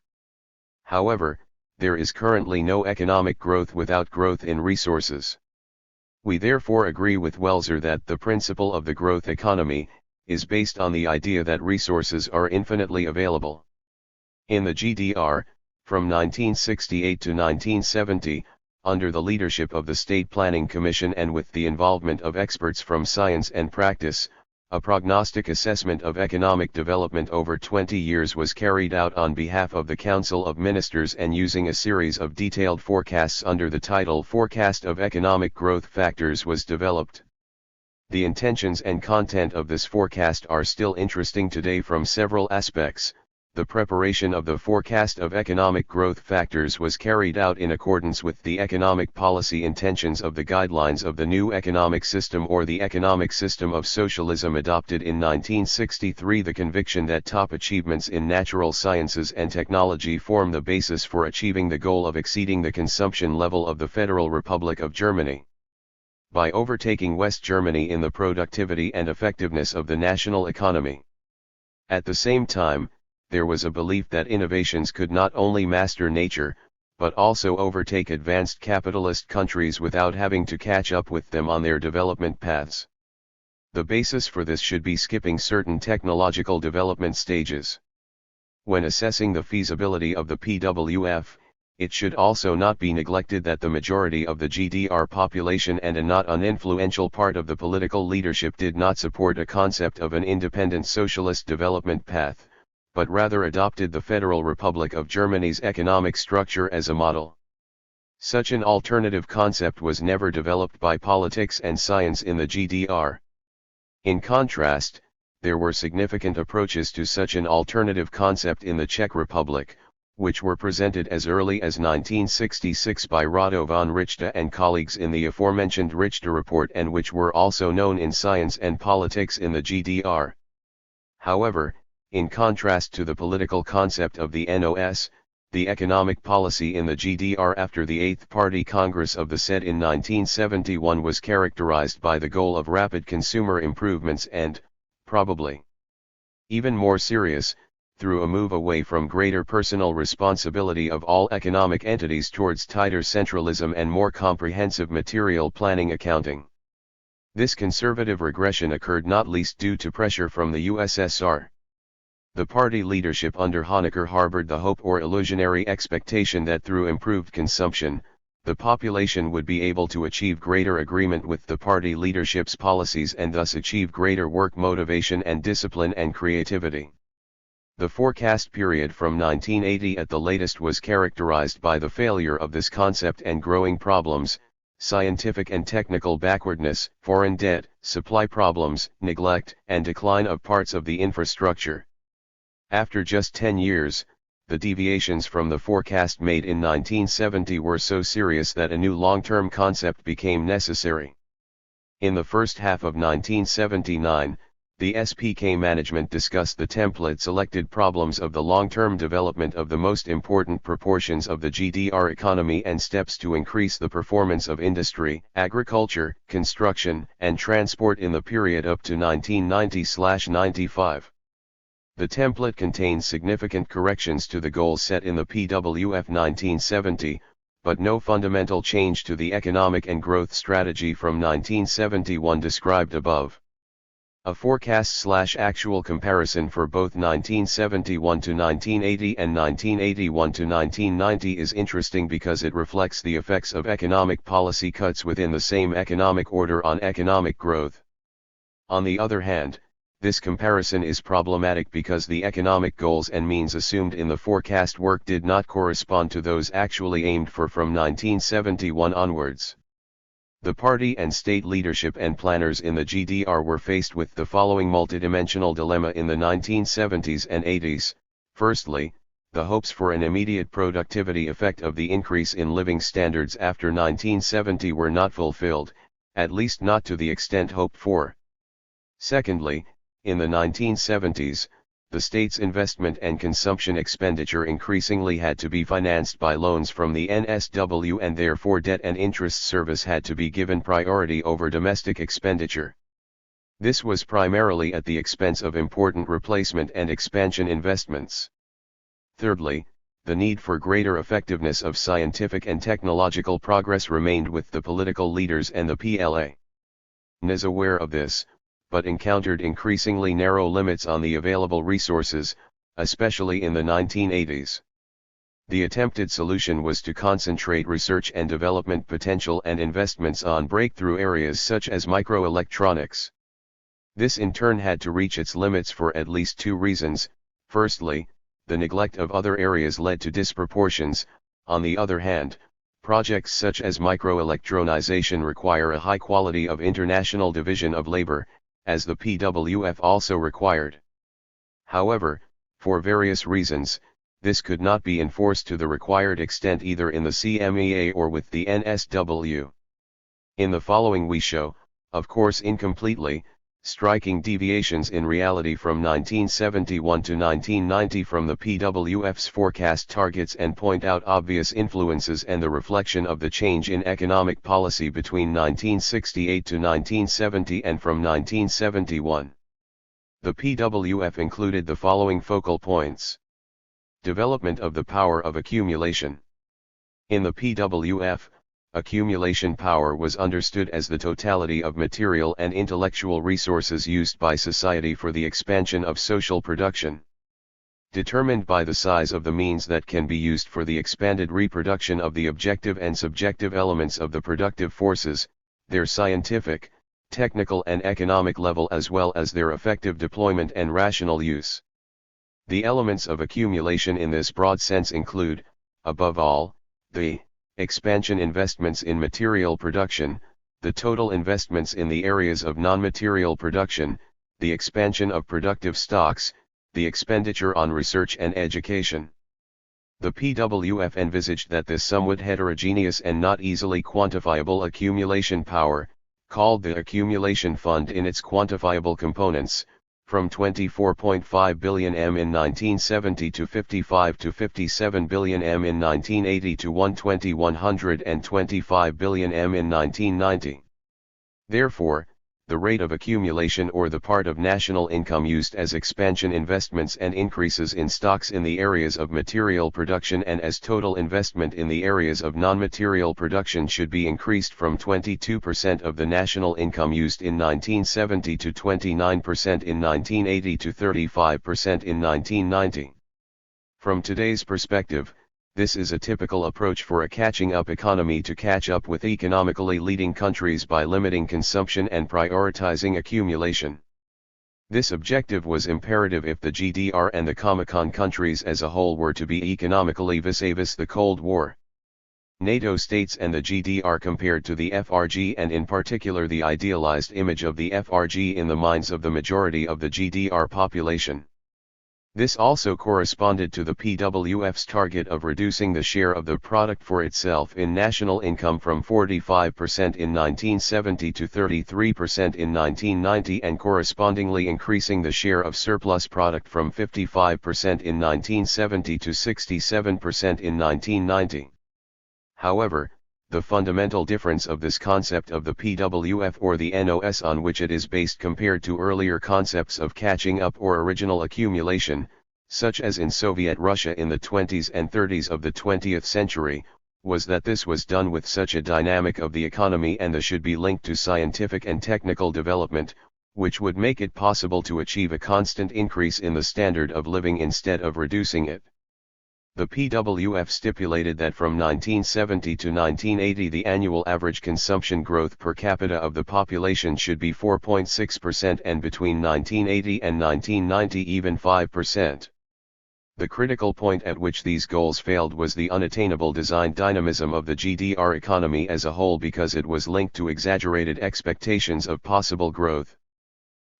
However, there is currently no economic growth without growth in resources. We therefore agree with Welser that the principle of the growth economy is based on the idea that resources are infinitely available. In the GDR, from 1968 to 1970, under the leadership of the State Planning Commission and with the involvement of experts from science and practice, a prognostic assessment of economic development over 20 years was carried out on behalf of the Council of Ministers, and using a series of detailed forecasts under the title Forecast of Economic Growth Factors was developed. The intentions and content of this forecast are still interesting today from several aspects. The preparation of the forecast of economic growth factors was carried out in accordance with the economic policy intentions of the guidelines of the new economic system, or the economic system of socialism, adopted in 1963. The conviction that top achievements in natural sciences and technology form the basis for achieving the goal of exceeding the consumption level of the Federal Republic of Germany by overtaking West Germany in the productivity and effectiveness of the national economy. At the same time, there was a belief that innovations could not only master nature, but also overtake advanced capitalist countries without having to catch up with them on their development paths. The basis for this should be skipping certain technological development stages. When assessing the feasibility of the PWF, it should also not be neglected that the majority of the GDR population and a not uninfluential part of the political leadership did not support a concept of an independent socialist development path, but rather adopted the Federal Republic of Germany's economic structure as a model. Such an alternative concept was never developed by politics and science in the GDR. In contrast, there were significant approaches to such an alternative concept in the Czech Republic, which were presented as early as 1966 by Rado von Richter and colleagues in the aforementioned Richter report, and which were also known in science and politics in the GDR. However, in contrast to the political concept of the NOS, the economic policy in the GDR after the Eighth Party Congress of the SED in 1971 was characterized by the goal of rapid consumer improvements and, probably even more serious, through a move away from greater personal responsibility of all economic entities towards tighter centralism and more comprehensive material planning accounting. This conservative regression occurred not least due to pressure from the USSR. The party leadership under Honecker harbored the hope or illusionary expectation that through improved consumption, the population would be able to achieve greater agreement with the party leadership's policies and thus achieve greater work motivation and discipline and creativity. The forecast period from 1980 at the latest was characterized by the failure of this concept and growing problems: scientific and technical backwardness, foreign debt, supply problems, neglect, and decline of parts of the infrastructure. After just 10 years, the deviations from the forecast made in 1970 were so serious that a new long-term concept became necessary. In the first half of 1979, the SPK management discussed the template-selected problems of the long-term development of the most important proportions of the GDR economy and steps to increase the performance of industry, agriculture, construction, and transport in the period up to 1990-95. The template contains significant corrections to the goals set in the PWF 1970, but no fundamental change to the economic and growth strategy from 1971 described above. A forecast/actual comparison for both 1971 to 1980 and 1981 to 1990 is interesting because it reflects the effects of economic policy cuts within the same economic order on economic growth. On the other hand, this comparison is problematic because the economic goals and means assumed in the forecast work did not correspond to those actually aimed for from 1971 onwards. The party and state leadership and planners in the GDR were faced with the following multidimensional dilemma in the 1970s and 80s. Firstly, the hopes for an immediate productivity effect of the increase in living standards after 1970 were not fulfilled, at least not to the extent hoped for. Secondly, in the 1970s, the state's investment and consumption expenditure increasingly had to be financed by loans from the NSW, and therefore debt and interest service had to be given priority over domestic expenditure. This was primarily at the expense of important replacement and expansion investments. Thirdly, the need for greater effectiveness of scientific and technological progress remained with the political leaders and the PLA. N is aware of this, but encountered increasingly narrow limits on the available resources, especially in the 1980s. The attempted solution was to concentrate research and development potential and investments on breakthrough areas such as microelectronics. This in turn had to reach its limits for at least two reasons. Firstly, the neglect of other areas led to disproportions. On the other hand, projects such as microelectronization require a high quality of international division of labor, as the PWF also required. However, for various reasons, this could not be enforced to the required extent either in the CMEA or with the NSW. In the following we show, of course incompletely, striking deviations in reality from 1971 to 1990 from the PWF's forecast targets and point out obvious influences and the reflection of the change in economic policy between 1968 to 1970 and from 1971. The PWF included the following focal points. Development of the power of accumulation. In the PWF, accumulation power was understood as the totality of material and intellectual resources used by society for the expansion of social production. Determined by the size of the means that can be used for the expanded reproduction of the objective and subjective elements of the productive forces, their scientific, technical and economic level as well as their effective deployment and rational use. The elements of accumulation in this broad sense include, above all, the expansion investments in material production, the total investments in the areas of non-material production, the expansion of productive stocks, the expenditure on research and education. The PWF envisaged that this somewhat heterogeneous and not easily quantifiable accumulation power, called the accumulation fund in its quantifiable components, from 24.5 billion M in 1970 to 55 to 57 billion M in 1980 to 125 billion M in 1990. Therefore, the rate of accumulation or the part of national income used as expansion investments and increases in stocks in the areas of material production and as total investment in the areas of non-material production should be increased from 22% of the national income used in 1970 to 29% in 1980 to 35% in 1990. From today's perspective, this is a typical approach for a catching-up economy to catch up with economically leading countries by limiting consumption and prioritizing accumulation. This objective was imperative if the GDR and the Comecon countries as a whole were to be economically vis-a-vis the Cold War. NATO states and the GDR compared to the FRG, and in particular the idealized image of the FRG in the minds of the majority of the GDR population. This also corresponded to the PWF's target of reducing the share of the product for itself in national income from 45% in 1970 to 33% in 1990 and correspondingly increasing the share of surplus product from 55% in 1970 to 67% in 1990. However, the fundamental difference of this concept of the PWF or the NOS on which it is based compared to earlier concepts of catching up or original accumulation, such as in Soviet Russia in the 20s and 30s of the 20th century, was that this was done with such a dynamic of the economy and the should be linked to scientific and technical development, which would make it possible to achieve a constant increase in the standard of living instead of reducing it. The PWF stipulated that from 1970 to 1980 the annual average consumption growth per capita of the population should be 4.6% and between 1980 and 1990 even 5%. The critical point at which these goals failed was the unattainable design dynamism of the GDR economy as a whole because it was linked to exaggerated expectations of possible growth.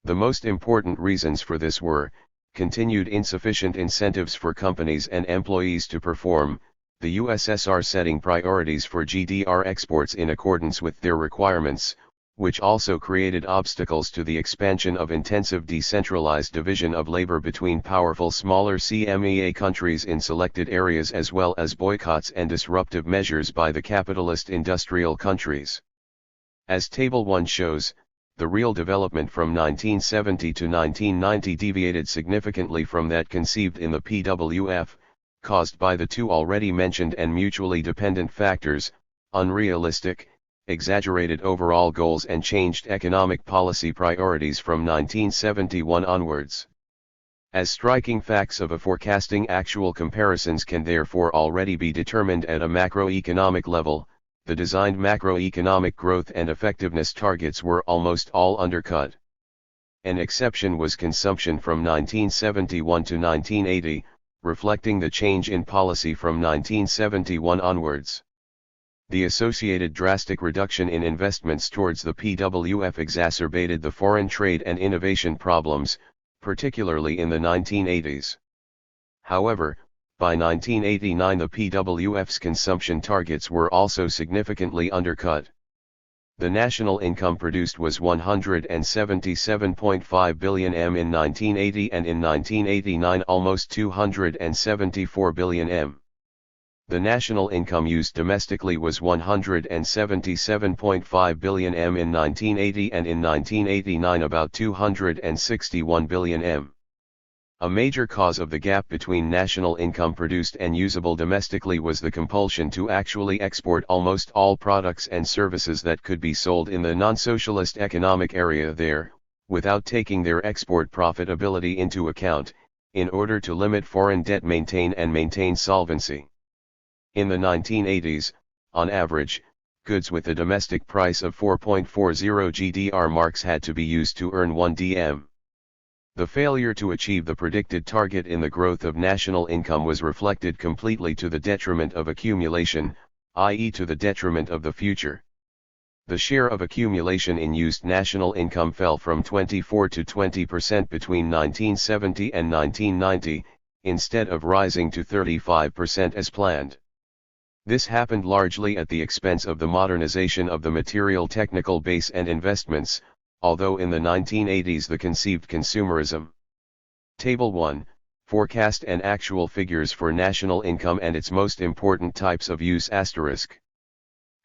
The most important reasons for this were, continued insufficient incentives for companies and employees to perform, the USSR setting priorities for GDR exports in accordance with their requirements, which also created obstacles to the expansion of intensive decentralized division of labor between powerful smaller CMEA countries in selected areas as well as boycotts and disruptive measures by the capitalist industrial countries. As Table 1 shows, the real development from 1970 to 1990 deviated significantly from that conceived in the PWF, caused by the two already mentioned and mutually dependent factors, unrealistic, exaggerated overall goals and changed economic policy priorities from 1971 onwards. As striking facts of a forecasting, actual comparisons can therefore already be determined at a macroeconomic level. The designed macroeconomic growth and effectiveness targets were almost all undercut. An exception was consumption from 1971 to 1980, reflecting the change in policy from 1971 onwards. The associated drastic reduction in investments towards the PWF exacerbated the foreign trade and innovation problems, particularly in the 1980s. However, by 1989 the PWF's consumption targets were also significantly undercut. The national income produced was 177.5 billion in 1980 and in 1989 almost 274 billion. The national income used domestically was 177.5 billion in 1980 and in 1989 about 261 billion. A major cause of the gap between national income produced and usable domestically was the compulsion to actually export almost all products and services that could be sold in the non-socialist economic area there, without taking their export profitability into account, in order to limit foreign debt maintain solvency. In the 1980s, on average, goods with a domestic price of 4.40 GDR marks had to be used to earn 1 DM. The failure to achieve the predicted target in the growth of national income was reflected completely to the detriment of accumulation, i.e. to the detriment of the future. The share of accumulation in used national income fell from 24 to 20% between 1970 and 1990, instead of rising to 35% as planned. This happened largely at the expense of the modernization of the material technical base and investments, although in the 1980s the conceived consumerism. Table 1, Forecast and actual figures for national income and its most important types of use *.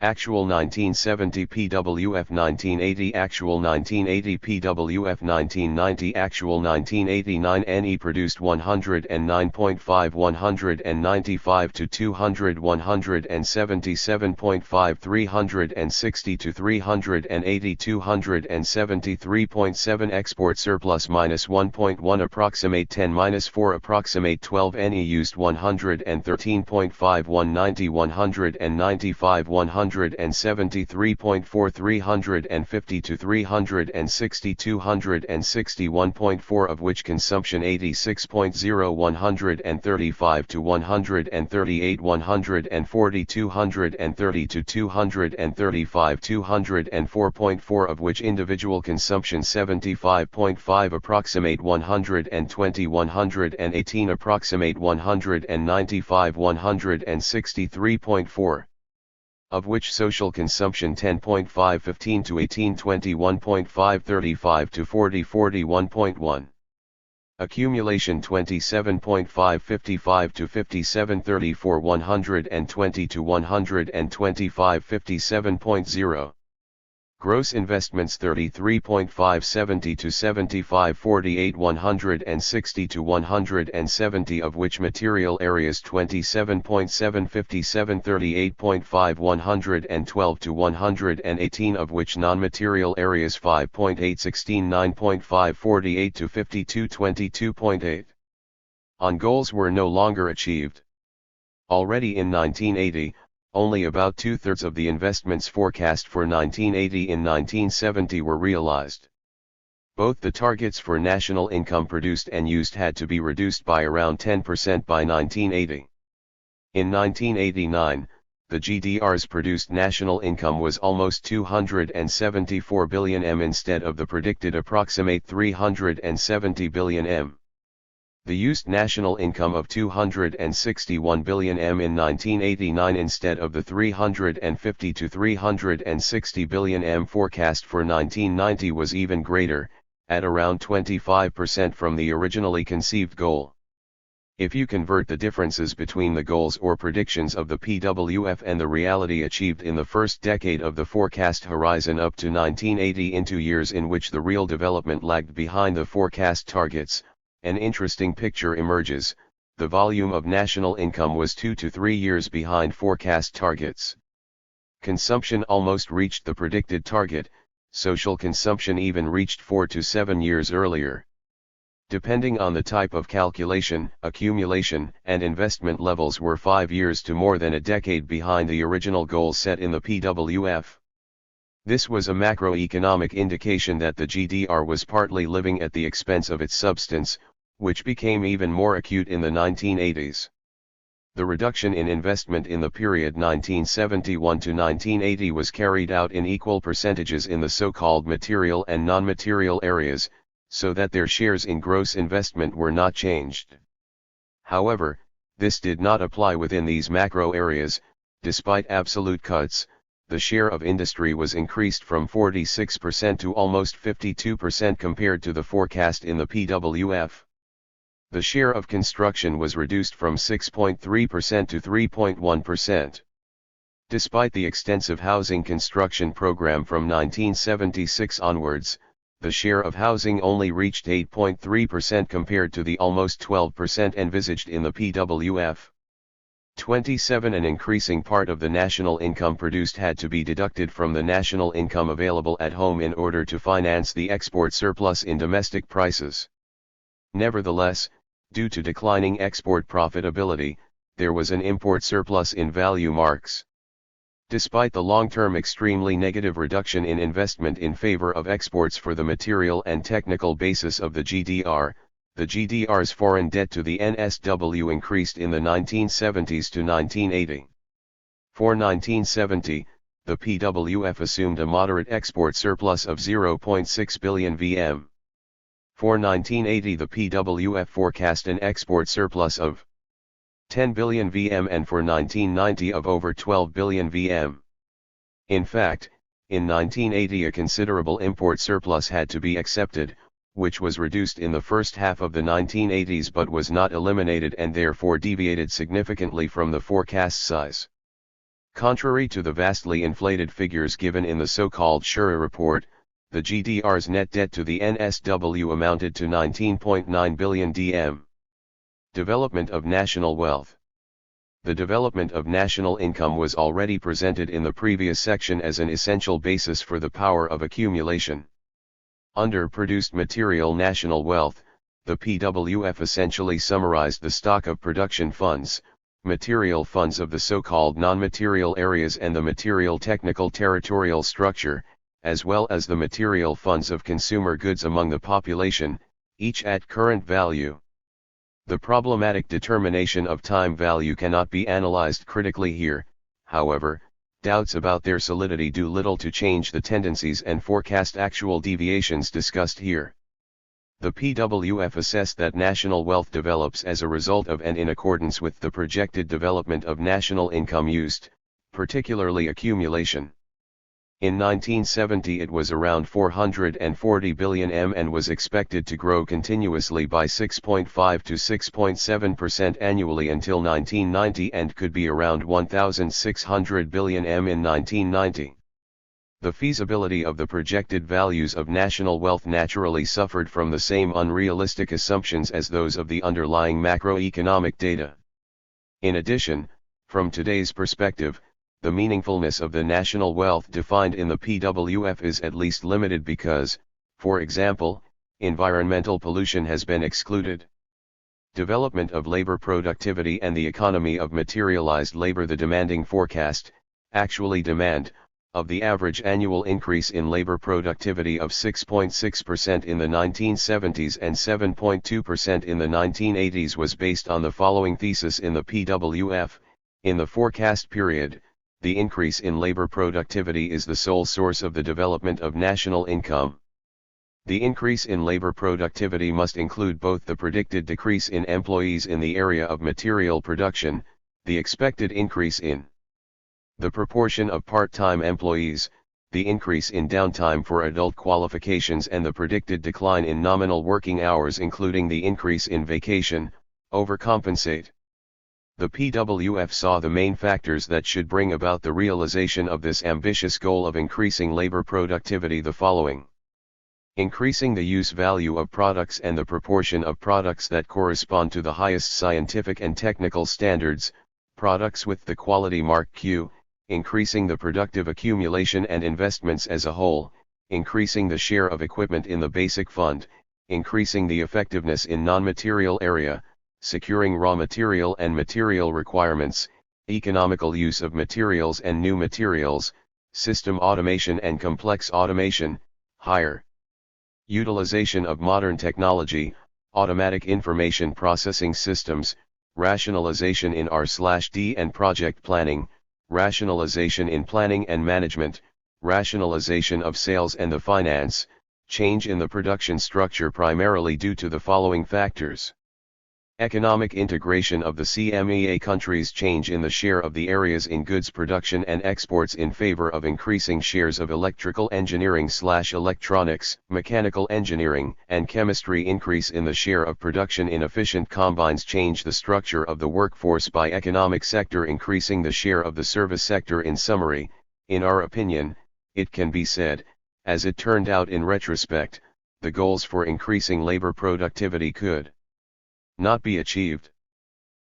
Actual 1970 PWF 1980 Actual 1980 PWF 1990 Actual 1989 NE produced 109.5 195 to 200 177.5 360 to 380 273.7 Export surplus -1.1 Approximate 10-4 Approximate 12 NE used 113.5 190 195 173.4 350 to 360 261.4 of which consumption 86.0 135 to 138 140 230 to 235 204.4 of which individual consumption 75.5 Approximate 120 118 Approximate 195 163.4 of which social consumption 10.5 15 to 18 21.5 35 to 40 41.1. Accumulation 27.5 55 to 57 34 120 to 125 57.0. Gross investments 33.570 to 75.48 160 to 170, of which material areas 27.757 38.5 112 to 118, of which non-material areas 5.816 9.5 48 to 52 22.8. On goals were no longer achieved. Already in 1980, only about two-thirds of the investments forecast for 1980 in 1970 were realized. Both the targets for national income produced and used had to be reduced by around 10% by 1980. In 1989, the GDR's produced national income was almost 274 billion M instead of the predicted approximate 370 billion M. The used national income of 261 billion M in 1989 instead of the 350 to 360 billion M forecast for 1990 was even greater, at around 25% from the originally conceived goal. If you convert the differences between the goals or predictions of the PWF and the reality achieved in the first decade of the forecast horizon up to 1980 into years in which the real development lagged behind the forecast targets, an interesting picture emerges. The volume of national income was 2 to 3 years behind forecast targets. Consumption almost reached the predicted target, social consumption even reached 4 to 7 years earlier. Depending on the type of calculation, accumulation and investment levels were 5 years to more than a decade behind the original goals set in the PWF. This was a macroeconomic indication that the GDR was partly living at the expense of its substance, which became even more acute in the 1980s. The reduction in investment in the period 1971 to 1980 was carried out in equal percentages in the so-called material and non-material areas, so that their shares in gross investment were not changed. However, this did not apply within these macro areas. Despite absolute cuts, the share of industry was increased from 46% to almost 52% compared to the forecast in the PWF. The share of construction was reduced from 6.3% to 3.1%. Despite the extensive housing construction program from 1976 onwards, the share of housing only reached 8.3% compared to the almost 12% envisaged in the PWF. 27. An increasing part of the national income produced had to be deducted from the national income available at home in order to finance the export surplus in domestic prices. Nevertheless, due to declining export profitability, there was an import surplus in value marks. Despite the long-term extremely negative reduction in investment in favor of exports for the material and technical basis of the GDR GDR's foreign debt to the NSW increased in the 1970s to 1980. For 1970, the PWF assumed a moderate export surplus of 0.6 billion VM. For 1980 the PWF forecast an export surplus of 10 billion VM and for 1990 of over 12 billion VM. In fact, in 1980 a considerable import surplus had to be accepted, which was reduced in the first half of the 1980s but was not eliminated and therefore deviated significantly from the forecast size. Contrary to the vastly inflated figures given in the so-called Schure report, the GDR's net debt to the NSW amounted to 19.9 billion DM. Development of national wealth. The development of national income was already presented in the previous section as an essential basis for the power of accumulation. Under produced material national wealth, the PWF essentially summarized the stock of production funds, material funds of the so-called non-material areas and the material technical territorial structure, as well as the material funds of consumer goods among the population, each at current value. The problematic determination of time value cannot be analyzed critically here, however. Doubts about their solidity do little to change the tendencies and forecast actual deviations discussed here. The PWF assessed that national wealth develops as a result of and in accordance with the projected development of national income used, particularly accumulation. In 1970 it was around 440 billion M and was expected to grow continuously by 6.5 to 6.7% annually until 1990 and could be around 1,600 billion M in 1990. The feasibility of the projected values of national wealth naturally suffered from the same unrealistic assumptions as those of the underlying macroeconomic data. In addition, from today's perspective, the meaningfulness of the national wealth defined in the PWF is at least limited because, for example, environmental pollution has been excluded. Development of labor productivity and the economy of materialized labor. The demanding forecast, actually demand, of the average annual increase in labor productivity of 6.6% in the 1970s and 7.2% in the 1980s was based on the following thesis in the PWF. In the forecast period, the increase in labor productivity is the sole source of the development of national income. The increase in labor productivity must include both the predicted decrease in employees in the area of material production, the expected increase in the proportion of part-time employees, the increase in downtime for adult qualifications, and the predicted decline in nominal working hours, including the increase in vacation, overcompensate. The PWF saw the main factors that should bring about the realization of this ambitious goal of increasing labor productivity the following: increasing the use value of products and the proportion of products that correspond to the highest scientific and technical standards, products with the quality mark Q, increasing the productive accumulation and investments as a whole, increasing the share of equipment in the basic fund, increasing the effectiveness in non-material area, securing raw material and material requirements, economical use of materials and new materials, system automation and complex automation, higher utilization of modern technology, automatic information processing systems, rationalization in R/D and project planning, rationalization in planning and management, rationalization of sales and the finance, change in the production structure primarily due to the following factors: economic integration of the CMEA countries, change in the share of the areas in goods production and exports in favor of increasing shares of electrical engineering/electronics, mechanical engineering, and chemistry, increase in the share of production in efficient combines, change the structure of the workforce by economic sector, increasing the share of the service sector. In summary, in our opinion, it can be said, as it turned out in retrospect, the goals for increasing labor productivity could not be achieved.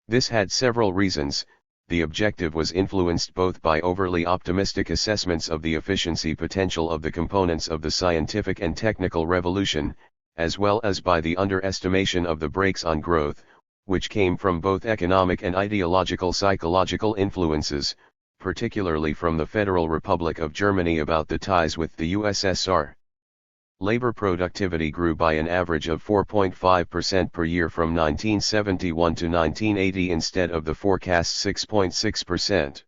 This had several reasons. The objective was influenced both by overly optimistic assessments of the efficiency potential of the components of the scientific and technical revolution, as well as by the underestimation of the brakes on growth, which came from both economic and ideological psychological influences, particularly from the Federal Republic of Germany about the ties with the USSR. Labor productivity grew by an average of 4.5% per year from 1971 to 1980 instead of the forecast 6.6%.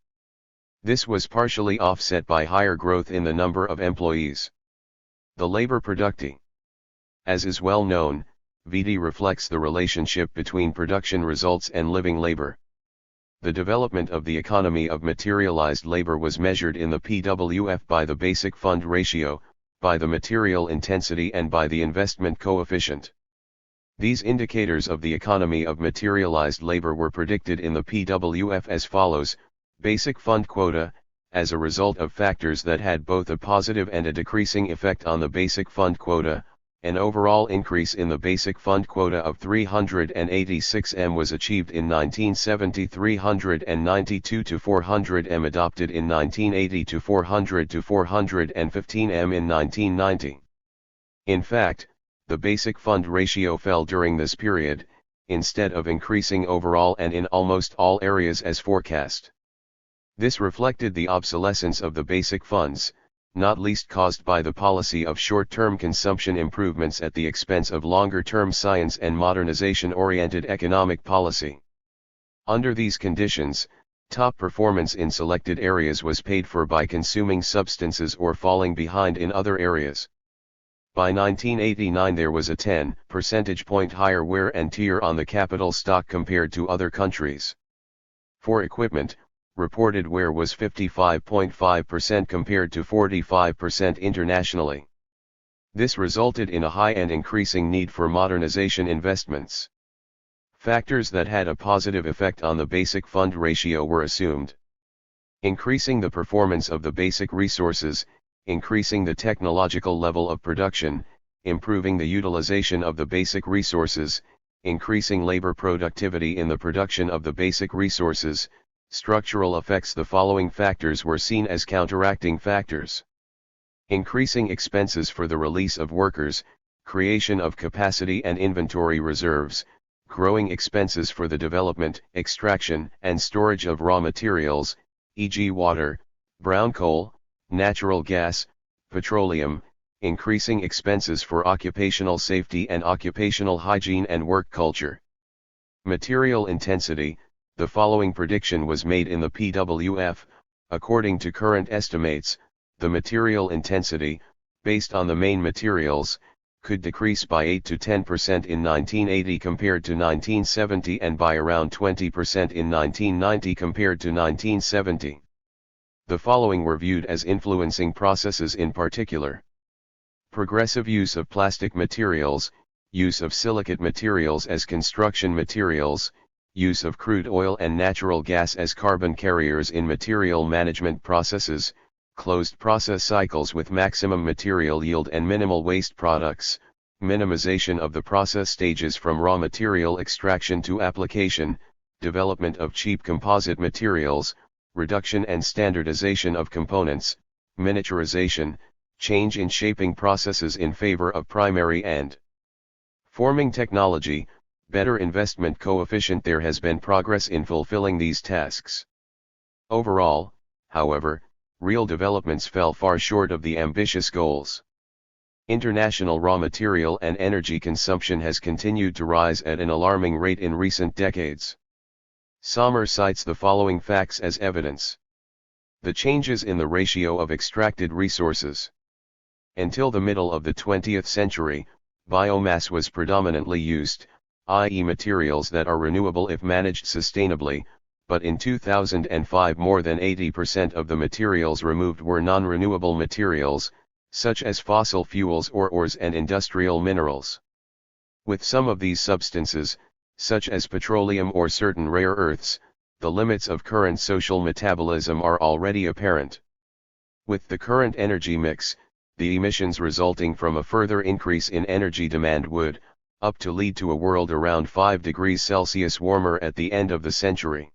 This was partially offset by higher growth in the number of employees. The labor productivity, as is well known, VD reflects the relationship between production results and living labor. The development of the economy of materialized labor was measured in the PWF by the basic fund ratio, by the material intensity, and by the investment coefficient. These indicators of the economy of materialized labor were predicted in the PWF as follows: basic fund quota, as a result of factors that had both a positive and a decreasing effect on the basic fund quota, an overall increase in the basic fund quota of 386 m was achieved in 1970, 392 to 400 m adopted in 1980 to 400 to 415 m in 1990. In fact, the basic fund ratio fell during this period, instead of increasing overall and in almost all areas as forecast. This reflected the obsolescence of the basic funds, not least caused by the policy of short-term consumption improvements at the expense of longer-term science and modernization-oriented economic policy. Under these conditions, top performance in selected areas was paid for by consuming substances or falling behind in other areas. By 1989 there was a 10 percentage point higher wear and tear on the capital stock compared to other countries. For equipment, reported wear was 55.5% compared to 45% internationally. This resulted in a high and increasing need for modernization investments. Factors that had a positive effect on the basic fund ratio were assumed. Increasing the performance of the basic resources, increasing the technological level of production, improving the utilization of the basic resources, increasing labor productivity in the production of the basic resources, structural effects. The following factors were seen as counteracting factors. Increasing expenses for the release of workers, creation of capacity and inventory reserves, growing expenses for the development, extraction, and storage of raw materials, e.g. water, brown coal, natural gas, petroleum, increasing expenses for occupational safety and occupational hygiene and work culture. Material intensity. The following prediction was made in the PWF. According to current estimates, the material intensity, based on the main materials, could decrease by 8 to 10% in 1980 compared to 1970 and by around 20% in 1990 compared to 1970. The following were viewed as influencing processes in particular. Progressive use of plastic materials, use of silicate materials as construction materials, use of crude oil and natural gas as carbon carriers in material management processes, closed process cycles with maximum material yield and minimal waste products, minimization of the process stages from raw material extraction to application, development of cheap composite materials, reduction and standardization of components, miniaturization, change in shaping processes in favor of primary and forming technology, better investment coefficient. There has been progress in fulfilling these tasks. Overall, however, real developments fell far short of the ambitious goals. International raw material and energy consumption has continued to rise at an alarming rate in recent decades. Sommer cites the following facts as evidence. The changes in the ratio of extracted resources. Until the middle of the 20th century, biomass was predominantly used, i.e. materials that are renewable if managed sustainably, but in 2005 more than 80% of the materials removed were non-renewable materials, such as fossil fuels or ores and industrial minerals. With some of these substances, such as petroleum or certain rare earths, the limits of current social metabolism are already apparent. With the current energy mix, the emissions resulting from a further increase in energy demand would, up to lead to a world around 5 degrees Celsius warmer at the end of the century.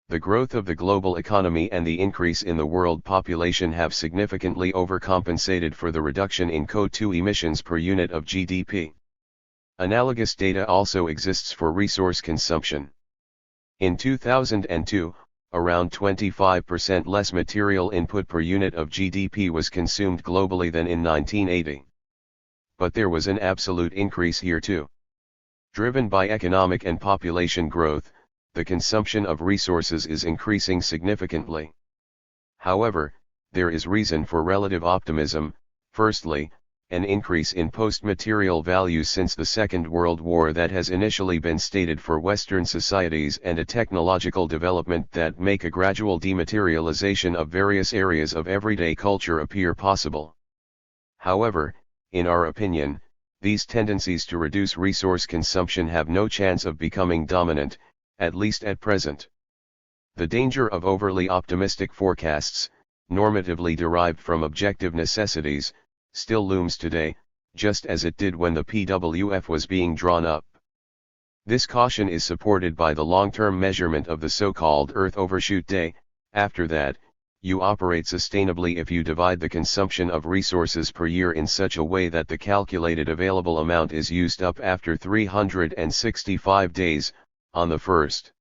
The growth of the global economy and the increase in the world population have significantly overcompensated for the reduction in CO2 emissions per unit of GDP. Analogous data also exists for resource consumption. In 2002, around 25% less material input per unit of GDP was consumed globally than in 1980. But there was an absolute increase here too. Driven by economic and population growth, the consumption of resources is increasing significantly. However, there is reason for relative optimism. Firstly, an increase in post-material values since the Second World War that has initially been stated for Western societies, and a technological development that make a gradual dematerialization of various areas of everyday culture appear possible. However, in our opinion, these tendencies to reduce resource consumption have no chance of becoming dominant, at least at present. The danger of overly optimistic forecasts, normatively derived from objective necessities, still looms today, just as it did when the PWF was being drawn up. This caution is supported by the long-term measurement of the so-called Earth Overshoot Day. After that, you operate sustainably if you divide the consumption of resources per year in such a way that the calculated available amount is used up after 365 days, on the 1st.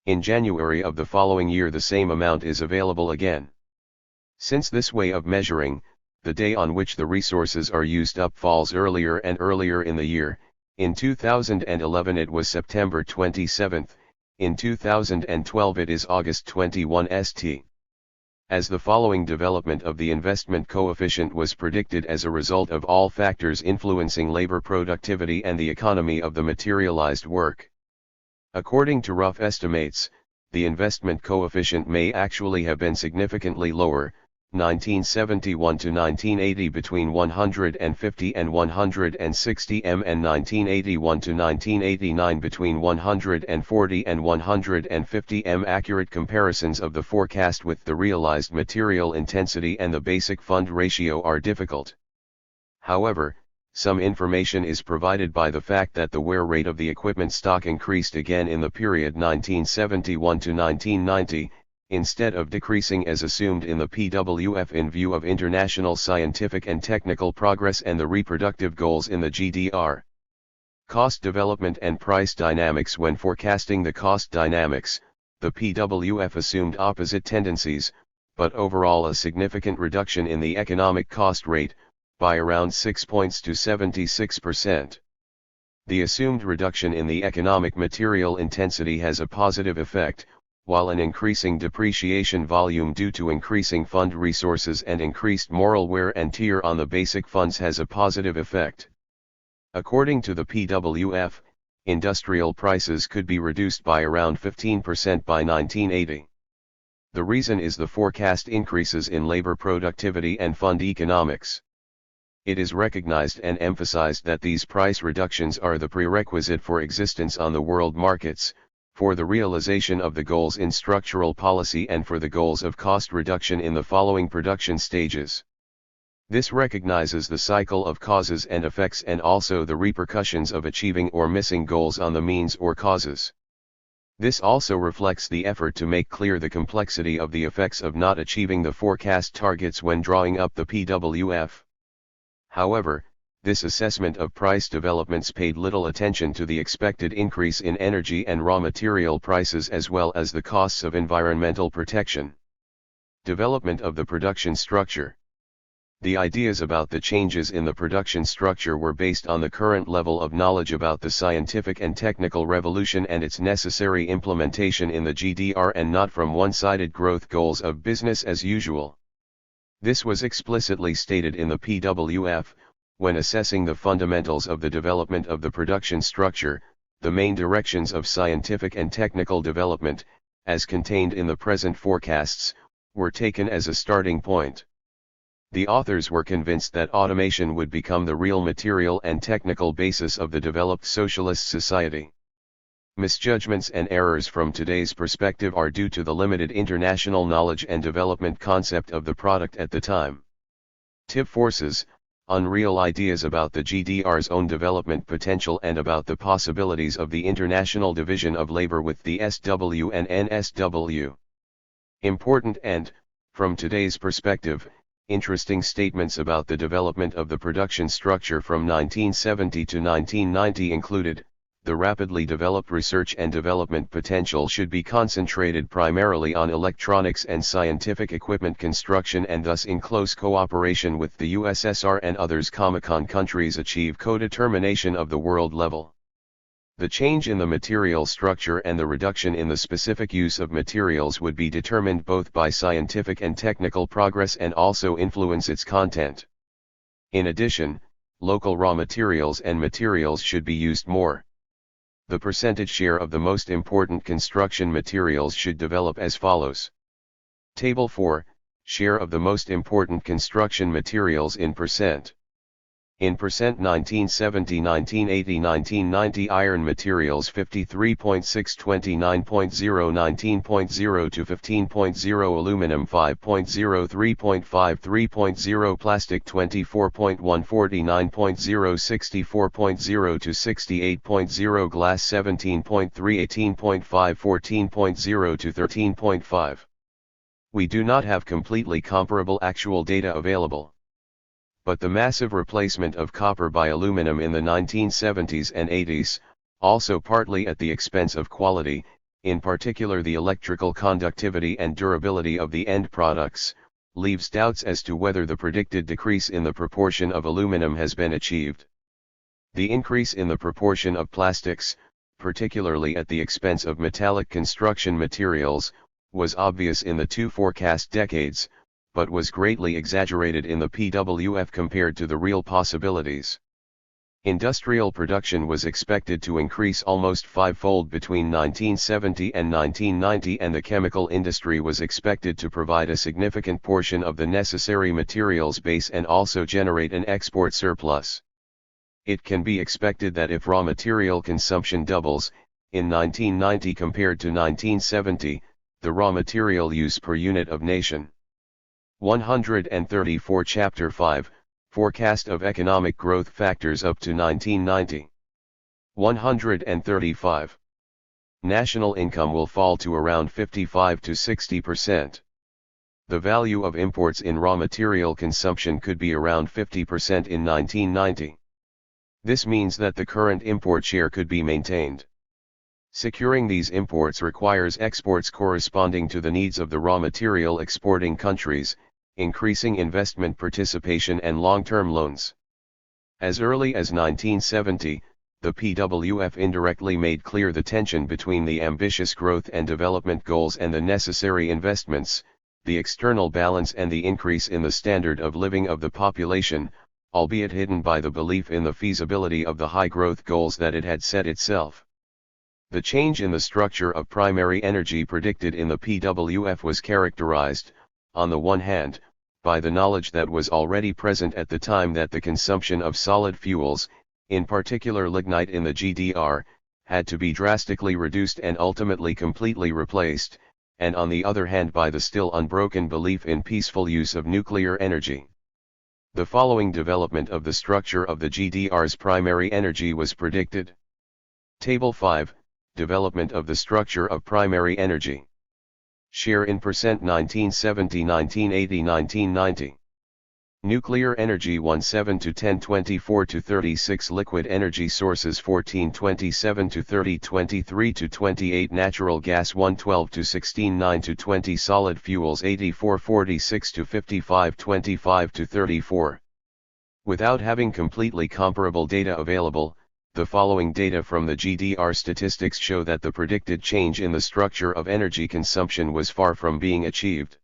In January of the following year the same amount is available again. Since this way of measuring, the day on which the resources are used up falls earlier and earlier in the year, in 2011 it was September 27, in 2012 it is August 21 st. As the following development of the investment coefficient was predicted as a result of all factors influencing labor productivity and the economy of the materialized work. According to rough estimates, the investment coefficient may actually have been significantly lower, 1971 to 1980 between 150 and 160 m, and 1981 to 1989 between 140 and 150 m. Accurate comparisons of the forecast with the realized material intensity and the basic fund ratio are difficult. However, some information is provided by the fact that the wear rate of the equipment stock increased again in the period 1971 to 1990, instead of decreasing as assumed in the PWF in view of international scientific and technical progress and the reproductive goals in the GDR. Cost development and price dynamics. When forecasting the cost dynamics, the PWF assumed opposite tendencies, but overall a significant reduction in the economic cost rate, by around 6 points to 76%. The assumed reduction in the economic material intensity has a positive effect, while an increasing depreciation volume due to increasing fund resources and increased moral wear and tear on the basic funds has a positive effect. According to the PWF, industrial prices could be reduced by around 15% by 1980. The reason is the forecast increases in labor productivity and fund economics. It is recognized and emphasized that these price reductions are the prerequisite for existence on the world markets, for the realization of the goals in structural policy and for the goals of cost reduction in the following production stages. This recognizes the cycle of causes and effects and also the repercussions of achieving or missing goals on the means or causes. This also reflects the effort to make clear the complexity of the effects of not achieving the forecast targets when drawing up the PWF. However, this assessment of price developments paid little attention to the expected increase in energy and raw material prices as well as the costs of environmental protection. Development of the production structure. The ideas about the changes in the production structure were based on the current level of knowledge about the scientific and technical revolution and its necessary implementation in the GDR and not from one-sided growth goals of business as usual. This was explicitly stated in the PWF, when assessing the fundamentals of the development of the production structure, the main directions of scientific and technical development, as contained in the present forecasts, were taken as a starting point. The authors were convinced that automation would become the real material and technical basis of the developed socialist society. Misjudgments and errors from today's perspective are due to the limited international knowledge and development concept of the product at the time. Tip forces, unreal ideas about the GDR's own development potential and about the possibilities of the international division of labor with the SW and NSW. Important and, from today's perspective, interesting statements about the development of the production structure from 1970 to 1990 included: the rapidly developed research and development potential should be concentrated primarily on electronics and scientific equipment construction and thus in close cooperation with the USSR and others. Comecon countries achieve co-determination of the world level. The change in the material structure and the reduction in the specific use of materials would be determined both by scientific and technical progress and also influence its content. In addition, local raw materials and materials should be used more. The percentage share of the most important construction materials should develop as follows. Table 4, share of the most important construction materials in percent. In percent 1970, 1980, 1990 iron materials 53.6, 29.0, 19.0 to 15.0, aluminum 5.0, 3.5, 3.0, plastic 24.1, 49.0, 64.0 to 68.0, glass 17.3, 18.5, 14.0 to 13.5. We do not have completely comparable actual data available. But the massive replacement of copper by aluminum in the 1970s and 80s, also partly at the expense of quality, in particular the electrical conductivity and durability of the end products, leaves doubts as to whether the predicted decrease in the proportion of aluminum has been achieved. The increase in the proportion of plastics, particularly at the expense of metallic construction materials, was obvious in the two forecast decades, but was greatly exaggerated in the PWF compared to the real possibilities. Industrial production was expected to increase almost fivefold between 1970 and 1990, and the chemical industry was expected to provide a significant portion of the necessary materials base and also generate an export surplus. It can be expected that if raw material consumption doubles, in 1990 compared to 1970, the raw material use per unit of nation. 134 Chapter 5, Forecast of Economic Growth Factors up to 1990. 135. National income will fall to around 55 to 60%. The value of imports in raw material consumption could be around 50% in 1990. This means that the current import share could be maintained. Securing these imports requires exports corresponding to the needs of the raw material exporting countries, increasing investment participation and long-term loans. As early as 1970, the PWF indirectly made clear the tension between the ambitious growth and development goals and the necessary investments, the external balance and the increase in the standard of living of the population, albeit hidden by the belief in the feasibility of the high growth goals that it had set itself. The change in the structure of primary energy predicted in the PWF was characterized, on the one hand, by the knowledge that was already present at the time that the consumption of solid fuels, in particular lignite in the GDR, had to be drastically reduced and ultimately completely replaced, and on the other hand by the still unbroken belief in peaceful use of nuclear energy. The following development of the structure of the GDR's primary energy was predicted. Table 5, Development of the structure of primary energy. Share in percent 1970, 1980, 1990. Nuclear energy 17 to 10, 24 to 36. Liquid energy sources 14, 27 to 30, 23 to 28. Natural gas 112 to 16, 9 to 20. Solid fuels 84, 46 to 55, 25 to 34. Without having completely comparable data available, the following data from the GDR statistics show that the predicted change in the structure of energy consumption was far from being achieved.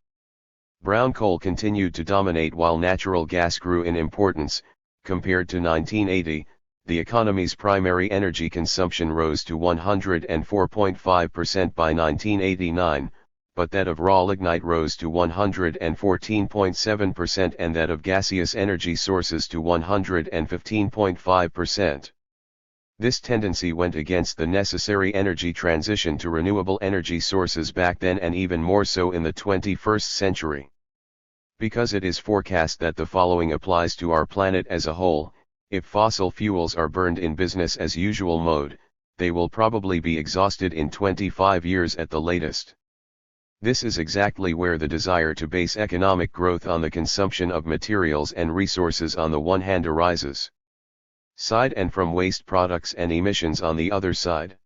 Brown coal continued to dominate while natural gas grew in importance. Compared to 1980, the economy's primary energy consumption rose to 104.5% by 1989, but that of raw lignite rose to 114.7% and that of gaseous energy sources to 115.5%. This tendency went against the necessary energy transition to renewable energy sources back then and even more so in the 21st century. Because it is forecast that the following applies to our planet as a whole, if fossil fuels are burned in business as usual mode, they will probably be exhausted in 25 years at the latest. This is exactly where the desire to base economic growth on the consumption of materials and resources on the one hand arises. Side and from waste products and emissions on the other side.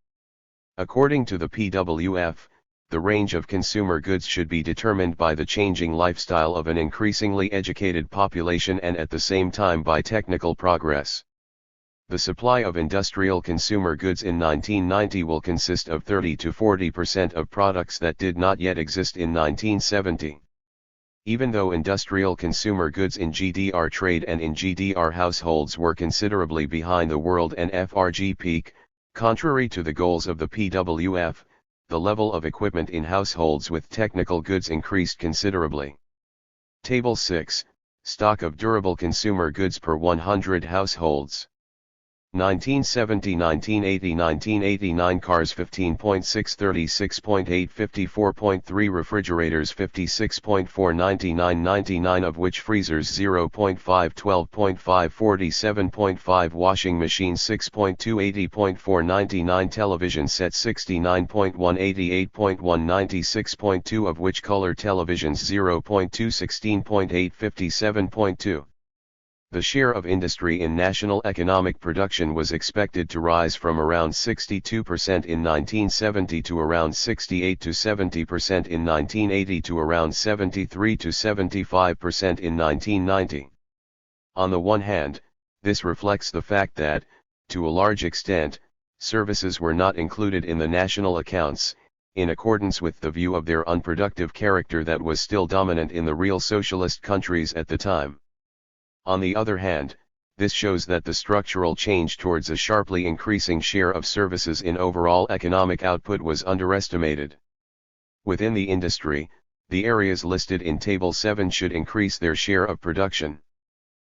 According to the PWF, the range of consumer goods should be determined by the changing lifestyle of an increasingly educated population and at the same time by technical progress. The supply of industrial consumer goods in 1990 will consist of 30 to 40% of products that did not yet exist in 1970. Even though industrial consumer goods in GDR trade and in GDR households were considerably behind the world and FRG peak, contrary to the goals of the PWF, the level of equipment in households with technical goods increased considerably. Table 6, Stock of durable consumer goods per 100 households. 1970, 1980, 1989 cars 15.6, 36.8, 54.3 refrigerators 56.4, 99, 99 of which freezers 0.5, 12.5, 47.5 washing machines 6.2, 80.4, 99 television sets 69.1, 88.1, 96.2 of which color televisions 0.2, 16.8, 57.2. The share of industry in national economic production was expected to rise from around 62% in 1970 to around 68 to 70% in 1980 to around 73 to 75% in 1990. On the one hand, this reflects the fact that, to a large extent, services were not included in the national accounts, in accordance with the view of their unproductive character that was still dominant in the real socialist countries at the time. On the other hand, This shows that the structural change towards a sharply increasing share of services in overall economic output was underestimated. Within the industry, the areas listed in Table 7 should increase their share of production.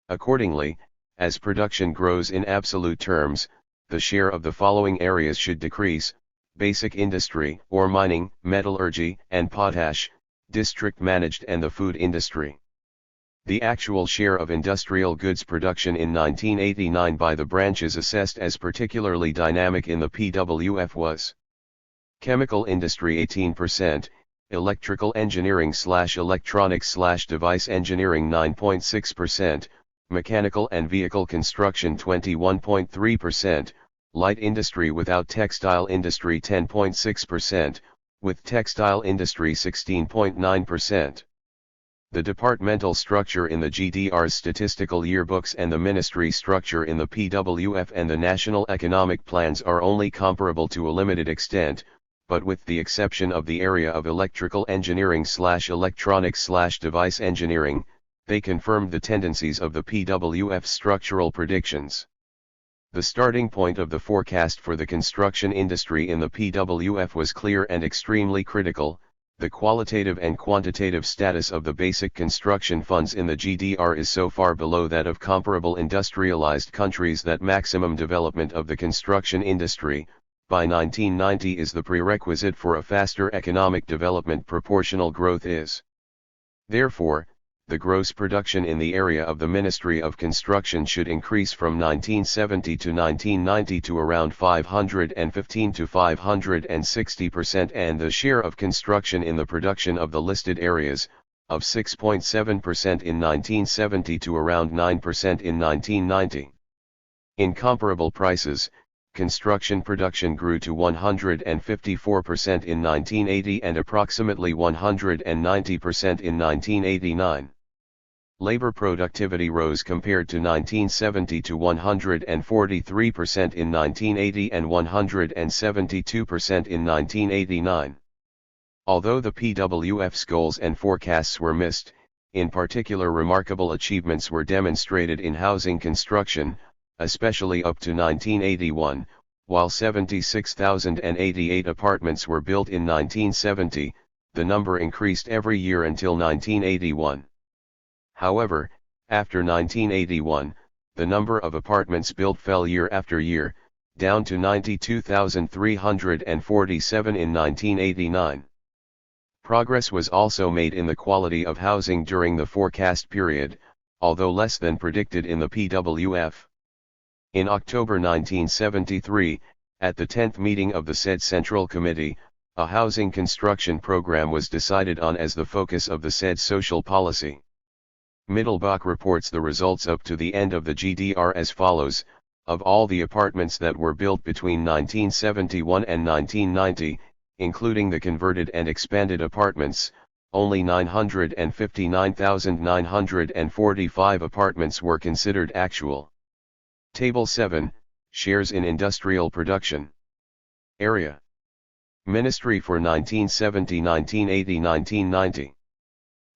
Accordingly, as production grows in absolute terms, the share of the following areas should decrease: basic industry or mining, metallurgy and potash, district managed and the food industry. The actual share of industrial goods production in 1989 by the branches assessed as particularly dynamic in the PWF was: chemical industry 18%, electrical engineering/electronics/device engineering 9.6%, mechanical and vehicle construction 21.3%, light industry without textile industry 10.6%, with textile industry 16.9%. The departmental structure in the GDR's statistical yearbooks and the ministry structure in the PWF and the national economic plans are only comparable to a limited extent, but with the exception of the area of electrical engineering/electronics/device engineering, they confirmed the tendencies of the PWF structural predictions. The starting point of the forecast for the construction industry in the PWF was clear and extremely critical: the qualitative and quantitative status of the basic construction funds in the GDR is so far below that of comparable industrialized countries that maximum development of the construction industry, by 1990, is the prerequisite for a faster economic development. Proportional growth is. Therefore, the gross production in the area of the Ministry of Construction should increase from 1970 to 1990 to around 515 to 560%, and the share of construction in the production of the listed areas, of 6.7% in 1970 to around 9% in 1990. In comparable prices, construction production grew to 154% in 1980 and approximately 190% in 1989. Labor productivity rose compared to 1970 to 143% in 1980 and 172% in 1989. Although the PWF's goals and forecasts were missed, in particular remarkable achievements were demonstrated in housing construction, especially up to 1981, while 76,088 apartments were built in 1970, the number increased every year until 1981. However, after 1981, the number of apartments built fell year after year, down to 92,347 in 1989. Progress was also made in the quality of housing during the forecast period, although less than predicted in the PWF. In October 1973, at the 10th meeting of the said Central Committee, a housing construction program was decided on as the focus of the said social policy. Mittelbach reports the results up to the end of the GDR as follows: of all the apartments that were built between 1971 and 1990, including the converted and expanded apartments, only 959,945 apartments were considered actual. Table 7, Shares in Industrial Production. Area. Ministry for 1970, 1980, 1990.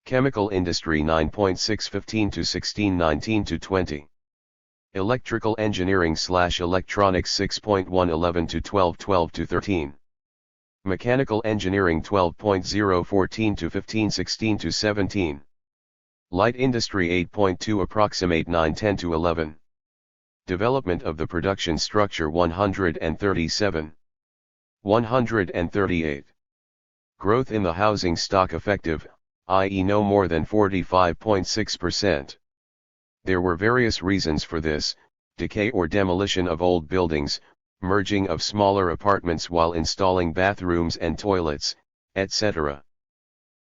Chemical industry 9.615 to 16, 19 to 20. Electrical engineering/electronics 6.111 to 12, 12 to 13. Mechanical engineering 12.014 to 15, 16 to 17. Light industry 8.2 approximate 9, 10 to 11. Development of the production structure 137. 138. Growth in the housing stock effective, i.e. no more than 45.6%. There were various reasons for this: decay or demolition of old buildings, merging of smaller apartments while installing bathrooms and toilets, etc.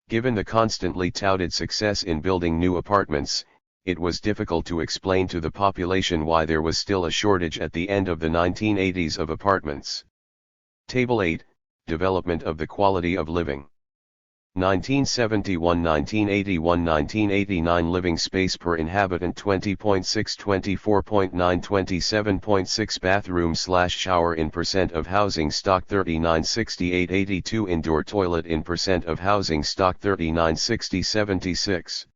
Given the constantly touted success in building new apartments, it was difficult to explain to the population why there was still a shortage at the end of the 1980s of apartments. Table 8, Development of the Quality of Living. 1971, 1981, 1989 living space per inhabitant 20.6, 24.9, 27.6 bathroom/shower in percent of housing stock 39.68, 82 indoor toilet in percent of housing stock 39.60, 76.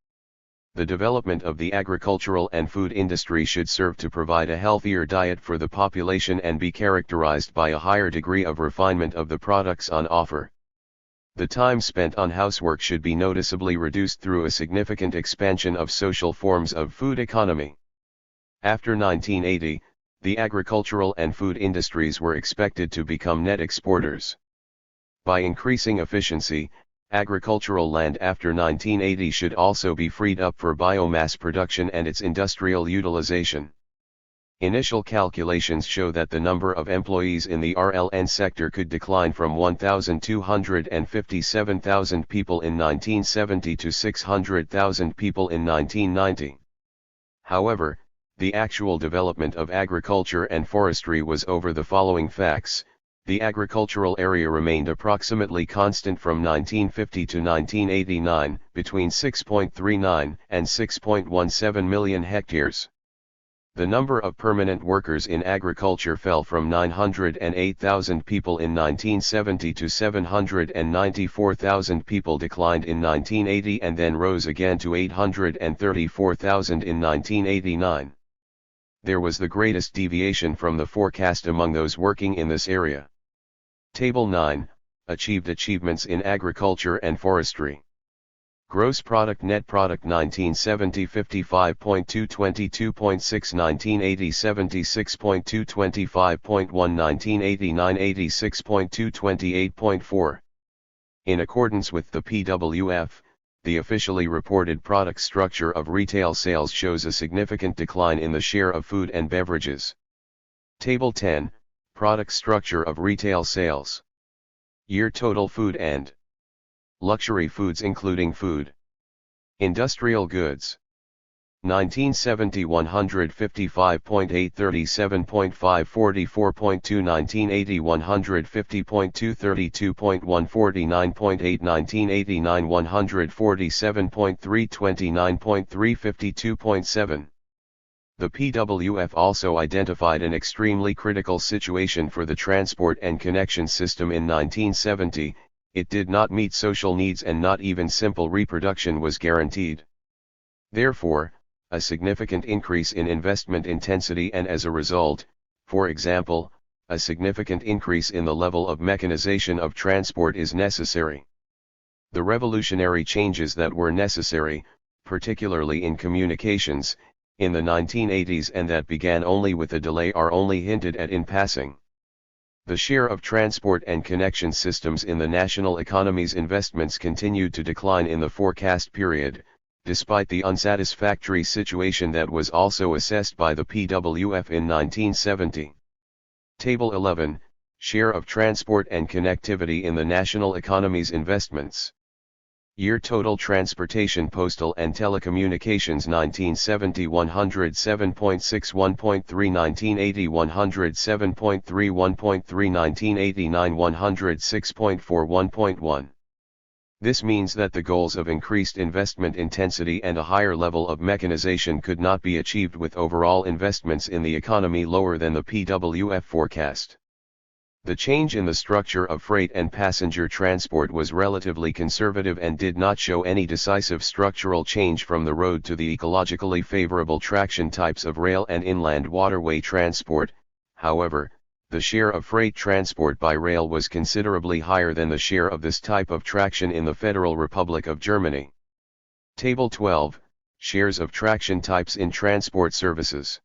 The development of the agricultural and food industry should serve to provide a healthier diet for the population and be characterized by a higher degree of refinement of the products on offer. The time spent on housework should be noticeably reduced through a significant expansion of social forms of food economy. After 1980, the agricultural and food industries were expected to become net exporters. By increasing efficiency, agricultural land after 1980 should also be freed up for biomass production and its industrial utilization. Initial calculations show that the number of employees in the RLN sector could decline from 1,257,000 people in 1970 to 600,000 people in 1990. However, the actual development of agriculture and forestry was over the following facts. The agricultural area remained approximately constant from 1950 to 1989, between 6.39 and 6.17 million hectares. The number of permanent workers in agriculture fell from 908,000 people in 1970 to 794,000 people declined in 1980 and then rose again to 834,000 in 1989. There was the greatest deviation from the forecast among those working in this area. Table 9, Achievements in agriculture and forestry. Gross product net product 1970 55.2 22.6 1980 76.2 25.1 1989 86.2 28.4. In accordance with the PWF, the officially reported product structure of retail sales shows a significant decline in the share of food and beverages. Table 10, Product structure of retail sales. Year total food and luxury foods including food. Industrial goods. 1970 155.8 37.5 44.2 1980 150.2 32.1 49.8 1989 147.3 29.3 52.7. The PWF also identified an extremely critical situation for the transport and connection system in 1970. It did not meet social needs and not even simple reproduction was guaranteed. Therefore, a significant increase in investment intensity and as a result, for example, a significant increase in the level of mechanization of transport is necessary. The revolutionary changes that were necessary, particularly in communications, in the 1980s and that began only with a delay are only hinted at in passing. The share of transport and connection systems in the national economy's investments continued to decline in the forecast period, despite the unsatisfactory situation that was also assessed by the PWF in 1970. Table 11, Share of transport and connectivity in the national economy's investments. Year total transportation postal and telecommunications 1970 107.61.3 1980 107.31.3 1989 106.41.1. This means that the goals of increased investment intensity and a higher level of mechanization could not be achieved with overall investments in the economy lower than the PWF forecast. The change in the structure of freight and passenger transport was relatively conservative and did not show any decisive structural change from the road to the ecologically favorable traction types of rail and inland waterway transport. However, the share of freight transport by rail was considerably higher than the share of this type of traction in the Federal Republic of Germany. Table 12, Shares of traction types in transport services.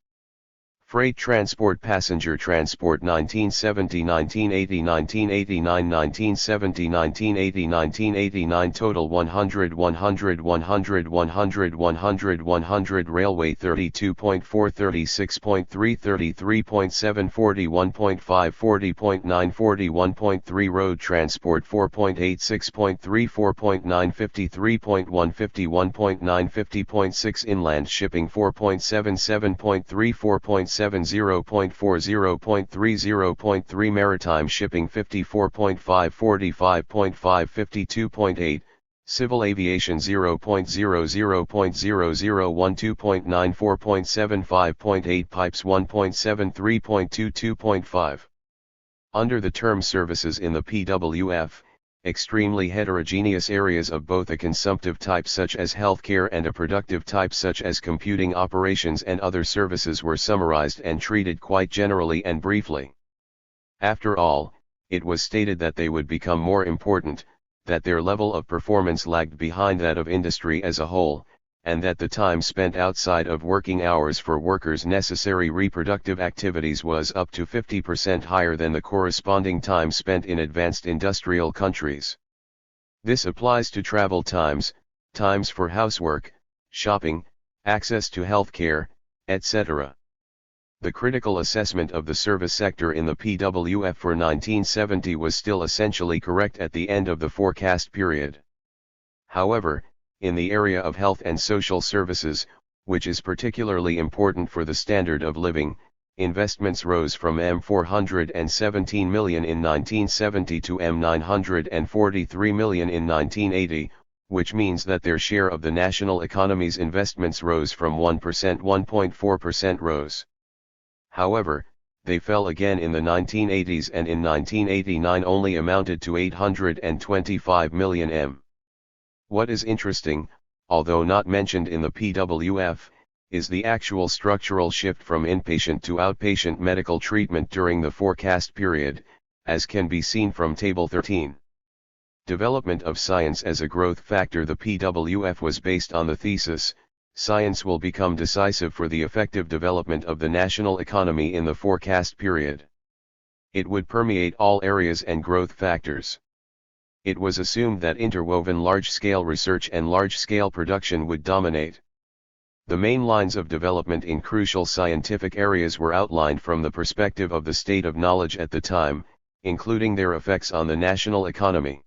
Freight transport, passenger transport 1970 1980 1989 1970 1980 1989 total 100 100 100 100 100 100 railway 32.4 36.3 33.7 41.5 40.9 41.3 road transport 4.8 6.3 4.9 53.1 51.9 50.6 inland shipping 4.7 7.3 4.7 0.4 0.3 0.3 maritime shipping 54.5 45.5 52.8 civil aviation 0.0 0.0012 2.9 4.7 5.8 pipes 1.7 3.2 2.5. Under the term services in the PWF, Extremely heterogeneous areas of both a consumptive type such as healthcare and a productive type such as computing operations and other services were summarized and treated quite generally and briefly. After all, it was stated that they would become more important, that their level of performance lagged behind that of industry as a whole, and that the time spent outside of working hours for workers' necessary reproductive activities was up to 50% higher than the corresponding time spent in advanced industrial countries. This applies to travel times, times for housework, shopping, access to healthcare, etc. The critical assessment of the service sector in the PWF for 1970 was still essentially correct at the end of the forecast period. However, in the area of health and social services, which is particularly important for the standard of living, investments rose from $417 million in 1970 to $943 million in 1980, which means that their share of the national economy's investments rose from 1.4% rose. However, they fell again in the 1980s and in 1989 only amounted to $825 million. What is interesting, although not mentioned in the PWF, is the actual structural shift from inpatient to outpatient medical treatment during the forecast period, as can be seen from Table 13. Development of science as a growth factor. The PWF was based on the thesis, science will become decisive for the effective development of the national economy in the forecast period. It would permeate all areas and growth factors. It was assumed that interwoven large-scale research and large-scale production would dominate. The main lines of development in crucial scientific areas were outlined from the perspective of the state of knowledge at the time, including their effects on the national economy.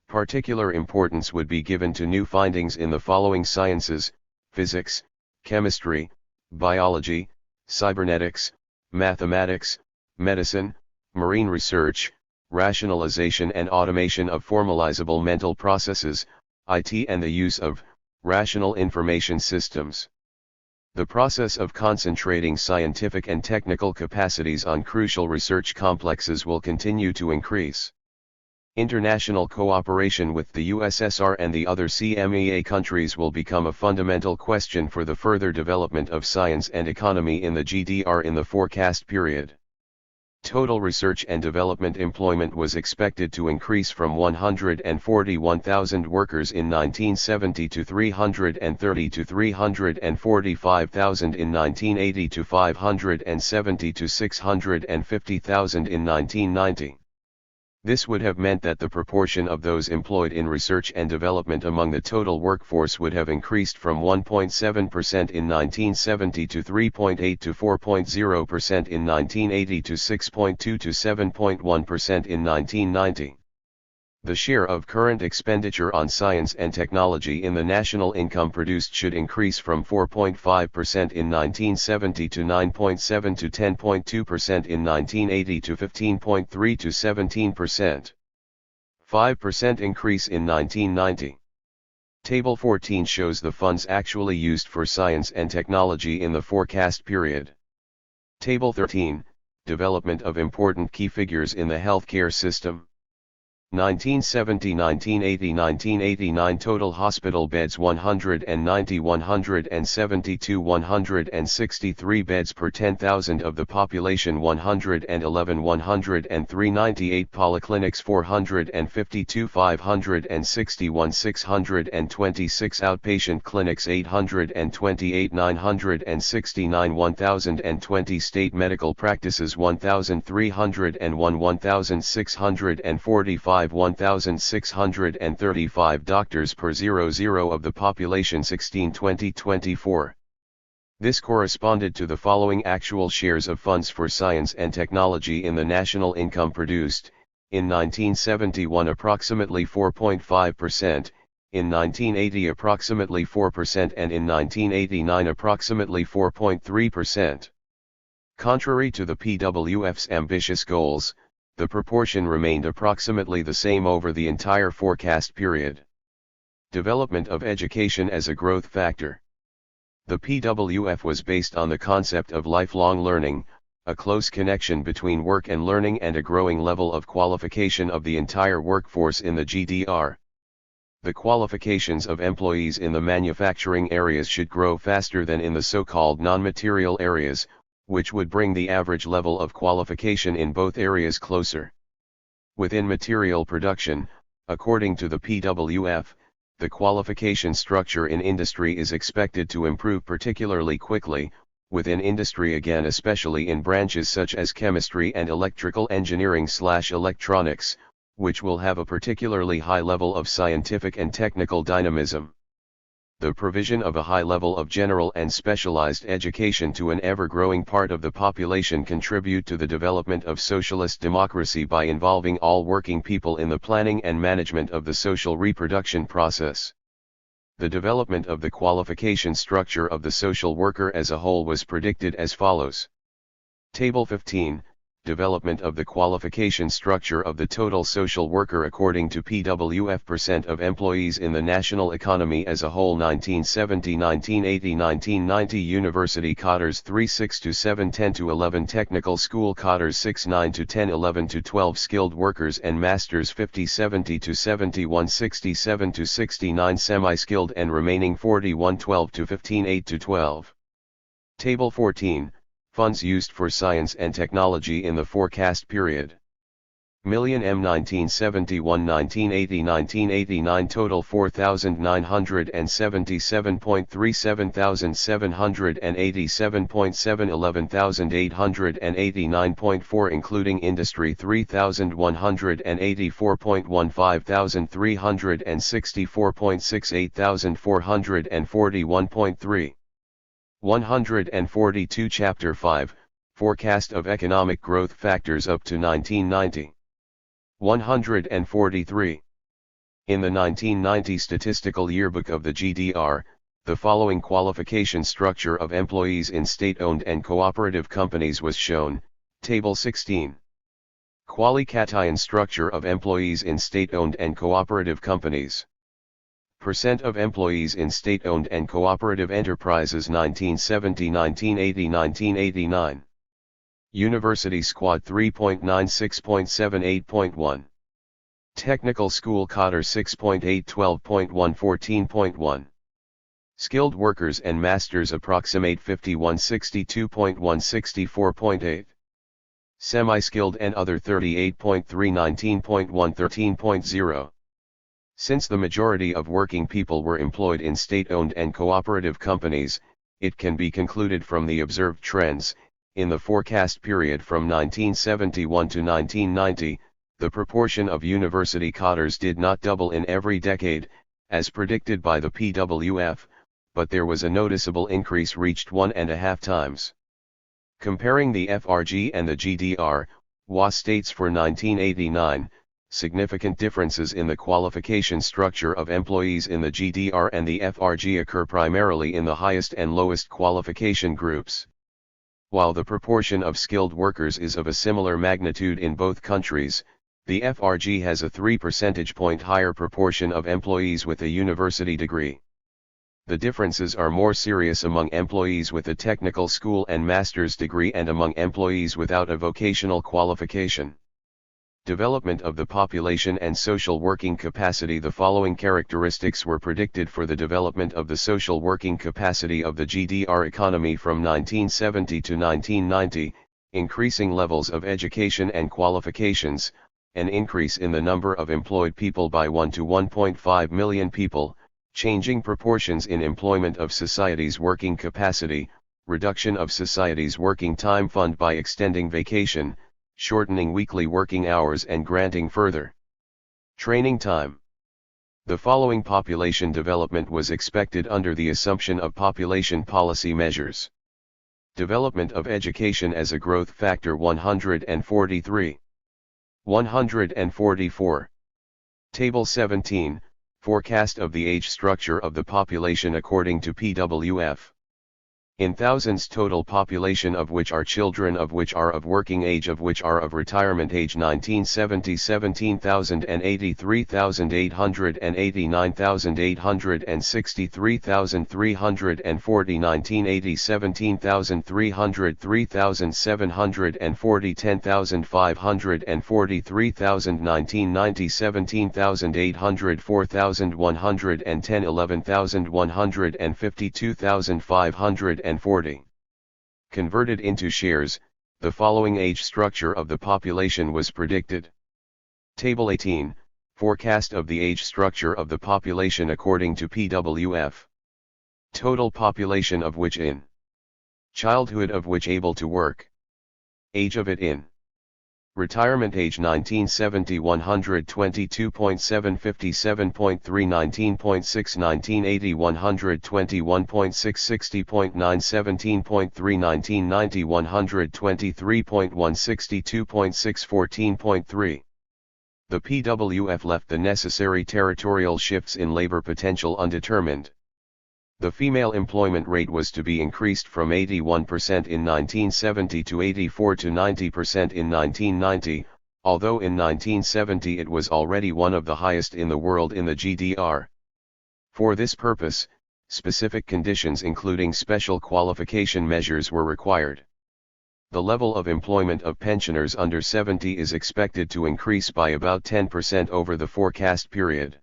Particular importance would be given to new findings in the following sciences: physics, chemistry, biology, cybernetics, mathematics, medicine, marine research, rationalization and automation of formalizable mental processes, IT and the use of rational information systems. The process of concentrating scientific and technical capacities on crucial research complexes will continue to increase. International cooperation with the USSR and the other CMEA countries will become a fundamental question for the further development of science and economy in the GDR in the forecast period. Total research and development employment was expected to increase from 141,000 workers in 1970 to 330 to 345,000 in 1980 to 570 to 650,000 in 1990. This would have meant that the proportion of those employed in research and development among the total workforce would have increased from 1.7% in 1970 to 3.8 to 4.0% in 1980 to 6.2 to 7.1% in 1990. The share of current expenditure on science and technology in the national income produced should increase from 4.5% in 1970 to 9.7 to 10.2% in 1980 to 15.3 to 17%. 5% increase in 1990. Table 14 shows the funds actually used for science and technology in the forecast period. Table 13, development of important key figures in the healthcare system. 1970, 1980, 1989 total hospital beds 190, 172, 163 beds per 10,000 of the population 111, 103, 98 polyclinics 452, 561, 626 outpatient clinics 828, 969, 1,020 state medical practices 1,301, 1,645, 1,635 doctors per 00 of the population 16-20-24. This corresponded to the following actual shares of funds for science and technology in the national income produced: in 1971 approximately 4.5%, in 1980 approximately 4% and in 1989 approximately 4.3%. Contrary to the PWF's ambitious goals, the proportion remained approximately the same over the entire forecast period. Development of education as a growth factor. The PWF was based on the concept of lifelong learning, a close connection between work and learning and a growing level of qualification of the entire workforce in the GDR. The qualifications of employees in the manufacturing areas should grow faster than in the so-called non-material areas, which would bring the average level of qualification in both areas closer. Within material production, according to the PWF, the qualification structure in industry is expected to improve particularly quickly, within industry again especially in branches such as chemistry and electrical engineering/electronics, which will have a particularly high level of scientific and technical dynamism. The provision of a high level of general and specialized education to an ever-growing part of the population contribute to the development of socialist democracy by involving all working people in the planning and management of the social reproduction process. The development of the qualification structure of the social worker as a whole was predicted as follows. Table 15. Development of the qualification structure of the total social worker according to PWF. Percent of employees in the national economy as a whole 1970, 1980, 1990 University cadres 3-6 to 7-10 to 11 Technical school cadres 6-9 to 10-11 to 12 Skilled workers and masters 50-70 to 71 67 to 69 Semi-skilled and remaining 41-12 to 15-8 to 12. Table 14. Funds used for science and technology in the forecast period. Million M 1971 1980 1989 total 4,977.37,787.7 11,889.4 including industry 3,184.1 5,364.6 8,441.3 142 Chapter 5, Forecast of Economic Growth Factors up to 1990. 143. In the 1990 Statistical Yearbook of the GDR, the following qualification structure of employees in state-owned and cooperative companies was shown, Table 16. Qualification structure of employees in state-owned and cooperative companies. Percent of employees in state-owned and cooperative enterprises 1970, 1980, 1989. University Squad 3.96.78.1. Technical School cadre 6.8 12.1 14.1. Skilled workers and masters approximate 51 62.1 64.8. Semi-skilled and other 38.3 19.1 13.0. Since the majority of working people were employed in state-owned and cooperative companies, it can be concluded from the observed trends, in the forecast period from 1971 to 1990, the proportion of university cadres did not double in every decade, as predicted by the PWF, but there was a noticeable increase reached 1.5 times. Comparing the FRG and the GDR, WA states for 1989, significant differences in the qualification structure of employees in the GDR and the FRG occur primarily in the highest and lowest qualification groups. While the proportion of skilled workers is of a similar magnitude in both countries, the FRG has a 3 percentage point higher proportion of employees with a university degree. The differences are more serious among employees with a technical school and master's degree and among employees without a vocational qualification. Development of the population and social working capacity. The following characteristics were predicted for the development of the social working capacity of the GDR economy from 1970 to 1990, increasing levels of education and qualifications, an increase in the number of employed people by 1 to 1.5 million people, changing proportions in employment of society's working capacity, reduction of society's working time fund by extending vacation, shortening weekly working hours and granting further training time. The following population development was expected under the assumption of population policy measures. Development of education as a growth factor 143. 144. Table 17, Forecast of the age structure of the population according to PWF. In thousands total population of which are children of which are of working age of which are of retirement age 1970 17,080 3,889,863,340 1980 17,300 3,740 10,540 3,019 17,800 4,110 11,150 2,540. Converted into shares, the following age structure of the population was predicted. Table 18, forecast of the age structure of the population according to PWF. Total population of which in childhood of which able to work. Age of it in retirement age 1970 122.7 57.3 19.6 1980 121.6 60.9 17.3 1990 123.1 62.6 14.3. The PWF left the necessary territorial shifts in labor potential undetermined. The female employment rate was to be increased from 81% in 1970 to 84 to 90% in 1990, although in 1970 it was already one of the highest in the world in the GDR. For this purpose, specific conditions including special qualification measures were required. The level of employment of pensioners under 70 is expected to increase by about 10% over the forecast period.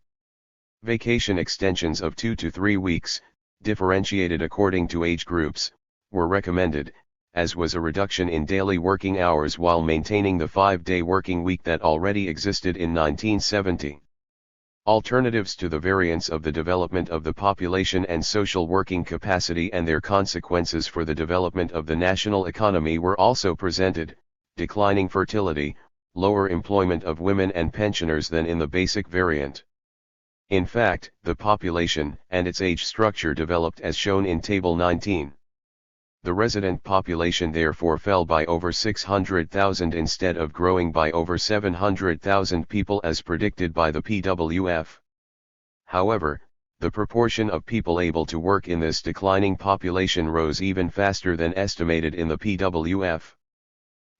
Vacation extensions of 2 to 3 weeks, differentiated according to age groups, were recommended, as was a reduction in daily working hours while maintaining the 5-day working week that already existed in 1970. Alternatives to the variance of the development of the population and social working capacity and their consequences for the development of the national economy were also presented: declining fertility, lower employment of women and pensioners than in the basic variant. In fact, the population and its age structure developed as shown in Table 19. The resident population therefore fell by over 600,000 instead of growing by over 700,000 people as predicted by the PWF. However, the proportion of people able to work in this declining population rose even faster than estimated in the PWF.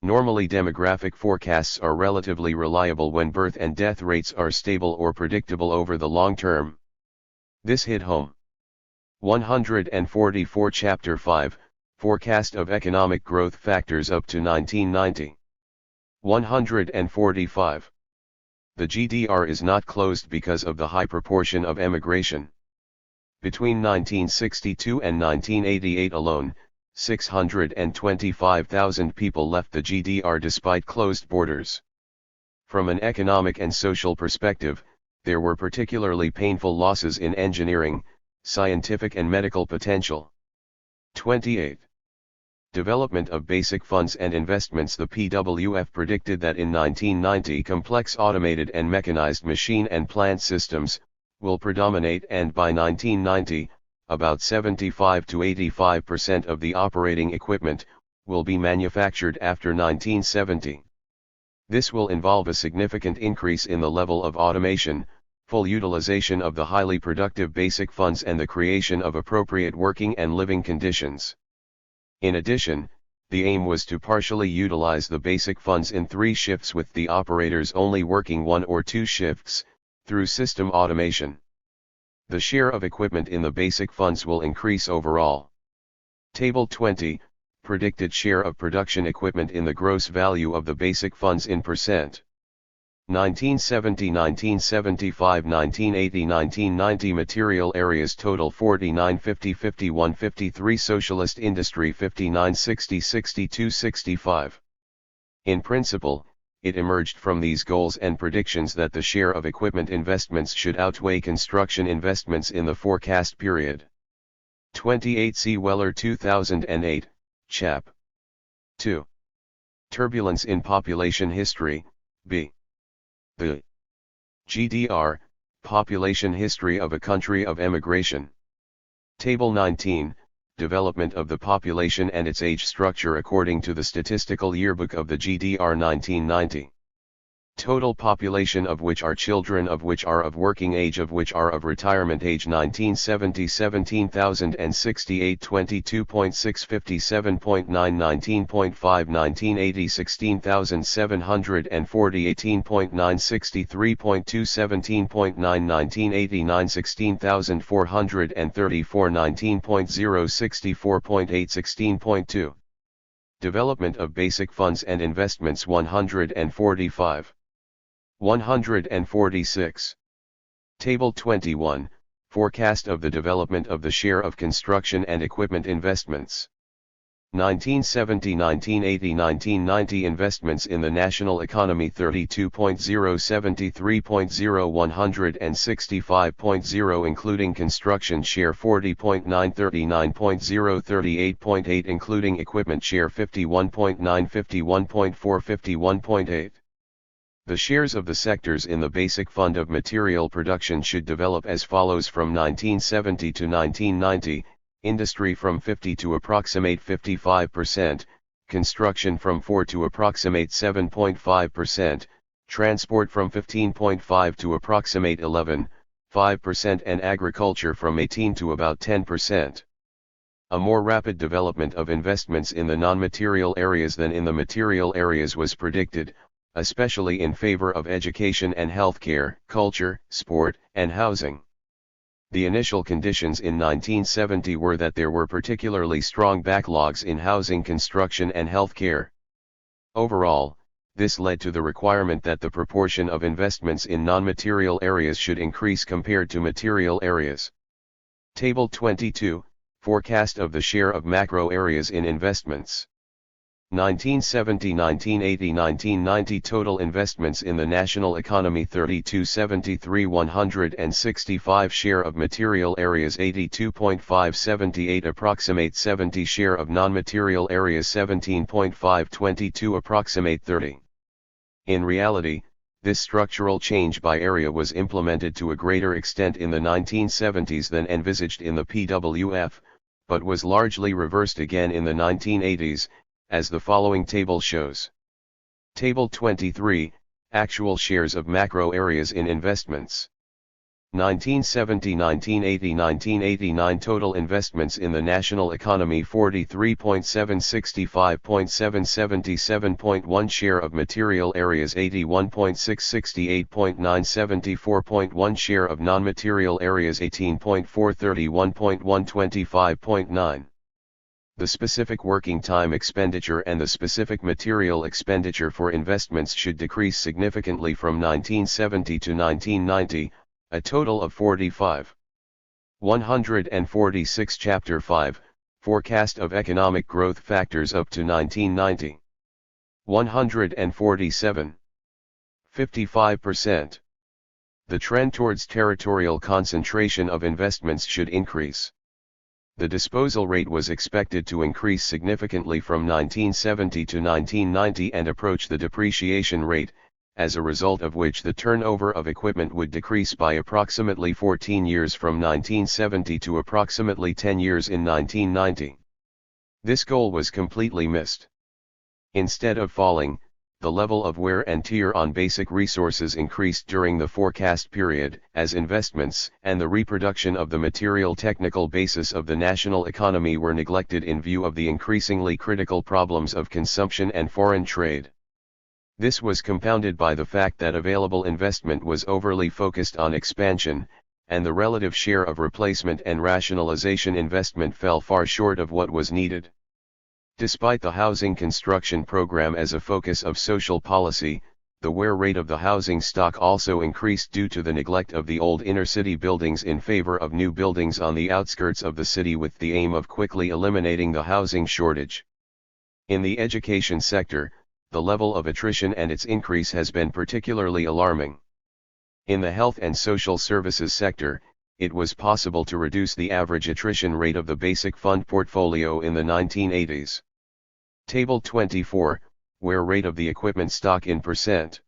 Normally demographic forecasts are relatively reliable when birth and death rates are stable or predictable over the long term. This hit home. 144 Chapter 5, Forecast of Economic Growth Factors up to 1990. 145. The GDR is not closed because of the high proportion of emigration. Between 1962 and 1988 alone, 625,000 people left the GDR despite closed borders. From an economic and social perspective, there were particularly painful losses in engineering, scientific and medical potential. 28. Development of basic funds and investments. The PWF predicted that in 1990 complex automated and mechanized machine and plant systems will predominate, and by 1990, about 75 to 85% of the operating equipment will be manufactured after 1970. This will involve a significant increase in the level of automation, full utilization of the highly productive basic funds, and the creation of appropriate working and living conditions. In addition, the aim was to partially utilize the basic funds in 3 shifts with the operators only working 1 or 2 shifts, through system automation. The share of equipment in the basic funds will increase overall. Table 20, predicted share of production equipment in the gross value of the basic funds in percent. 1970, 1975, 1980, 1990 material areas total 49, 50, 51, 53 socialist industry 59, 60, 62, 65. In principle, it emerged from these goals and predictions that the share of equipment investments should outweigh construction investments in the forecast period. 28 C. Weller 2008, Chap. 2. Turbulence in Population History, B. The GDR, Population History of a Country of Emigration. Table 19, Development of the Population and its Age Structure according to the Statistical Yearbook of the GDR 1990. Total population of which are children of which are of working age of which are of retirement age 1970 17,068 22.6 57.9 19.5 1980 16,740 18.9 63.2 17.9 1989 16,434 19.0 64.8 16.2 Development of basic funds and investments 145 146. Table 21, Forecast of the development of the share of construction and equipment investments. 1970, 1980, 1990 investments in the national economy 32.0 73.0 165.0 including construction share 40.9 39.0 38.8 including equipment share 51.9 51.4 51.8. The shares of the sectors in the basic fund of material production should develop as follows from 1970 to 1990, industry from 50 to approximate 55%, construction from 4 to approximate 7.5%, transport from 15.5 to approximate 11.5% and agriculture from 18 to about 10%. A more rapid development of investments in the non-material areas than in the material areas was predicted, especially in favor of education and healthcare, culture, sport, and housing. The initial conditions in 1970 were that there were particularly strong backlogs in housing construction and healthcare. Overall, this led to the requirement that the proportion of investments in non-material areas should increase compared to material areas. Table 22, Forecast of the share of macro areas in investments. 1970, 1980, 1990 total investments in the national economy 3273 165 share of material areas 82.578 approximate 70 share of non-material areas 17.522 approximate 30. In reality, this structural change by area was implemented to a greater extent in the 1970s than envisaged in the PWF, but was largely reversed again in the 1980s, as the following table shows. Table 23, Actual shares of macro areas in investments. 1970, 1980, 1989 total investments in the national economy 43.765.777.1 share of material areas 81.668.974.1 share of non-material areas 18.431.125.9. The specific working time expenditure and the specific material expenditure for investments should decrease significantly from 1970 to 1990, a total of 45. 146 Chapter 5, Forecast of Economic Growth Factors up to 1990. 147. 55%. The trend towards territorial concentration of investments should increase. The disposal rate was expected to increase significantly from 1970 to 1990 and approach the depreciation rate, as a result of which the turnover of equipment would decrease by approximately 14 years from 1970 to approximately 10 years in 1990. This goal was completely missed. Instead of falling, the level of wear and tear on basic resources increased during the forecast period, as investments and the reproduction of the material technical basis of the national economy were neglected in view of the increasingly critical problems of consumption and foreign trade. This was compounded by the fact that available investment was overly focused on expansion, and the relative share of replacement and rationalization investment fell far short of what was needed. Despite the housing construction program as a focus of social policy, the wear rate of the housing stock also increased due to the neglect of the old inner-city buildings in favor of new buildings on the outskirts of the city with the aim of quickly eliminating the housing shortage. In the education sector, the level of attrition and its increase has been particularly alarming. In the health and social services sector, it was possible to reduce the average attrition rate of the basic fund portfolio in the 1980s. Table 24, Wear rate of the equipment stock in percent.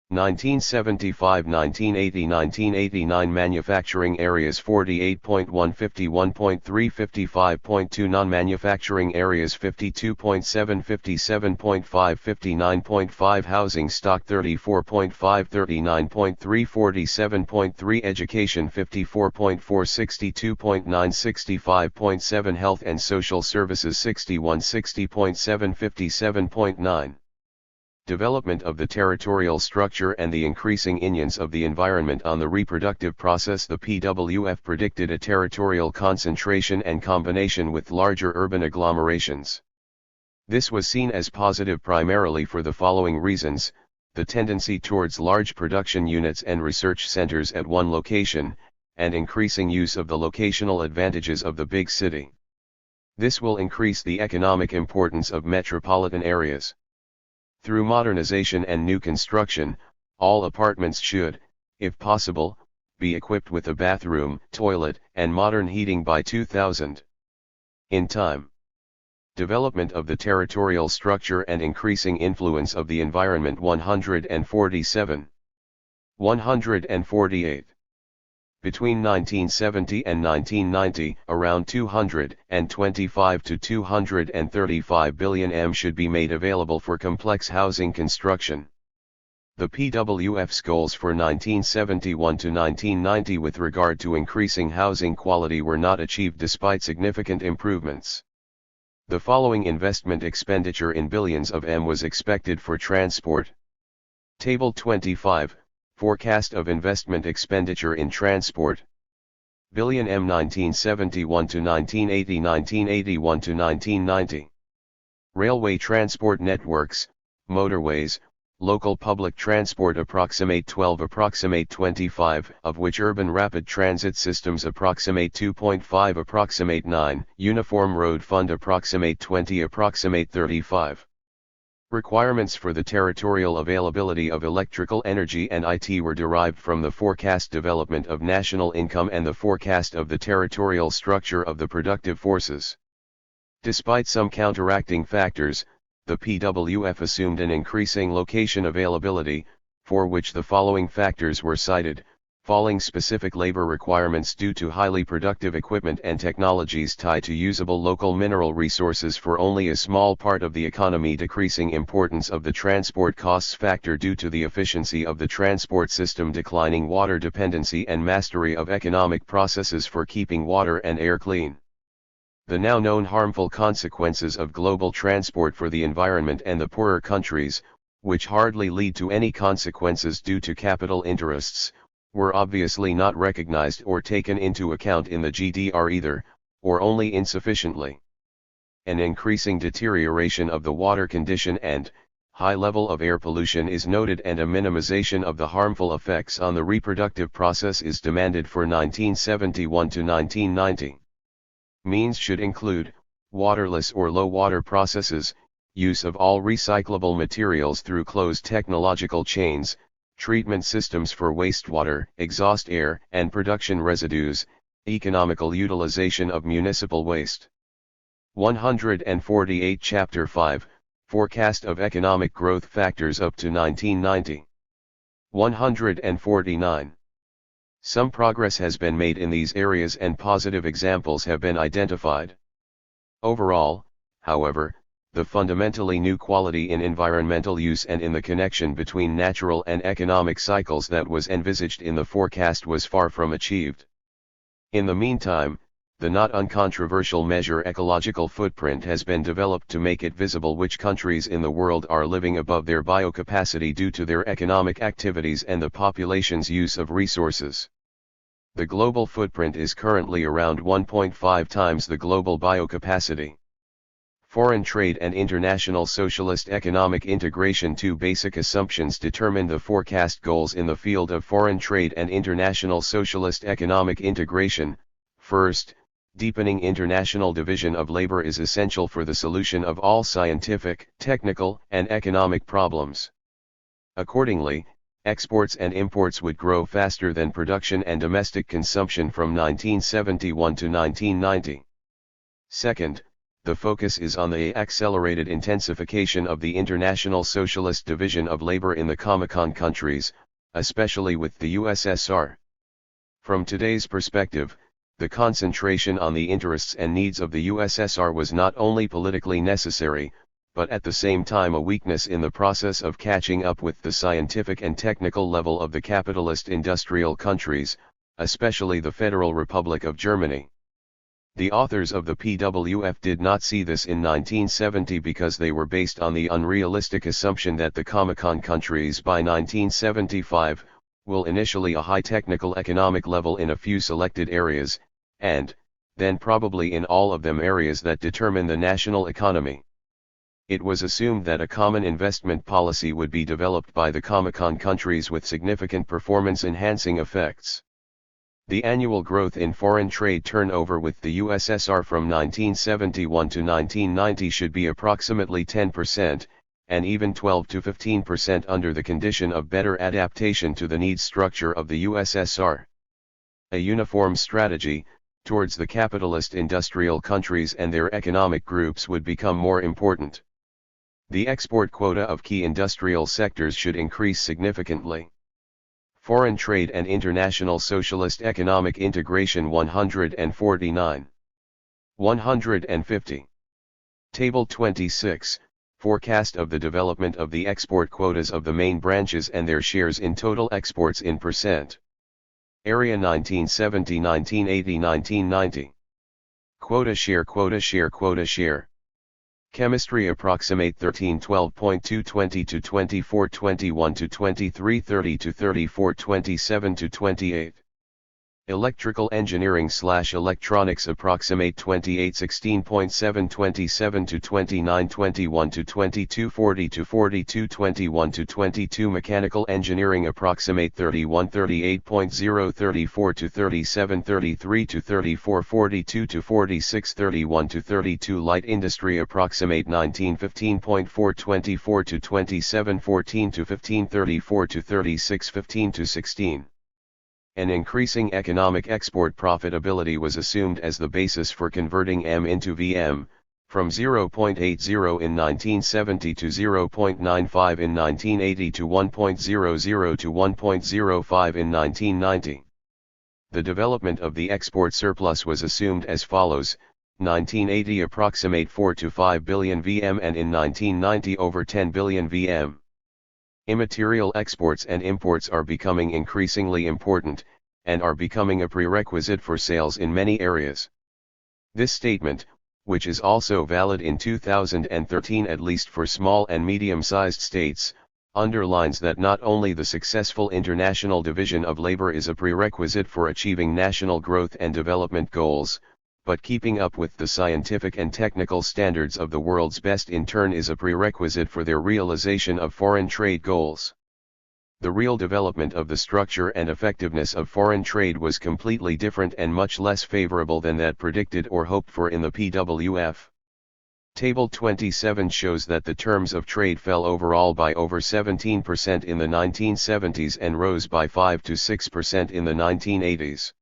1975, 1980, 1989 manufacturing areas 48.1, 51.3, 55.2 non-manufacturing areas 52.7, 57.5, 59.5 housing stock 34.5, 39.3, 47.3 education 54.4, 62.9, 65.7 health and social services 61, 60.7, 57.9. Development of the territorial structure and the increasing influence of the environment on the reproductive process. The PWF predicted a territorial concentration and combination with larger urban agglomerations. This was seen as positive primarily for the following reasons: the tendency towards large production units and research centers at one location, and increasing use of the locational advantages of the big city. This will increase the economic importance of metropolitan areas. Through modernization and new construction, all apartments should, if possible, be equipped with a bathroom, toilet, and modern heating by 2000. In time. Development of the territorial structure and increasing influence of the environment 147. 148. Between 1970 and 1990, around 225 to 235 billion m should be made available for complex housing construction. The PWF's goals for 1971 to 1990 with regard to increasing housing quality were not achieved despite significant improvements. The following investment expenditure in billions of m was expected for transport. Table 25. Forecast of investment expenditure in transport. Billion m 1971 to 1980, 1981 to 1990. Railway transport networks, motorways, local public transport approximate 12, approximate 25, of which urban rapid transit systems approximate 2.5, approximate 9, uniform road fund approximate 20, approximate 35. Requirements for the territorial availability of electrical energy and IT were derived from the forecast development of national income and the forecast of the territorial structure of the productive forces. Despite some counteracting factors, the PWF assumed an increasing location availability, for which the following factors were cited: falling specific labor requirements due to highly productive equipment and technologies tied to usable local mineral resources for only a small part of the economy, decreasing importance of the transport costs factor due to the efficiency of the transport system, declining water dependency and mastery of economic processes for keeping water and air clean. The now known harmful consequences of global transport for the environment and the poorer countries, which hardly lead to any consequences due to capital interests, were obviously not recognized or taken into account in the GDR either, or only insufficiently. An increasing deterioration of the water condition and high level of air pollution is noted, and a minimization of the harmful effects on the reproductive process is demanded for 1971 to 1990. Means should include waterless or low water processes, use of all recyclable materials through closed technological chains, treatment systems for wastewater, exhaust air, and production residues, economical utilization of municipal waste. 148. Chapter 5, Forecast of Economic Growth Factors up to 1990. 149. Some progress has been made in these areas and positive examples have been identified. Overall, however, the fundamentally new quality in environmental use and in the connection between natural and economic cycles that was envisaged in the forecast was far from achieved. In the meantime, the not uncontroversial measure ecological footprint has been developed to make it visible which countries in the world are living above their biocapacity due to their economic activities and the population's use of resources. The global footprint is currently around 1.5 times the global biocapacity. Foreign trade and international socialist economic integration. Two basic assumptions determine the forecast goals in the field of foreign trade and international socialist economic integration. First, deepening international division of labor is essential for the solution of all scientific, technical, and economic problems. Accordingly, exports and imports would grow faster than production and domestic consumption from 1971 to 1990. Second, the focus is on the accelerated intensification of the International Socialist Division of Labor in the Comecon countries, especially with the USSR. From today's perspective, the concentration on the interests and needs of the USSR was not only politically necessary, but at the same time a weakness in the process of catching up with the scientific and technical level of the capitalist industrial countries, especially the Federal Republic of Germany. The authors of the PWF did not see this in 1970 because they were based on the unrealistic assumption that the Comecon countries by 1975 will initially a high technical economic level in a few selected areas, and then probably in all of them areas that determine the national economy. It was assumed that a common investment policy would be developed by the Comecon countries with significant performance-enhancing effects. The annual growth in foreign trade turnover with the USSR from 1971 to 1990 should be approximately 10%, and even 12 to 15% under the condition of better adaptation to the needs structure of the USSR. A uniform strategy towards the capitalist industrial countries and their economic groups would become more important. The export quota of key industrial sectors should increase significantly. Foreign trade and international socialist economic integration 149. 150. Table 26, forecast of the development of the export quotas of the main branches and their shares in total exports in percent. Area 1970, 1980, 1990. Quota share, quota share, quota share. Chemistry approximate 1312.2 20 to 2421 to 2330 to 3427 to 28. Electrical engineering / electronics approximate 2816.7 27 to 2921 to 2240 to 4221 to 22. Mechanical engineering approximate 3138.0 34 to 3733 to 3442 to 4631 to 32. Light industry approximate 1915.4 24 to 2714 to 1534 to 3615 to 16. An increasing economic export profitability was assumed as the basis for converting M into VM, from 0.80 in 1970 to 0.95 in 1980 to 1.00 to 1.05 in 1990. The development of the export surplus was assumed as follows: 1980 approximate 4 to 5 billion VM and in 1990 over 10 billion VM. Immaterial exports and imports are becoming increasingly important, and are becoming a prerequisite for sales in many areas. This statement, which is also valid in 2013 at least for small and medium-sized states, underlines that not only the successful international division of labor is a prerequisite for achieving national growth and development goals, but keeping up with the scientific and technical standards of the world's best in turn is a prerequisite for their realization of foreign trade goals. The real development of the structure and effectiveness of foreign trade was completely different and much less favorable than that predicted or hoped for in the PWF. Table 27 shows that the terms of trade fell overall by over 17% in the 1970s and rose by 5 to 6% in the 1980s.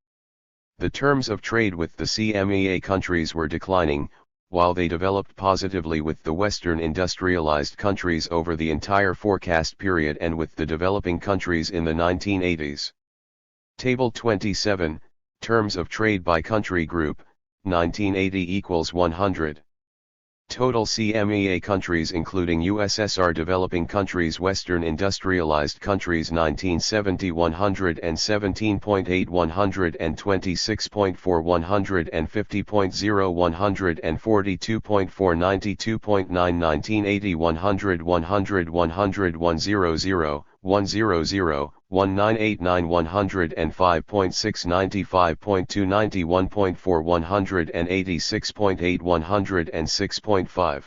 The terms of trade with the CMEA countries were declining, while they developed positively with the Western industrialized countries over the entire forecast period and with the developing countries in the 1980s. Table 27, Terms of Trade by Country Group, 1980 equals 100. Total CMEA countries including USSR developing countries Western industrialized countries 1970 117.8 126.4 150.0 142.4 92.9 1980 100 100 100 100 100 1989 105.6 95.2 91.4 186.8 106.5.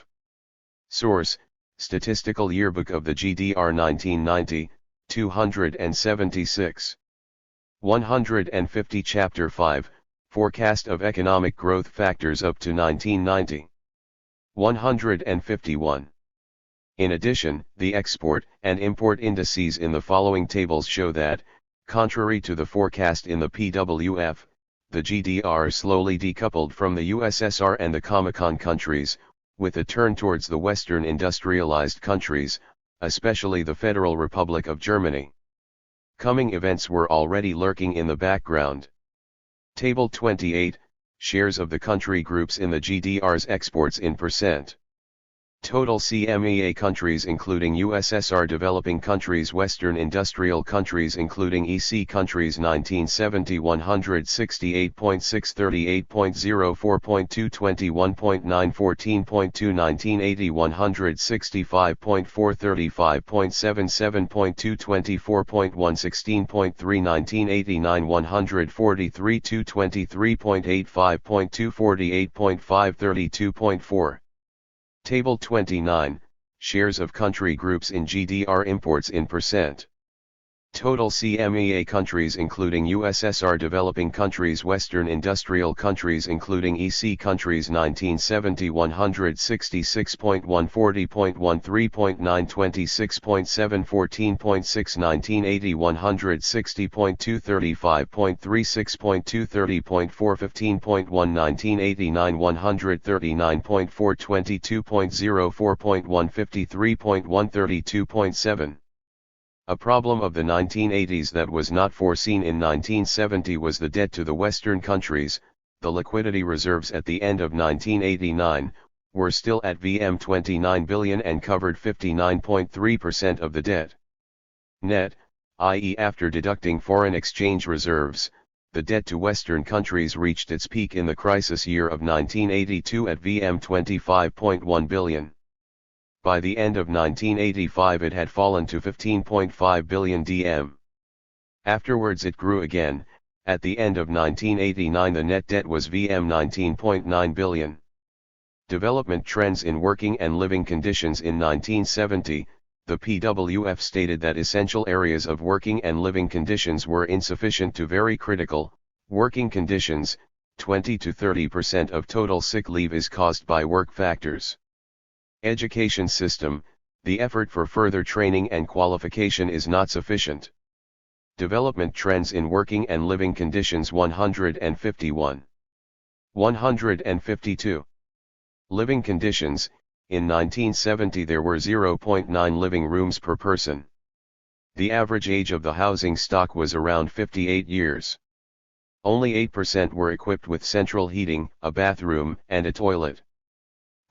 Source: Statistical Yearbook of the GDR 1990, 276. 150 Chapter 5, Forecast of Economic Growth Factors up to 1990. 151. In addition, the export and import indices in the following tables show that, contrary to the forecast in the PWF, the GDR slowly decoupled from the USSR and the Comecon countries, with a turn towards the Western industrialized countries, especially the Federal Republic of Germany. Coming events were already lurking in the background. Table 28, shares of the country groups in the GDR's exports in percent. Total CMEA countries including USSR developing countries Western industrial countries including EC countries 1970 168.6 38.04.2 21.9 14.2 1980 165.4 35.77.2 24.1 16.3 1989 143 223.85.2 48.5 32.4. Table 29, shares of country groups in GDR imports in percent. Total CMEA countries including USSR developing countries Western industrial countries including EC countries 1970 166.1 40.1 3.9 26.7 14.6 1980 160.2 35.36.2 30.4 15.1 1989 139.4 22.04.1 53.1 32.7. A problem of the 1980s that was not foreseen in 1970 was the debt to the Western countries. The liquidity reserves at the end of 1989 were still at VM 29 billion and covered 59.3% of the debt. Net, i.e. after deducting foreign exchange reserves, the debt to Western countries reached its peak in the crisis year of 1982 at VM 25.1 billion. By the end of 1985 it had fallen to 15.5 billion DM. Afterwards it grew again. At the end of 1989 the net debt was VM 19.9 billion. Development trends in working and living conditions in 1970, the PWF stated that essential areas of working and living conditions were insufficient to very critical working conditions. 20 to 30% of total sick leave is caused by work factors. Education system, the effort for further training and qualification is not sufficient. Development trends in working and living conditions 151. 152. Living conditions, in 1970 there were 0.9 living rooms per person. The average age of the housing stock was around 58 years. Only 8% were equipped with central heating, a bathroom, and a toilet.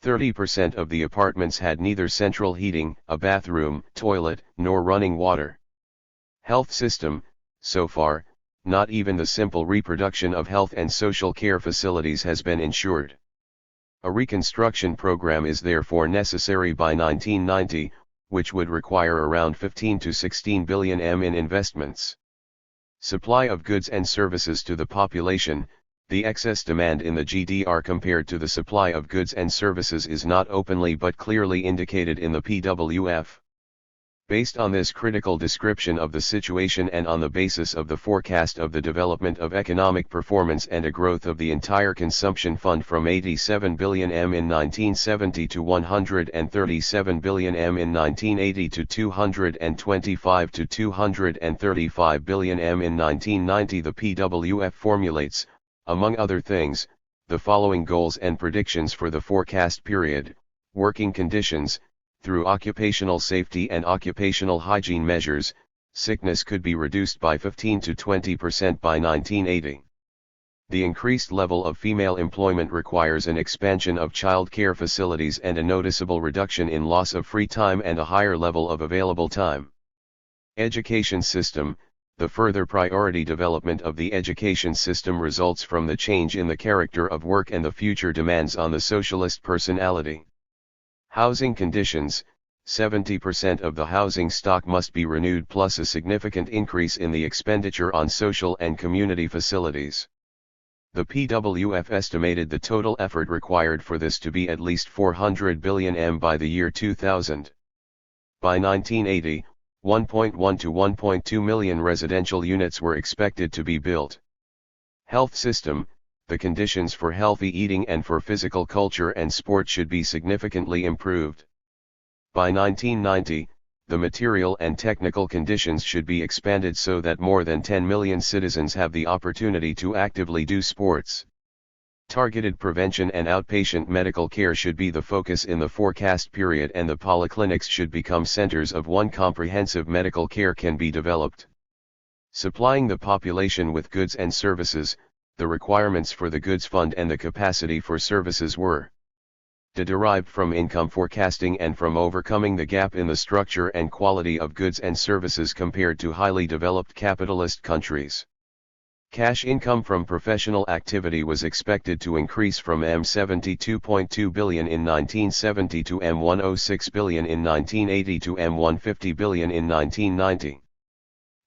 30% of the apartments had neither central heating, a bathroom, toilet, nor running water. Health system, so far, not even the simple reproduction of health and social care facilities has been ensured. A reconstruction program is therefore necessary by 1990, which would require around 15 to 16 billion in investments. Supply of goods and services to the population. The excess demand in the GDR compared to the supply of goods and services is not openly but clearly indicated in the PWF. Based on this critical description of the situation and on the basis of the forecast of the development of economic performance and a growth of the entire consumption fund from 87 billion in 1970 to 137 billion in 1980 to 225 to 235 billion in 1990, the PWF formulates, among other things, the following goals and predictions for the forecast period. Working conditions. Through occupational safety and occupational hygiene measures, sickness could be reduced by 15 to 20% by 1980. The increased level of female employment requires an expansion of child care facilities and a noticeable reduction in loss of free time and a higher level of available time. Education system. The further priority development of the education system results from the change in the character of work and the future demands on the socialist personality. Housing conditions. 70% of the housing stock must be renewed plus a significant increase in the expenditure on social and community facilities. The PWF estimated the total effort required for this to be at least 400 billion by the year 2000. By 1980, 1.1 to 1.2 million residential units were expected to be built. Health system. The conditions for healthy eating and for physical culture and sport should be significantly improved. By 1990, the material and technical conditions should be expanded so that more than 10 million citizens have the opportunity to actively do sports. Targeted prevention and outpatient medical care should be the focus in the forecast period, and the polyclinics should become centers of one comprehensive medical care can be developed. Supplying the population with goods and services, the requirements for the goods fund and the capacity for services were derived from income forecasting and from overcoming the gap in the structure and quality of goods and services compared to highly developed capitalist countries. Cash income from professional activity was expected to increase from $72.2 billion in 1970 to $106 billion in 1980 to $150 billion in 1990.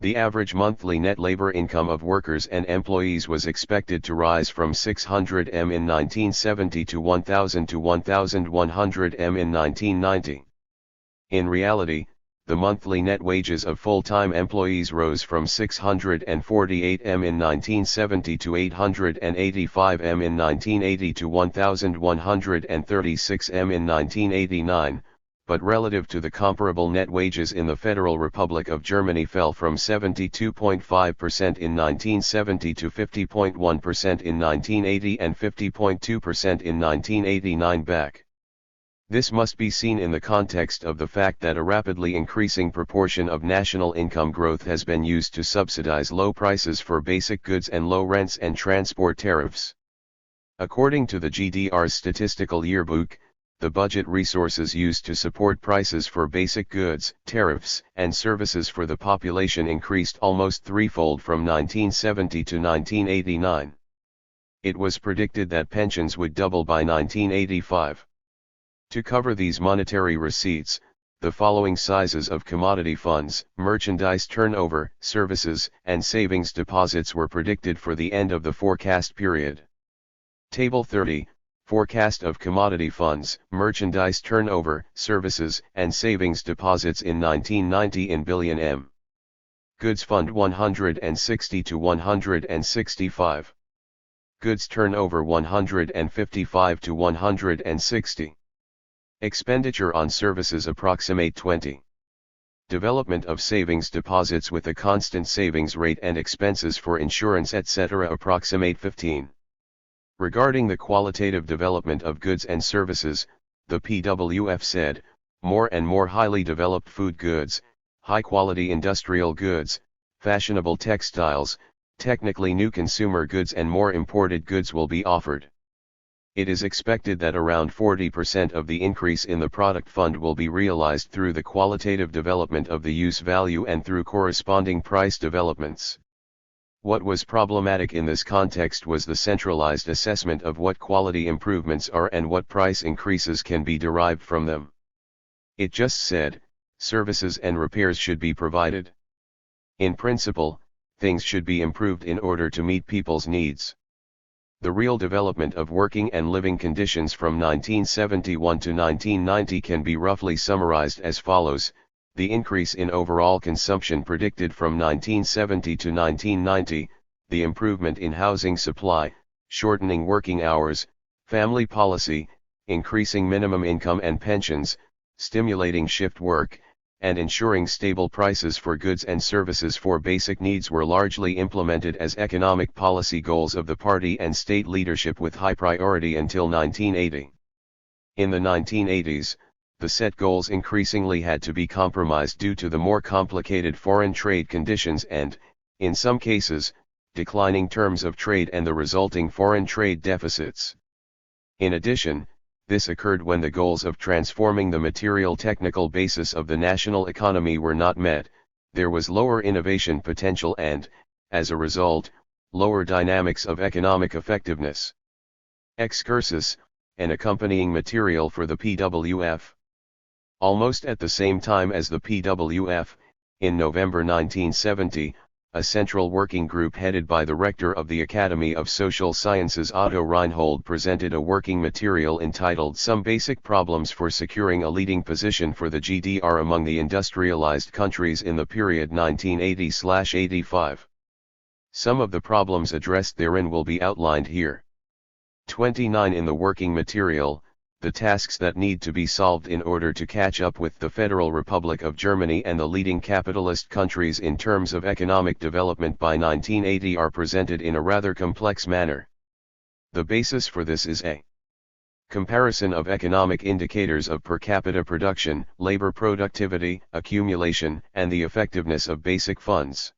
The average monthly net labor income of workers and employees was expected to rise from $600 in 1970 to $1,000 to $1,100 in 1990. In reality, the monthly net wages of full-time employees rose from $648 in 1970 to $885 in 1980 to $1,136 in 1989. But relative to the comparable net wages in the Federal Republic of Germany fell from 72.5% in 1970 to 50.1% in 1980 and 50.2% in 1989 back. This must be seen in the context of the fact that a rapidly increasing proportion of national income growth has been used to subsidize low prices for basic goods and low rents and transport tariffs. According to the GDR's statistical yearbook, the budget resources used to support prices for basic goods, tariffs, and services for the population increased almost threefold from 1970 to 1989. It was predicted that pensions would double by 1985. To cover these monetary receipts, the following sizes of commodity funds, merchandise turnover, services, and savings deposits were predicted for the end of the forecast period. Table 30. Forecast of commodity funds, merchandise turnover, services, and savings deposits in 1990 in billion M. Goods fund 160 to 165. Goods turnover 155 to 160. Expenditure on services approximate 20. Development of savings deposits with a constant savings rate and expenses for insurance etc. approximate 15. Regarding the qualitative development of goods and services, the PWF said, more and more highly developed food goods, high-quality industrial goods, fashionable textiles, technically new consumer goods and more imported goods will be offered. It is expected that around 40% of the increase in the product fund will be realized through the qualitative development of the use value and through corresponding price developments. What was problematic in this context was the centralized assessment of what quality improvements are and what price increases can be derived from them. It just said, services and repairs should be provided. In principle, things should be improved in order to meet people's needs. The real development of working and living conditions from 1971 to 1990 can be roughly summarized as follows. The increase in overall consumption predicted from 1970 to 1990, the improvement in housing supply, shortening working hours, family policy, increasing minimum income and pensions, stimulating shift work, and ensuring stable prices for goods and services for basic needs were largely implemented as economic policy goals of the party and state leadership with high priority until 1980. In the 1980s, the set goals increasingly had to be compromised due to the more complicated foreign trade conditions and, in some cases, declining terms of trade and the resulting foreign trade deficits. In addition, this occurred when the goals of transforming the material technical basis of the national economy were not met, there was lower innovation potential and, as a result, lower dynamics of economic effectiveness. Excursus, an accompanying material for the PWF. Almost at the same time as the PWF, in November 1970, a central working group headed by the rector of the Academy of Social Sciences Otto Reinhold presented a working material entitled Some Basic Problems for Securing a Leading Position for the GDR Among the Industrialized Countries in the Period 1980-85. Some of the problems addressed therein will be outlined here. 29 in the working material, the tasks that need to be solved in order to catch up with the Federal Republic of Germany and the leading capitalist countries in terms of economic development by 1980 are presented in a rather complex manner. The basis for this is a comparison of economic indicators of per capita production, labor productivity, accumulation, and the effectiveness of basic funds.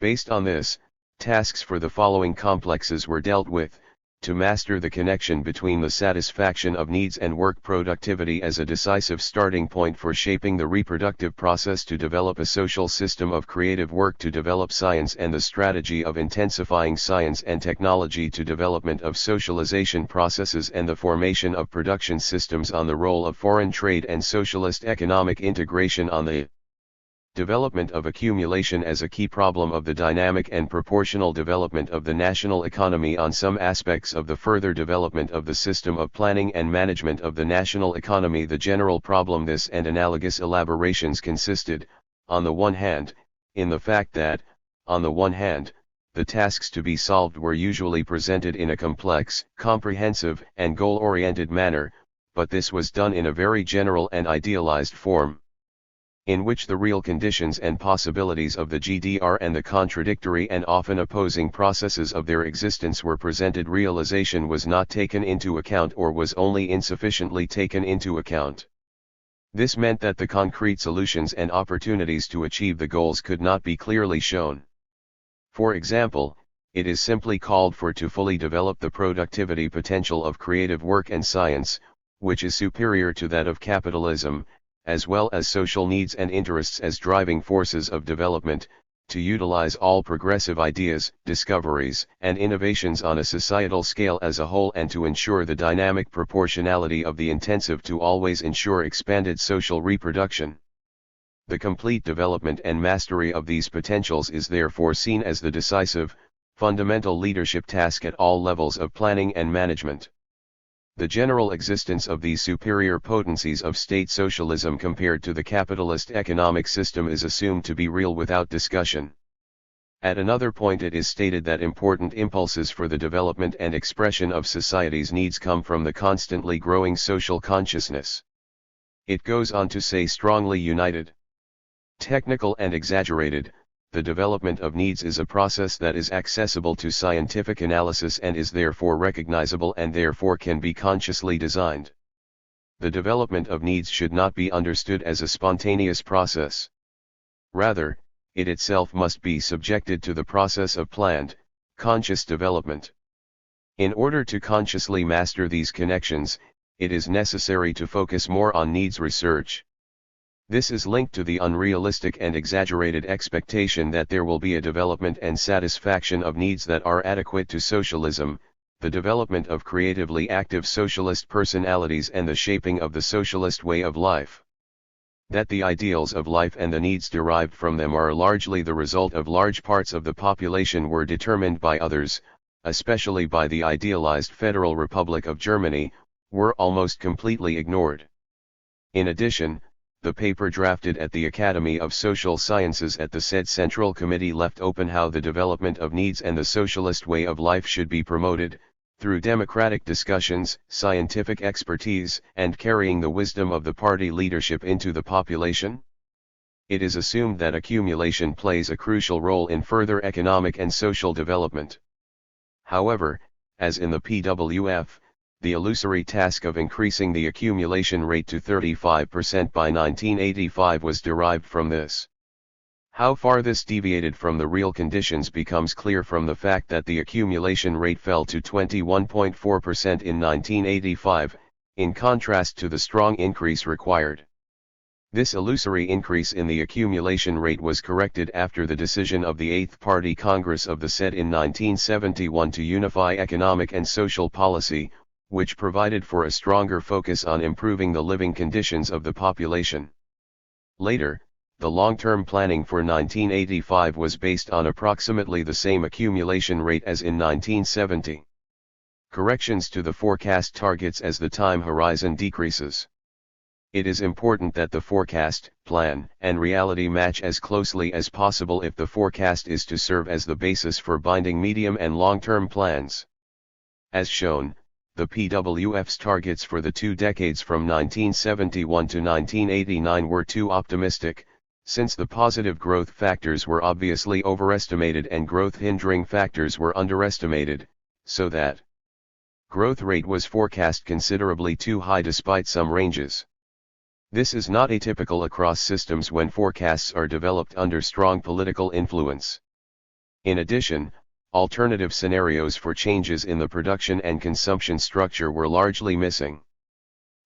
Based on this, tasks for the following complexes were dealt with: to master the connection between the satisfaction of needs and work productivity as a decisive starting point for shaping the reproductive process, to develop a social system of creative work, to develop science and the strategy of intensifying science and technology, to development of socialization processes and the formation of production systems, on the role of foreign trade and socialist economic integration, on the development of accumulation as a key problem of the dynamic and proportional development of the national economy, on some aspects of the further development of the system of planning and management of the national economy. The general problem this and analogous elaborations consisted, on the one hand, in the fact that, on the one hand, the tasks to be solved were usually presented in a complex, comprehensive, and goal-oriented manner, but this was done in a very general and idealized form, in which the real conditions and possibilities of the GDR and the contradictory and often opposing processes of their existence were presented. Realization was not taken into account, or was only insufficiently taken into account. This meant that the concrete solutions and opportunities to achieve the goals could not be clearly shown. For example, it is simply called for to fully develop the productivity potential of creative work and science, which is superior to that of capitalism, as well as social needs and interests as driving forces of development, to utilize all progressive ideas, discoveries, and innovations on a societal scale as a whole, and to ensure the dynamic proportionality of the intensive, to always ensure expanded social reproduction. The complete development and mastery of these potentials is therefore seen as the decisive, fundamental leadership task at all levels of planning and management. The general existence of these superior potencies of state socialism compared to the capitalist economic system is assumed to be real without discussion. At another point it is stated that important impulses for the development and expression of society's needs come from the constantly growing social consciousness. It goes on to say strongly united, technical and exaggerated, the development of needs is a process that is accessible to scientific analysis and is therefore recognizable and therefore can be consciously designed. The development of needs should not be understood as a spontaneous process. Rather, it itself must be subjected to the process of planned, conscious development. In order to consciously master these connections, it is necessary to focus more on needs research. This is linked to the unrealistic and exaggerated expectation that there will be a development and satisfaction of needs that are adequate to socialism, the development of creatively active socialist personalities and the shaping of the socialist way of life. That the ideals of life and the needs derived from them are largely the result of large parts of the population were determined by others, especially by the idealized Federal Republic of Germany, were almost completely ignored. In addition, the paper drafted at the Academy of Social Sciences at the said Central Committee left open how the development of needs and the socialist way of life should be promoted, through democratic discussions, scientific expertise, and carrying the wisdom of the party leadership into the population. It is assumed that accumulation plays a crucial role in further economic and social development. However, as in the PWF, the illusory task of increasing the accumulation rate to 35% by 1985 was derived from this. How far this deviated from the real conditions becomes clear from the fact that the accumulation rate fell to 21.4% in 1985, in contrast to the strong increase required. This illusory increase in the accumulation rate was corrected after the decision of the Eighth Party Congress of the said in 1971 to unify economic and social policy, which provided for a stronger focus on improving the living conditions of the population. Later, the long-term planning for 1985 was based on approximately the same accumulation rate as in 1970. Corrections to the forecast targets as the time horizon decreases. It is important that the forecast, plan, and reality match as closely as possible if the forecast is to serve as the basis for binding medium and long-term plans. As shown, the PWF's targets for the 2 decades from 1971 to 1989 were too optimistic, since the positive growth factors were obviously overestimated and growth-hindering factors were underestimated, so that growth rate was forecast considerably too high despite some ranges. This is not atypical across systems when forecasts are developed under strong political influence. In addition, alternative scenarios for changes in the production and consumption structure were largely missing.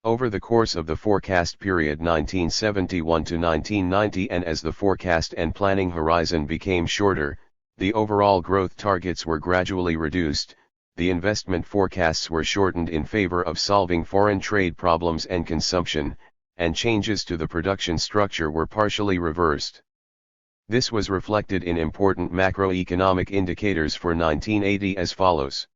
Over the course of the forecast period 1971 to 1990 and as the forecast and planning horizon became shorter, the overall growth targets were gradually reduced, the investment forecasts were shortened in favor of solving foreign trade problems and consumption, and changes to the production structure were partially reversed. This was reflected in important macroeconomic indicators for 1980 as follows.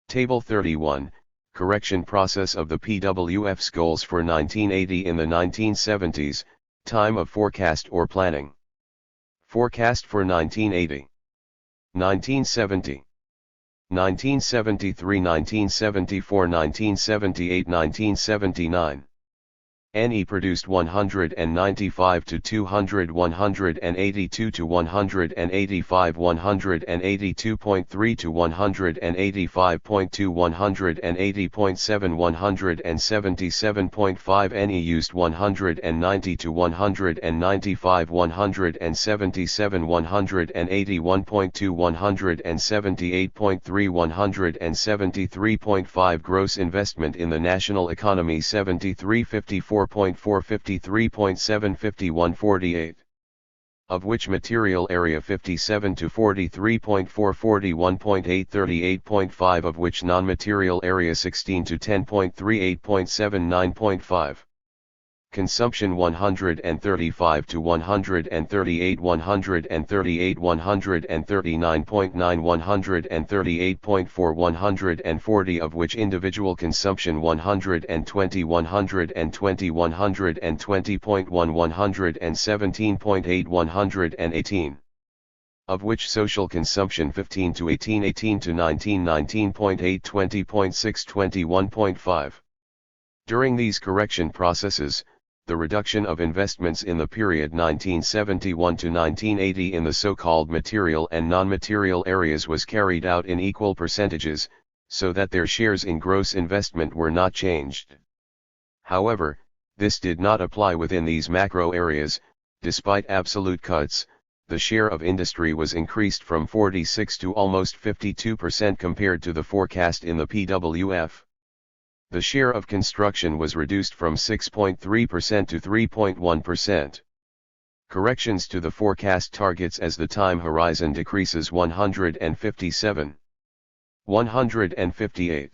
Table 31, Correction process of the PWF's goals for 1980 in the 1970s, time of forecast or planning. Forecast for 1980. 1970. 1973, 1974, 1978, 1979. NE produced 195 to 200, 182 to 185, 182.3 to 185.2, 180.7, 177.5. NE used 190 to 195, 177, 181.2, 178.3, 173.5. Gross investment in the national economy 73.54. 54.4, 53.7, 51.48. Of which material area 57 to 43.4, 41.8, 38.5. Of which non-material area 16 to 10.3, 8.7, 9.5. Consumption 135 to 138, 138, 139.9, 138.4, 140. Of which individual consumption 120, 120, 120.1, 117.8, 118. Of which social consumption 15 to 18, 18 to 19, 19.8, 20.6, 21.5. During these correction processes, the reduction of investments in the period 1971 to 1980 in the so-called material and non-material areas was carried out in equal percentages, so that their shares in gross investment were not changed. However, this did not apply within these macro areas. Despite absolute cuts, the share of industry was increased from 46 to almost 52% compared to the forecast in the PWF. The share of construction was reduced from 6.3% to 3.1%. Corrections to the forecast targets as the time horizon decreases 157. 158.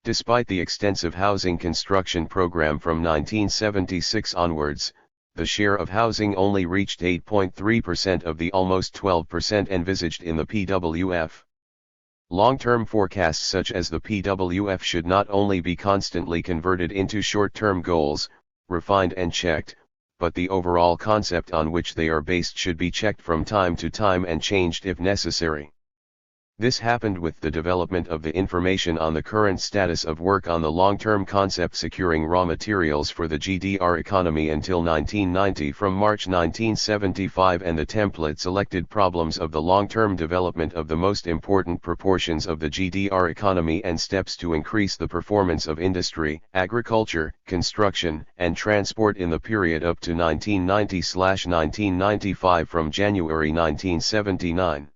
Despite the extensive housing construction program from 1976 onwards, the share of housing only reached 8.3% of the almost 12% envisaged in the PWF. Long-term forecasts such as the PWF should not only be constantly converted into short-term goals, refined and checked, but the overall concept on which they are based should be checked from time to time and changed if necessary. This happened with the development of the information on the current status of work on the long-term concept securing raw materials for the GDR economy until 1990 from March 1975 and the template selected problems of the long-term development of the most important proportions of the GDR economy and steps to increase the performance of industry, agriculture, construction, and transport in the period up to 1990/1995 from January 1979.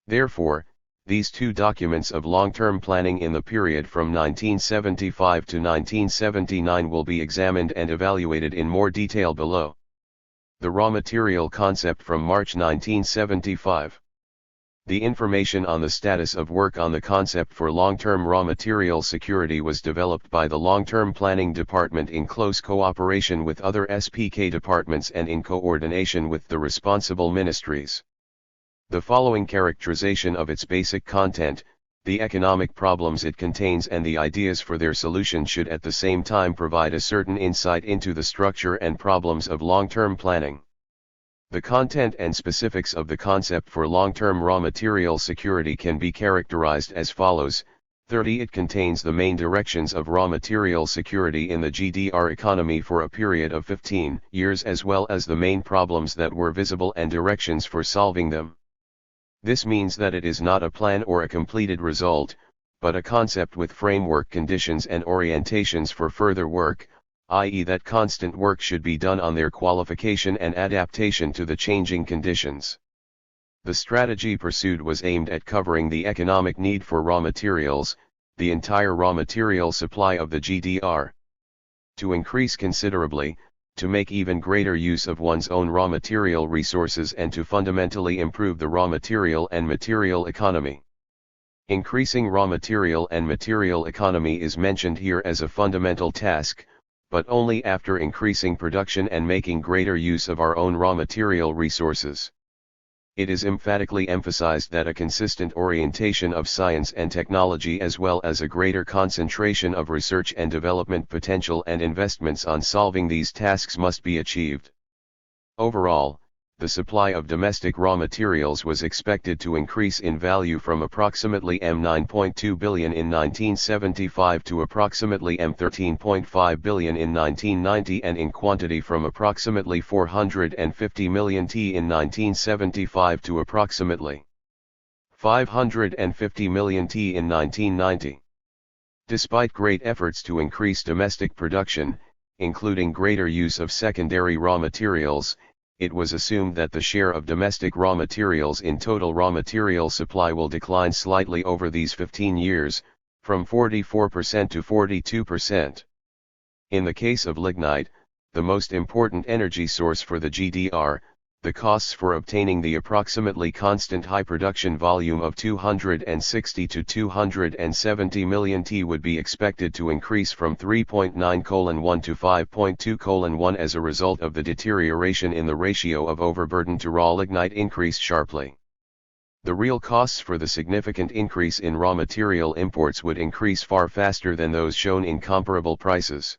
Therefore, these two documents of long-term planning in the period from 1975 to 1979 will be examined and evaluated in more detail below. The raw material concept from March 1975. The information on the status of work on the concept for long-term raw material security was developed by the Long-Term Planning Department in close cooperation with other SPK departments and in coordination with the responsible ministries. The following characterization of its basic content, the economic problems it contains and the ideas for their solution should at the same time provide a certain insight into the structure and problems of long-term planning. The content and specifics of the concept for long-term raw material security can be characterized as follows. 30. It contains the main directions of raw material security in the GDR economy for a period of 15 years as well as the main problems that were visible and directions for solving them. This means that it is not a plan or a completed result, but a concept with framework conditions and orientations for further work, i.e. that constant work should be done on their qualification and adaptation to the changing conditions. The strategy pursued was aimed at covering the economic need for raw materials, the entire raw material supply of the GDR. To increase considerably, to make even greater use of one's own raw material resources and to fundamentally improve the raw material and material economy. Increasing raw material and material economy is mentioned here as a fundamental task, but only after increasing production and making greater use of our own raw material resources. It is emphatically emphasized that a consistent orientation of science and technology as well as a greater concentration of research and development potential and investments on solving these tasks must be achieved. Overall, the supply of domestic raw materials was expected to increase in value from approximately $9.2 billion in 1975 to approximately $13.5 billion in 1990 and in quantity from approximately 450 million t in 1975 to approximately 550 million t in 1990. Despite great efforts to increase domestic production, including greater use of secondary raw materials, it was assumed that the share of domestic raw materials in total raw material supply will decline slightly over these 15 years, from 44% to 42%. In the case of lignite, the most important energy source for the GDR, the costs for obtaining the approximately constant high production volume of 260 to 270 million t would be expected to increase from 3.9:1 to 5.2:1 as a result of the deterioration in the ratio of overburden to raw lignite increased sharply. The real costs for the significant increase in raw material imports would increase far faster than those shown in comparable prices.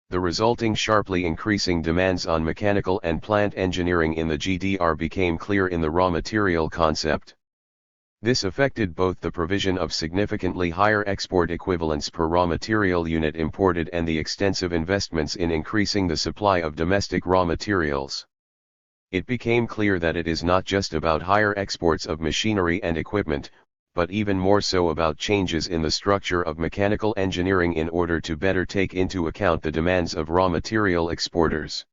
The resulting sharply increasing demands on mechanical and plant engineering in the GDR became clear in the raw material concept. This affected both the provision of significantly higher export equivalents per raw material unit imported and the extensive investments in increasing the supply of domestic raw materials. It became clear that it is not just about higher exports of machinery and equipment, but even more so about changes in the structure of mechanical engineering in order to better take into account the demands of raw material exporters.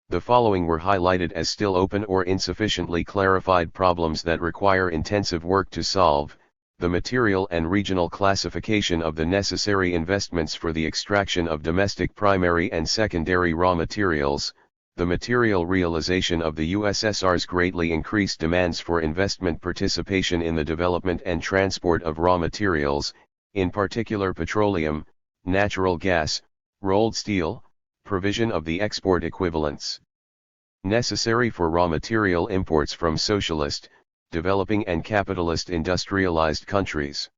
The following were highlighted as still open or insufficiently clarified problems that require intensive work to solve: the material and regional classification of the necessary investments for the extraction of domestic primary and secondary raw materials, the material realization of the USSR's greatly increased demands for investment participation in the development and transport of raw materials, in particular petroleum, natural gas, rolled steel, provision of the export equivalents necessary for raw material imports from socialist, developing and capitalist industrialized countries.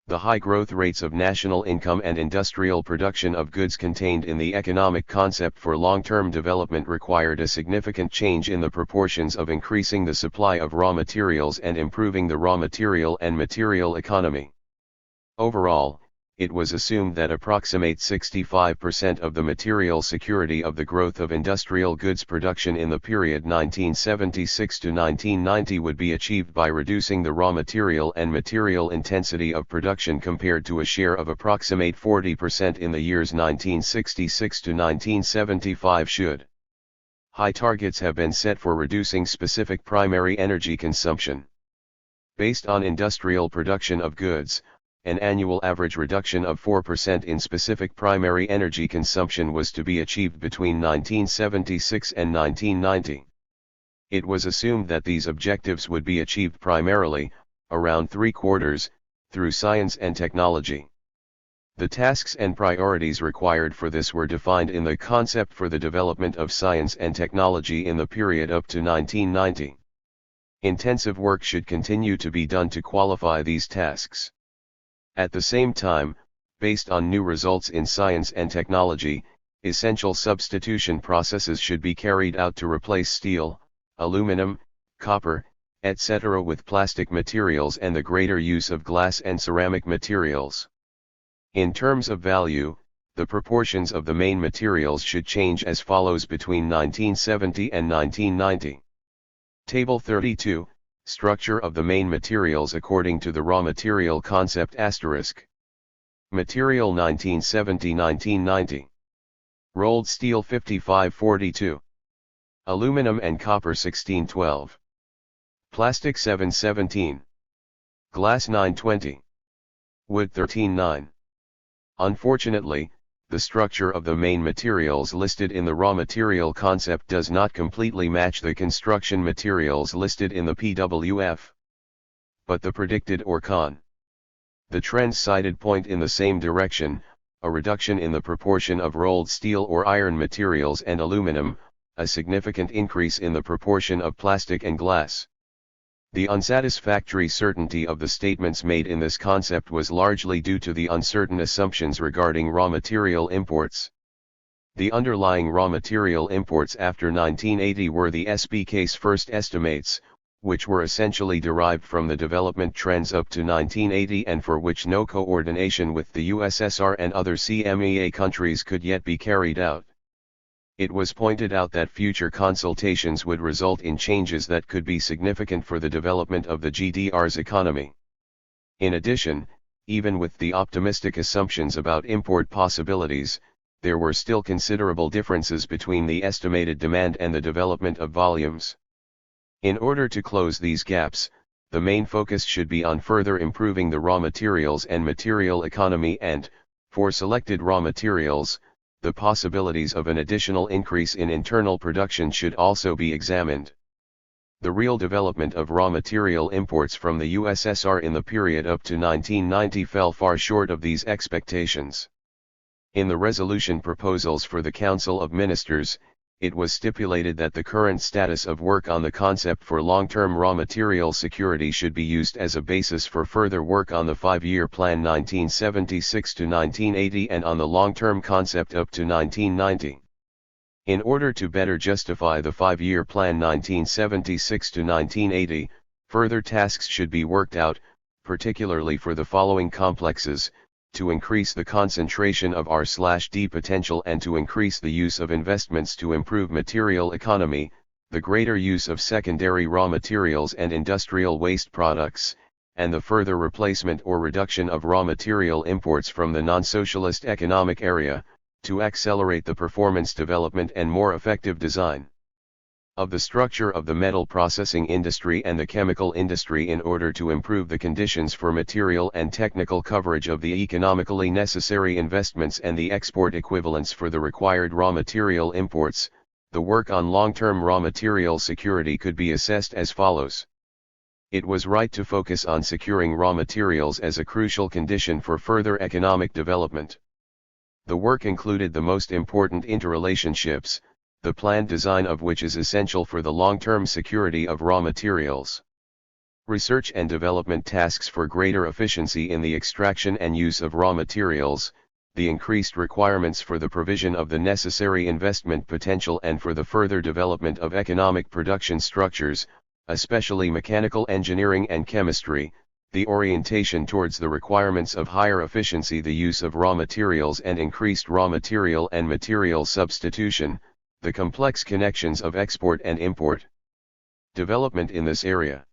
The high growth rates of national income and industrial production of goods contained in the economic concept for long-term development required a significant change in the proportions of increasing the supply of raw materials and improving the raw material and material economy. Overall, it was assumed that approximate 65% of the material security of the growth of industrial goods production in the period 1976 to 1990 would be achieved by reducing the raw material and material intensity of production compared to a share of approximate 40% in the years 1966 to 1975 should. High targets have been set for reducing specific primary energy consumption. Based on industrial production of goods, an annual average reduction of 4% in specific primary energy consumption was to be achieved between 1976 and 1990. It was assumed that these objectives would be achieved primarily, around 3/4, through science and technology. The tasks and priorities required for this were defined in the concept for the development of science and technology in the period up to 1990. Intensive work should continue to be done to qualify these tasks. At the same time, based on new results in science and technology, essential substitution processes should be carried out to replace steel, aluminum, copper, etc. with plastic materials and the greater use of glass and ceramic materials. In terms of value, the proportions of the main materials should change as follows between 1970 and 1990. Table 32, Structure of the main materials according to the raw material concept **. Material 1970-1990. Rolled steel 5542. Aluminum and copper 1612. Plastic 717. Glass 920. Wood 139. Unfortunately, the structure of the main materials listed in the raw material concept does not completely match the construction materials listed in the PWF. But the predicted or con. The trends cited point in the same direction, a reduction in the proportion of rolled steel or iron materials and aluminum, a significant increase in the proportion of plastic and glass. The unsatisfactory certainty of the statements made in this concept was largely due to the uncertain assumptions regarding raw material imports. The underlying raw material imports after 1980 were the SPK's first estimates, which were essentially derived from the development trends up to 1980 and for which no coordination with the USSR and other CMEA countries could yet be carried out. It was pointed out that future consultations would result in changes that could be significant for the development of the GDR's economy. In addition, even with the optimistic assumptions about import possibilities, there were still considerable differences between the estimated demand and the development of volumes. In order to close these gaps, the main focus should be on further improving the raw materials and material economy and, for selected raw materials, the possibilities of an additional increase in internal production should also be examined. The real development of raw material imports from the USSR in the period up to 1990 fell far short of these expectations. In the resolution proposals for the Council of Ministers, it was stipulated that the current status of work on the concept for long-term raw material security should be used as a basis for further work on the 5-year plan 1976 to 1980 and on the long-term concept up to 1990. In order to better justify the 5-year plan 1976 to 1980, further tasks should be worked out, particularly for the following complexes: to increase the concentration of R/D potential and to increase the use of investments to improve material economy, the greater use of secondary raw materials and industrial waste products, and the further replacement or reduction of raw material imports from the non-socialist economic area, to accelerate the performance development and more effective design of the structure of the metal processing industry and the chemical industry in order to improve the conditions for material and technical coverage of the economically necessary investments and the export equivalents for the required raw material imports. The work on long-term raw material security could be assessed as follows. It was right to focus on securing raw materials as a crucial condition for further economic development. The work included the most important interrelationships, the planned design of which is essential for the long-term security of raw materials. Research and development tasks for greater efficiency in the extraction and use of raw materials, the increased requirements for the provision of the necessary investment potential and for the further development of economic production structures, especially mechanical engineering and chemistry, the orientation towards the requirements of higher efficiency, the use of raw materials and increased raw material and material substitution, the complex connections of export and import. Development in this area.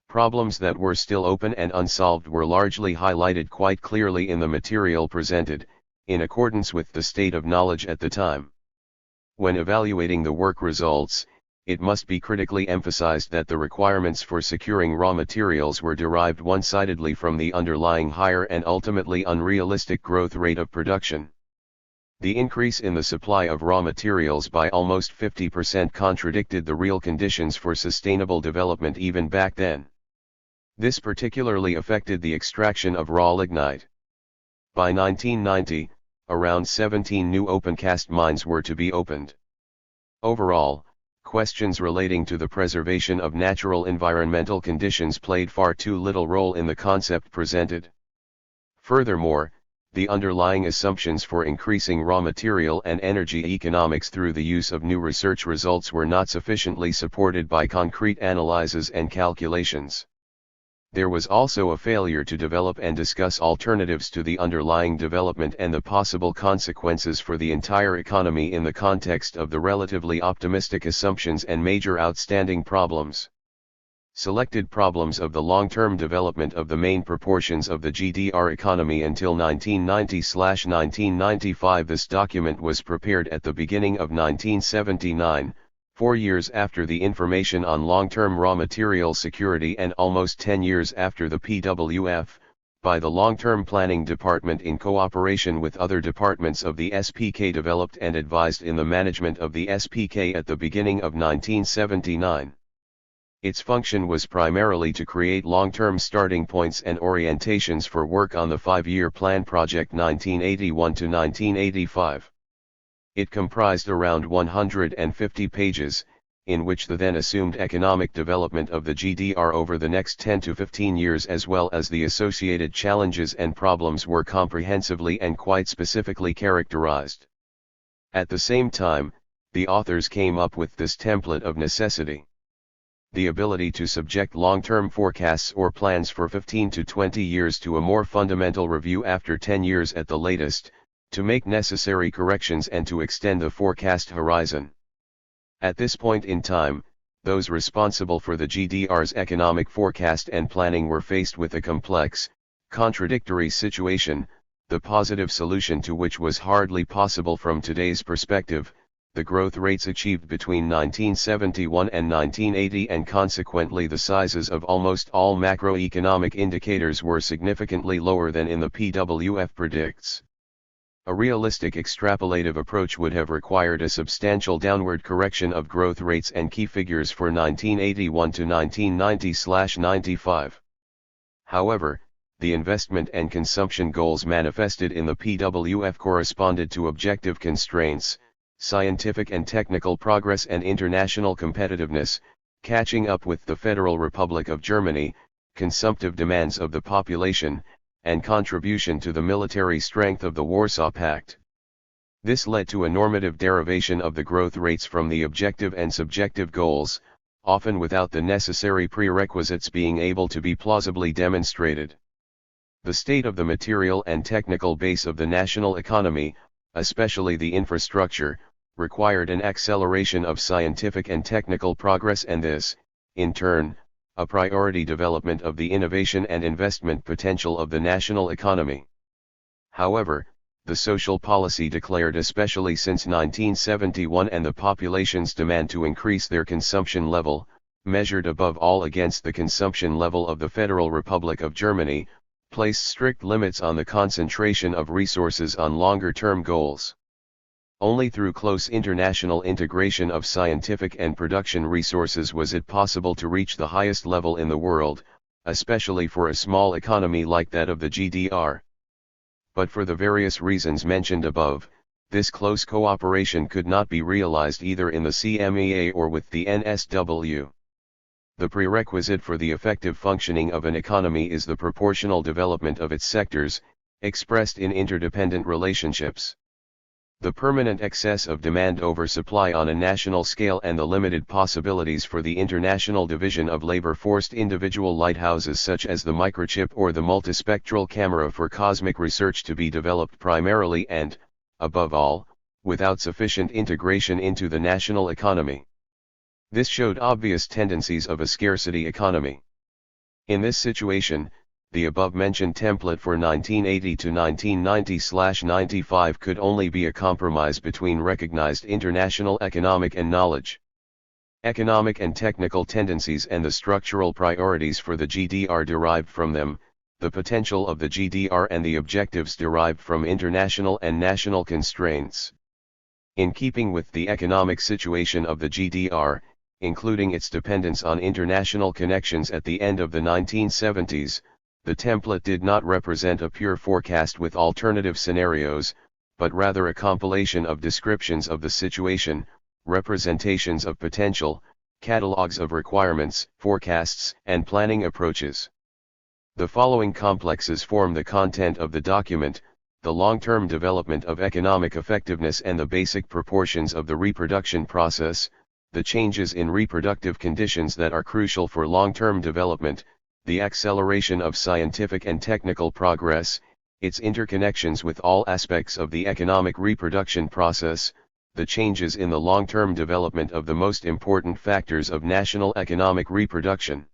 Problems that were still open and unsolved were largely highlighted quite clearly in the material presented, in accordance with the state of knowledge at the time. When evaluating the work results, it must be critically emphasized that the requirements for securing raw materials were derived one-sidedly from the underlying higher and ultimately unrealistic growth rate of production. The increase in the supply of raw materials by almost 50% contradicted the real conditions for sustainable development even back then. This particularly affected the extraction of raw lignite. By 1990, around 17 new open-cast mines were to be opened. Overall, questions relating to the preservation of natural environmental conditions played far too little role in the concept presented. Furthermore, the underlying assumptions for increasing raw material and energy economics through the use of new research results were not sufficiently supported by concrete analyses and calculations. There was also a failure to develop and discuss alternatives to the underlying development and the possible consequences for the entire economy in the context of the relatively optimistic assumptions and major outstanding problems. Selected problems of the long-term development of the main proportions of the GDR economy until 1990/1995. This document was prepared at the beginning of 1979, 4 years after the Information on Long-Term Raw Material Security and almost 10 years after the PWF, by the Long-Term Planning Department in cooperation with other departments of the SPK, developed and advised in the management of the SPK at the beginning of 1979. Its function was primarily to create long-term starting points and orientations for work on the 5-year plan project 1981 to 1985. It comprised around 150 pages, in which the then assumed economic development of the GDR over the next 10 to 15 years as well as the associated challenges and problems were comprehensively and quite specifically characterized. At the same time, the authors came up with this template of necessity: the ability to subject long-term forecasts or plans for 15 to 20 years to a more fundamental review after 10 years at the latest, to make necessary corrections and to extend the forecast horizon. At this point in time, those responsible for the GDR's economic forecast and planning were faced with a complex, contradictory situation, the positive solution to which was hardly possible from today's perspective: the growth rates achieved between 1971 and 1980 and consequently the sizes of almost all macroeconomic indicators were significantly lower than in the PWF predicts. A realistic extrapolative approach would have required a substantial downward correction of growth rates and key figures for 1981 to 1990/95. However, the investment and consumption goals manifested in the PWF corresponded to objective constraints, scientific and technical progress and international competitiveness, catching up with the Federal Republic of Germany, consumptive demands of the population, and contribution to the military strength of the Warsaw Pact. This led to a normative derivation of the growth rates from the objective and subjective goals, often without the necessary prerequisites being able to be plausibly demonstrated. The state of the material and technical base of the national economy, especially the infrastructure, required an acceleration of scientific and technical progress, and this, in turn, a priority development of the innovation and investment potential of the national economy. However, the social policy declared especially since 1971 and the population's demand to increase their consumption level, measured above all against the consumption level of the Federal Republic of Germany, placed strict limits on the concentration of resources on longer-term goals. Only through close international integration of scientific and production resources was it possible to reach the highest level in the world, especially for a small economy like that of the GDR. But for the various reasons mentioned above, this close cooperation could not be realized either in the CMEA or with the NSW. The prerequisite for the effective functioning of an economy is the proportional development of its sectors, expressed in interdependent relationships. The permanent excess of demand over supply on a national scale and the limited possibilities for the international division of labor forced individual lighthouses such as the microchip or the multispectral camera for cosmic research to be developed primarily and, above all, without sufficient integration into the national economy. This showed obvious tendencies of a scarcity economy. In this situation, the above-mentioned template for 1980 to 1990/95 could only be a compromise between recognized international economic and economic and technical tendencies and the structural priorities for the GDR derived from them, the potential of the GDR and the objectives derived from international and national constraints. In keeping with the economic situation of the GDR, including its dependence on international connections at the end of the 1970s, the template did not represent a pure forecast with alternative scenarios, but rather a compilation of descriptions of the situation, representations of potential, catalogs of requirements, forecasts, and planning approaches. The following complexes form the content of the document: the long-term development of economic effectiveness and the basic proportions of the reproduction process, the changes in reproductive conditions that are crucial for long-term development, the acceleration of scientific and technical progress, its interconnections with all aspects of the economic reproduction process, the changes in the long-term development of the most important factors of national economic reproduction.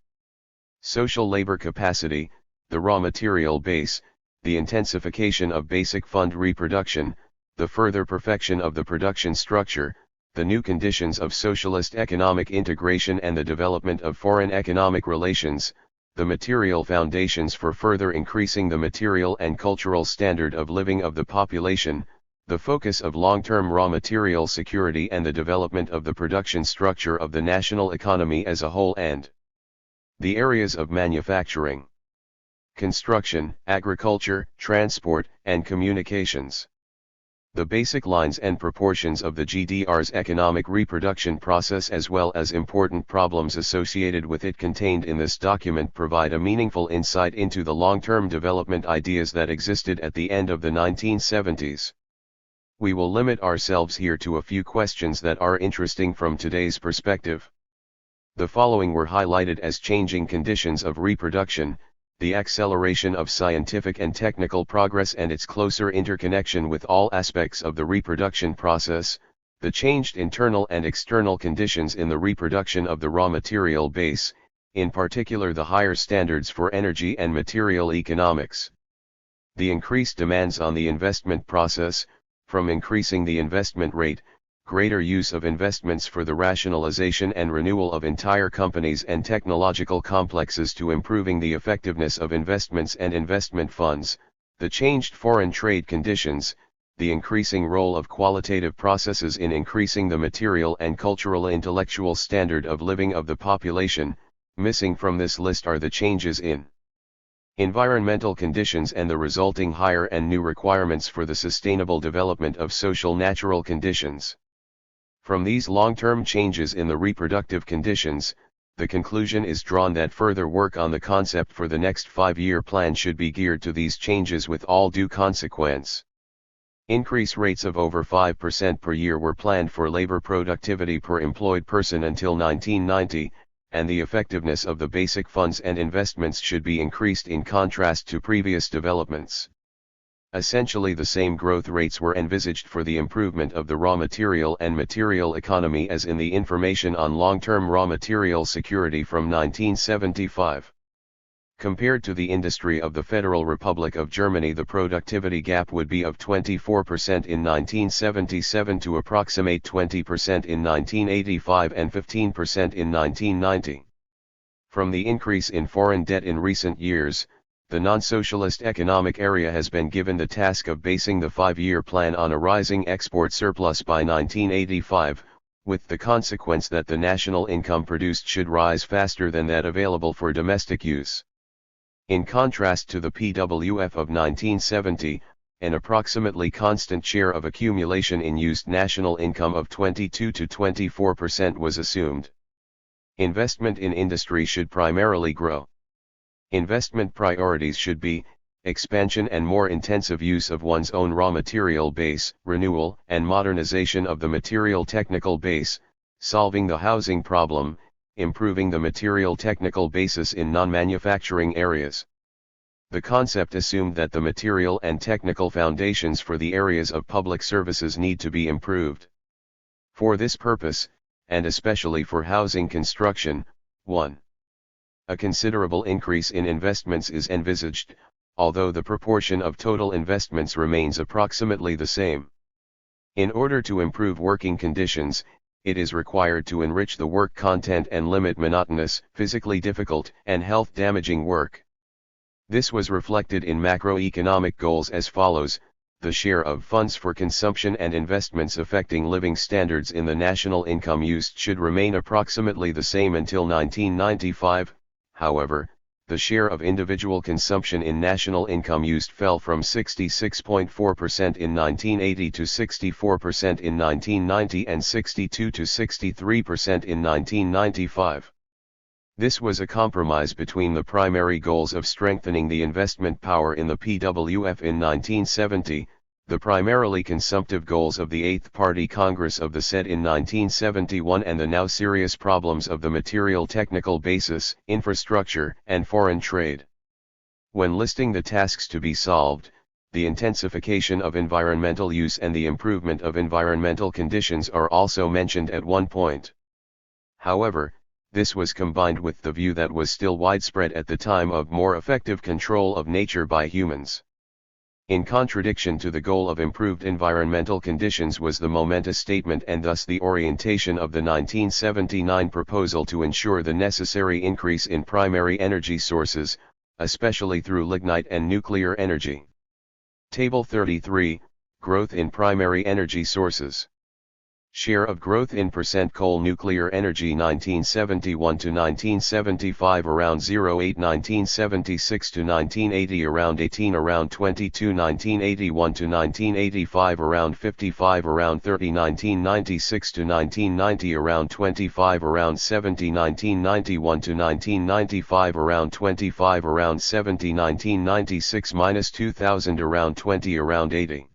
Social labor capacity, the raw material base, the intensification of basic fund reproduction, the further perfection of the production structure, the new conditions of socialist economic integration and the development of foreign economic relations, the material foundations for further increasing the material and cultural standard of living of the population, the focus of long-term raw material security and the development of the production structure of the national economy as a whole, and the areas of manufacturing, construction, agriculture, transport, and communications. The basic lines and proportions of the GDR's economic reproduction process as well as important problems associated with it contained in this document provide a meaningful insight into the long-term development ideas that existed at the end of the 1970s. We will limit ourselves here to a few questions that are interesting from today's perspective. The following were highlighted as changing conditions of reproduction, the acceleration of scientific and technical progress and its closer interconnection with all aspects of the reproduction process, the changed internal and external conditions in the reproduction of the raw material base, in particular the higher standards for energy and material economics. The increased demands on the investment process, from increasing the investment rate, greater use of investments for the rationalization and renewal of entire companies and technological complexes to improving the effectiveness of investments and investment funds, the changed foreign trade conditions, the increasing role of qualitative processes in increasing the material and cultural intellectual standard of living of the population. Missing from this list are the changes in environmental conditions and the resulting higher and new requirements for the sustainable development of social natural conditions. From these long-term changes in the reproductive conditions, the conclusion is drawn that further work on the concept for the next 5-year plan should be geared to these changes with all due consequence. Increase rates of over 5% per year were planned for labor productivity per employed person until 1990, and the effectiveness of the basic funds and investments should be increased in contrast to previous developments. Essentially the same growth rates were envisaged for the improvement of the raw material and material economy as in the Information on Long-Term Raw Material Security from 1975. Compared to the industry of the Federal Republic of Germany, the productivity gap would be of 24% in 1977 to approximate 20% in 1985 and 15% in 1990. From the increase in foreign debt in recent years, the non-socialist economic area has been given the task of basing the 5-year plan on a rising export surplus by 1985, with the consequence that the national income produced should rise faster than that available for domestic use. In contrast to the PWF of 1970, an approximately constant share of accumulation in used national income of 22 to 24% was assumed. Investment in industry should primarily grow. Investment priorities should be expansion and more intensive use of one's own raw material base, renewal and modernization of the material technical base, solving the housing problem, improving the material technical basis in non-manufacturing areas. The concept assumed that the material and technical foundations for the areas of public services need to be improved. For this purpose, and especially for housing construction, 1. A considerable increase in investments is envisaged, although the proportion of total investments remains approximately the same. In order to improve working conditions, it is required to enrich the work content and limit monotonous, physically difficult, and health-damaging work. This was reflected in macroeconomic goals as follows: the share of funds for consumption and investments affecting living standards in the national income used should remain approximately the same until 1995. However, the share of individual consumption in national income used fell from 66.4% in 1980 to 64% in 1990 and 62 to 63% in 1995. This was a compromise between the primary goals of strengthening the investment power in the PWF in 1970, the primarily consumptive goals of the Eighth Party Congress of the SED in 1971, and the now serious problems of the material technical basis, infrastructure, and foreign trade. When listing the tasks to be solved, the intensification of environmental use and the improvement of environmental conditions are also mentioned at one point. However, this was combined with the view that was still widespread at the time of more effective control of nature by humans. In contradiction to the goal of improved environmental conditions was the momentous statement and thus the orientation of the 1979 proposal to ensure the necessary increase in primary energy sources, especially through lignite and nuclear energy. Table 33, Growth in primary energy sources. Share of growth in percent coal nuclear energy 1971 to 1975 around 08 1976 to 1980 around 18 around 22 1981 to 1985 around 55 around 30 1996 to 1990 around 25 around 70 1991 to 1995 around 25 around 70 1996-2000 around 20 around 80.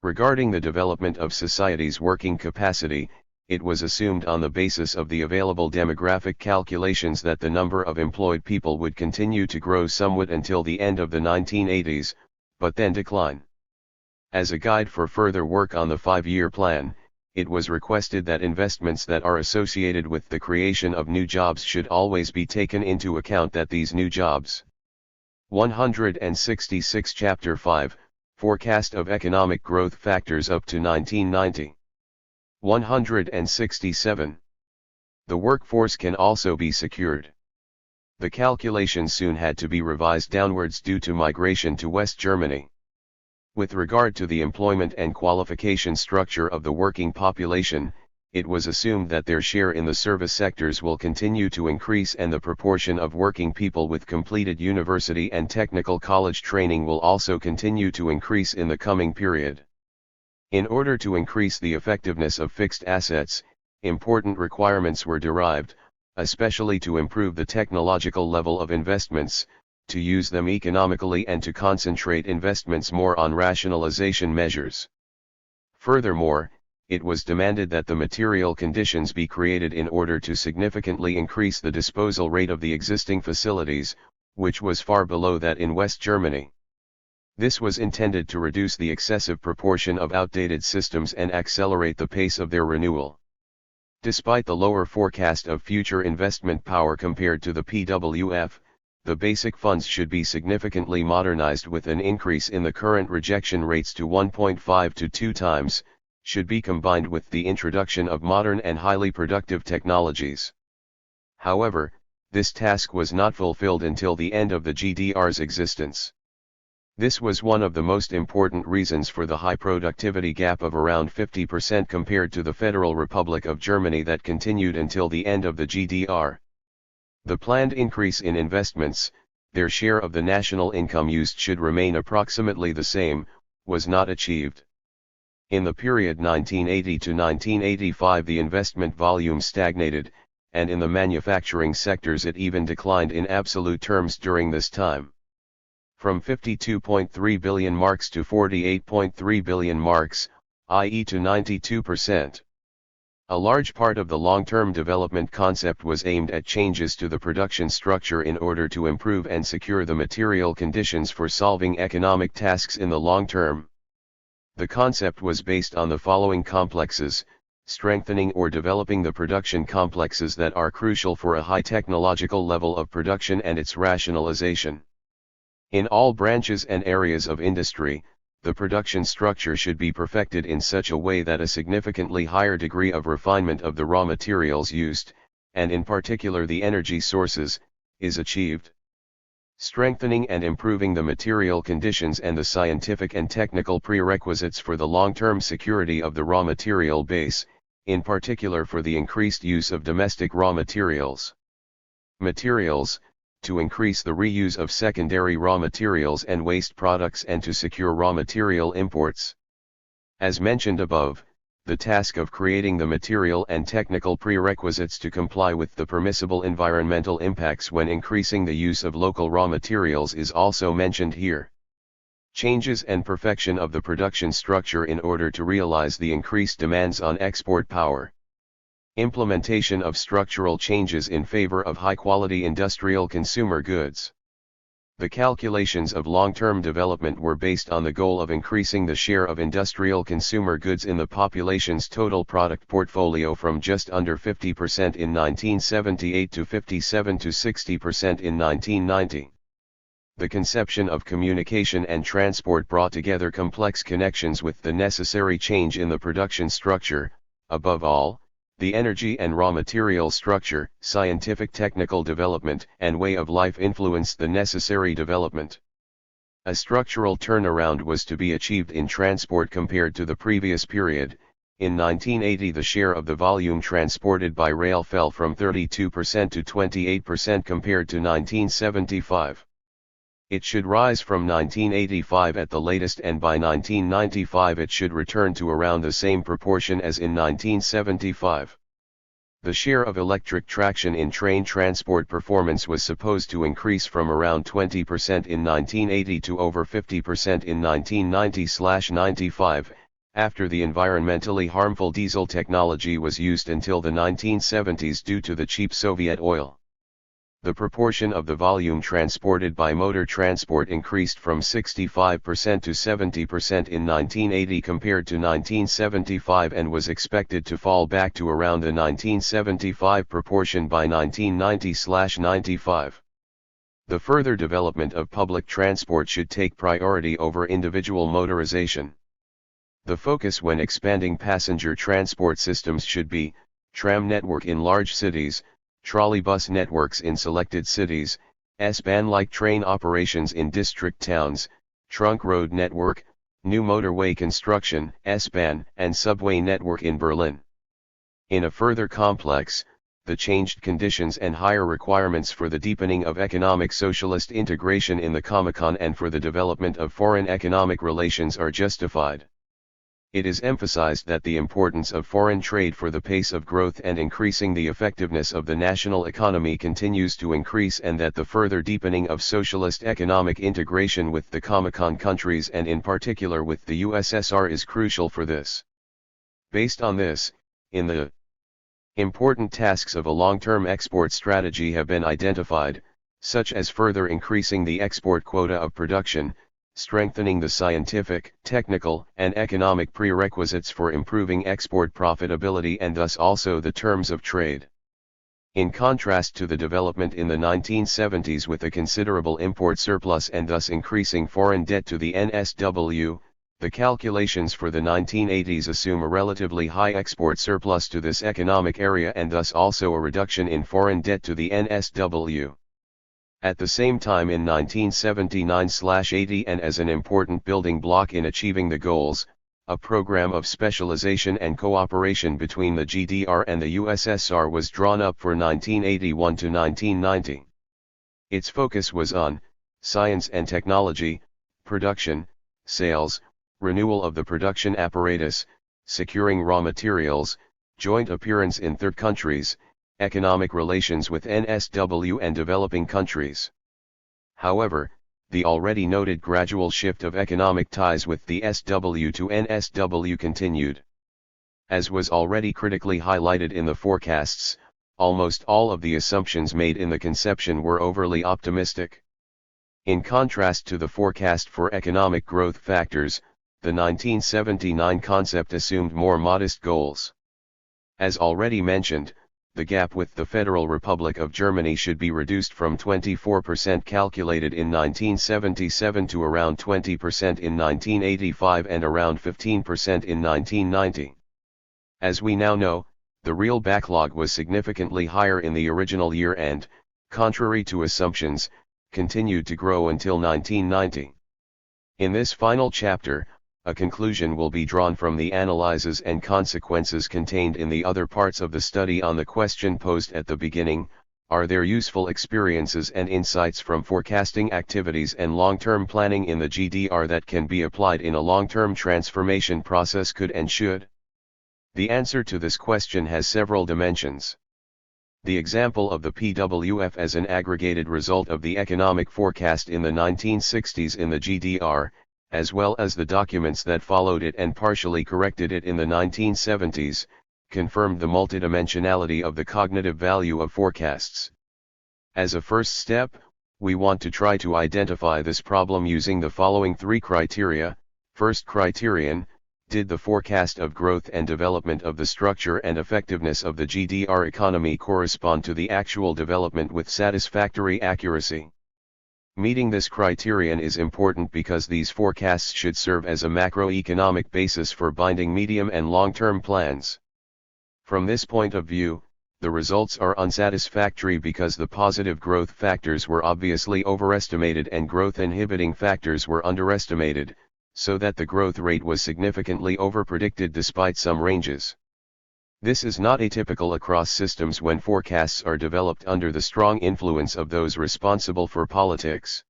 Regarding the development of society's working capacity, it was assumed on the basis of the available demographic calculations that the number of employed people would continue to grow somewhat until the end of the 1980s, but then decline. As a guide for further work on the 5-year plan, it was requested that investments that are associated with the creation of new jobs should always be taken into account, that these new jobs. 166 Chapter 5, Forecast of Economic Growth Factors up to 1990. 167. The workforce can also be secured. The calculations soon had to be revised downwards due to migration to West Germany. With regard to the employment and qualification structure of the working population, it was assumed that their share in the service sectors will continue to increase, and the proportion of working people with completed university and technical college training will also continue to increase in the coming period. In order to increase the effectiveness of fixed assets, important requirements were derived, especially to improve the technological level of investments, to use them economically, and to concentrate investments more on rationalization measures. Furthermore, it was demanded that the material conditions be created in order to significantly increase the disposal rate of the existing facilities, which was far below that in West Germany. This was intended to reduce the excessive proportion of outdated systems and accelerate the pace of their renewal. Despite the lower forecast of future investment power compared to the PWF, the basic funds should be significantly modernized, with an increase in the current rejection rates to 1.5 to 2 times, should be combined with the introduction of modern and highly productive technologies. However, this task was not fulfilled until the end of the GDR's existence. This was one of the most important reasons for the high productivity gap of around 50% compared to the Federal Republic of Germany that continued until the end of the GDR. The planned increase in investments, their share of the national income used should remain approximately the same, was not achieved. In the period 1980 to 1985 the investment volume stagnated, and in the manufacturing sectors it even declined in absolute terms during this time. From 52.3 billion marks to 48.3 billion marks, i.e. to 92%. A large part of the long-term development concept was aimed at changes to the production structure in order to improve and secure the material conditions for solving economic tasks in the long term. The concept was based on the following complexes: strengthening or developing the production complexes that are crucial for a high technological level of production and its rationalization. In all branches and areas of industry, the production structure should be perfected in such a way that a significantly higher degree of refinement of the raw materials used, and in particular the energy sources, is achieved. Strengthening and improving the material conditions and the scientific and technical prerequisites for the long-term security of the raw material base, in particular for the increased use of domestic raw materials. Materials, to increase the reuse of secondary raw materials and waste products and to secure raw material imports. As mentioned above, the task of creating the material and technical prerequisites to comply with the permissible environmental impacts when increasing the use of local raw materials is also mentioned here. Changes and perfection of the production structure in order to realize the increased demands on export power. Implementation of structural changes in favor of high-quality industrial consumer goods. The calculations of long-term development were based on the goal of increasing the share of industrial consumer goods in the population's total product portfolio from just under 50% in 1978 to 57 to 60% in 1990. The conception of communication and transport brought together complex connections with the necessary change in the production structure, above all, the energy and raw material structure, scientific technical development and way of life influenced the necessary development. A structural turnaround was to be achieved in transport compared to the previous period. In 1980 the share of the volume transported by rail fell from 32% to 28% compared to 1975. It should rise from 1985 at the latest, and by 1995 it should return to around the same proportion as in 1975. The share of electric traction in train transport performance was supposed to increase from around 20% in 1980 to over 50% in 1990-95, after the environmentally harmful diesel technology was used until the 1970s due to the cheap Soviet oil. The proportion of the volume transported by motor transport increased from 65% to 70% in 1980 compared to 1975 and was expected to fall back to around the 1975 proportion by 1990-95. The further development of public transport should take priority over individual motorization. The focus when expanding passenger transport systems should be tram network in large cities, trolleybus networks in selected cities, S-Bahn-like train operations in district towns, trunk road network, new motorway construction, S-Bahn, and subway network in Berlin. In a further complex, the changed conditions and higher requirements for the deepening of economic socialist integration in the Comecon and for the development of foreign economic relations are justified. It is emphasized that the importance of foreign trade for the pace of growth and increasing the effectiveness of the national economy continues to increase, and that the further deepening of socialist economic integration with the Comecon countries and in particular with the USSR is crucial for this. Based on this, in the important tasks of a long-term export strategy have been identified, such as further increasing the export quota of production, strengthening the scientific, technical, and economic prerequisites for improving export profitability and thus also the terms of trade. In contrast to the development in the 1970s with a considerable import surplus and thus increasing foreign debt to the NSW, the calculations for the 1980s assume a relatively high export surplus to this economic area and thus also a reduction in foreign debt to the NSW. At the same time in 1979-80 and as an important building block in achieving the goals, a program of specialization and cooperation between the GDR and the USSR was drawn up for 1981 to 1990. Its focus was on science and technology, production, sales, renewal of the production apparatus, securing raw materials, joint appearance in third countries, economic relations with NSW and developing countries. However, the already noted gradual shift of economic ties with the SW to NSW continued. As was already critically highlighted in the forecasts, almost all of the assumptions made in the conception were overly optimistic. In contrast to the forecast for economic growth factors, the 1979 concept assumed more modest goals. As already mentioned, the gap with the Federal Republic of Germany should be reduced from 24% calculated in 1977 to around 20% in 1985 and around 15% in 1990. As we now know, the real backlog was significantly higher in the original year and, contrary to assumptions, continued to grow until 1990. In this final chapter, a conclusion will be drawn from the analyses and consequences contained in the other parts of the study on the question posed at the beginning: are there useful experiences and insights from forecasting activities and long-term planning in the GDR that can be applied in a long-term transformation process, could and should? The answer to this question has several dimensions. The example of the PWF as an aggregated result of the economic forecast in the 1960s in the GDR, as well as the documents that followed it and partially corrected it in the 1970s, confirmed the multidimensionality of the cognitive value of forecasts. As a first step, we want to try to identify this problem using the following three criteria. First criterion, did the forecast of growth and development of the structure and effectiveness of the GDR economy correspond to the actual development with satisfactory accuracy? Meeting this criterion is important because these forecasts should serve as a macroeconomic basis for binding medium and long-term plans. From this point of view, the results are unsatisfactory because the positive growth factors were obviously overestimated and growth inhibiting factors were underestimated, so that the growth rate was significantly overpredicted despite some ranges. This is not atypical across systems when forecasts are developed under the strong influence of those responsible for politics.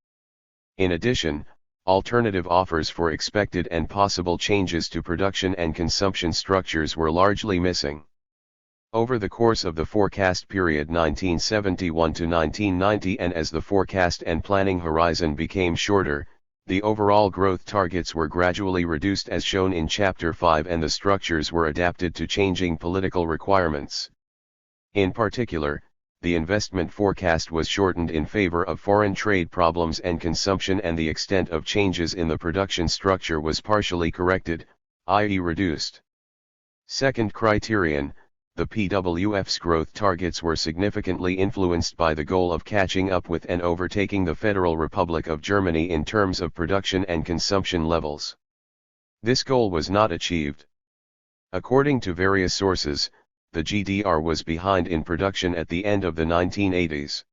In addition, alternative offers for expected and possible changes to production and consumption structures were largely missing. Over the course of the forecast period 1971 to 1990 and as the forecast and planning horizon became shorter, the overall growth targets were gradually reduced as shown in Chapter 5 and the structures were adapted to changing political requirements. In particular, the investment forecast was shortened in favor of foreign trade problems and consumption, and the extent of changes in the production structure was partially corrected, i.e. reduced. Second criterion, the PWF's growth targets were significantly influenced by the goal of catching up with and overtaking the Federal Republic of Germany in terms of production and consumption levels. This goal was not achieved. According to various sources, the GDR was behind in production at the end of the 1980s.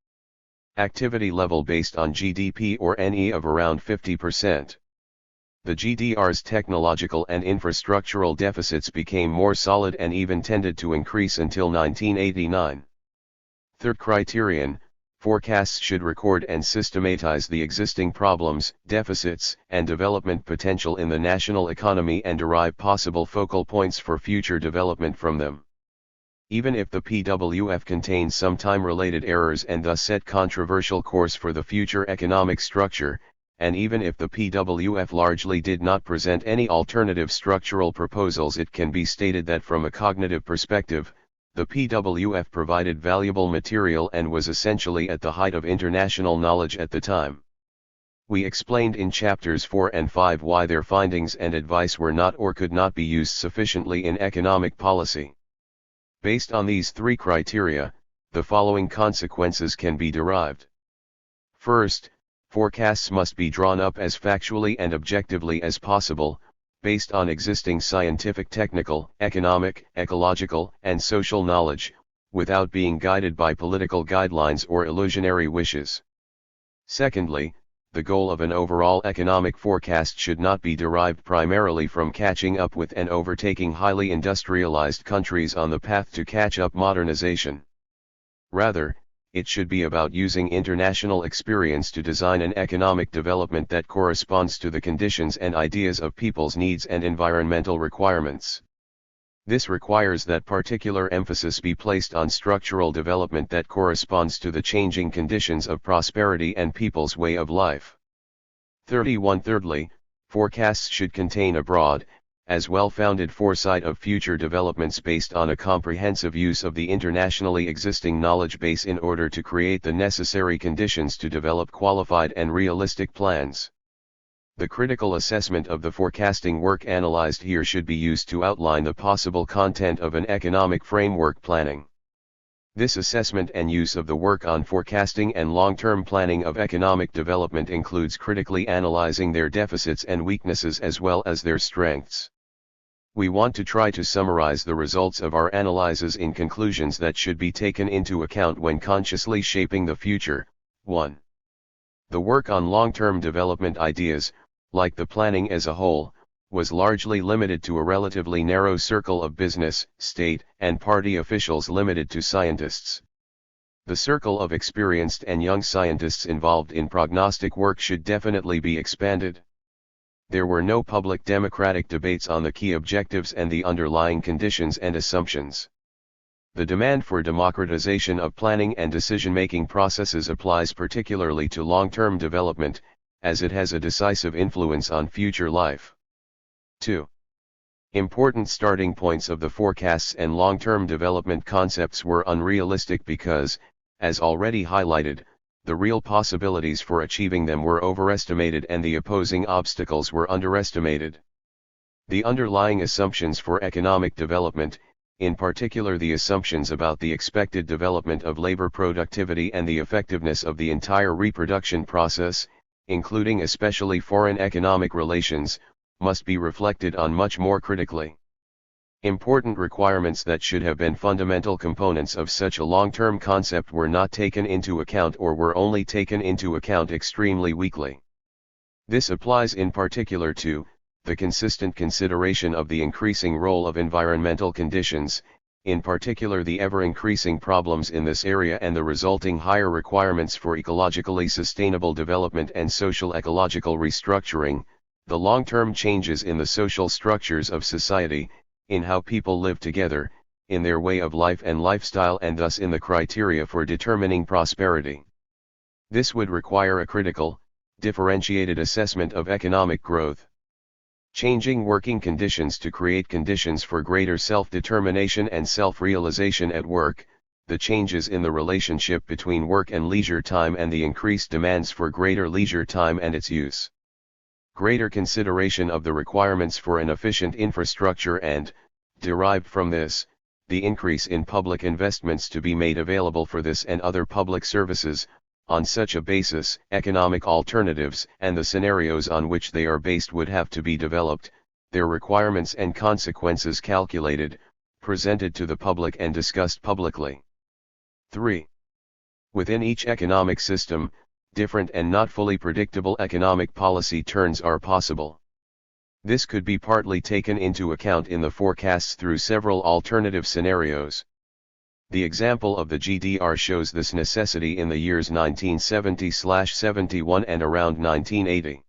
Activity level based on GDP or NE of around 50%. The GDR's technological and infrastructural deficits became more solid and even tended to increase until 1989. Third criterion, forecasts should record and systematize the existing problems, deficits, and development potential in the national economy and derive possible focal points for future development from them. Even if the PWF contains some time-related errors and thus set controversial course for the future economic structure, and even if the PWF largely did not present any alternative structural proposals, it can be stated that from a cognitive perspective, the PWF provided valuable material and was essentially at the height of international knowledge at the time. We explained in chapters 4 and 5 why their findings and advice were not or could not be used sufficiently in economic policy. Based on these three criteria, the following consequences can be derived. First, forecasts must be drawn up as factually and objectively as possible, based on existing scientific, technical, economic, ecological, and social knowledge, without being guided by political guidelines or illusionary wishes. Secondly, the goal of an overall economic forecast should not be derived primarily from catching up with and overtaking highly industrialized countries on the path to catch-up modernization. Rather, it should be about using international experience to design an economic development that corresponds to the conditions and ideas of people's needs and environmental requirements. This requires that particular emphasis be placed on structural development that corresponds to the changing conditions of prosperity and people's way of life. 31. Thirdly, forecasts should contain a broad, as well-founded foresight of future developments based on a comprehensive use of the internationally existing knowledge base in order to create the necessary conditions to develop qualified and realistic plans. The critical assessment of the forecasting work analyzed here should be used to outline the possible content of an economic framework planning. This assessment and use of the work on forecasting and long-term planning of economic development includes critically analyzing their deficits and weaknesses as well as their strengths. We want to try to summarize the results of our analyses in conclusions that should be taken into account when consciously shaping the future. 1. The work on long-term development ideas, like the planning as a whole, was largely limited to a relatively narrow circle of business, state, and party officials limited to scientists. The circle of experienced and young scientists involved in prognostic work should definitely be expanded. There were no public democratic debates on the key objectives and the underlying conditions and assumptions. The demand for democratization of planning and decision-making processes applies particularly to long-term development, as it has a decisive influence on future life. 2. Important starting points of the forecasts and long-term development concepts were unrealistic because, as already highlighted, the real possibilities for achieving them were overestimated and the opposing obstacles were underestimated. The underlying assumptions for economic development, in particular the assumptions about the expected development of labor productivity and the effectiveness of the entire reproduction process, including especially foreign economic relations, must be reflected on much more critically. Important requirements that should have been fundamental components of such a long-term concept were not taken into account or were only taken into account extremely weakly. This applies in particular to the consistent consideration of the increasing role of environmental conditions, in particular the ever-increasing problems in this area and the resulting higher requirements for ecologically sustainable development and social ecological restructuring, the long-term changes in the social structures of society, in how people live together, in their way of life and lifestyle and thus in the criteria for determining prosperity. This would require a critical, differentiated assessment of economic growth. Changing working conditions to create conditions for greater self-determination and self-realization at work, the changes in the relationship between work and leisure time and the increased demands for greater leisure time and its use. Greater consideration of the requirements for an efficient infrastructure and, derived from this, the increase in public investments to be made available for this and other public services. On such a basis, economic alternatives and the scenarios on which they are based would have to be developed, their requirements and consequences calculated, presented to the public and discussed publicly. 3. Within each economic system, different and not fully predictable economic policy turns are possible. This could be partly taken into account in the forecasts through several alternative scenarios. The example of the GDR shows this necessity in the years 1970-71 and around 1980.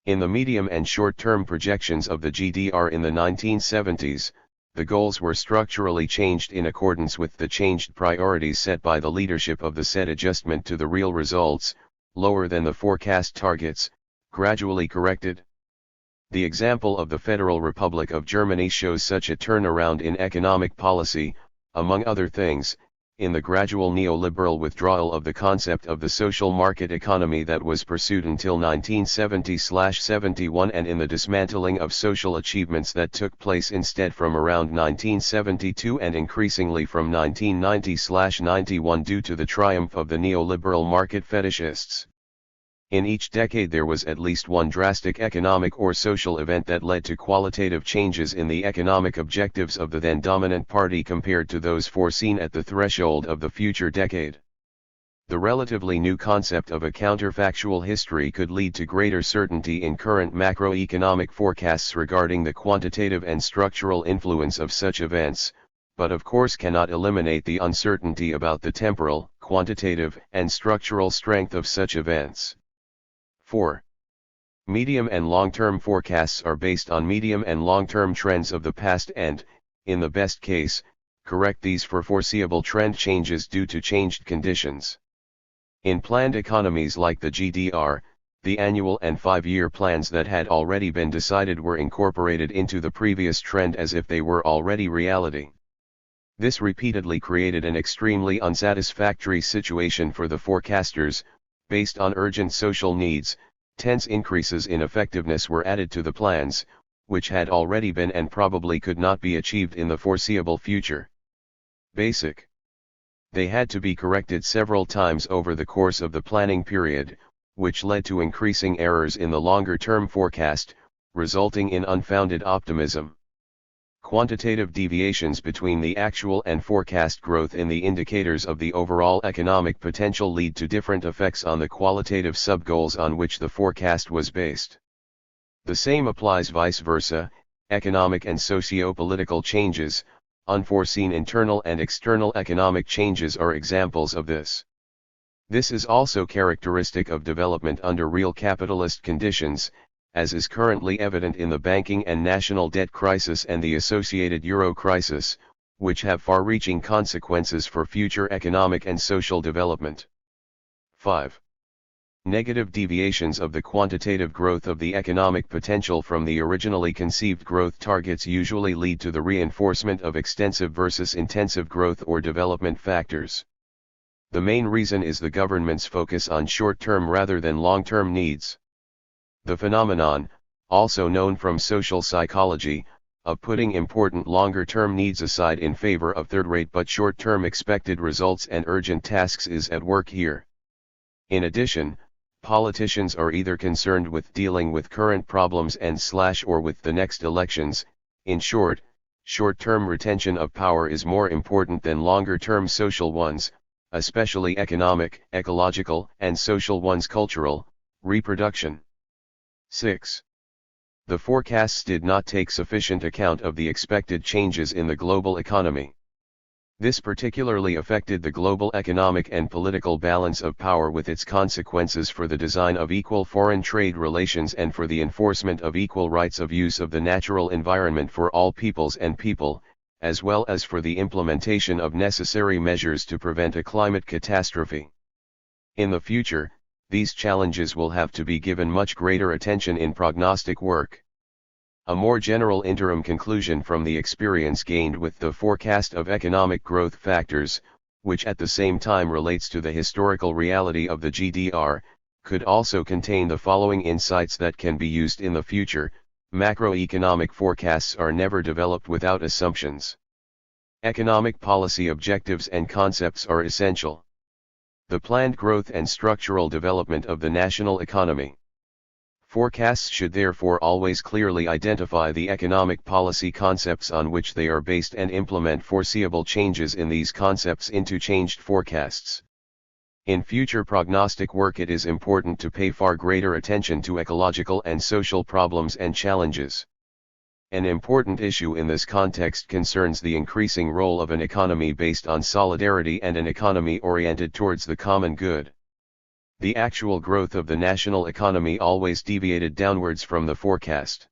In the medium and short-term projections of the GDR in the 1970s, the goals were structurally changed in accordance with the changed priorities set by the leadership of the said adjustment to the real results, lower than the forecast targets, gradually corrected. The example of the Federal Republic of Germany shows such a turnaround in economic policy, among other things, in the gradual neoliberal withdrawal of the concept of the social market economy that was pursued until 1970-71 and in the dismantling of social achievements that took place instead from around 1972 and increasingly from 1990-91 due to the triumph of the neoliberal market fetishists. In each decade there was at least one drastic economic or social event that led to qualitative changes in the economic objectives of the then dominant party compared to those foreseen at the threshold of the future decade. The relatively new concept of a counterfactual history could lead to greater certainty in current macroeconomic forecasts regarding the quantitative and structural influence of such events, but of course cannot eliminate the uncertainty about the temporal, quantitative, and structural strength of such events. 4. Medium and long-term forecasts are based on medium and long-term trends of the past and, in the best case, correct these for foreseeable trend changes due to changed conditions. In planned economies like the GDR, the annual and 5-year plans that had already been decided were incorporated into the previous trend as if they were already reality. This repeatedly created an extremely unsatisfactory situation for the forecasters. Based on urgent social needs, tense increases in effectiveness were added to the plans, which had already been and probably could not be achieved in the foreseeable future. Basic. They had to be corrected several times over the course of the planning period, which led to increasing errors in the longer-term forecast, resulting in unfounded optimism. Quantitative deviations between the actual and forecast growth in the indicators of the overall economic potential lead to different effects on the qualitative sub-goals on which the forecast was based. The same applies vice versa. Economic and socio-political changes, unforeseen internal and external economic changes are examples of this. This is also characteristic of development under real capitalist conditions, as is currently evident in the banking and national debt crisis and the associated euro crisis, which have far-reaching consequences for future economic and social development. 5. Negative deviations of the quantitative growth of the economic potential from the originally conceived growth targets usually lead to the reinforcement of extensive versus intensive growth or development factors. The main reason is the government's focus on short-term rather than long-term needs. The phenomenon, also known from social psychology, of putting important longer-term needs aside in favor of third-rate but short-term expected results and urgent tasks is at work here. In addition, politicians are either concerned with dealing with current problems or with the next elections. In short, short-term retention of power is more important than longer-term social ones, especially economic, ecological, and social ones, cultural, reproduction. 6. The forecasts did not take sufficient account of the expected changes in the global economy. This particularly affected the global economic and political balance of power, with its consequences for the design of equal foreign trade relations and for the enforcement of equal rights of use of the natural environment for all peoples and people, as well as for the implementation of necessary measures to prevent a climate catastrophe. In the future, these challenges will have to be given much greater attention in prognostic work. A more general interim conclusion from the experience gained with the forecast of economic growth factors, which at the same time relates to the historical reality of the GDR, could also contain the following insights that can be used in the future. Macroeconomic forecasts are never developed without assumptions. Economic policy objectives and concepts are essential. The planned growth and structural development of the national economy. Forecasts should therefore always clearly identify the economic policy concepts on which they are based and implement foreseeable changes in these concepts into changed forecasts. In future prognostic work, it is important to pay far greater attention to ecological and social problems and challenges. An important issue in this context concerns the increasing role of an economy based on solidarity and an economy oriented towards the common good. The actual growth of the national economy always deviated downwards from the forecast.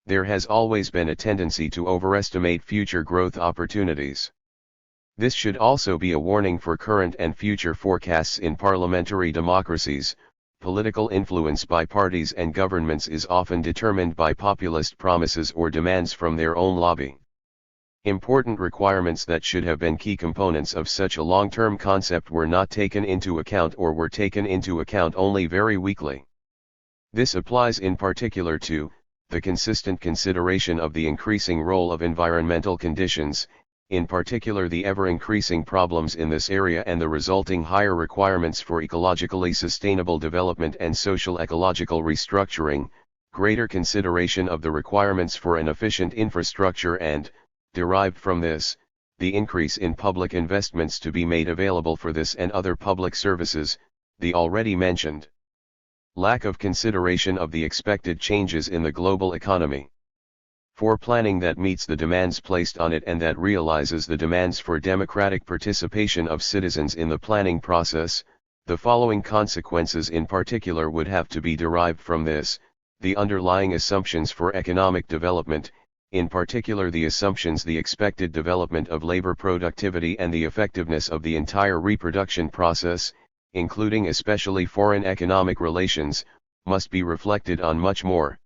There has always been a tendency to overestimate future growth opportunities. This should also be a warning for current and future forecasts in parliamentary democracies. Political influence by parties and governments is often determined by populist promises or demands from their own lobby. Important requirements that should have been key components of such a long-term concept were not taken into account or were taken into account only very weakly. This applies in particular to the consistent consideration of the increasing role of environmental conditions, in particular the ever-increasing problems in this area and the resulting higher requirements for ecologically sustainable development and social ecological restructuring, greater consideration of the requirements for an efficient infrastructure and, derived from this, the increase in public investments to be made available for this and other public services, the already mentioned lack of consideration of the expected changes in the global economy. For planning that meets the demands placed on it and that realizes the demands for democratic participation of citizens in the planning process, the following consequences in particular would have to be derived from this: the underlying assumptions for economic development, in particular the assumptions the expected development of labor productivity and the effectiveness of the entire reproduction process, including especially foreign economic relations, must be reflected on much more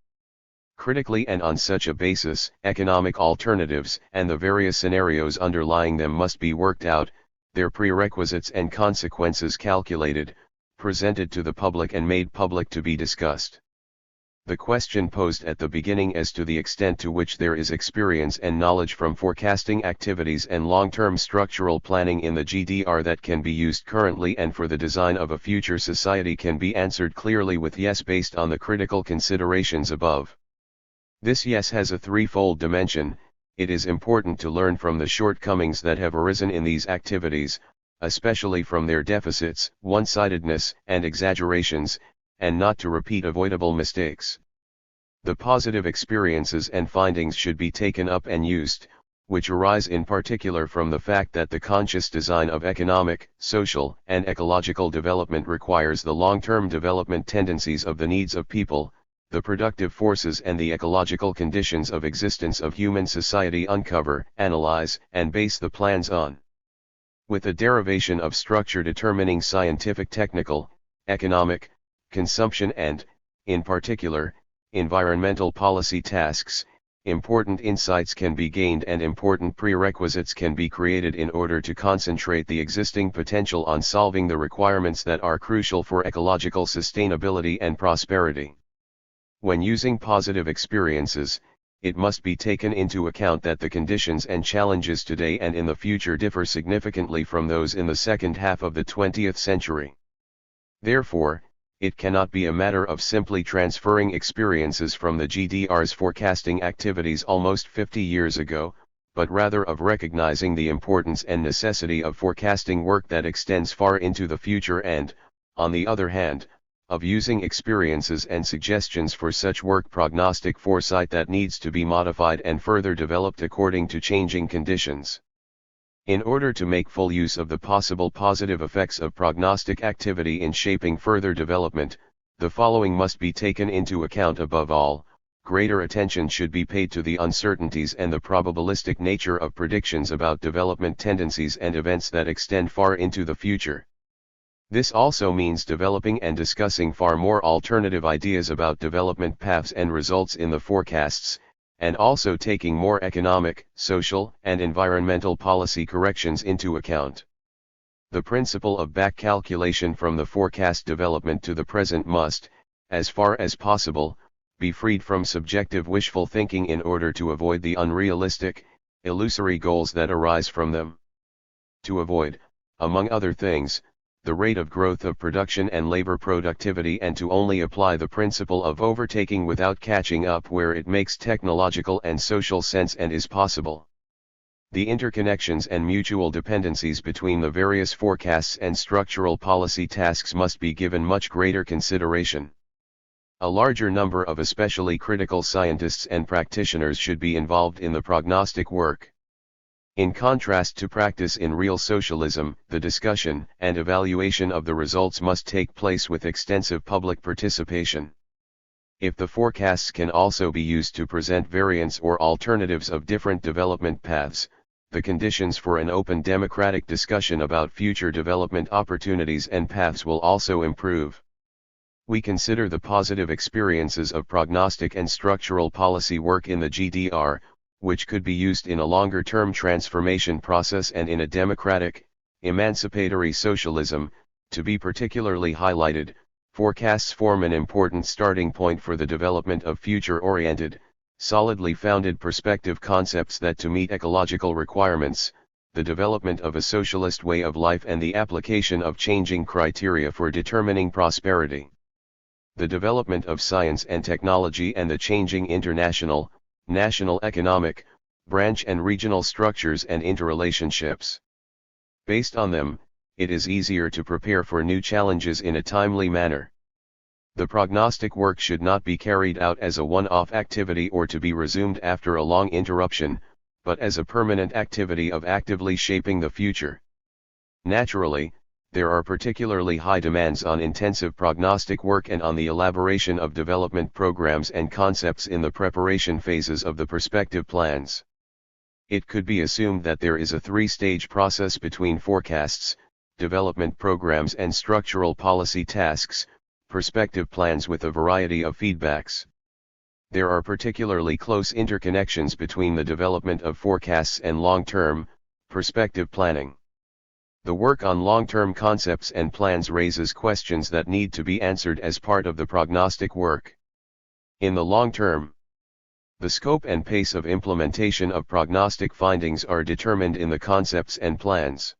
critically, and on such a basis, economic alternatives and the various scenarios underlying them must be worked out, their prerequisites and consequences calculated, presented to the public and made public to be discussed. The question posed at the beginning as to the extent to which there is experience and knowledge from forecasting activities and long-term structural planning in the GDR that can be used currently and for the design of a future society can be answered clearly with yes based on the critical considerations above. This yes has a threefold dimension. It is important to learn from the shortcomings that have arisen in these activities, especially from their deficits, one-sidedness, and exaggerations, and not to repeat avoidable mistakes. The positive experiences and findings should be taken up and used, which arise in particular from the fact that the conscious design of economic, social, and ecological development requires the long-term development tendencies of the needs of people, the productive forces and the ecological conditions of existence of human society uncover, analyze, and base the plans on. With a derivation of structure determining scientific, technical, economic, consumption and, in particular, environmental policy tasks, important insights can be gained and important prerequisites can be created in order to concentrate the existing potential on solving the requirements that are crucial for ecological sustainability and prosperity. When using positive experiences, it must be taken into account that the conditions and challenges today and in the future differ significantly from those in the second half of the 20th century. Therefore, it cannot be a matter of simply transferring experiences from the GDR's forecasting activities almost 50 years ago, but rather of recognizing the importance and necessity of forecasting work that extends far into the future and, on the other hand, of using experiences and suggestions for such work prognostic foresight that needs to be modified and further developed according to changing conditions. In order to make full use of the possible positive effects of prognostic activity in shaping further development, the following must be taken into account. Above all, greater attention should be paid to the uncertainties and the probabilistic nature of predictions about development tendencies and events that extend far into the future. This also means developing and discussing far more alternative ideas about development paths and results in the forecasts, and also taking more economic, social, and environmental policy corrections into account. The principle of back calculation from the forecast development to the present must, as far as possible, be freed from subjective wishful thinking in order to avoid the unrealistic, illusory goals that arise from them. To avoid, among other things, the rate of growth of production and labor productivity, and to only apply the principle of overtaking without catching up where it makes technological and social sense and is possible. The interconnections and mutual dependencies between the various forecasts and structural policy tasks must be given much greater consideration. A larger number of especially critical scientists and practitioners should be involved in the prognostic work. In contrast to practice in real socialism, the discussion and evaluation of the results must take place with extensive public participation. If the forecasts can also be used to present variants or alternatives of different development paths, the conditions for an open democratic discussion about future development opportunities and paths will also improve. We consider the positive experiences of prognostic and structural policy work in the GDR, which could be used in a longer-term transformation process and in a democratic, emancipatory socialism, to be particularly highlighted. Forecasts form an important starting point for the development of future-oriented, solidly founded perspective concepts that to meet ecological requirements, the development of a socialist way of life and the application of changing criteria for determining prosperity. The development of science and technology and the changing international, national economic, branch and regional structures and interrelationships. Based on them, it is easier to prepare for new challenges in a timely manner. The prognostic work should not be carried out as a one-off activity or to be resumed after a long interruption, but as a permanent activity of actively shaping the future. Naturally, there are particularly high demands on intensive prognostic work and on the elaboration of development programs and concepts in the preparation phases of the perspective plans. It could be assumed that there is a three-stage process between forecasts, development programs and structural policy tasks, perspective plans with a variety of feedbacks. There are particularly close interconnections between the development of forecasts and long-term, perspective planning. The work on long-term concepts and plans raises questions that need to be answered as part of the prognostic work. In the long term, the scope and pace of implementation of prognostic findings are determined in the concepts and plans.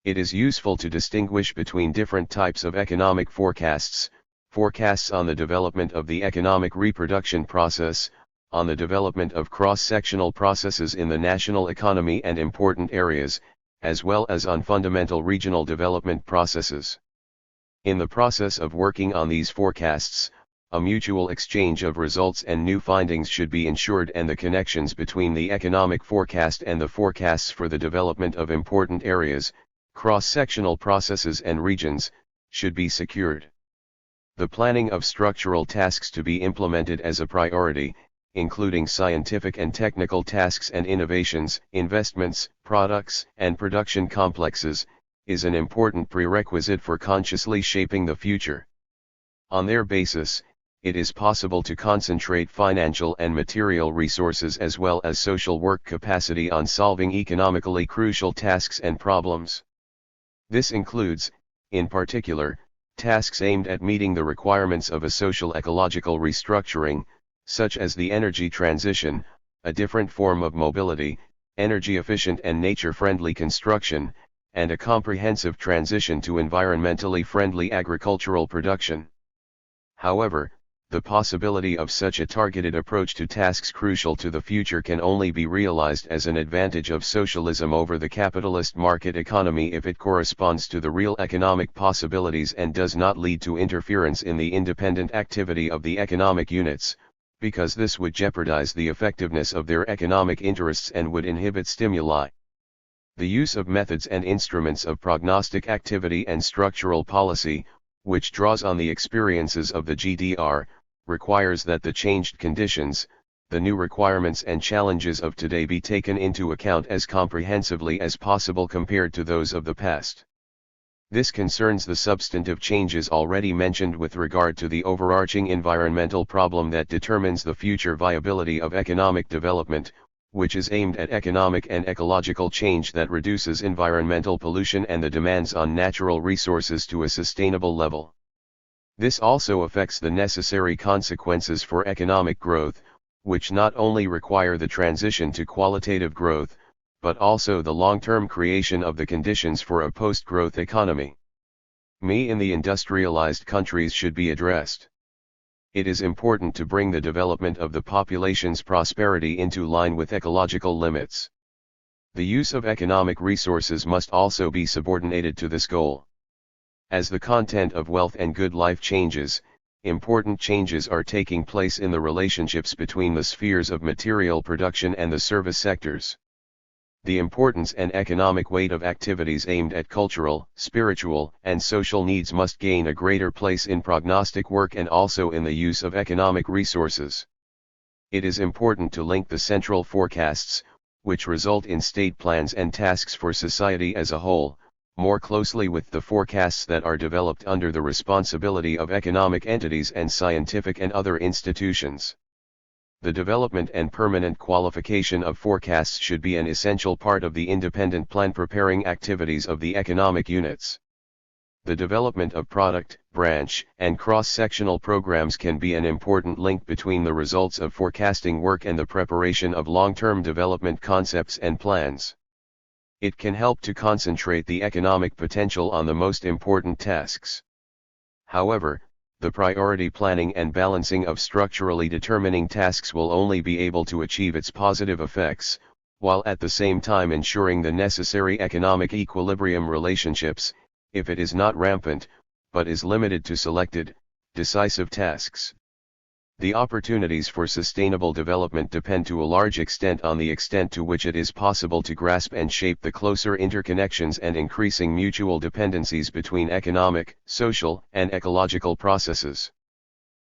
It is useful to distinguish between different types of economic forecasts: forecasts on the development of the economic reproduction process, on the development of cross-sectional processes in the national economy and important areas, as well as on fundamental regional development processes. In the process of working on these forecasts, a mutual exchange of results and new findings should be ensured, and the connections between the economic forecast and the forecasts for the development of important areas, cross-sectional processes and regions, should be secured. The planning of structural tasks to be implemented as a priority, including scientific and technical tasks and innovations, investments, products, and production complexes, is an important prerequisite for consciously shaping the future. On their basis, it is possible to concentrate financial and material resources as well as social work capacity on solving economically crucial tasks and problems. This includes, in particular, tasks aimed at meeting the requirements of a social-ecological restructuring, such as the energy transition, a different form of mobility, energy-efficient and nature-friendly construction, and a comprehensive transition to environmentally friendly agricultural production. However, the possibility of such a targeted approach to tasks crucial to the future can only be realized as an advantage of socialism over the capitalist market economy if it corresponds to the real economic possibilities and does not lead to interference in the independent activity of the economic units, because this would jeopardize the effectiveness of their economic interests and would inhibit stimuli. The use of methods and instruments of prognostic activity and structural policy, which draws on the experiences of the GDR, requires that the changed conditions, the new requirements and challenges of today be taken into account as comprehensively as possible compared to those of the past. This concerns the substantive changes already mentioned with regard to the overarching environmental problem that determines the future viability of economic development, which is aimed at economic and ecological change that reduces environmental pollution and the demands on natural resources to a sustainable level. This also affects the necessary consequences for economic growth, which not only require the transition to qualitative growth, but also the long-term creation of the conditions for a post-growth economy. In the industrialized countries should be addressed. It is important to bring the development of the population's prosperity into line with ecological limits. The use of economic resources must also be subordinated to this goal. As the content of wealth and good life changes, important changes are taking place in the relationships between the spheres of material production and the service sectors. The importance and economic weight of activities aimed at cultural, spiritual, and social needs must gain a greater place in prognostic work and also in the use of economic resources. It is important to link the central forecasts, which result in state plans and tasks for society as a whole, more closely with the forecasts that are developed under the responsibility of economic entities and scientific and other institutions. The development and permanent qualification of forecasts should be an essential part of the independent plan-preparing activities of the economic units. The development of product, branch, and cross-sectional programs can be an important link between the results of forecasting work and the preparation of long-term development concepts and plans. It can help to concentrate the economic potential on the most important tasks. However, the priority planning and balancing of structurally determining tasks will only be able to achieve its positive effects, while at the same time ensuring the necessary economic equilibrium relationships, if it is not rampant, but is limited to selected, decisive tasks. The opportunities for sustainable development depend to a large extent on the extent to which it is possible to grasp and shape the closer interconnections and increasing mutual dependencies between economic, social, and ecological processes.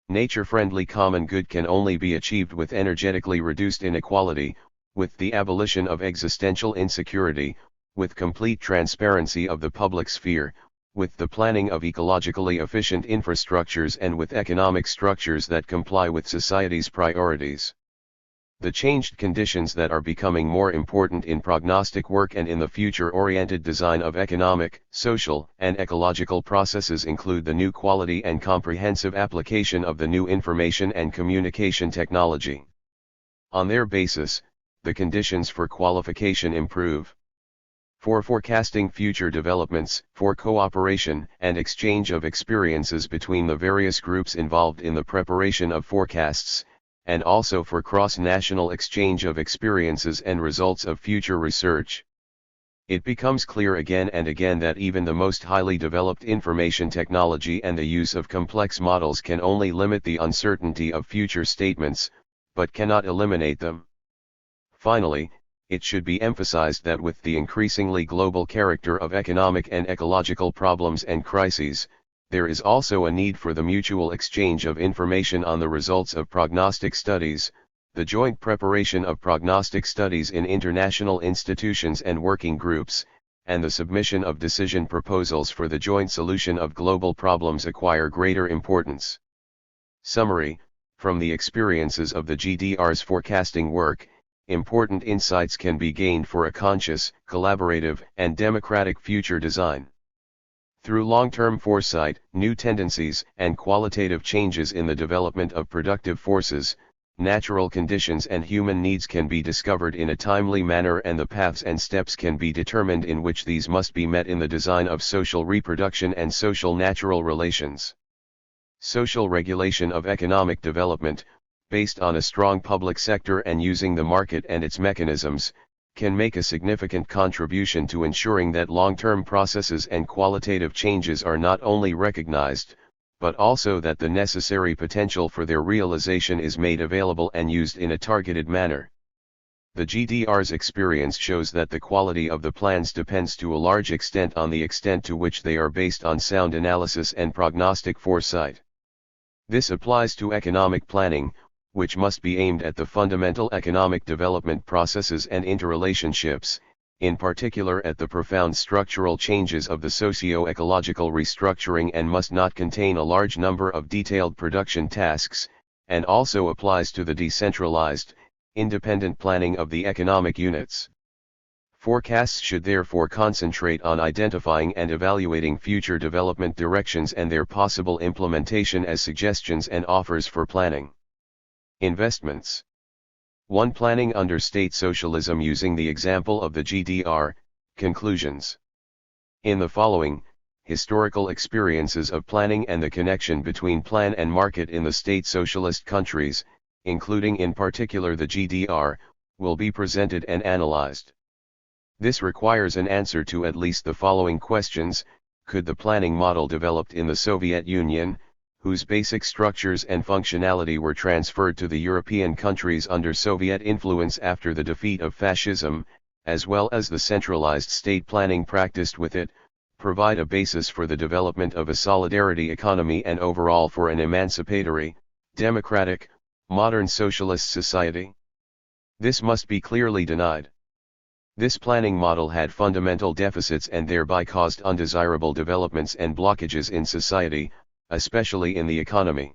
Nature-friendly common good can only be achieved with energetically reduced inequality, with the abolition of existential insecurity, with complete transparency of the public sphere, with the planning of ecologically efficient infrastructures and with economic structures that comply with society's priorities. The changed conditions that are becoming more important in prognostic work and in the future-oriented design of economic, social, and ecological processes include the new quality and comprehensive application of the new information and communication technology. On their basis, the conditions for qualification improve. For forecasting future developments, for cooperation and exchange of experiences between the various groups involved in the preparation of forecasts, and also for cross-national exchange of experiences and results of future research. It becomes clear again and again that even the most highly developed information technology and the use of complex models can only limit the uncertainty of future statements, but cannot eliminate them. Finally, it should be emphasized that with the increasingly global character of economic and ecological problems and crises, There is also a need for the mutual exchange of information on the results of prognostic studies, the joint preparation of prognostic studies in international institutions and working groups, and the submission of decision proposals for the joint solution of global problems acquire greater importance. Summary: from the experiences of the GDR's forecasting work, important insights can be gained for a conscious, collaborative, and democratic future design. Through long-term foresight, new tendencies and qualitative changes in the development of productive forces, natural conditions and human needs can be discovered in a timely manner, and the paths and steps can be determined in which these must be met in the design of social reproduction and social natural relations. Social regulation of economic development, based on a strong public sector and using the market and its mechanisms, can make a significant contribution to ensuring that long-term processes and qualitative changes are not only recognized, but also that the necessary potential for their realization is made available and used in a targeted manner. The GDR's experience shows that the quality of the plans depends to a large extent on the extent to which they are based on sound analysis and prognostic foresight. This applies to economic planning, which must be aimed at the fundamental economic development processes and interrelationships, in particular at the profound structural changes of the socio-ecological restructuring, and must not contain a large number of detailed production tasks, and also applies to the decentralized, independent planning of the economic units. Forecasts should therefore concentrate on identifying and evaluating future development directions and their possible implementation as suggestions and offers for planning. Investments. 1. Planning under state socialism using the example of the GDR. Conclusions. In the following, historical experiences of planning and the connection between plan and market in the state socialist countries, including in particular the GDR, will be presented and analyzed. This requires an answer to at least the following questions: could the planning model developed in the Soviet Union, whose basic structures and functionality were transferred to the European countries under Soviet influence after the defeat of fascism, as well as the centralized state planning practiced with it, provide a basis for the development of a solidarity economy and overall for an emancipatory, democratic, modern socialist society? This must be clearly denied. This planning model had fundamental deficits and thereby caused undesirable developments and blockages in society, especially in the economy.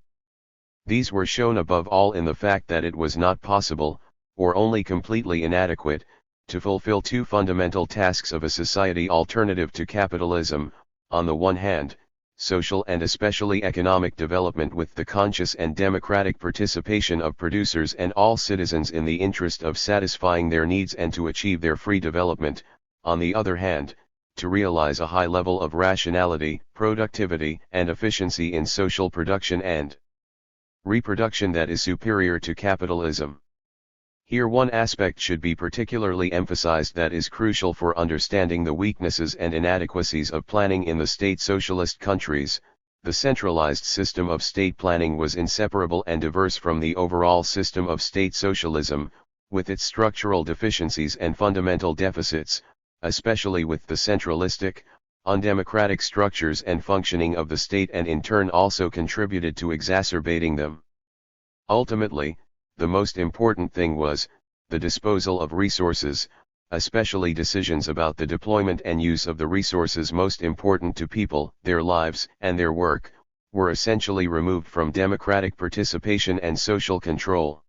These were shown above all in the fact that it was not possible, or only completely inadequate, to fulfill two fundamental tasks of a society alternative to capitalism: on the one hand, social and especially economic development with the conscious and democratic participation of producers and all citizens in the interest of satisfying their needs and to achieve their free development; on the other hand, to realize a high level of rationality, productivity, and efficiency in social production and reproduction that is superior to capitalism. Here one aspect should be particularly emphasized that is crucial for understanding the weaknesses and inadequacies of planning in the state socialist countries. The centralized system of state planning was inseparable and diverse from the overall system of state socialism, with its structural deficiencies and fundamental deficits, especially with the centralistic, undemocratic structures and functioning of the state, and in turn also contributed to exacerbating them. Ultimately, the most important thing was, the disposal of resources, especially decisions about the deployment and use of the resources most important to people, their lives and their work, were essentially removed from democratic participation and social control.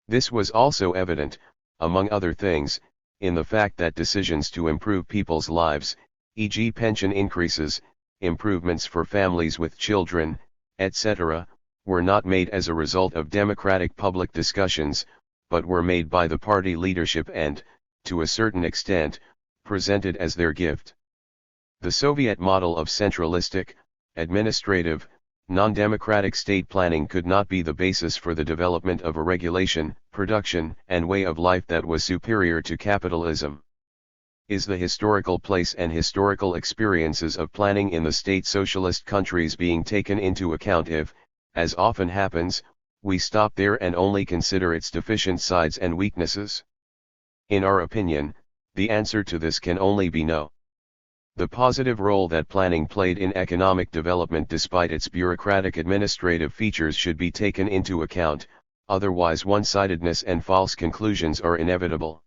This was also evident, among other things, in the fact that decisions to improve people's lives, e.g. pension increases, improvements for families with children, etc., were not made as a result of democratic public discussions, but were made by the party leadership and, to a certain extent, presented as their gift. The Soviet model of centralistic, administrative, non-democratic state planning could not be the basis for the development of a regulation, production, and way of life that was superior to capitalism. Is the historical place and historical experiences of planning in the state socialist countries being taken into account if, as often happens, we stop there and only consider its deficient sides and weaknesses? In our opinion, the answer to this can only be no. The positive role that planning played in economic development despite its bureaucratic administrative features should be taken into account, otherwise one-sidedness and false conclusions are inevitable.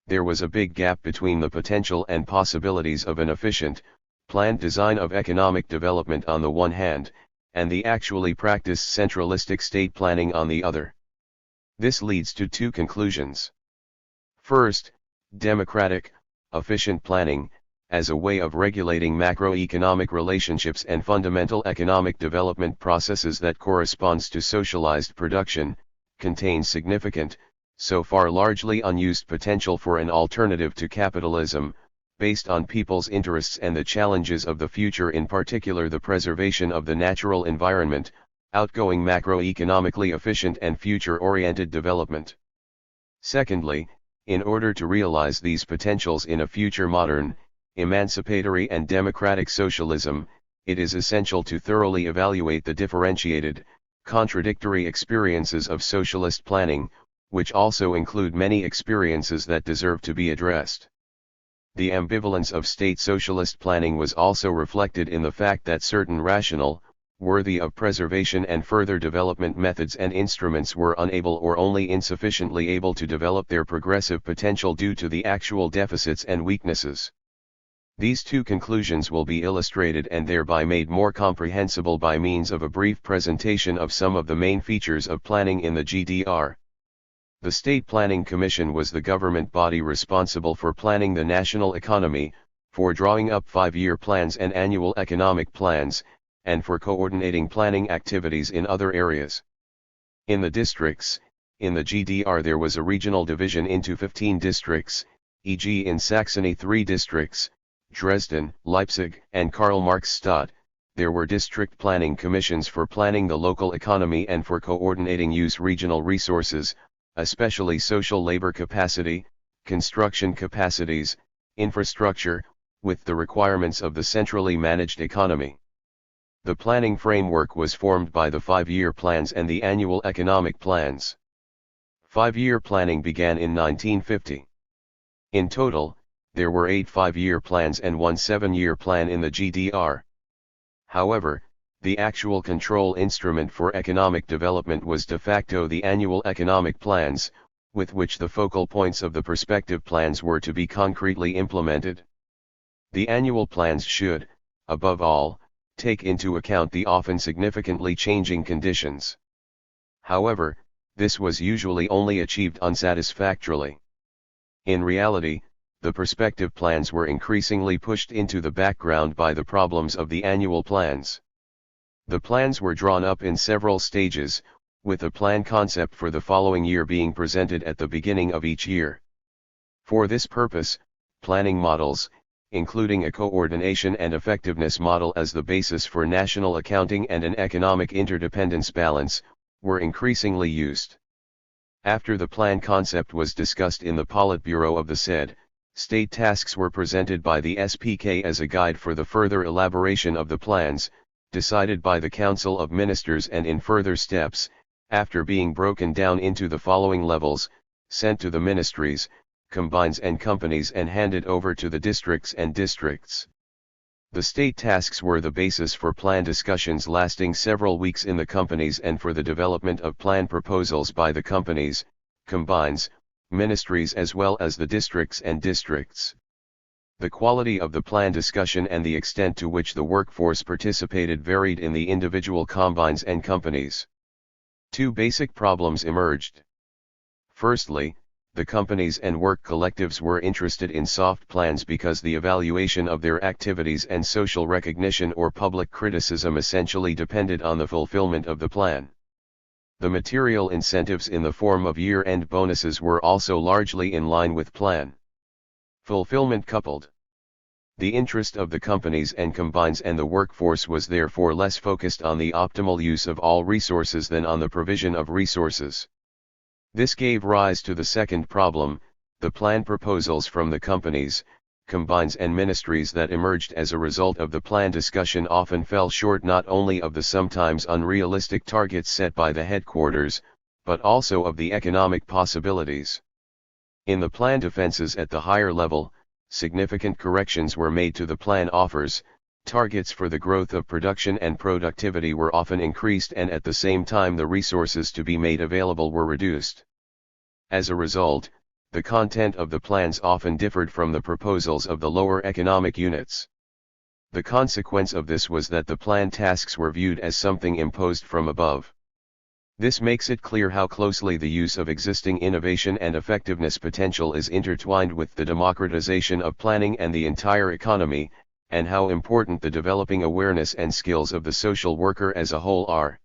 There was a big gap between the potential and possibilities of an efficient, planned design of economic development on the one hand, and the actually practiced centralistic state planning on the other. This leads to two conclusions. First, democratic, efficient planning, as a way of regulating macroeconomic relationships and fundamental economic development processes that corresponds to socialized production, contains significant, so far largely unused potential for an alternative to capitalism, based on people's interests and the challenges of the future, in particular the preservation of the natural environment, outgoing macroeconomically efficient and future-oriented development. Secondly, in order to realize these potentials in a future modern, emancipatory and democratic socialism, it is essential to thoroughly evaluate the differentiated, contradictory experiences of socialist planning, which also include many experiences that deserve to be addressed. The ambivalence of state socialist planning was also reflected in the fact that certain rational, worthy of preservation and further development methods and instruments were unable or only insufficiently able to develop their progressive potential due to the actual deficits and weaknesses. These two conclusions will be illustrated and thereby made more comprehensible by means of a brief presentation of some of the main features of planning in the GDR. The State Planning Commission was the government body responsible for planning the national economy, for drawing up 5-year plans and annual economic plans, and for coordinating planning activities in other areas. In the districts, in the GDR there was a regional division into 15 districts, e.g. in Saxony 3 districts, Dresden, Leipzig, and Karl-Marx-Stadt. There were district planning commissions for planning the local economy and for coordinating regional resources, especially social labor capacity, construction capacities, infrastructure, with the requirements of the centrally managed economy. The planning framework was formed by the 5-year plans and the annual economic plans. 5-year planning began in 1950. In total, there were 8 5-year plans and 1 7-year plan in the GDR. However, the actual control instrument for economic development was de facto the annual economic plans, with which the focal points of the prospective plans were to be concretely implemented. The annual plans should, above all, take into account the often significantly changing conditions. However, this was usually only achieved unsatisfactorily. In reality, the prospective plans were increasingly pushed into the background by the problems of the annual plans. The plans were drawn up in several stages, with a plan concept for the following year being presented at the beginning of each year. For this purpose, planning models, including a coordination and effectiveness model as the basis for national accounting and an economic interdependence balance, were increasingly used. After the plan concept was discussed in the Politburo of the said state, tasks were presented by the SPK as a guide for the further elaboration of the plans, decided by the Council of Ministers and in further steps, after being broken down into the following levels, sent to the ministries, combines and companies and handed over to the districts and districts. The state tasks were the basis for plan discussions lasting several weeks in the companies and for the development of plan proposals by the companies, combines, ministries as well as the districts and districts. The quality of the plan discussion and the extent to which the workforce participated varied in the individual combines and companies. 2 basic problems emerged. Firstly, the companies and work collectives were interested in soft plans because the evaluation of their activities and social recognition or public criticism essentially depended on the fulfillment of the plan. The material incentives in the form of year-end bonuses were also largely in line with plan fulfillment coupled. The interest of the companies and combines and the workforce was therefore less focused on the optimal use of all resources than on the provision of resources. This gave rise to the second problem, the plan proposals from the companies, combines and ministries that emerged as a result of the plan discussion often fell short not only of the sometimes unrealistic targets set by the headquarters, but also of the economic possibilities. In the planned offenses at the higher level, significant corrections were made to the plan offers, targets for the growth of production and productivity were often increased, and at the same time the resources to be made available were reduced. As a result, the content of the plans often differed from the proposals of the lower economic units. The consequence of this was that the plan tasks were viewed as something imposed from above. This makes it clear how closely the use of existing innovation and effectiveness potential is intertwined with the democratization of planning and the entire economy, and how important the developing awareness and skills of the social worker as a whole are.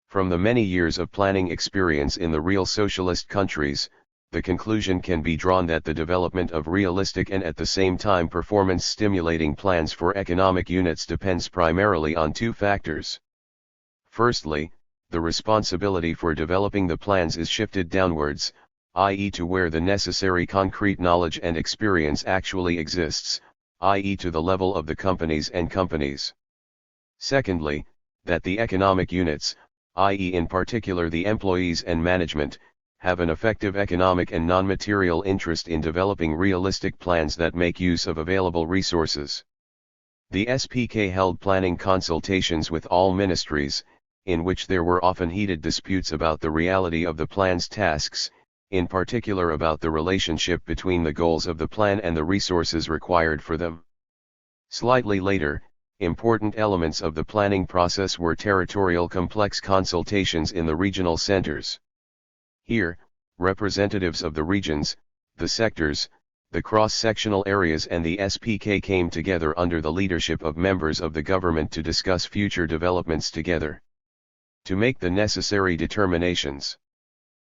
From the many years of planning experience in the real socialist countries, the conclusion can be drawn that the development of realistic and at the same time performance-stimulating plans for economic units depends primarily on two factors. Firstly, the responsibility for developing the plans is shifted downwards, i.e. to where the necessary concrete knowledge and experience actually exists, i.e. to the level of the companies and companies. Secondly, that the economic units, i.e. in particular the employees and management, have an effective economic and non-material interest in developing realistic plans that make use of available resources. The SPK held planning consultations with all ministries, in which there were often heated disputes about the reality of the plan's tasks, in particular about the relationship between the goals of the plan and the resources required for them. Slightly later, important elements of the planning process were territorial complex consultations in the regional centers. Here, representatives of the regions, the sectors, the cross-sectional areas and the SPK came together under the leadership of members of the government to discuss future developments together. To make the necessary determinations.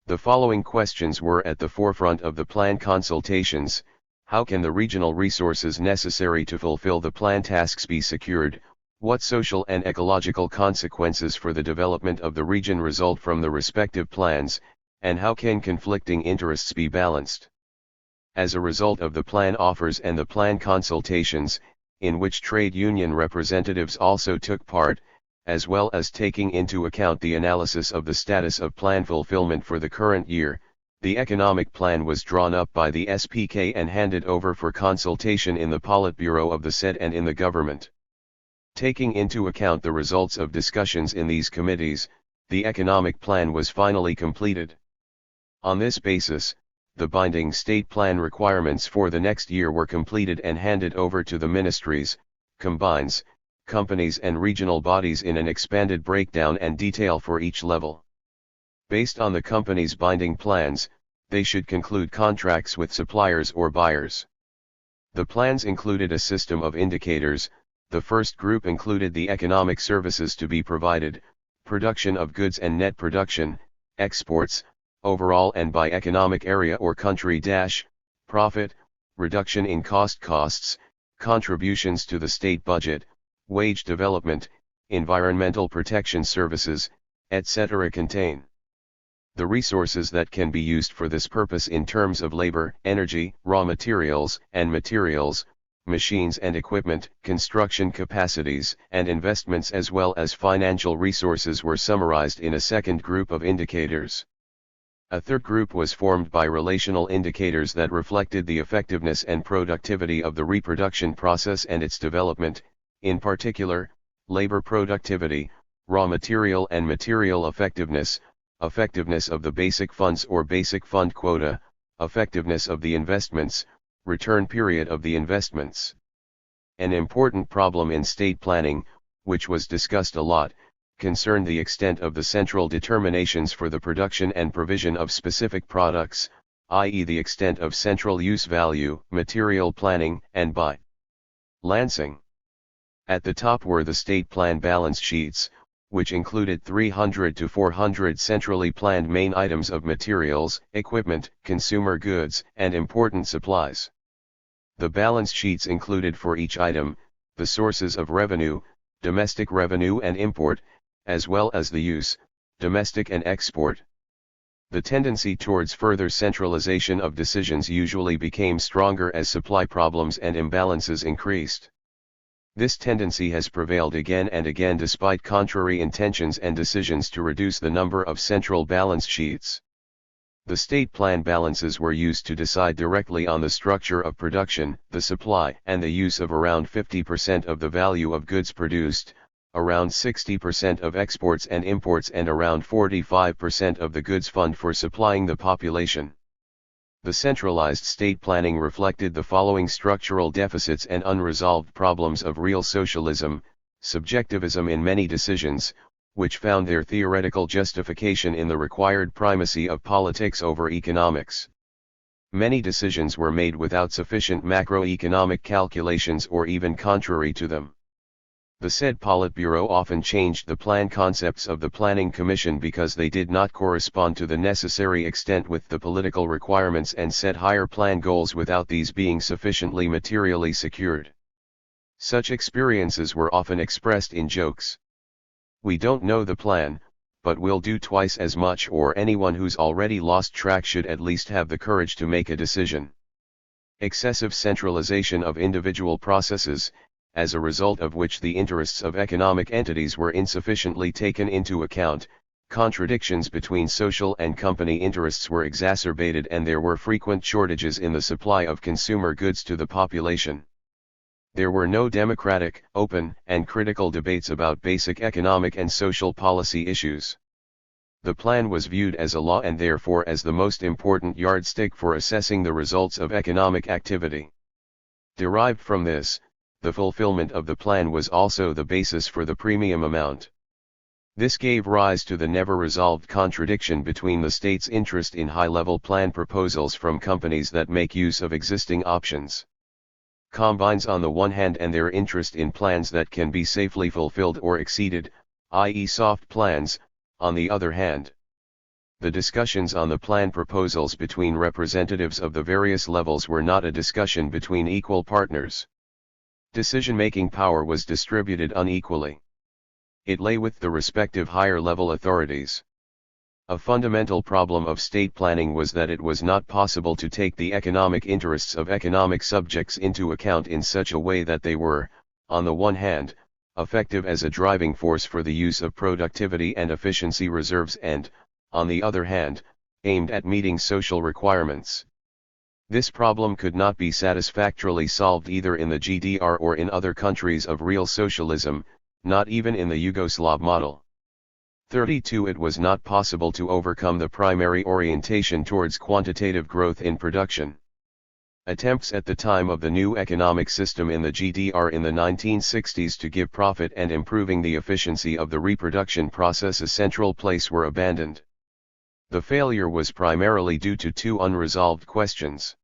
The following questions were at the forefront of the plan consultations: how can the regional resources necessary to fulfill the plan tasks be secured? What social and ecological consequences for the development of the region result from the respective plans, and how can conflicting interests be balanced? As a result of the plan offers and the plan consultations, in which trade union representatives also took part, as well as taking into account the analysis of the status of plan fulfillment for the current year, the economic plan was drawn up by the SPK and handed over for consultation in the Politburo of the SED and in the government. Taking into account the results of discussions in these committees, the economic plan was finally completed. On this basis, the binding state plan requirements for the next year were completed and handed over to the ministries, combines, companies and regional bodies in an expanded breakdown and detail for each level. Based on the company's binding plans, they should conclude contracts with suppliers or buyers. The plans included a system of indicators. The first group included the economic services to be provided, production of goods and net production, exports, overall and by economic area or country profit, reduction in costs, contributions to the state budget, wage development, environmental protection services, etc. contain the resources that can be used for this purpose in terms of labor, energy, raw materials and materials, machines and equipment, construction capacities and investments, as well as financial resources were summarized in a second group of indicators. A third group was formed by relational indicators that reflected the effectiveness and productivity of the reproduction process and its development, in particular, labor productivity, raw material and material effectiveness, effectiveness of the basic funds or basic fund quota, effectiveness of the investments, return period of the investments. An important problem in state planning, which was discussed a lot, concerned the extent of the central determinations for the production and provision of specific products, i.e. the extent of central use value, material planning, and by lancing. At the top were the state plan balance sheets, which included 300 to 400 centrally planned main items of materials, equipment, consumer goods, and important supplies. The balance sheets included for each item, the sources of revenue, domestic revenue and import, as well as the use, domestic and export. The tendency towards further centralization of decisions usually became stronger as supply problems and imbalances increased. This tendency has prevailed again and again despite contrary intentions and decisions to reduce the number of central balance sheets. The state plan balances were used to decide directly on the structure of production, the supply and the use of around 50% of the value of goods produced, around 60% of exports and imports and around 45% of the goods fund for supplying the population. The centralized state planning reflected the following structural deficits and unresolved problems of real socialism: subjectivism in many decisions, which found their theoretical justification in the required primacy of politics over economics. Many decisions were made without sufficient macroeconomic calculations or even contrary to them. The said Politburo often changed the plan concepts of the Planning Commission because they did not correspond to the necessary extent with the political requirements and set higher plan goals without these being sufficiently materially secured. Such experiences were often expressed in jokes. "We don't know the plan, but we'll do twice as much," or anyone who's already lost track should at least have the courage to make a decision. Excessive centralization of individual processes, as a result of which the interests of economic entities were insufficiently taken into account, contradictions between social and company interests were exacerbated and there were frequent shortages in the supply of consumer goods to the population. There were no democratic, open, and critical debates about basic economic and social policy issues. The plan was viewed as a law and therefore as the most important yardstick for assessing the results of economic activity. Derived from this, the fulfillment of the plan was also the basis for the premium amount. This gave rise to the never-resolved contradiction between the state's interest in high-level plan proposals from companies that make use of existing options. Combines on the one hand and their interest in plans that can be safely fulfilled or exceeded, i.e. soft plans, on the other hand. The discussions on the plan proposals between representatives of the various levels were not a discussion between equal partners. Decision-making power was distributed unequally. It lay with the respective higher-level authorities. A fundamental problem of state planning was that it was not possible to take the economic interests of economic subjects into account in such a way that they were, on the one hand, effective as a driving force for the use of productivity and efficiency reserves and, on the other hand, aimed at meeting social requirements. This problem could not be satisfactorily solved either in the GDR or in other countries of real socialism, not even in the Yugoslav model. 32. It was not possible to overcome the primary orientation towards quantitative growth in production. Attempts at the time of the new economic system in the GDR in the 1960s to give profit and improving the efficiency of the reproduction process a central place were abandoned. The failure was primarily due to two unresolved questions.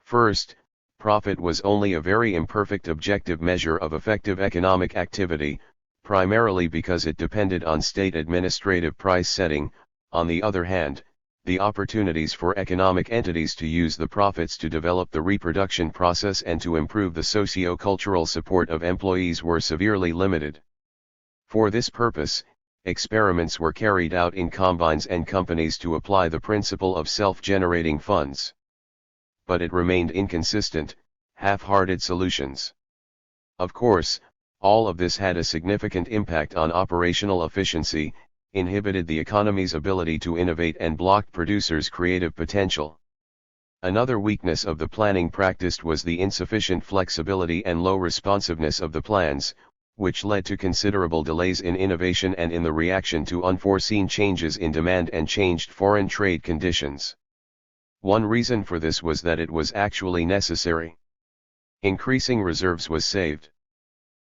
First, profit was only a very imperfect objective measure of effective economic activity, primarily because it depended on state administrative price setting. On the other hand, the opportunities for economic entities to use the profits to develop the reproduction process and to improve the socio-cultural support of employees were severely limited. For this purpose, experiments were carried out in combines and companies to apply the principle of self-generating funds. But it remained inconsistent, half-hearted solutions. Of course, all of this had a significant impact on operational efficiency, inhibited the economy's ability to innovate and blocked producers' creative potential. Another weakness of the planning practiced was the insufficient flexibility and low responsiveness of the plans, which led to considerable delays in innovation and in the reaction to unforeseen changes in demand and changed foreign trade conditions. One reason for this was that it was actually necessary. Increasing reserves was saved.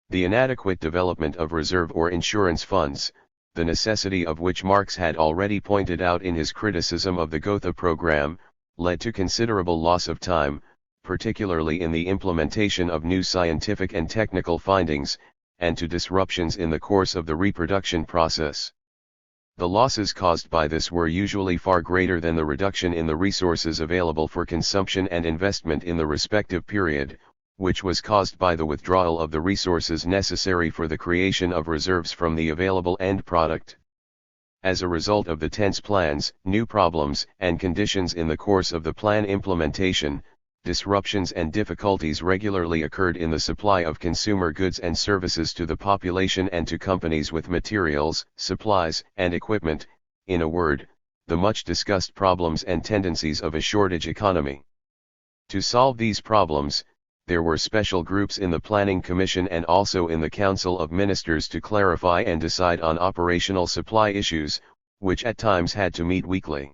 The inadequate development of reserve or insurance funds, the necessity of which Marx had already pointed out in his criticism of the Gotha program, led to considerable loss of time, particularly in the implementation of new scientific and technical findings, and to disruptions in the course of the reproduction process. The losses caused by this were usually far greater than the reduction in the resources available for consumption and investment in the respective period, which was caused by the withdrawal of the resources necessary for the creation of reserves from the available end product. As a result of the tense plans, new problems and conditions in the course of the plan implementation, disruptions and difficulties regularly occurred in the supply of consumer goods and services to the population and to companies with materials, supplies, and equipment. In a word, the much discussed problems and tendencies of a shortage economy. To solve these problems, there were special groups in the Planning Commission and also in the Council of Ministers to clarify and decide on operational supply issues, which at times had to meet weekly.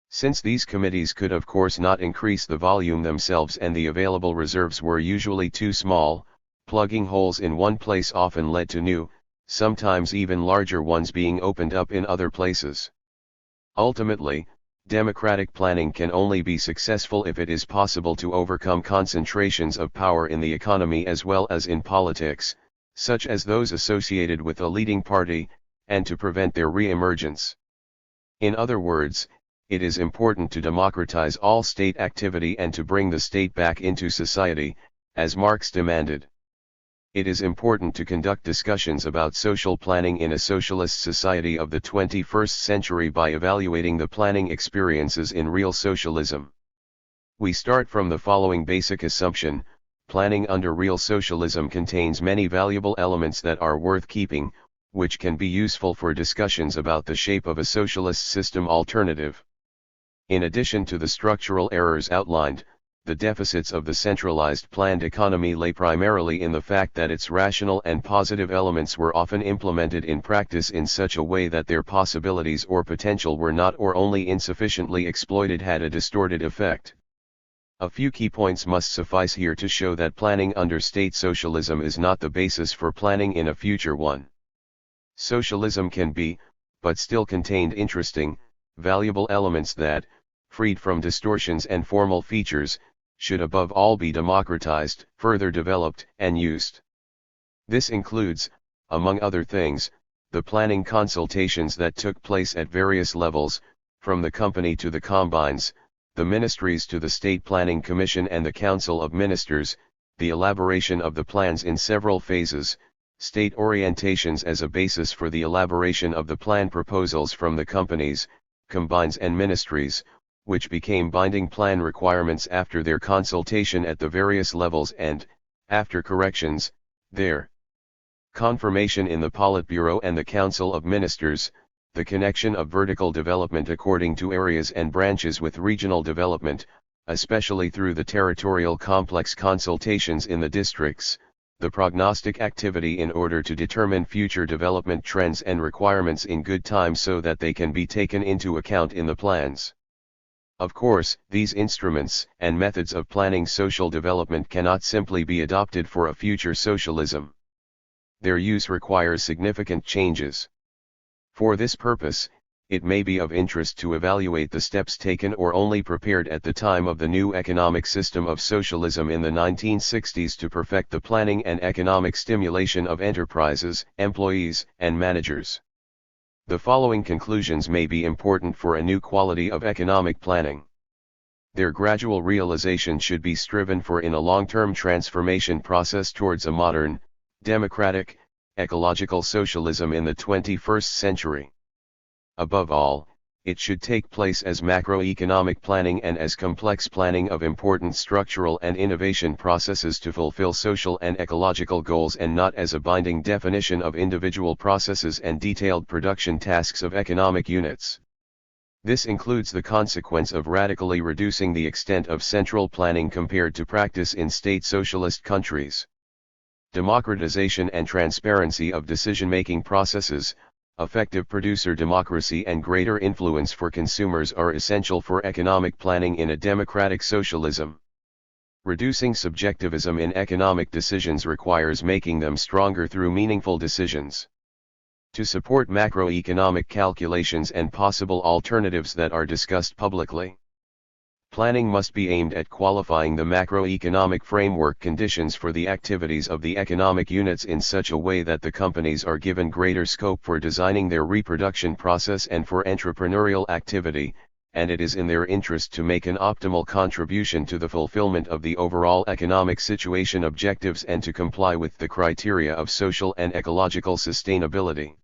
Since these committees could of course not increase the volume themselves and the available reserves were usually too small, plugging holes in one place often led to new, sometimes even larger ones being opened up in other places. Ultimately, democratic planning can only be successful if it is possible to overcome concentrations of power in the economy as well as in politics, such as those associated with a leading party, and to prevent their re-emergence. In other words, it is important to democratize all state activity and to bring the state back into society, as Marx demanded. It is important to conduct discussions about social planning in a socialist society of the 21st century by evaluating the planning experiences in real socialism. We start from the following basic assumption: planning under real socialism contains many valuable elements that are worth keeping, which can be useful for discussions about the shape of a socialist system alternative. In addition to the structural errors outlined, the deficits of the centralized planned economy lay primarily in the fact that its rational and positive elements were often implemented in practice in such a way that their possibilities or potential were not or only insufficiently exploited, had a distorted effect. A few key points must suffice here to show that planning under state socialism is not the basis for planning in a future one. Socialism can be, but still contained interesting, valuable elements that, freed from distortions and formal features, should above all be democratized, further developed, and used. This includes, among other things, the planning consultations that took place at various levels, from the company to the combines, the ministries to the State Planning Commission and the Council of Ministers, the elaboration of the plans in several phases, state orientations as a basis for the elaboration of the plan proposals from the companies, combines and ministries, which became binding plan requirements after their consultation at the various levels and, after corrections, their confirmation in the Politburo and the Council of Ministers, the connection of vertical development according to areas and branches with regional development, especially through the territorial complex consultations in the districts, the prognostic activity in order to determine future development trends and requirements in good time so that they can be taken into account in the plans. Of course, these instruments and methods of planning social development cannot simply be adopted for a future socialism. Their use requires significant changes. For this purpose, it may be of interest to evaluate the steps taken or only prepared at the time of the new economic system of socialism in the 1960s to perfect the planning and economic stimulation of enterprises, employees, and managers. The following conclusions may be important for a new quality of economic planning. Their gradual realization should be striven for in a long-term transformation process towards a modern, democratic, ecological socialism in the 21st century. Above all, it should take place as macroeconomic planning and as complex planning of important structural and innovation processes to fulfill social and ecological goals and not as a binding definition of individual processes and detailed production tasks of economic units. This includes the consequence of radically reducing the extent of central planning compared to practice in state socialist countries. Democratization and transparency of decision-making processes, effective producer democracy and greater influence for consumers are essential for economic planning in a democratic socialism. Reducing subjectivism in economic decisions requires making them stronger through meaningful decisions. To support macroeconomic calculations and possible alternatives that are discussed publicly, planning must be aimed at qualifying the macroeconomic framework conditions for the activities of the economic units in such a way that the companies are given greater scope for designing their reproduction process and for entrepreneurial activity, and it is in their interest to make an optimal contribution to the fulfillment of the overall economic situation objectives and to comply with the criteria of social and ecological sustainability.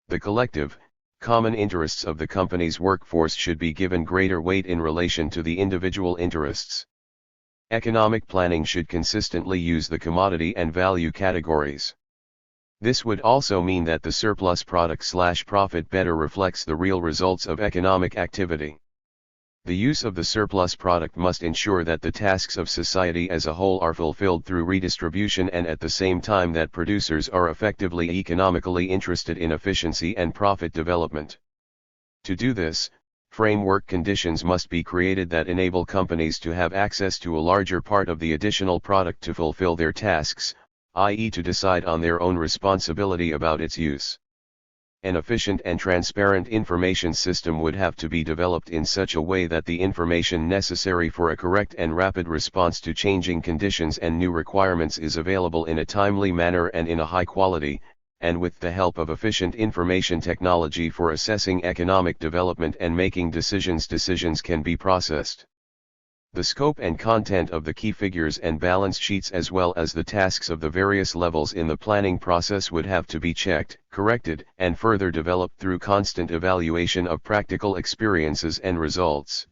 The collective, common interests of the company's workforce should be given greater weight in relation to the individual interests. Economic planning should consistently use the commodity and value categories. This would also mean that the surplus product/profit better reflects the real results of economic activity. The use of the surplus product must ensure that the tasks of society as a whole are fulfilled through redistribution, and at the same time that producers are effectively economically interested in efficiency and profit development. To do this, framework conditions must be created that enable companies to have access to a larger part of the additional product to fulfill their tasks, i.e., to decide on their own responsibility about its use. An efficient and transparent information system would have to be developed in such a way that the information necessary for a correct and rapid response to changing conditions and new requirements is available in a timely manner and in a high quality, and with the help of efficient information technology for assessing economic development and making decisions can be processed. The scope and content of the key figures and balance sheets, as well as the tasks of the various levels in the planning process, would have to be checked, corrected, and further developed through constant evaluation of practical experiences and results.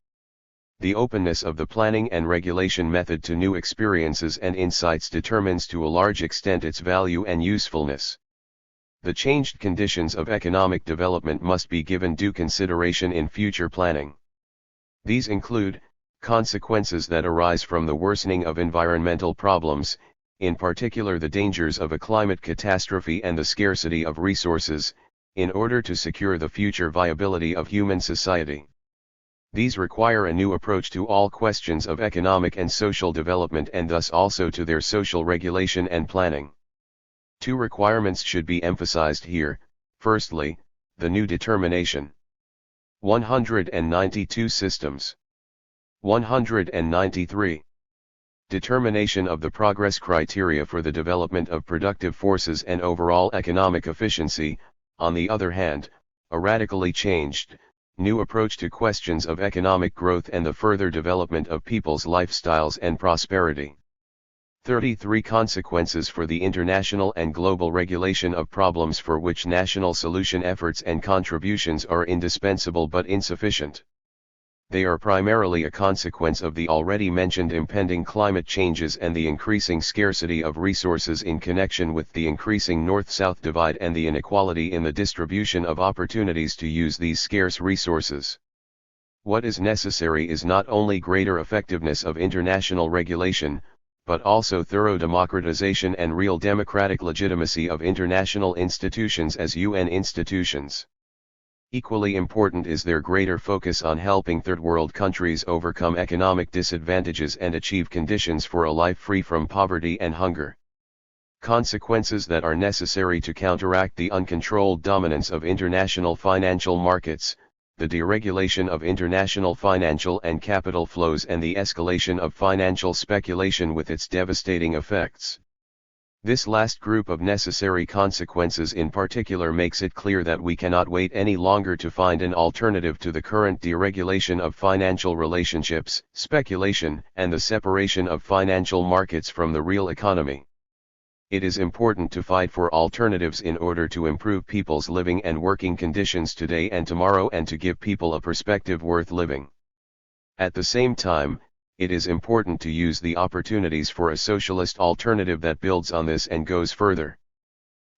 The openness of the planning and regulation method to new experiences and insights determines to a large extent its value and usefulness. The changed conditions of economic development must be given due consideration in future planning. These include consequences that arise from the worsening of environmental problems, in particular the dangers of a climate catastrophe and the scarcity of resources, in order to secure the future viability of human society. These require a new approach to all questions of economic and social development, and thus also to their social regulation and planning. Two requirements should be emphasized here. Firstly, the new determination. 192 systems. 193. Determination of the progress criteria for the development of productive forces and overall economic efficiency. On the other hand, a radically changed, new approach to questions of economic growth and the further development of people's lifestyles and prosperity. 33. Consequences for the international and global regulation of problems for which national solution efforts and contributions are indispensable but insufficient. They are primarily a consequence of the already mentioned impending climate changes and the increasing scarcity of resources in connection with the increasing north-south divide and the inequality in the distribution of opportunities to use these scarce resources. What is necessary is not only greater effectiveness of international regulation, but also thorough democratization and real democratic legitimacy of international institutions as UN institutions. Equally important is their greater focus on helping third world countries overcome economic disadvantages and achieve conditions for a life free from poverty and hunger. Consequences that are necessary to counteract the uncontrolled dominance of international financial markets, the deregulation of international financial and capital flows, and the escalation of financial speculation with its devastating effects. This last group of necessary consequences in particular makes it clear that we cannot wait any longer to find an alternative to the current deregulation of financial relationships, speculation, and the separation of financial markets from the real economy. It is important to fight for alternatives in order to improve people's living and working conditions today and tomorrow, and to give people a perspective worth living. At the same time, it is important to use the opportunities for a socialist alternative that builds on this and goes further.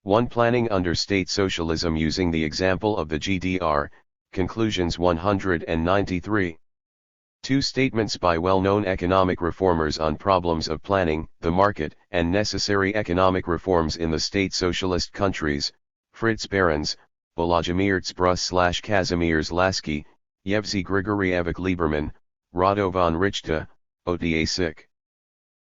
1. Planning under state socialism using the example of the GDR, Conclusions 193. 2. Statements by well-known economic reformers on problems of planning, the market, and necessary economic reforms in the state socialist countries, Fritz Behrens, Volodymyr Tsbrus/Kazimierz Lasky, Yevzy Grigorievich Lieberman, Radovan Richta, OTA Sick.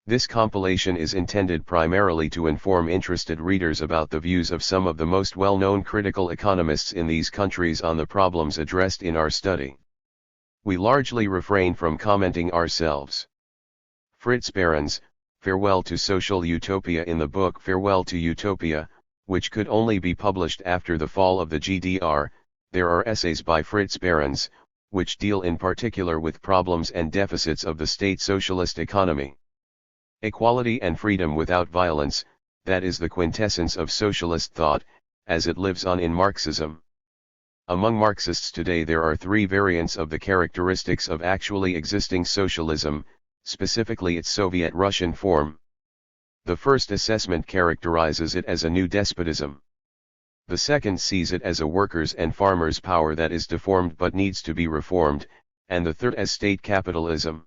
This compilation is intended primarily to inform interested readers about the views of some of the most well-known critical economists in these countries on the problems addressed in our study. We largely refrain from commenting ourselves. Fritz Behrens, Farewell to Social Utopia. In the book Farewell to Utopia, which could only be published after the fall of the GDR, there are essays by Fritz Behrens, which deal in particular with problems and deficits of the state socialist economy. Equality and freedom without violence, that is the quintessence of socialist thought, as it lives on in Marxism. Among Marxists today there are three variants of the characteristics of actually existing socialism, specifically its Soviet Russian form. The first assessment characterizes it as a new despotism. The second sees it as a workers' and farmers' power that is deformed but needs to be reformed, and the third as state capitalism.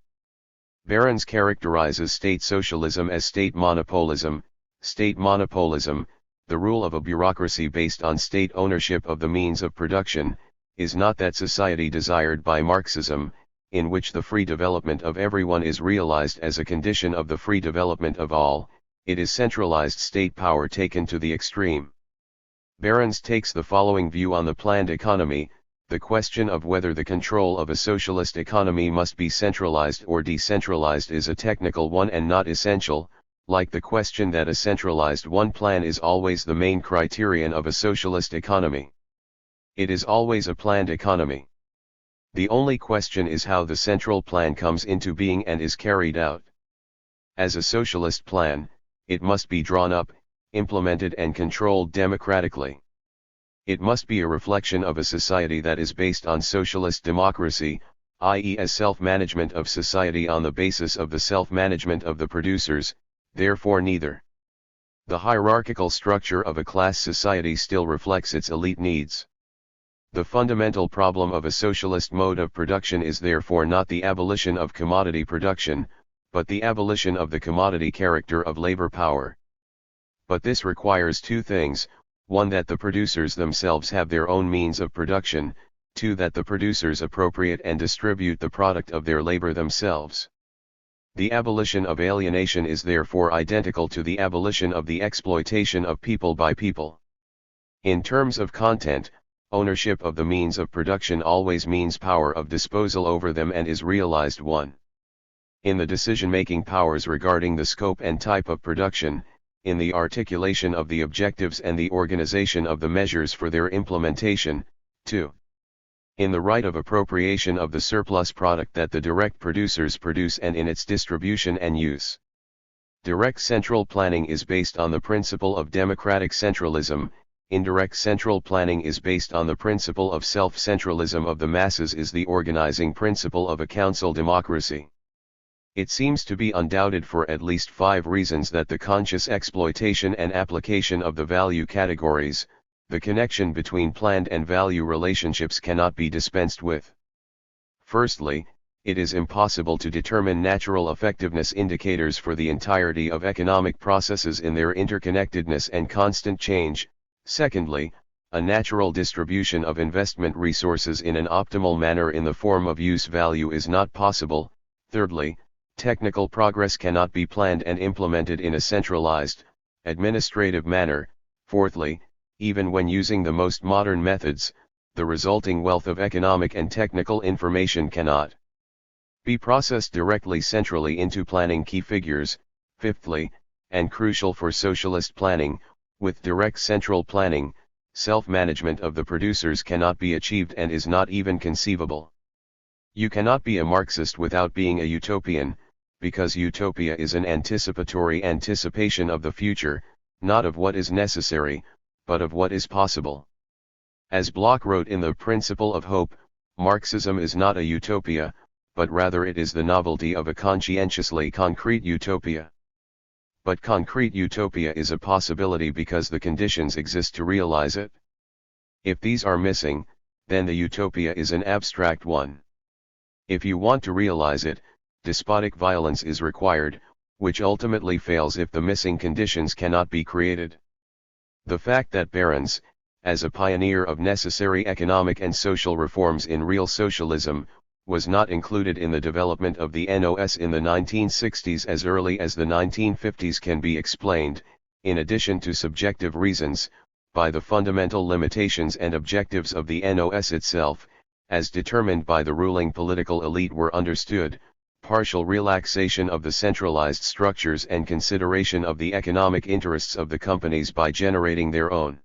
Behrens characterizes state socialism as state monopolism. State monopolism, the rule of a bureaucracy based on state ownership of the means of production, is not that society desired by Marxism, in which the free development of everyone is realized as a condition of the free development of all. It is centralized state power taken to the extreme. Behrens takes the following view on the planned economy: the question of whether the control of a socialist economy must be centralized or decentralized is a technical one and not essential, like the question that a centralized one plan is always the main criterion of a socialist economy. It is always a planned economy. The only question is how the central plan comes into being and is carried out. As a socialist plan, it must be drawn up, implemented and controlled democratically. It must be a reflection of a society that is based on socialist democracy, i.e. as self-management of society on the basis of the self-management of the producers, therefore neither. The hierarchical structure of a class society still reflects its elite needs. The fundamental problem of a socialist mode of production is therefore not the abolition of commodity production, but the abolition of the commodity character of labor power. But this requires two things: one, that the producers themselves have their own means of production; two, that the producers appropriate and distribute the product of their labor themselves. The abolition of alienation is therefore identical to the abolition of the exploitation of people by people. In terms of content, ownership of the means of production always means power of disposal over them and is realized 1. In the decision-making powers regarding the scope and type of production, in the articulation of the objectives and the organization of the measures for their implementation; 2. In the right of appropriation of the surplus product that the direct producers produce and in its distribution and use. Direct central planning is based on the principle of democratic centralism. Indirect central planning is based on the principle of self-centralism of the masses, is the organizing principle of a council democracy. It seems to be undoubted for at least 5 reasons that the conscious exploitation and application of the value categories, the connection between planned and value relationships, cannot be dispensed with. Firstly, it is impossible to determine natural effectiveness indicators for the entirety of economic processes in their interconnectedness and constant change. Secondly, a natural distribution of investment resources in an optimal manner in the form of use value is not possible. Thirdly, technical progress cannot be planned and implemented in a centralized, administrative manner. Fourthly, even when using the most modern methods, the resulting wealth of economic and technical information cannot be processed directly centrally into planning key figures. Fifthly, and crucial for socialist planning, with direct central planning, self-management of the producers cannot be achieved and is not even conceivable. You cannot be a Marxist without being a utopian, because utopia is an anticipatory anticipation of the future, not of what is necessary, but of what is possible. As Bloch wrote in The Principle of Hope, Marxism is not a utopia, but rather it is the novelty of a conscientiously concrete utopia. But concrete utopia is a possibility because the conditions exist to realize it. If these are missing, then the utopia is an abstract one. If you want to realize it, despotic violence is required, which ultimately fails if the missing conditions cannot be created. The fact that Behrens, as a pioneer of necessary economic and social reforms in real socialism, was not included in the development of the NOS in the 1960s as early as the 1950s can be explained, in addition to subjective reasons, by the fundamental limitations and objectives of the NOS itself, as determined by the ruling political elite, were understood: partial relaxation of the centralized structures and consideration of the economic interests of the companies by generating their own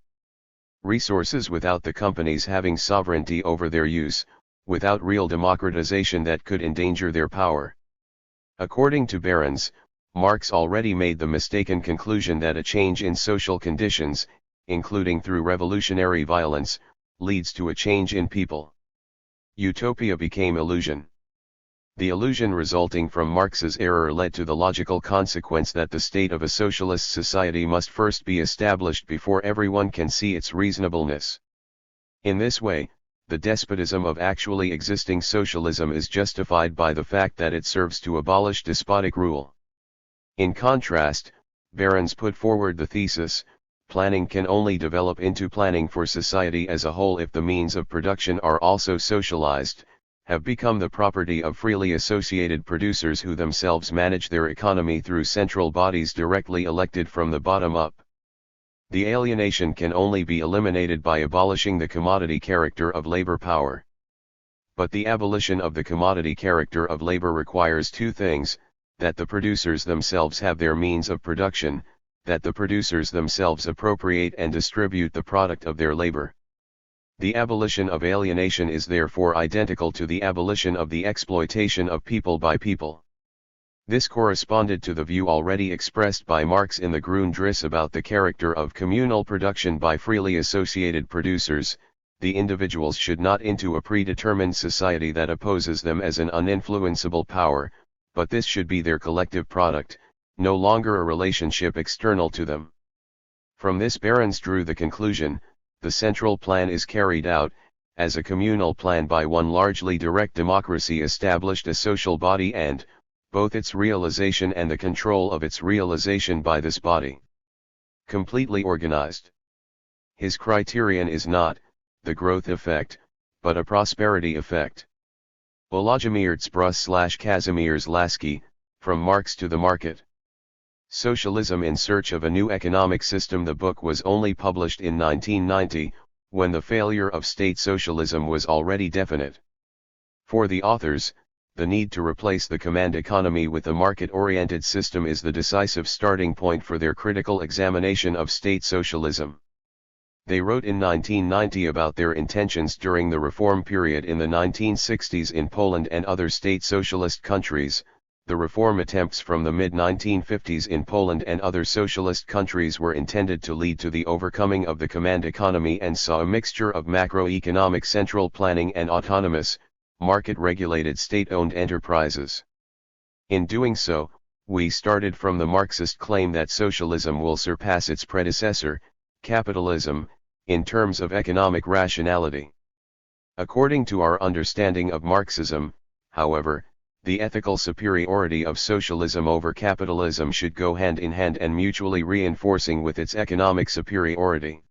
resources without the companies having sovereignty over their use, without real democratization that could endanger their power. According to Behrens, Marx already made the mistaken conclusion that a change in social conditions, including through revolutionary violence, leads to a change in people. Utopia became illusion. The illusion resulting from Marx's error led to the logical consequence that the state of a socialist society must first be established before everyone can see its reasonableness. In this way, the despotism of actually existing socialism is justified by the fact that it serves to abolish despotic rule. In contrast, Behrens put forward the thesis, planning can only develop into planning for society as a whole if the means of production are also socialized, have become the property of freely associated producers who themselves manage their economy through central bodies directly elected from the bottom up. The alienation can only be eliminated by abolishing the commodity character of labor power. But the abolition of the commodity character of labor requires two things: that the producers themselves have their means of production, that the producers themselves appropriate and distribute the product of their labor. The abolition of alienation is therefore identical to the abolition of the exploitation of people by people. This corresponded to the view already expressed by Marx in the Grundriss about the character of communal production by freely associated producers. The individuals should not into a predetermined society that opposes them as an uninfluenceable power, but this should be their collective product, no longer a relationship external to them. From this Behrens drew the conclusion: the central plan is carried out, as a communal plan by one largely direct democracy established a social body and, both its realization and the control of its realization by this body, completely organized. His criterion is not the growth effect, but a prosperity effect. Volodymyr Tsbrus/Kazimierz Lasky, From Marx to the Market. Socialism in Search of a New Economic System. The book was only published in 1990, when the failure of state socialism was already definite. For the authors, the need to replace the command economy with a market-oriented system is the decisive starting point for their critical examination of state socialism. They wrote in 1990 about their intentions during the reform period in the 1960s in Poland and other state socialist countries. The reform attempts from the mid-1950s in Poland and other socialist countries were intended to lead to the overcoming of the command economy and saw a mixture of macroeconomic central planning and autonomous, market-regulated state-owned enterprises. In doing so, we started from the Marxist claim that socialism will surpass its predecessor, capitalism, in terms of economic rationality. According to our understanding of Marxism, however, the ethical superiority of socialism over capitalism should go hand in hand and mutually reinforcing with its economic superiority.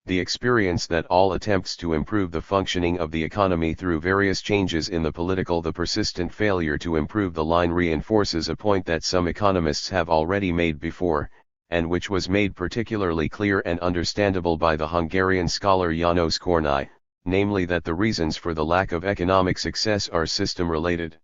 The experience that all attempts to improve the functioning of the economy through various changes in the persistent failure to improve the line reinforces a point that some economists have already made before, and which was made particularly clear and understandable by the Hungarian scholar János Kornai, namely that the reasons for the lack of economic success are system-related.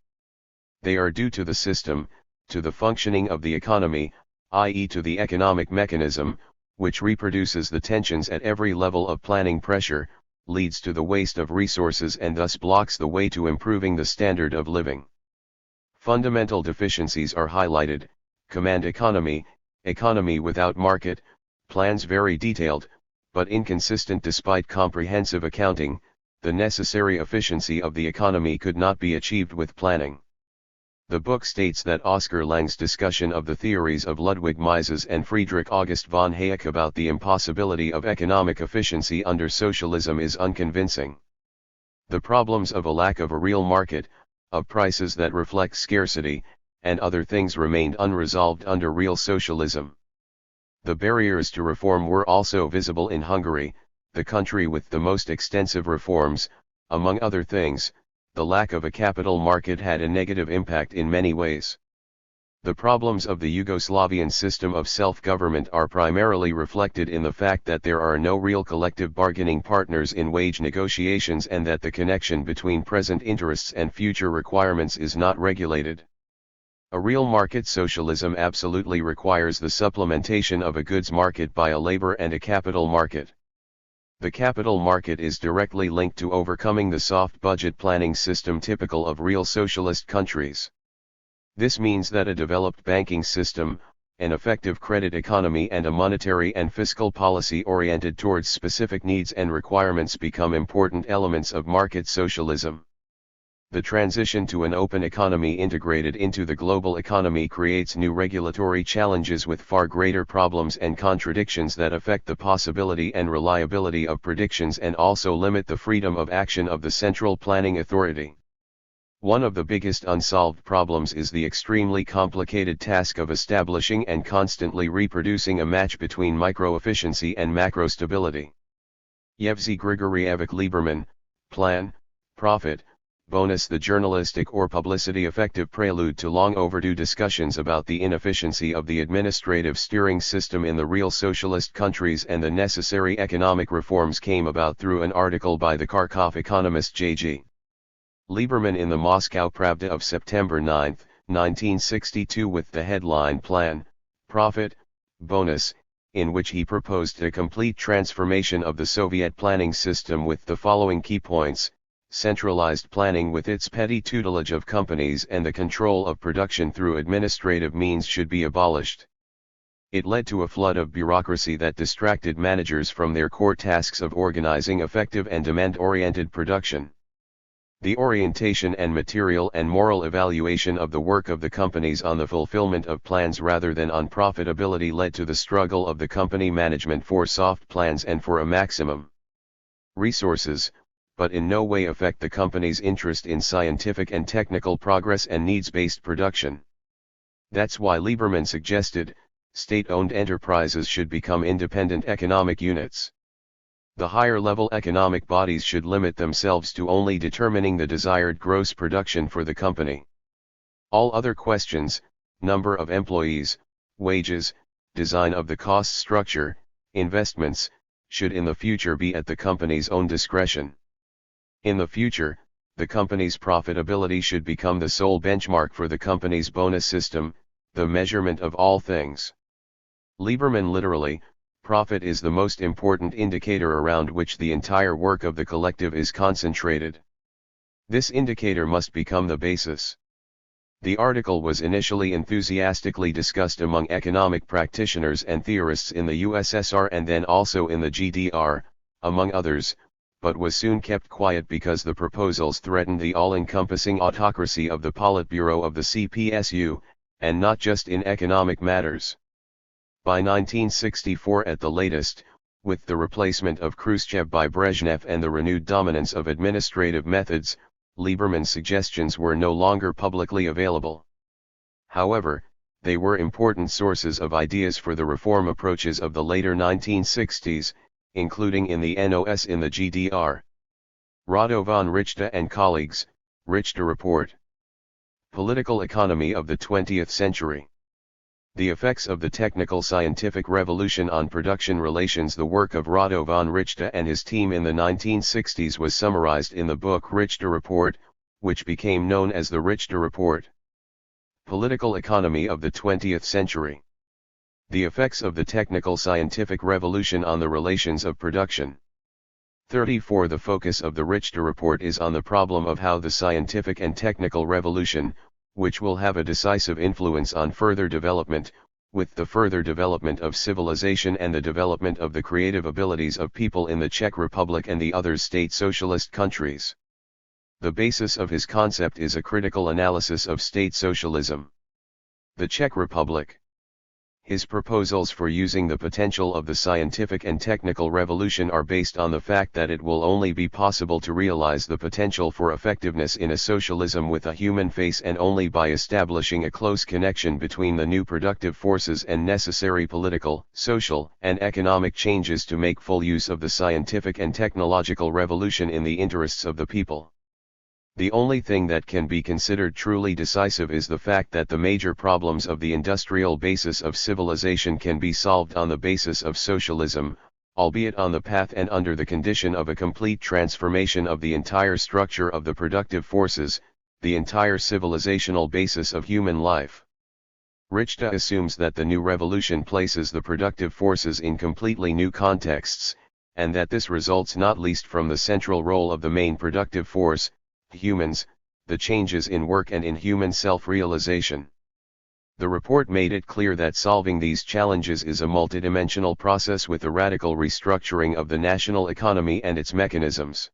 They are due to the system, to the functioning of the economy, i.e. to the economic mechanism, which reproduces the tensions at every level of planning pressure, leads to the waste of resources and thus blocks the way to improving the standard of living. Fundamental deficiencies are highlighted: command economy, economy without market, plans very detailed, but inconsistent despite comprehensive accounting. The necessary efficiency of the economy could not be achieved with planning. The book states that Oscar Lange's discussion of the theories of Ludwig Mises and Friedrich August von Hayek about the impossibility of economic efficiency under socialism is unconvincing. The problems of a lack of a real market, of prices that reflect scarcity, and other things remained unresolved under real socialism. The barriers to reform were also visible in Hungary, the country with the most extensive reforms. Among other things, the lack of a capital market had a negative impact in many ways. The problems of the Yugoslavian system of self-government are primarily reflected in the fact that there are no real collective bargaining partners in wage negotiations and that the connection between present interests and future requirements is not regulated. A real market socialism absolutely requires the supplementation of a goods market by a labor and a capital market. The capital market is directly linked to overcoming the soft budget planning system typical of real socialist countries. This means that a developed banking system, an effective credit economy and a monetary and fiscal policy oriented towards specific needs and requirements become important elements of market socialism. The transition to an open economy integrated into the global economy creates new regulatory challenges with far greater problems and contradictions that affect the possibility and reliability of predictions and also limit the freedom of action of the central planning authority. One of the biggest unsolved problems is the extremely complicated task of establishing and constantly reproducing a match between micro-efficiency and macro-stability. Yevgeny Grigoryevic Lieberman, Plan, Profit, Bonus. The journalistic or publicity effective prelude to long overdue discussions about the inefficiency of the administrative steering system in the real socialist countries and the necessary economic reforms came about through an article by the Kharkov economist J.G. Lieberman in the Moscow Pravda of September 9, 1962 with the headline Plan, Profit, Bonus, in which he proposed a complete transformation of the Soviet planning system with the following key points: centralized planning with its petty tutelage of companies and the control of production through administrative means should be abolished. It led to a flood of bureaucracy that distracted managers from their core tasks of organizing effective and demand-oriented production. The orientation and material and moral evaluation of the work of the companies on the fulfillment of plans rather than on profitability led to the struggle of the company management for soft plans and for a maximum resources, but in no way affect the company's interest in scientific and technical progress and needs-based production. That's why Lieberman suggested, state-owned enterprises should become independent economic units. The higher-level economic bodies should limit themselves to only determining the desired gross production for the company. All other questions, number of employees, wages, design of the cost structure, investments, should in the future be at the company's own discretion. In the future, the company's profitability should become the sole benchmark for the company's bonus system, the measurement of all things. Lieberman literally, profit is the most important indicator around which the entire work of the collective is concentrated. This indicator must become the basis. The article was initially enthusiastically discussed among economic practitioners and theorists in the USSR and then also in the GDR, among others, but was soon kept quiet because the proposals threatened the all-encompassing autocracy of the Politburo of the CPSU, and not just in economic matters. By 1964 at the latest, with the replacement of Khrushchev by Brezhnev and the renewed dominance of administrative methods, Lieberman's suggestions were no longer publicly available. However, they were important sources of ideas for the reform approaches of the later 1960s, including in the NOS in the GDR. Radovan Richter and colleagues, Richter Report. Political Economy of the 20th Century. The effects of the technical scientific revolution on production relations. The work of Radovan Richter and his team in the 1960s was summarized in the book Richter Report, which became known as the Richter Report. Political Economy of the 20th Century. The effects of the technical scientific revolution on the relations of production. 34. The focus of the Richter Report is on the problem of how the scientific and technical revolution, which will have a decisive influence on further development, with the further development of civilization and the development of the creative abilities of people in the Czech Republic and the other state socialist countries. The basis of his concept is a critical analysis of state socialism. The Czech Republic. His proposals for using the potential of the scientific and technical revolution are based on the fact that it will only be possible to realize the potential for effectiveness in a socialism with a human face and only by establishing a close connection between the new productive forces and necessary political, social, and economic changes to make full use of the scientific and technological revolution in the interests of the people. The only thing that can be considered truly decisive is the fact that the major problems of the industrial basis of civilization can be solved on the basis of socialism, albeit on the path and under the condition of a complete transformation of the entire structure of the productive forces, the entire civilizational basis of human life. Richter assumes that the new revolution places the productive forces in completely new contexts, and that this results not least from the central role of the main productive force, humans, the changes in work and in human self-realization. The report made it clear that solving these challenges is a multidimensional process with a radical restructuring of the national economy and its mechanisms.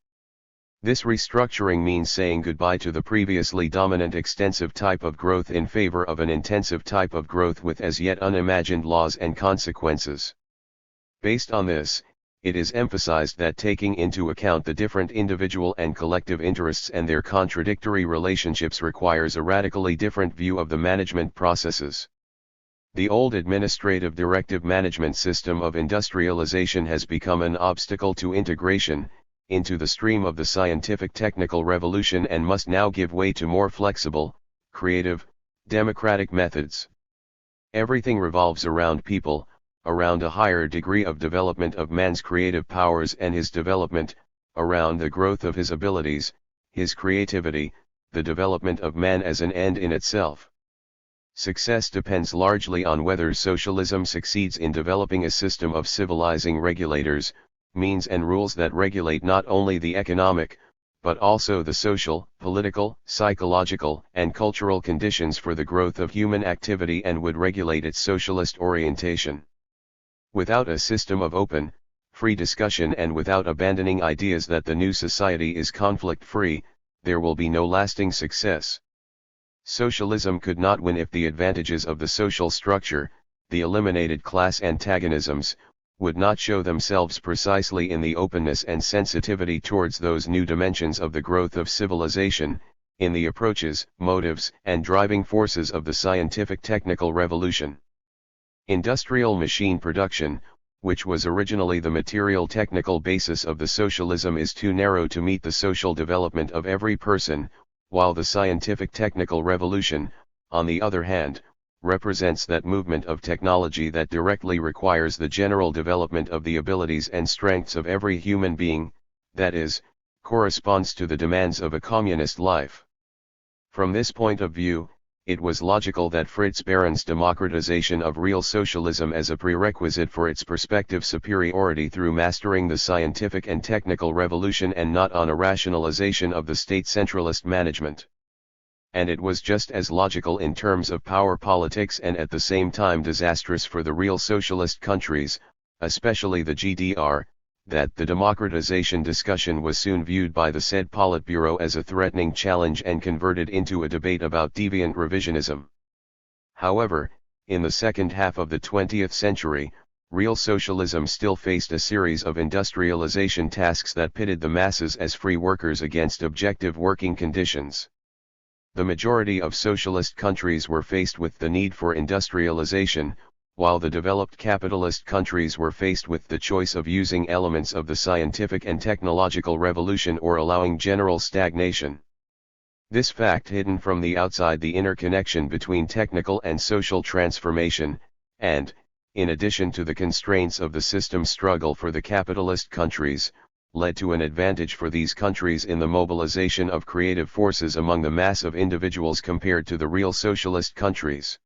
This restructuring means saying goodbye to the previously dominant extensive type of growth in favor of an intensive type of growth with as yet unimagined laws and consequences. Based on this, it is emphasized that taking into account the different individual and collective interests and their contradictory relationships requires a radically different view of the management processes. The old administrative directive management system of industrialization has become an obstacle to integration into the stream of the scientific technical revolution and must now give way to more flexible, creative, democratic methods. Everything revolves around people, around a higher degree of development of man's creative powers and his development, around the growth of his abilities, his creativity, the development of man as an end in itself. Success depends largely on whether socialism succeeds in developing a system of civilizing regulators, means and rules that regulate not only the economic, but also the social, political, psychological, and cultural conditions for the growth of human activity and would regulate its socialist orientation. Without a system of open, free discussion and without abandoning ideas that the new society is conflict-free, there will be no lasting success. Socialism could not win if the advantages of the social structure, the eliminated class antagonisms, would not show themselves precisely in the openness and sensitivity towards those new dimensions of the growth of civilization, in the approaches, motives, and driving forces of the scientific technical revolution. Industrial machine production, which was originally the material technical basis of the socialism, is too narrow to meet the social development of every person, while the scientific technical revolution, on the other hand, represents that movement of technology that directly requires the general development of the abilities and strengths of every human being, that is, corresponds to the demands of a communist life. From this point of view, it was logical that Fritz Behren's democratization of real socialism as a prerequisite for its prospective superiority through mastering the scientific and technical revolution and not on a rationalization of the state centralist management. And it was just as logical in terms of power politics and at the same time disastrous for the real socialist countries, especially the GDR, that the democratization discussion was soon viewed by the said Politburo as a threatening challenge and converted into a debate about deviant revisionism. However, in the second half of the 20th century, real socialism still faced a series of industrialization tasks that pitted the masses as free workers against objective working conditions. The majority of socialist countries were faced with the need for industrialization, while the developed capitalist countries were faced with the choice of using elements of the scientific and technological revolution or allowing general stagnation. This fact hidden from the outside the interconnection between technical and social transformation, and, in addition to the constraints of the system struggle for the capitalist countries, led to an advantage for these countries in the mobilization of creative forces among the mass of individuals compared to the real socialist countries.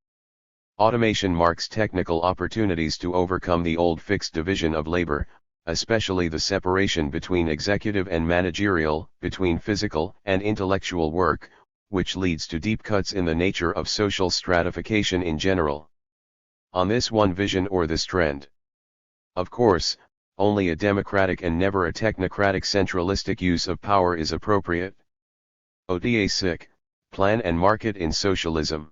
Automation marks technical opportunities to overcome the old fixed division of labor, especially the separation between executive and managerial, between physical and intellectual work, which leads to deep cuts in the nature of social stratification in general. On this one vision or this trend, of course, only a democratic and never a technocratic centralistic use of power is appropriate. Oda Sick, Plan and Market in Socialism.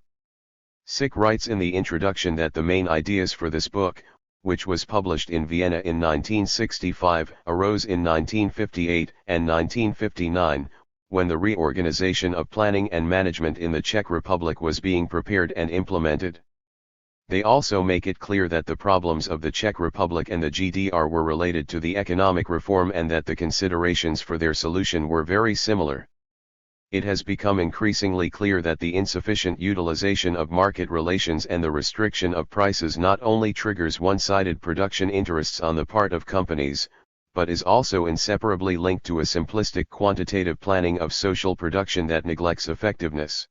Sick writes in the introduction that the main ideas for this book, which was published in Vienna in 1965, arose in 1958 and 1959, when the reorganization of planning and management in the Czech Republic was being prepared and implemented. They also make it clear that the problems of the Czech Republic and the GDR were related to the economic reform and that the considerations for their solution were very similar. It has become increasingly clear that the insufficient utilization of market relations and the restriction of prices not only triggers one-sided production interests on the part of companies, but is also inseparably linked to a simplistic quantitative planning of social production that neglects effectiveness.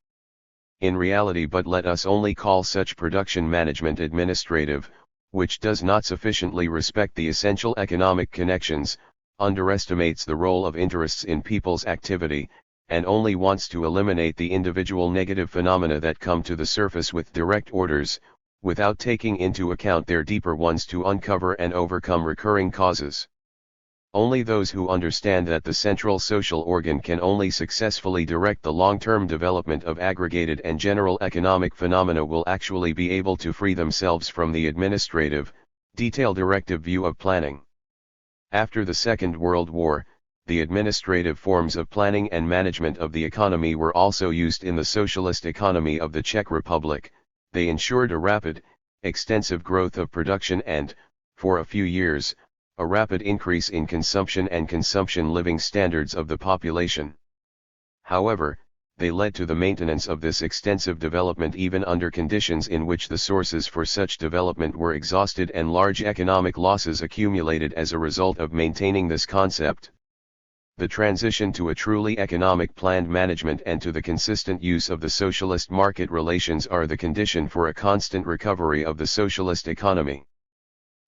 In reality, but let us only call such production management administrative, which does not sufficiently respect the essential economic connections, underestimates the role of interests in people's activity, and only wants to eliminate the individual negative phenomena that come to the surface with direct orders, without taking into account their deeper ones to uncover and overcome recurring causes. Only those who understand that the central social organ can only successfully direct the long-term development of aggregated and general economic phenomena will actually be able to free themselves from the administrative, detail-directive view of planning. After the Second World War, the administrative forms of planning and management of the economy were also used in the socialist economy of the Czech Republic. They ensured a rapid, extensive growth of production and, for a few years, a rapid increase in consumption and consumption living standards of the population. However, they led to the maintenance of this extensive development even under conditions in which the sources for such development were exhausted and large economic losses accumulated as a result of maintaining this concept. The transition to a truly economic planned management and to the consistent use of the socialist market relations are the condition for a constant recovery of the socialist economy.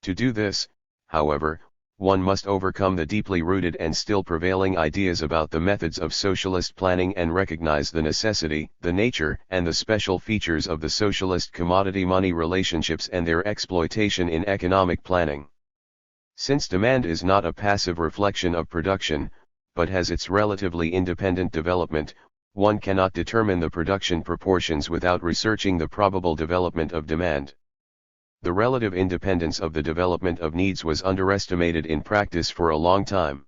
To do this, however, one must overcome the deeply rooted and still prevailing ideas about the methods of socialist planning and recognize the necessity, the nature, and the special features of the socialist commodity-money relationships and their exploitation in economic planning. Since demand is not a passive reflection of production, but has its relatively independent development, one cannot determine the production proportions without researching the probable development of demand. The relative independence of the development of needs was underestimated in practice for a long time.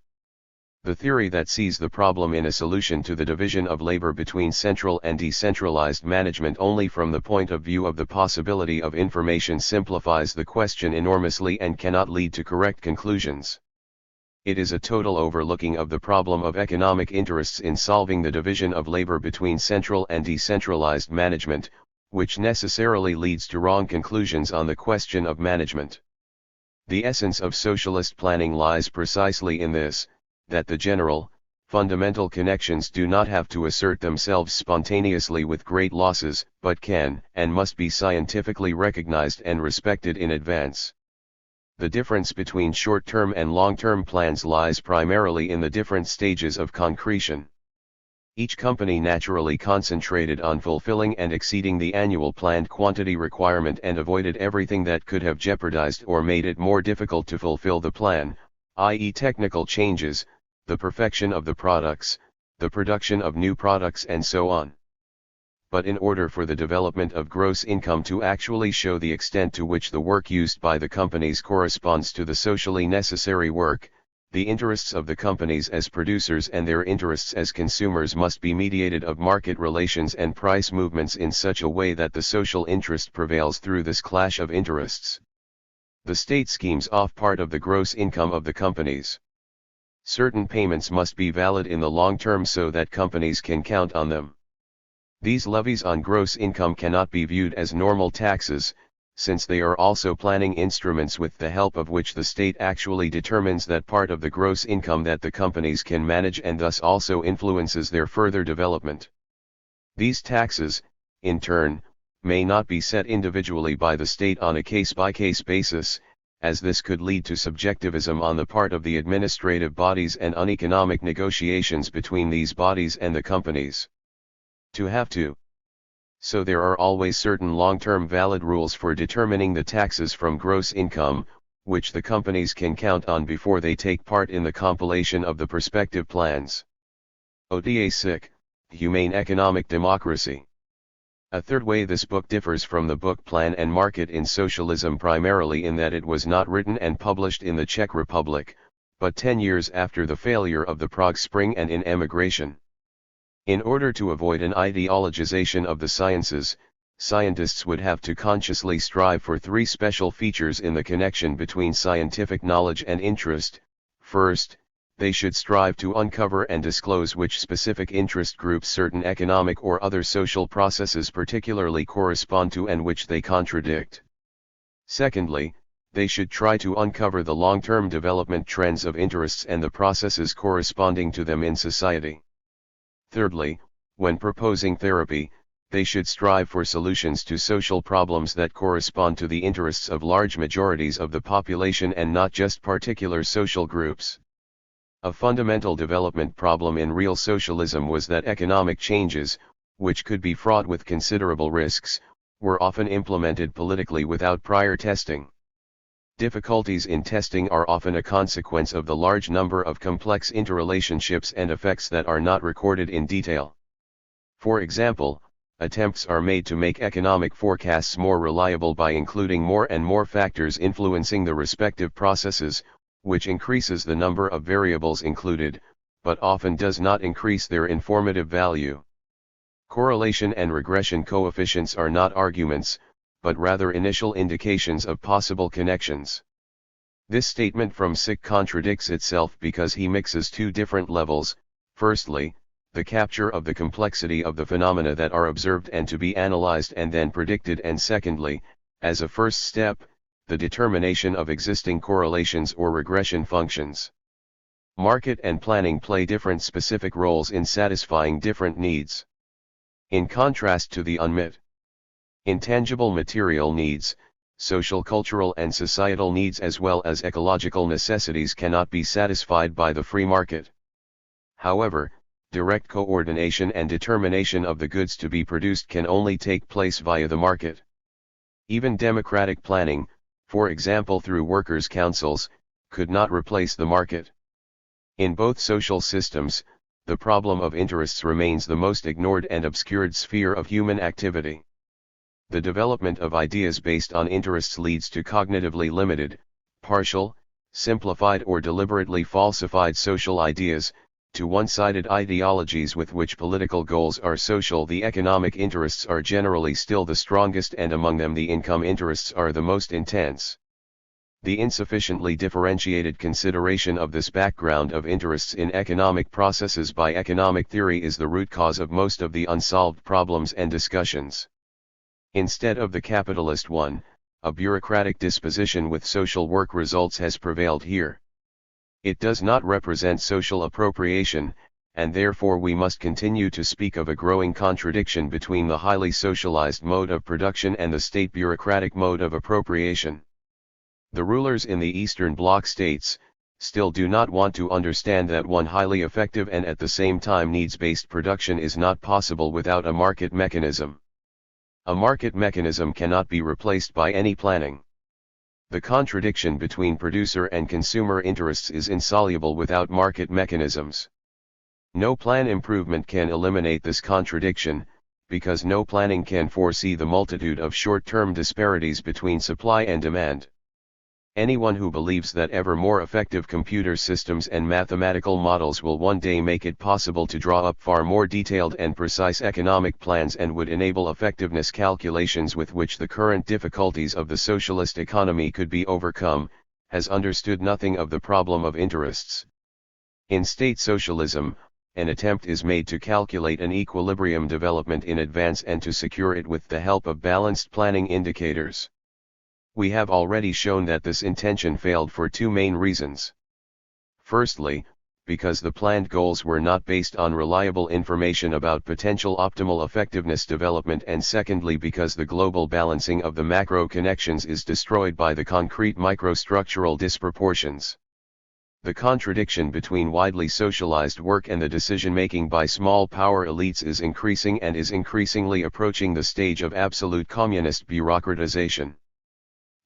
The theory that sees the problem in a solution to the division of labor between central and decentralized management only from the point of view of the possibility of information simplifies the question enormously and cannot lead to correct conclusions. It is a total overlooking of the problem of economic interests in solving the division of labor between central and decentralized management, which necessarily leads to wrong conclusions on the question of management. The essence of socialist planning lies precisely in this, that the general, fundamental connections do not have to assert themselves spontaneously with great losses, but can and must be scientifically recognized and respected in advance. The difference between short-term and long-term plans lies primarily in the different stages of concretion. Each company naturally concentrated on fulfilling and exceeding the annual planned quantity requirement and avoided everything that could have jeopardized or made it more difficult to fulfill the plan, i.e. technical changes, the perfection of the products, the production of new products and so on. But in order for the development of gross income to actually show the extent to which the work used by the companies corresponds to the socially necessary work, the interests of the companies as producers and their interests as consumers must be mediated of market relations and price movements in such a way that the social interest prevails through this clash of interests. The state schemes off part of the gross income of the companies. Certain payments must be valid in the long term so that companies can count on them. These levies on gross income cannot be viewed as normal taxes, since they are also planning instruments with the help of which the state actually determines that part of the gross income that the companies can manage and thus also influences their further development. These taxes, in turn, may not be set individually by the state on a case-by-case basis, as this could lead to subjectivism on the part of the administrative bodies and uneconomic negotiations between these bodies and the companies. So there are always certain long-term valid rules for determining the taxes from gross income, which the companies can count on before they take part in the compilation of the prospective plans. Oda sic, Humane Economic Democracy. A third way this book differs from the book Plan and Market in Socialism primarily in that it was not written and published in the Czech Republic, but 10 years after the failure of the Prague Spring and in emigration. In order to avoid an ideologization of the sciences, scientists would have to consciously strive for three special features in the connection between scientific knowledge and interest. First, they should strive to uncover and disclose which specific interest groups certain economic or other social processes particularly correspond to and which they contradict. Secondly, they should try to uncover the long-term development trends of interests and the processes corresponding to them in society. Thirdly, when proposing therapy, they should strive for solutions to social problems that correspond to the interests of large majorities of the population and not just particular social groups. A fundamental development problem in real socialism was that economic changes, which could be fraught with considerable risks, were often implemented politically without prior testing. Difficulties in testing are often a consequence of the large number of complex interrelationships and effects that are not recorded in detail. For example, attempts are made to make economic forecasts more reliable by including more and more factors influencing the respective processes, which increases the number of variables included, but often does not increase their informative value. Correlation and regression coefficients are not arguments, but rather initial indications of possible connections. This statement from Sick contradicts itself because he mixes two different levels: firstly, the capture of the complexity of the phenomena that are observed and to be analyzed and then predicted, and secondly, as a first step, the determination of existing correlations or regression functions. Market and planning play different specific roles in satisfying different needs. In contrast to the unmet, intangible material needs, social, cultural and societal needs as well as ecological necessities cannot be satisfied by the free market. However, direct coordination and determination of the goods to be produced can only take place via the market. Even democratic planning, for example through workers' councils, could not replace the market. In both social systems, the problem of interests remains the most ignored and obscured sphere of human activity. The development of ideas based on interests leads to cognitively limited, partial, simplified or deliberately falsified social ideas, to one-sided ideologies with which political goals are social. The economic interests are generally still the strongest, and among them the income interests are the most intense. The insufficiently differentiated consideration of this background of interests in economic processes by economic theory is the root cause of most of the unsolved problems and discussions. Instead of the capitalist one, a bureaucratic disposition with social work results has prevailed here. It does not represent social appropriation, and therefore we must continue to speak of a growing contradiction between the highly socialized mode of production and the state bureaucratic mode of appropriation. The rulers in the Eastern Bloc states still do not want to understand that one highly effective and at the same time needs-based production is not possible without a market mechanism. A market mechanism cannot be replaced by any planning. The contradiction between producer and consumer interests is insoluble without market mechanisms. No plan improvement can eliminate this contradiction, because no planning can foresee the multitude of short-term disparities between supply and demand. Anyone who believes that ever more effective computer systems and mathematical models will one day make it possible to draw up far more detailed and precise economic plans and would enable effectiveness calculations with which the current difficulties of the socialist economy could be overcome, has understood nothing of the problem of interests. In state socialism, an attempt is made to calculate an equilibrium development in advance and to secure it with the help of balanced planning indicators. We have already shown that this intention failed for two main reasons. Firstly, because the planned goals were not based on reliable information about potential optimal effectiveness development, and secondly because the global balancing of the macro connections is destroyed by the concrete microstructural disproportions. The contradiction between widely socialized work and the decision-making by small power elites is increasing and is increasingly approaching the stage of absolute communist bureaucratization.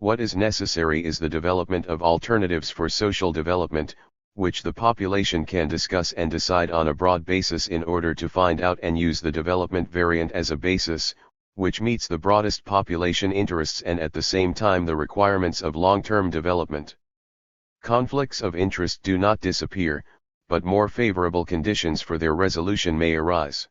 What is necessary is the development of alternatives for social development, which the population can discuss and decide on a broad basis in order to find out and use the development variant as a basis, which meets the broadest population interests and at the same time the requirements of long-term development. Conflicts of interest do not disappear, but more favorable conditions for their resolution may arise.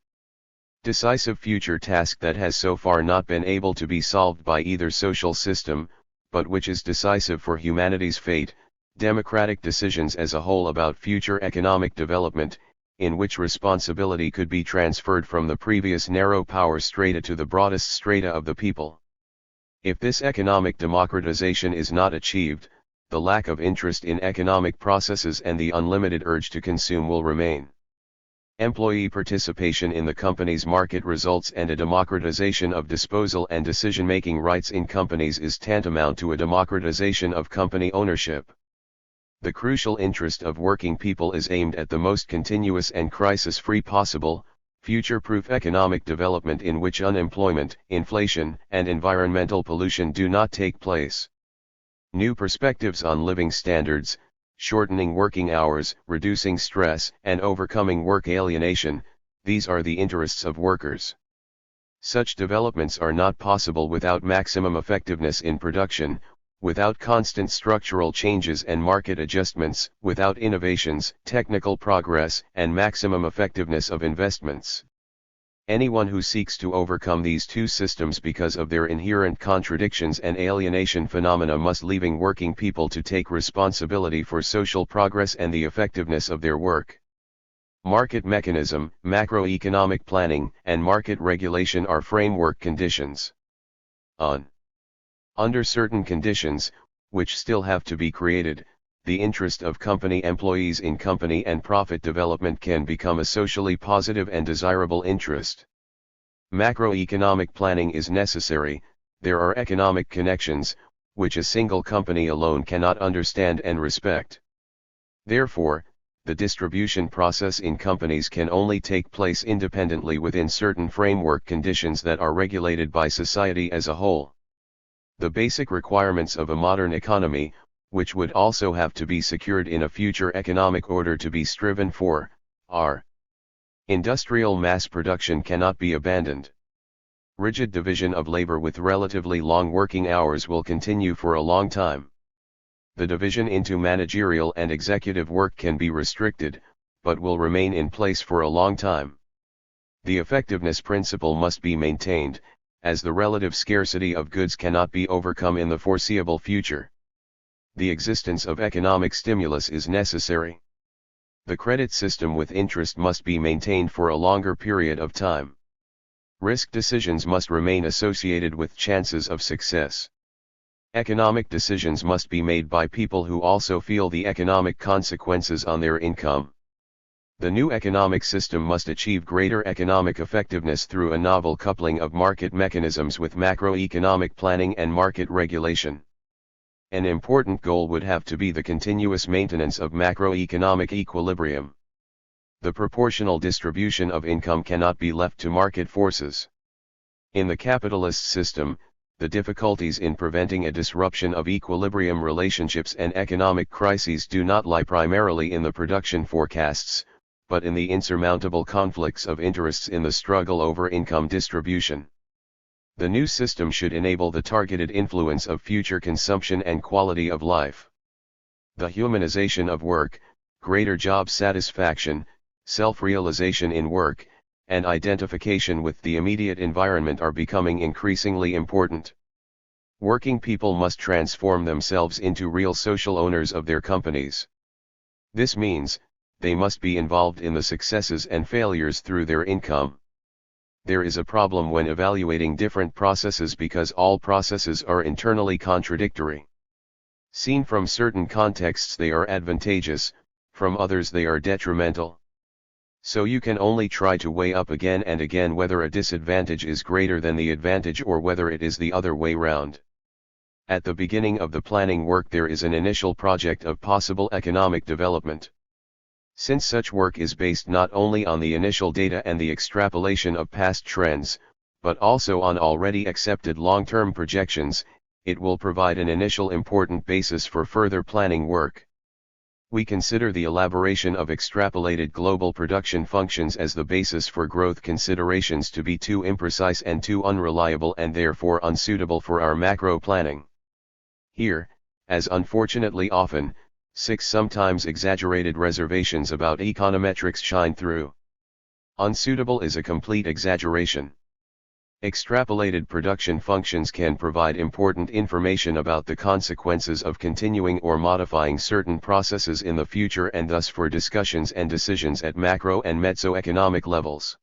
Decisive future task that has so far not been able to be solved by either social system, but which is decisive for humanity's fate, democratic decisions as a whole about future economic development, in which responsibility could be transferred from the previous narrow power strata to the broadest strata of the people. If this economic democratization is not achieved, the lack of interest in economic processes and the unlimited urge to consume will remain. Employee participation in the company's market results and a democratization of disposal and decision-making rights in companies is tantamount to a democratization of company ownership. The crucial interest of working people is aimed at the most continuous and crisis-free possible, future-proof economic development in which unemployment, inflation, and environmental pollution do not take place. New perspectives on living standards, shortening working hours, reducing stress, and overcoming work alienation, these are the interests of workers. Such developments are not possible without maximum effectiveness in production, without constant structural changes and market adjustments, without innovations, technical progress, and maximum effectiveness of investments. Anyone who seeks to overcome these two systems because of their inherent contradictions and alienation phenomena must leaving working people to take responsibility for social progress and the effectiveness of their work. Market mechanism, macroeconomic planning, and market regulation are framework conditions. Under certain conditions, which still have to be created, the interest of company employees in company and profit development can become a socially positive and desirable interest. Macroeconomic planning is necessary. There are economic connections, which a single company alone cannot understand and respect. Therefore, the distribution process in companies can only take place independently within certain framework conditions that are regulated by society as a whole. The basic requirements of a modern economy, which would also have to be secured in a future economic order to be striven for, are: industrial mass production cannot be abandoned. Rigid division of labor with relatively long working hours will continue for a long time. The division into managerial and executive work can be restricted, but will remain in place for a long time. The effectiveness principle must be maintained, as the relative scarcity of goods cannot be overcome in the foreseeable future. The existence of economic stimulus is necessary. The credit system with interest must be maintained for a longer period of time. Risk decisions must remain associated with chances of success. Economic decisions must be made by people who also feel the economic consequences on their income. The new economic system must achieve greater economic effectiveness through a novel coupling of market mechanisms with macroeconomic planning and market regulation. An important goal would have to be the continuous maintenance of macroeconomic equilibrium. The proportional distribution of income cannot be left to market forces. In the capitalist system, the difficulties in preventing a disruption of equilibrium relationships and economic crises do not lie primarily in the production forecasts, but in the insurmountable conflicts of interests in the struggle over income distribution. The new system should enable the targeted influence of future consumption and quality of life. The humanization of work, greater job satisfaction, self-realization in work, and identification with the immediate environment are becoming increasingly important. Working people must transform themselves into real social owners of their companies. This means, they must be involved in the successes and failures through their income. There is a problem when evaluating different processes because all processes are internally contradictory. Seen from certain contexts they are advantageous, from others they are detrimental. So you can only try to weigh up again and again whether a disadvantage is greater than the advantage or whether it is the other way round. At the beginning of the planning work there is an initial project of possible economic development. Since such work is based not only on the initial data and the extrapolation of past trends, but also on already accepted long-term projections, it will provide an initial important basis for further planning work. We consider the elaboration of extrapolated global production functions as the basis for growth considerations to be too imprecise and too unreliable and therefore unsuitable for our macro planning. Here, as unfortunately often, sometimes exaggerated reservations about econometrics shine through. Unsuitable is a complete exaggeration. Extrapolated production functions can provide important information about the consequences of continuing or modifying certain processes in the future and thus for discussions and decisions at macro and mesoeconomic levels.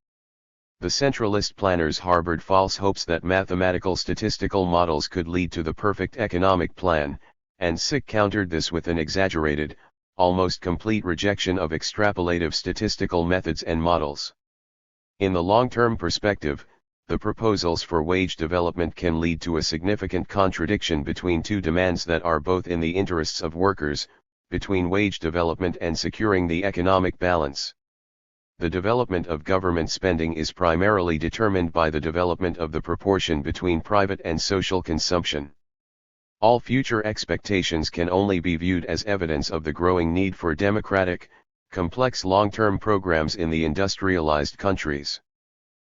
The centralist planners harbored false hopes that mathematical statistical models could lead to the perfect economic plan, and countered this with an exaggerated, almost complete rejection of extrapolative statistical methods and models. In the long-term perspective, the proposals for wage development can lead to a significant contradiction between two demands that are both in the interests of workers, between wage development and securing the economic balance. The development of government spending is primarily determined by the development of the proportion between private and social consumption. All future expectations can only be viewed as evidence of the growing need for democratic, complex long-term programs in the industrialized countries.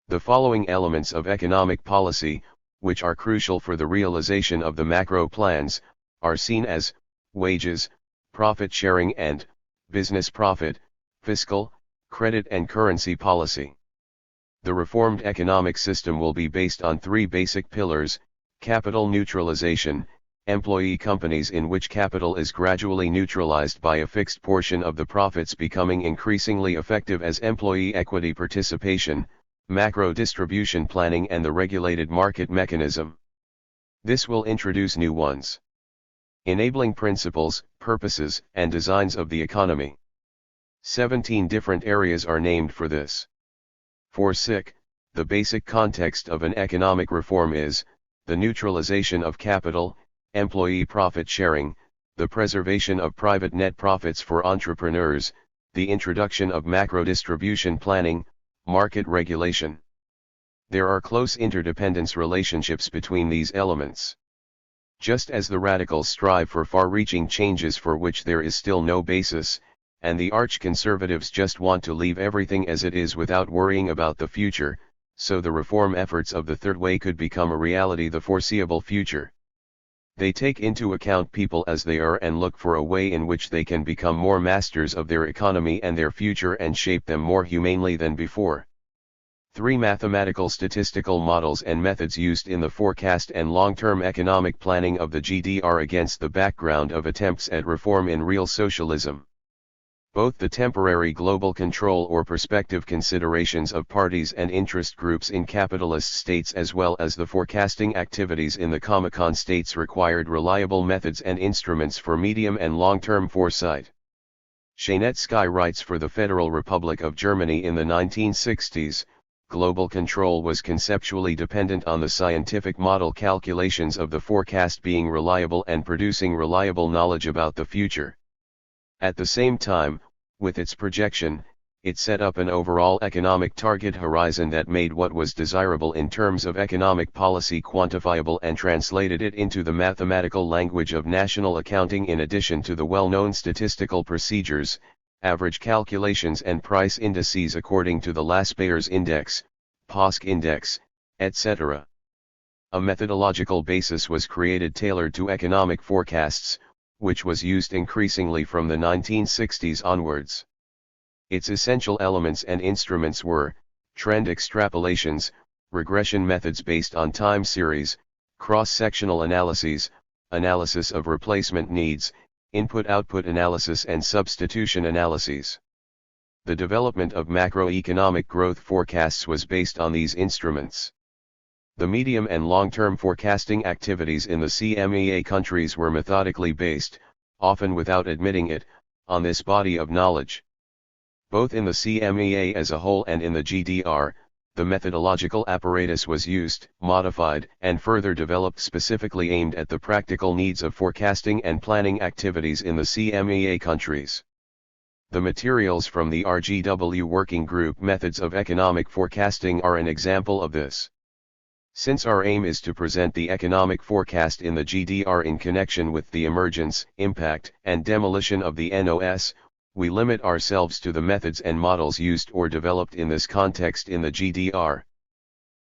The following elements of economic policy, which are crucial for the realization of the macro plans, are seen as wages, profit sharing and business profit, fiscal, credit and currency policy. The reformed economic system will be based on three basic pillars: capital neutralization, employee companies in which capital is gradually neutralized by a fixed portion of the profits becoming increasingly effective as employee equity participation, macro distribution planning and the regulated market mechanism. This will introduce new ones. Enabling principles, purposes, and designs of the economy. 17 different areas are named for this. For SIC, the basic context of an economic reform is the neutralization of capital, employee profit sharing, the preservation of private net profits for entrepreneurs, the introduction of macro distribution planning, market regulation. There are close interdependence relationships between these elements. Just as the radicals strive for far-reaching changes for which there is still no basis, and the arch-conservatives just want to leave everything as it is without worrying about the future, so the reform efforts of the Third Way could become a reality the foreseeable future. They take into account people as they are and look for a way in which they can become more masters of their economy and their future and shape them more humanely than before. 3 mathematical statistical models and methods used in the forecast and long-term economic planning of the GDR against the background of attempts at reform in real socialism. Both the temporary global control or perspective considerations of parties and interest groups in capitalist states as well as the forecasting activities in the Comecon states required reliable methods and instruments for medium and long-term foresight. Shanetsky writes for the Federal Republic of Germany in the 1960s, global control was conceptually dependent on the scientific model calculations of the forecast being reliable and producing reliable knowledge about the future. At the same time, with its projection, it set up an overall economic target horizon that made what was desirable in terms of economic policy quantifiable and translated it into the mathematical language of national accounting in addition to the well-known statistical procedures, average calculations and price indices according to the Laspeyres index, POSC index, etc. A methodological basis was created tailored to economic forecasts, which was used increasingly from the 1960s onwards. Its essential elements and instruments were trend extrapolations, regression methods based on time series, cross-sectional analyses, analysis of replacement needs, input-output analysis and substitution analyses. The development of macroeconomic growth forecasts was based on these instruments. The medium and long-term forecasting activities in the CMEA countries were methodically based, often without admitting it, on this body of knowledge. Both in the CMEA as a whole and in the GDR, the methodological apparatus was used, modified, and further developed specifically aimed at the practical needs of forecasting and planning activities in the CMEA countries. The materials from the RGW Working Group Methods of Economic Forecasting are an example of this. Since our aim is to present the economic forecast in the GDR in connection with the emergence, impact, and demolition of the NOS, we limit ourselves to the methods and models used or developed in this context in the GDR.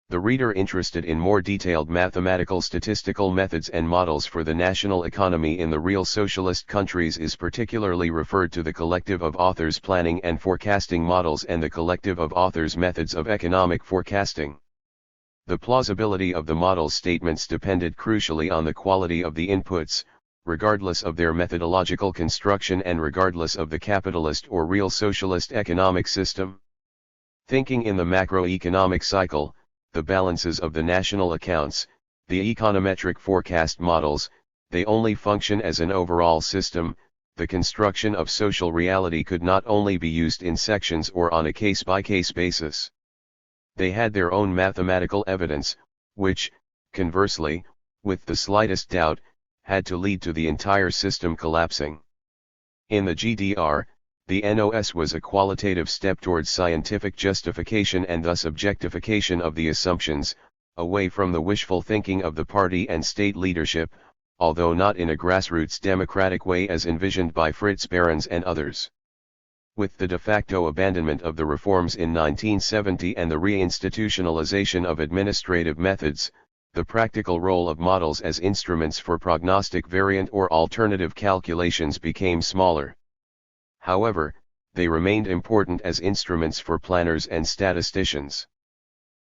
The reader interested in more detailed mathematical statistical methods and models for the national economy in the real socialist countries is particularly referred to the Collective of Authors Planning and Forecasting Models and the Collective of Authors Methods of Economic Forecasting. The plausibility of the model statements depended crucially on the quality of the inputs, regardless of their methodological construction and regardless of the capitalist or real socialist economic system. Thinking in the macroeconomic cycle, the balances of the national accounts, the econometric forecast models, they only function as an overall system. The construction of social reality could not only be used in sections or on a case-by-case basis. They had their own mathematical evidence, which, conversely, with the slightest doubt, had to lead to the entire system collapsing. In the GDR, the NOS was a qualitative step towards scientific justification and thus objectification of the assumptions, away from the wishful thinking of the party and state leadership, although not in a grassroots democratic way as envisioned by Fritz Behrens and others. With the de facto abandonment of the reforms in 1970 and the reinstitutionalization of administrative methods, the practical role of models as instruments for prognostic variant or alternative calculations became smaller. However, they remained important as instruments for planners and statisticians.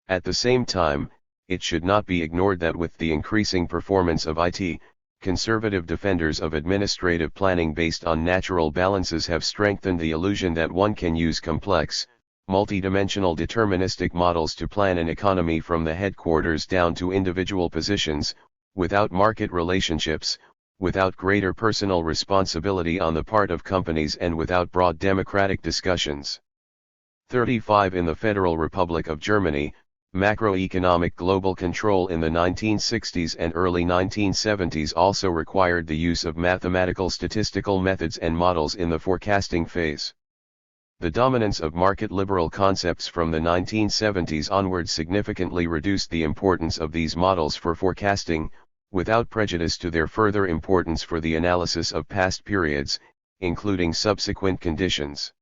At the same time, it should not be ignored that with the increasing performance of IT, conservative defenders of administrative planning based on natural balances have strengthened the illusion that one can use complex, multidimensional deterministic models to plan an economy from the headquarters down to individual positions, without market relationships, without greater personal responsibility on the part of companies and without broad democratic discussions. 35 In the Federal Republic of Germany, macroeconomic global control in the 1960s and early 1970s also required the use of mathematical statistical methods and models in the forecasting phase. The dominance of market liberal concepts from the 1970s onwards significantly reduced the importance of these models for forecasting, without prejudice to their further importance for the analysis of past periods, including subsequent conditions.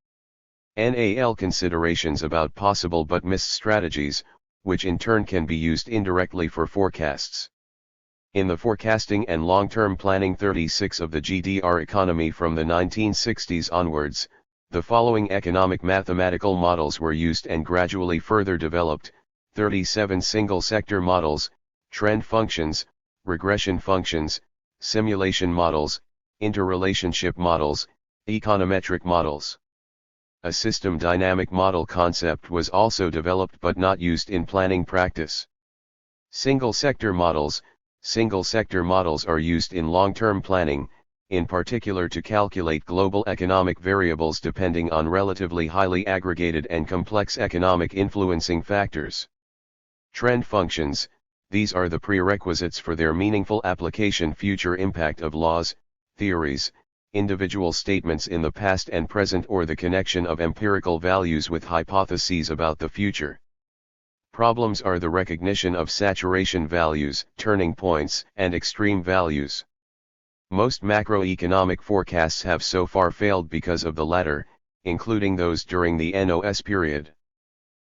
NAL considerations about possible but missed strategies, which in turn can be used indirectly for forecasts. In the Forecasting and Long-Term Planning 36 of the GDR economy from the 1960s onwards, the following economic mathematical models were used and gradually further developed: 37 single-sector models, trend functions, regression functions, simulation models, interrelationship models, econometric models. A system dynamic model concept was also developed but not used in planning practice. Single-sector models. Single-sector models are used in long-term planning, in particular to calculate global economic variables depending on relatively highly aggregated and complex economic influencing factors. Trend functions. These are the prerequisites for their meaningful application: future impact of laws, theories, individual statements in the past and present, or the connection of empirical values with hypotheses about the future. Problems are the recognition of saturation values, turning points, and extreme values. Most macroeconomic forecasts have so far failed because of the latter, including those during the NOS period.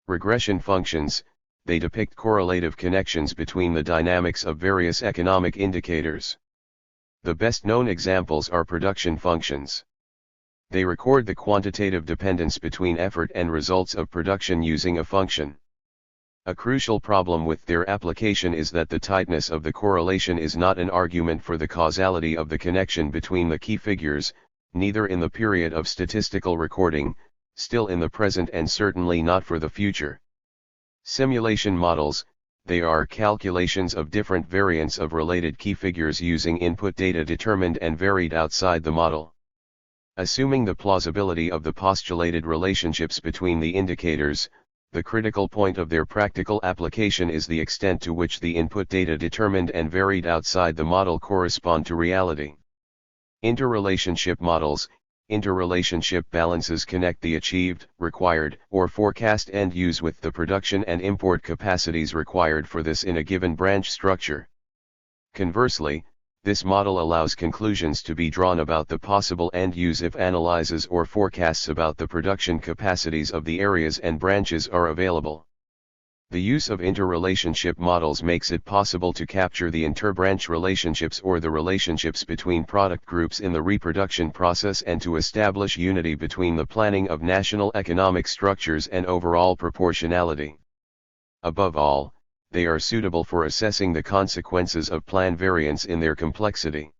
Regression functions. They depict correlative connections between the dynamics of various economic indicators. The best-known examples are production functions. They record the quantitative dependence between effort and results of production using a function. A crucial problem with their application is that the tightness of the correlation is not an argument for the causality of the connection between the key figures, neither in the period of statistical recording, still in the present, and certainly not for the future. Simulation models. They are calculations of different variants of related key figures using input data determined and varied outside the model. Assuming the plausibility of the postulated relationships between the indicators, the critical point of their practical application is the extent to which the input data determined and varied outside the model correspond to reality. Interrelationship models. Interrelationship balances connect the achieved, required, or forecast end use with the production and import capacities required for this in a given branch structure. Conversely, this model allows conclusions to be drawn about the possible end use if analyses or forecasts about the production capacities of the areas and branches are available. The use of interrelationship models makes it possible to capture the interbranch relationships or the relationships between product groups in the reproduction process and to establish unity between the planning of national economic structures and overall proportionality. Above all, they are suitable for assessing the consequences of plan variance in their complexity.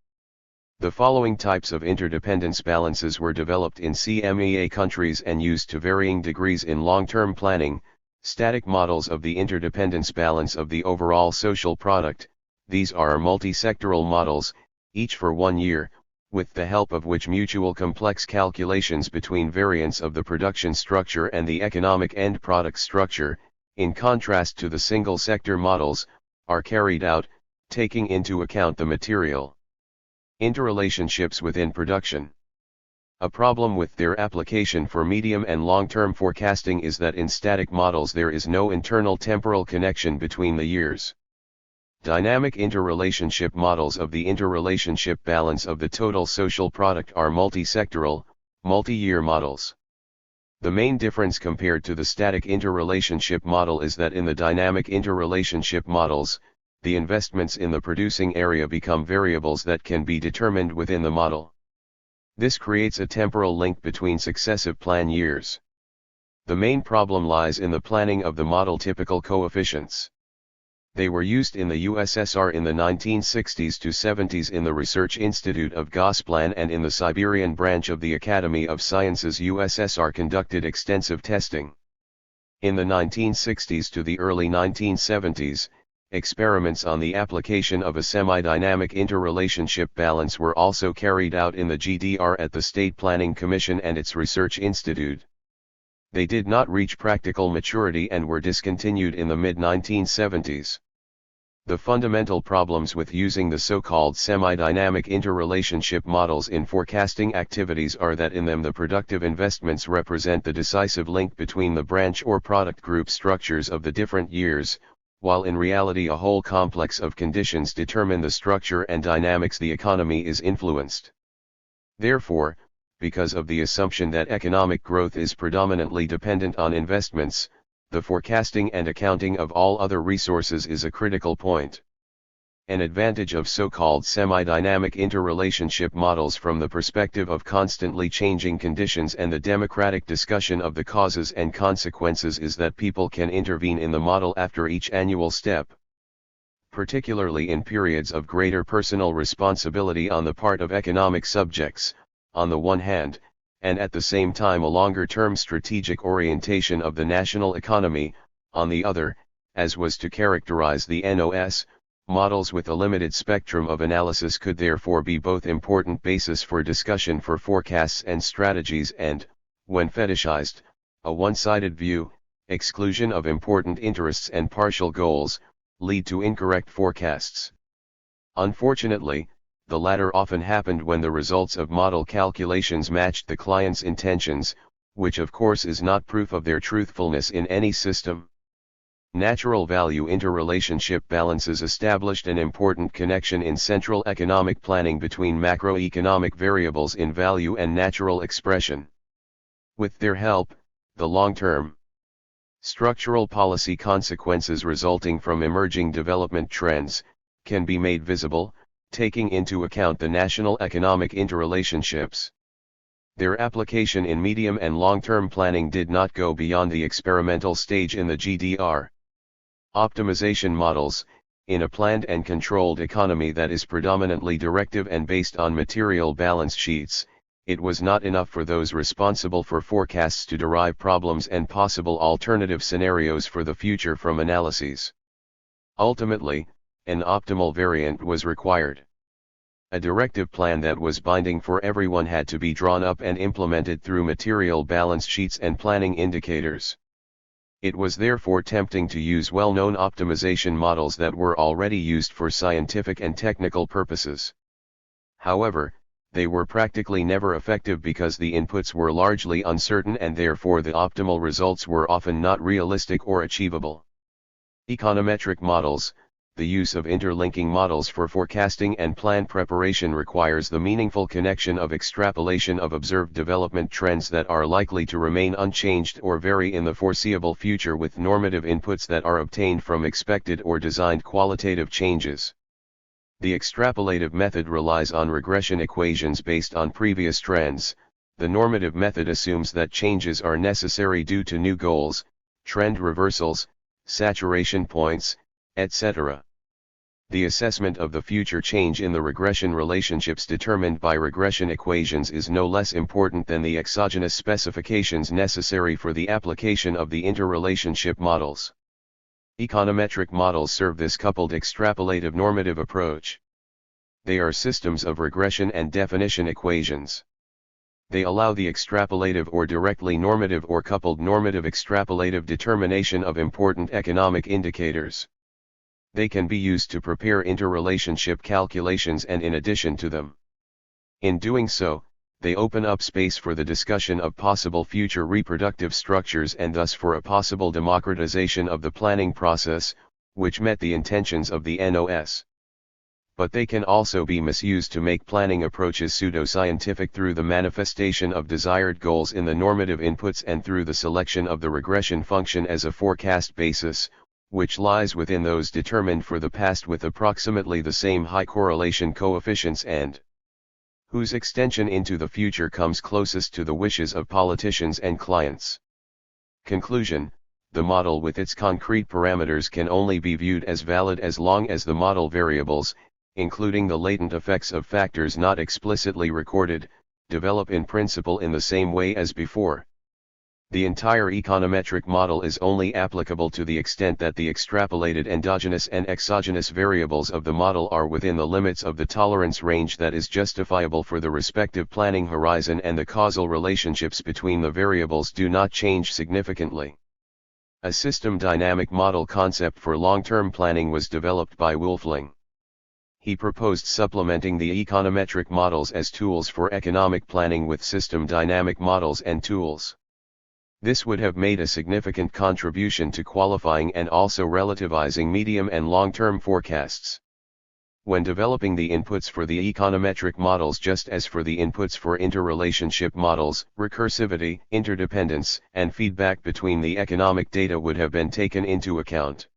The following types of interdependence balances were developed in CMEA countries and used to varying degrees in long-term planning. Static models of the interdependence balance of the overall social product. These are multi-sectoral models, each for 1 year, with the help of which mutual complex calculations between variants of the production structure and the economic end product structure, in contrast to the single-sector models, are carried out, taking into account the material interrelationships within production. A problem with their application for medium and long-term forecasting is that in static models there is no internal temporal connection between the years. Dynamic interrelationship models of the interrelationship balance of the total social product are multi-sectoral, multi-year models. The main difference compared to the static interrelationship model is that in the dynamic interrelationship models, the investments in the producing area become variables that can be determined within the model. This creates a temporal link between successive plan years. The main problem lies in the planning of the model typical coefficients. They were used in the USSR in the 1960s to 70s in the Research Institute of Gosplan, and in the Siberian branch of the Academy of Sciences USSR conducted extensive testing. In the 1960s to the early 1970s, experiments on the application of a semi-dynamic interrelationship balance were also carried out in the GDR at the State Planning Commission and its Research Institute. They did not reach practical maturity and were discontinued in the mid-1970s. The fundamental problems with using the so-called semi-dynamic interrelationship models in forecasting activities are that in them the productive investments represent the decisive link between the branch or product group structures of the different years, while in reality a whole complex of conditions determine the structure and dynamics the economy is influenced. Therefore, because of the assumption that economic growth is predominantly dependent on investments, the forecasting and accounting of all other resources is a critical point. An advantage of so-called semi-dynamic interrelationship models from the perspective of constantly changing conditions and the democratic discussion of the causes and consequences is that people can intervene in the model after each annual step. Particularly in periods of greater personal responsibility on the part of economic subjects, on the one hand, and at the same time a longer-term strategic orientation of the national economy, on the other, as was to characterize the NOS, models with a limited spectrum of analysis could therefore be both important basis for discussion for forecasts and strategies and, when fetishized, a one-sided view, exclusion of important interests and partial goals, lead to incorrect forecasts. Unfortunately, the latter often happened when the results of model calculations matched the client's intentions, which of course is not proof of their truthfulness in any system. Natural value interrelationship balances established an important connection in central economic planning between macroeconomic variables in value and natural expression. With their help, the long-term structural policy consequences resulting from emerging development trends can be made visible, taking into account the national economic interrelationships. Their application in medium and long-term planning did not go beyond the experimental stage in the GDR. Optimization models, in a planned and controlled economy that is predominantly directive and based on material balance sheets, it was not enough for those responsible for forecasts to derive problems and possible alternative scenarios for the future from analyses. Ultimately, an optimal variant was required. A directive plan that was binding for everyone had to be drawn up and implemented through material balance sheets and planning indicators. It was therefore tempting to use well-known optimization models that were already used for scientific and technical purposes. However, they were practically never effective because the inputs were largely uncertain and therefore the optimal results were often not realistic or achievable. Econometric models, the use of interlinking models for forecasting and plan preparation requires the meaningful connection of extrapolation of observed development trends that are likely to remain unchanged or vary in the foreseeable future with normative inputs that are obtained from expected or designed qualitative changes. The extrapolative method relies on regression equations based on previous trends. The normative method assumes that changes are necessary due to new goals, trend reversals, saturation points, etc. The assessment of the future change in the regression relationships determined by regression equations is no less important than the exogenous specifications necessary for the application of the interrelationship models. Econometric models serve this coupled extrapolative normative approach. They are systems of regression and definition equations. They allow the extrapolative or directly normative or coupled normative extrapolative determination of important economic indicators. They can be used to prepare interrelationship calculations and in addition to them. In doing so, they open up space for the discussion of possible future reproductive structures and thus for a possible democratization of the planning process, which met the intentions of the NOS. But they can also be misused to make planning approaches pseudoscientific through the manifestation of desired goals in the normative inputs and through the selection of the regression function as a forecast basis, which lies within those determined for the past with approximately the same high correlation coefficients and whose extension into the future comes closest to the wishes of politicians and clients. Conclusion: the model with its concrete parameters can only be viewed as valid as long as the model variables, including the latent effects of factors not explicitly recorded, develop in principle in the same way as before. The entire econometric model is only applicable to the extent that the extrapolated endogenous and exogenous variables of the model are within the limits of the tolerance range that is justifiable for the respective planning horizon and the causal relationships between the variables do not change significantly. A system dynamic model concept for long-term planning was developed by Wolfling. He proposed supplementing the econometric models as tools for economic planning with system dynamic models and tools. This would have made a significant contribution to qualifying and also relativizing medium and long-term forecasts. When developing the inputs for the econometric models, just as for the inputs for interrelationship models, recursivity, interdependence, and feedback between the economic data would have been taken into account.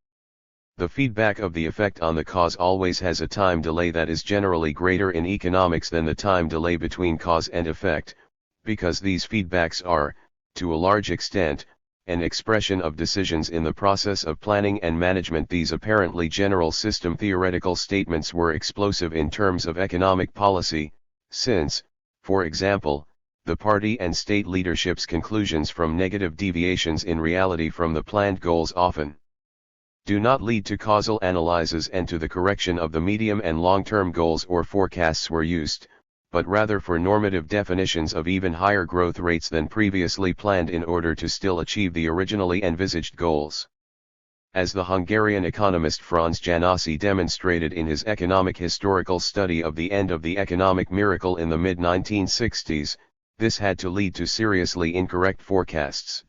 The feedback of the effect on the cause always has a time delay that is generally greater in economics than the time delay between cause and effect, because these feedbacks are, to a large extent, an expression of decisions in the process of planning and management. These apparently general system theoretical statements were explosive in terms of economic policy, since, for example, the party and state leadership's conclusions from negative deviations in reality from the planned goals often do not lead to causal analyses and to the correction of the medium and long-term goals or forecasts were used, but rather for normative definitions of even higher growth rates than previously planned in order to still achieve the originally envisaged goals. As the Hungarian economist Franz Janasi demonstrated in his economic historical study of the end of the economic miracle in the mid-1960s, this had to lead to seriously incorrect forecasts.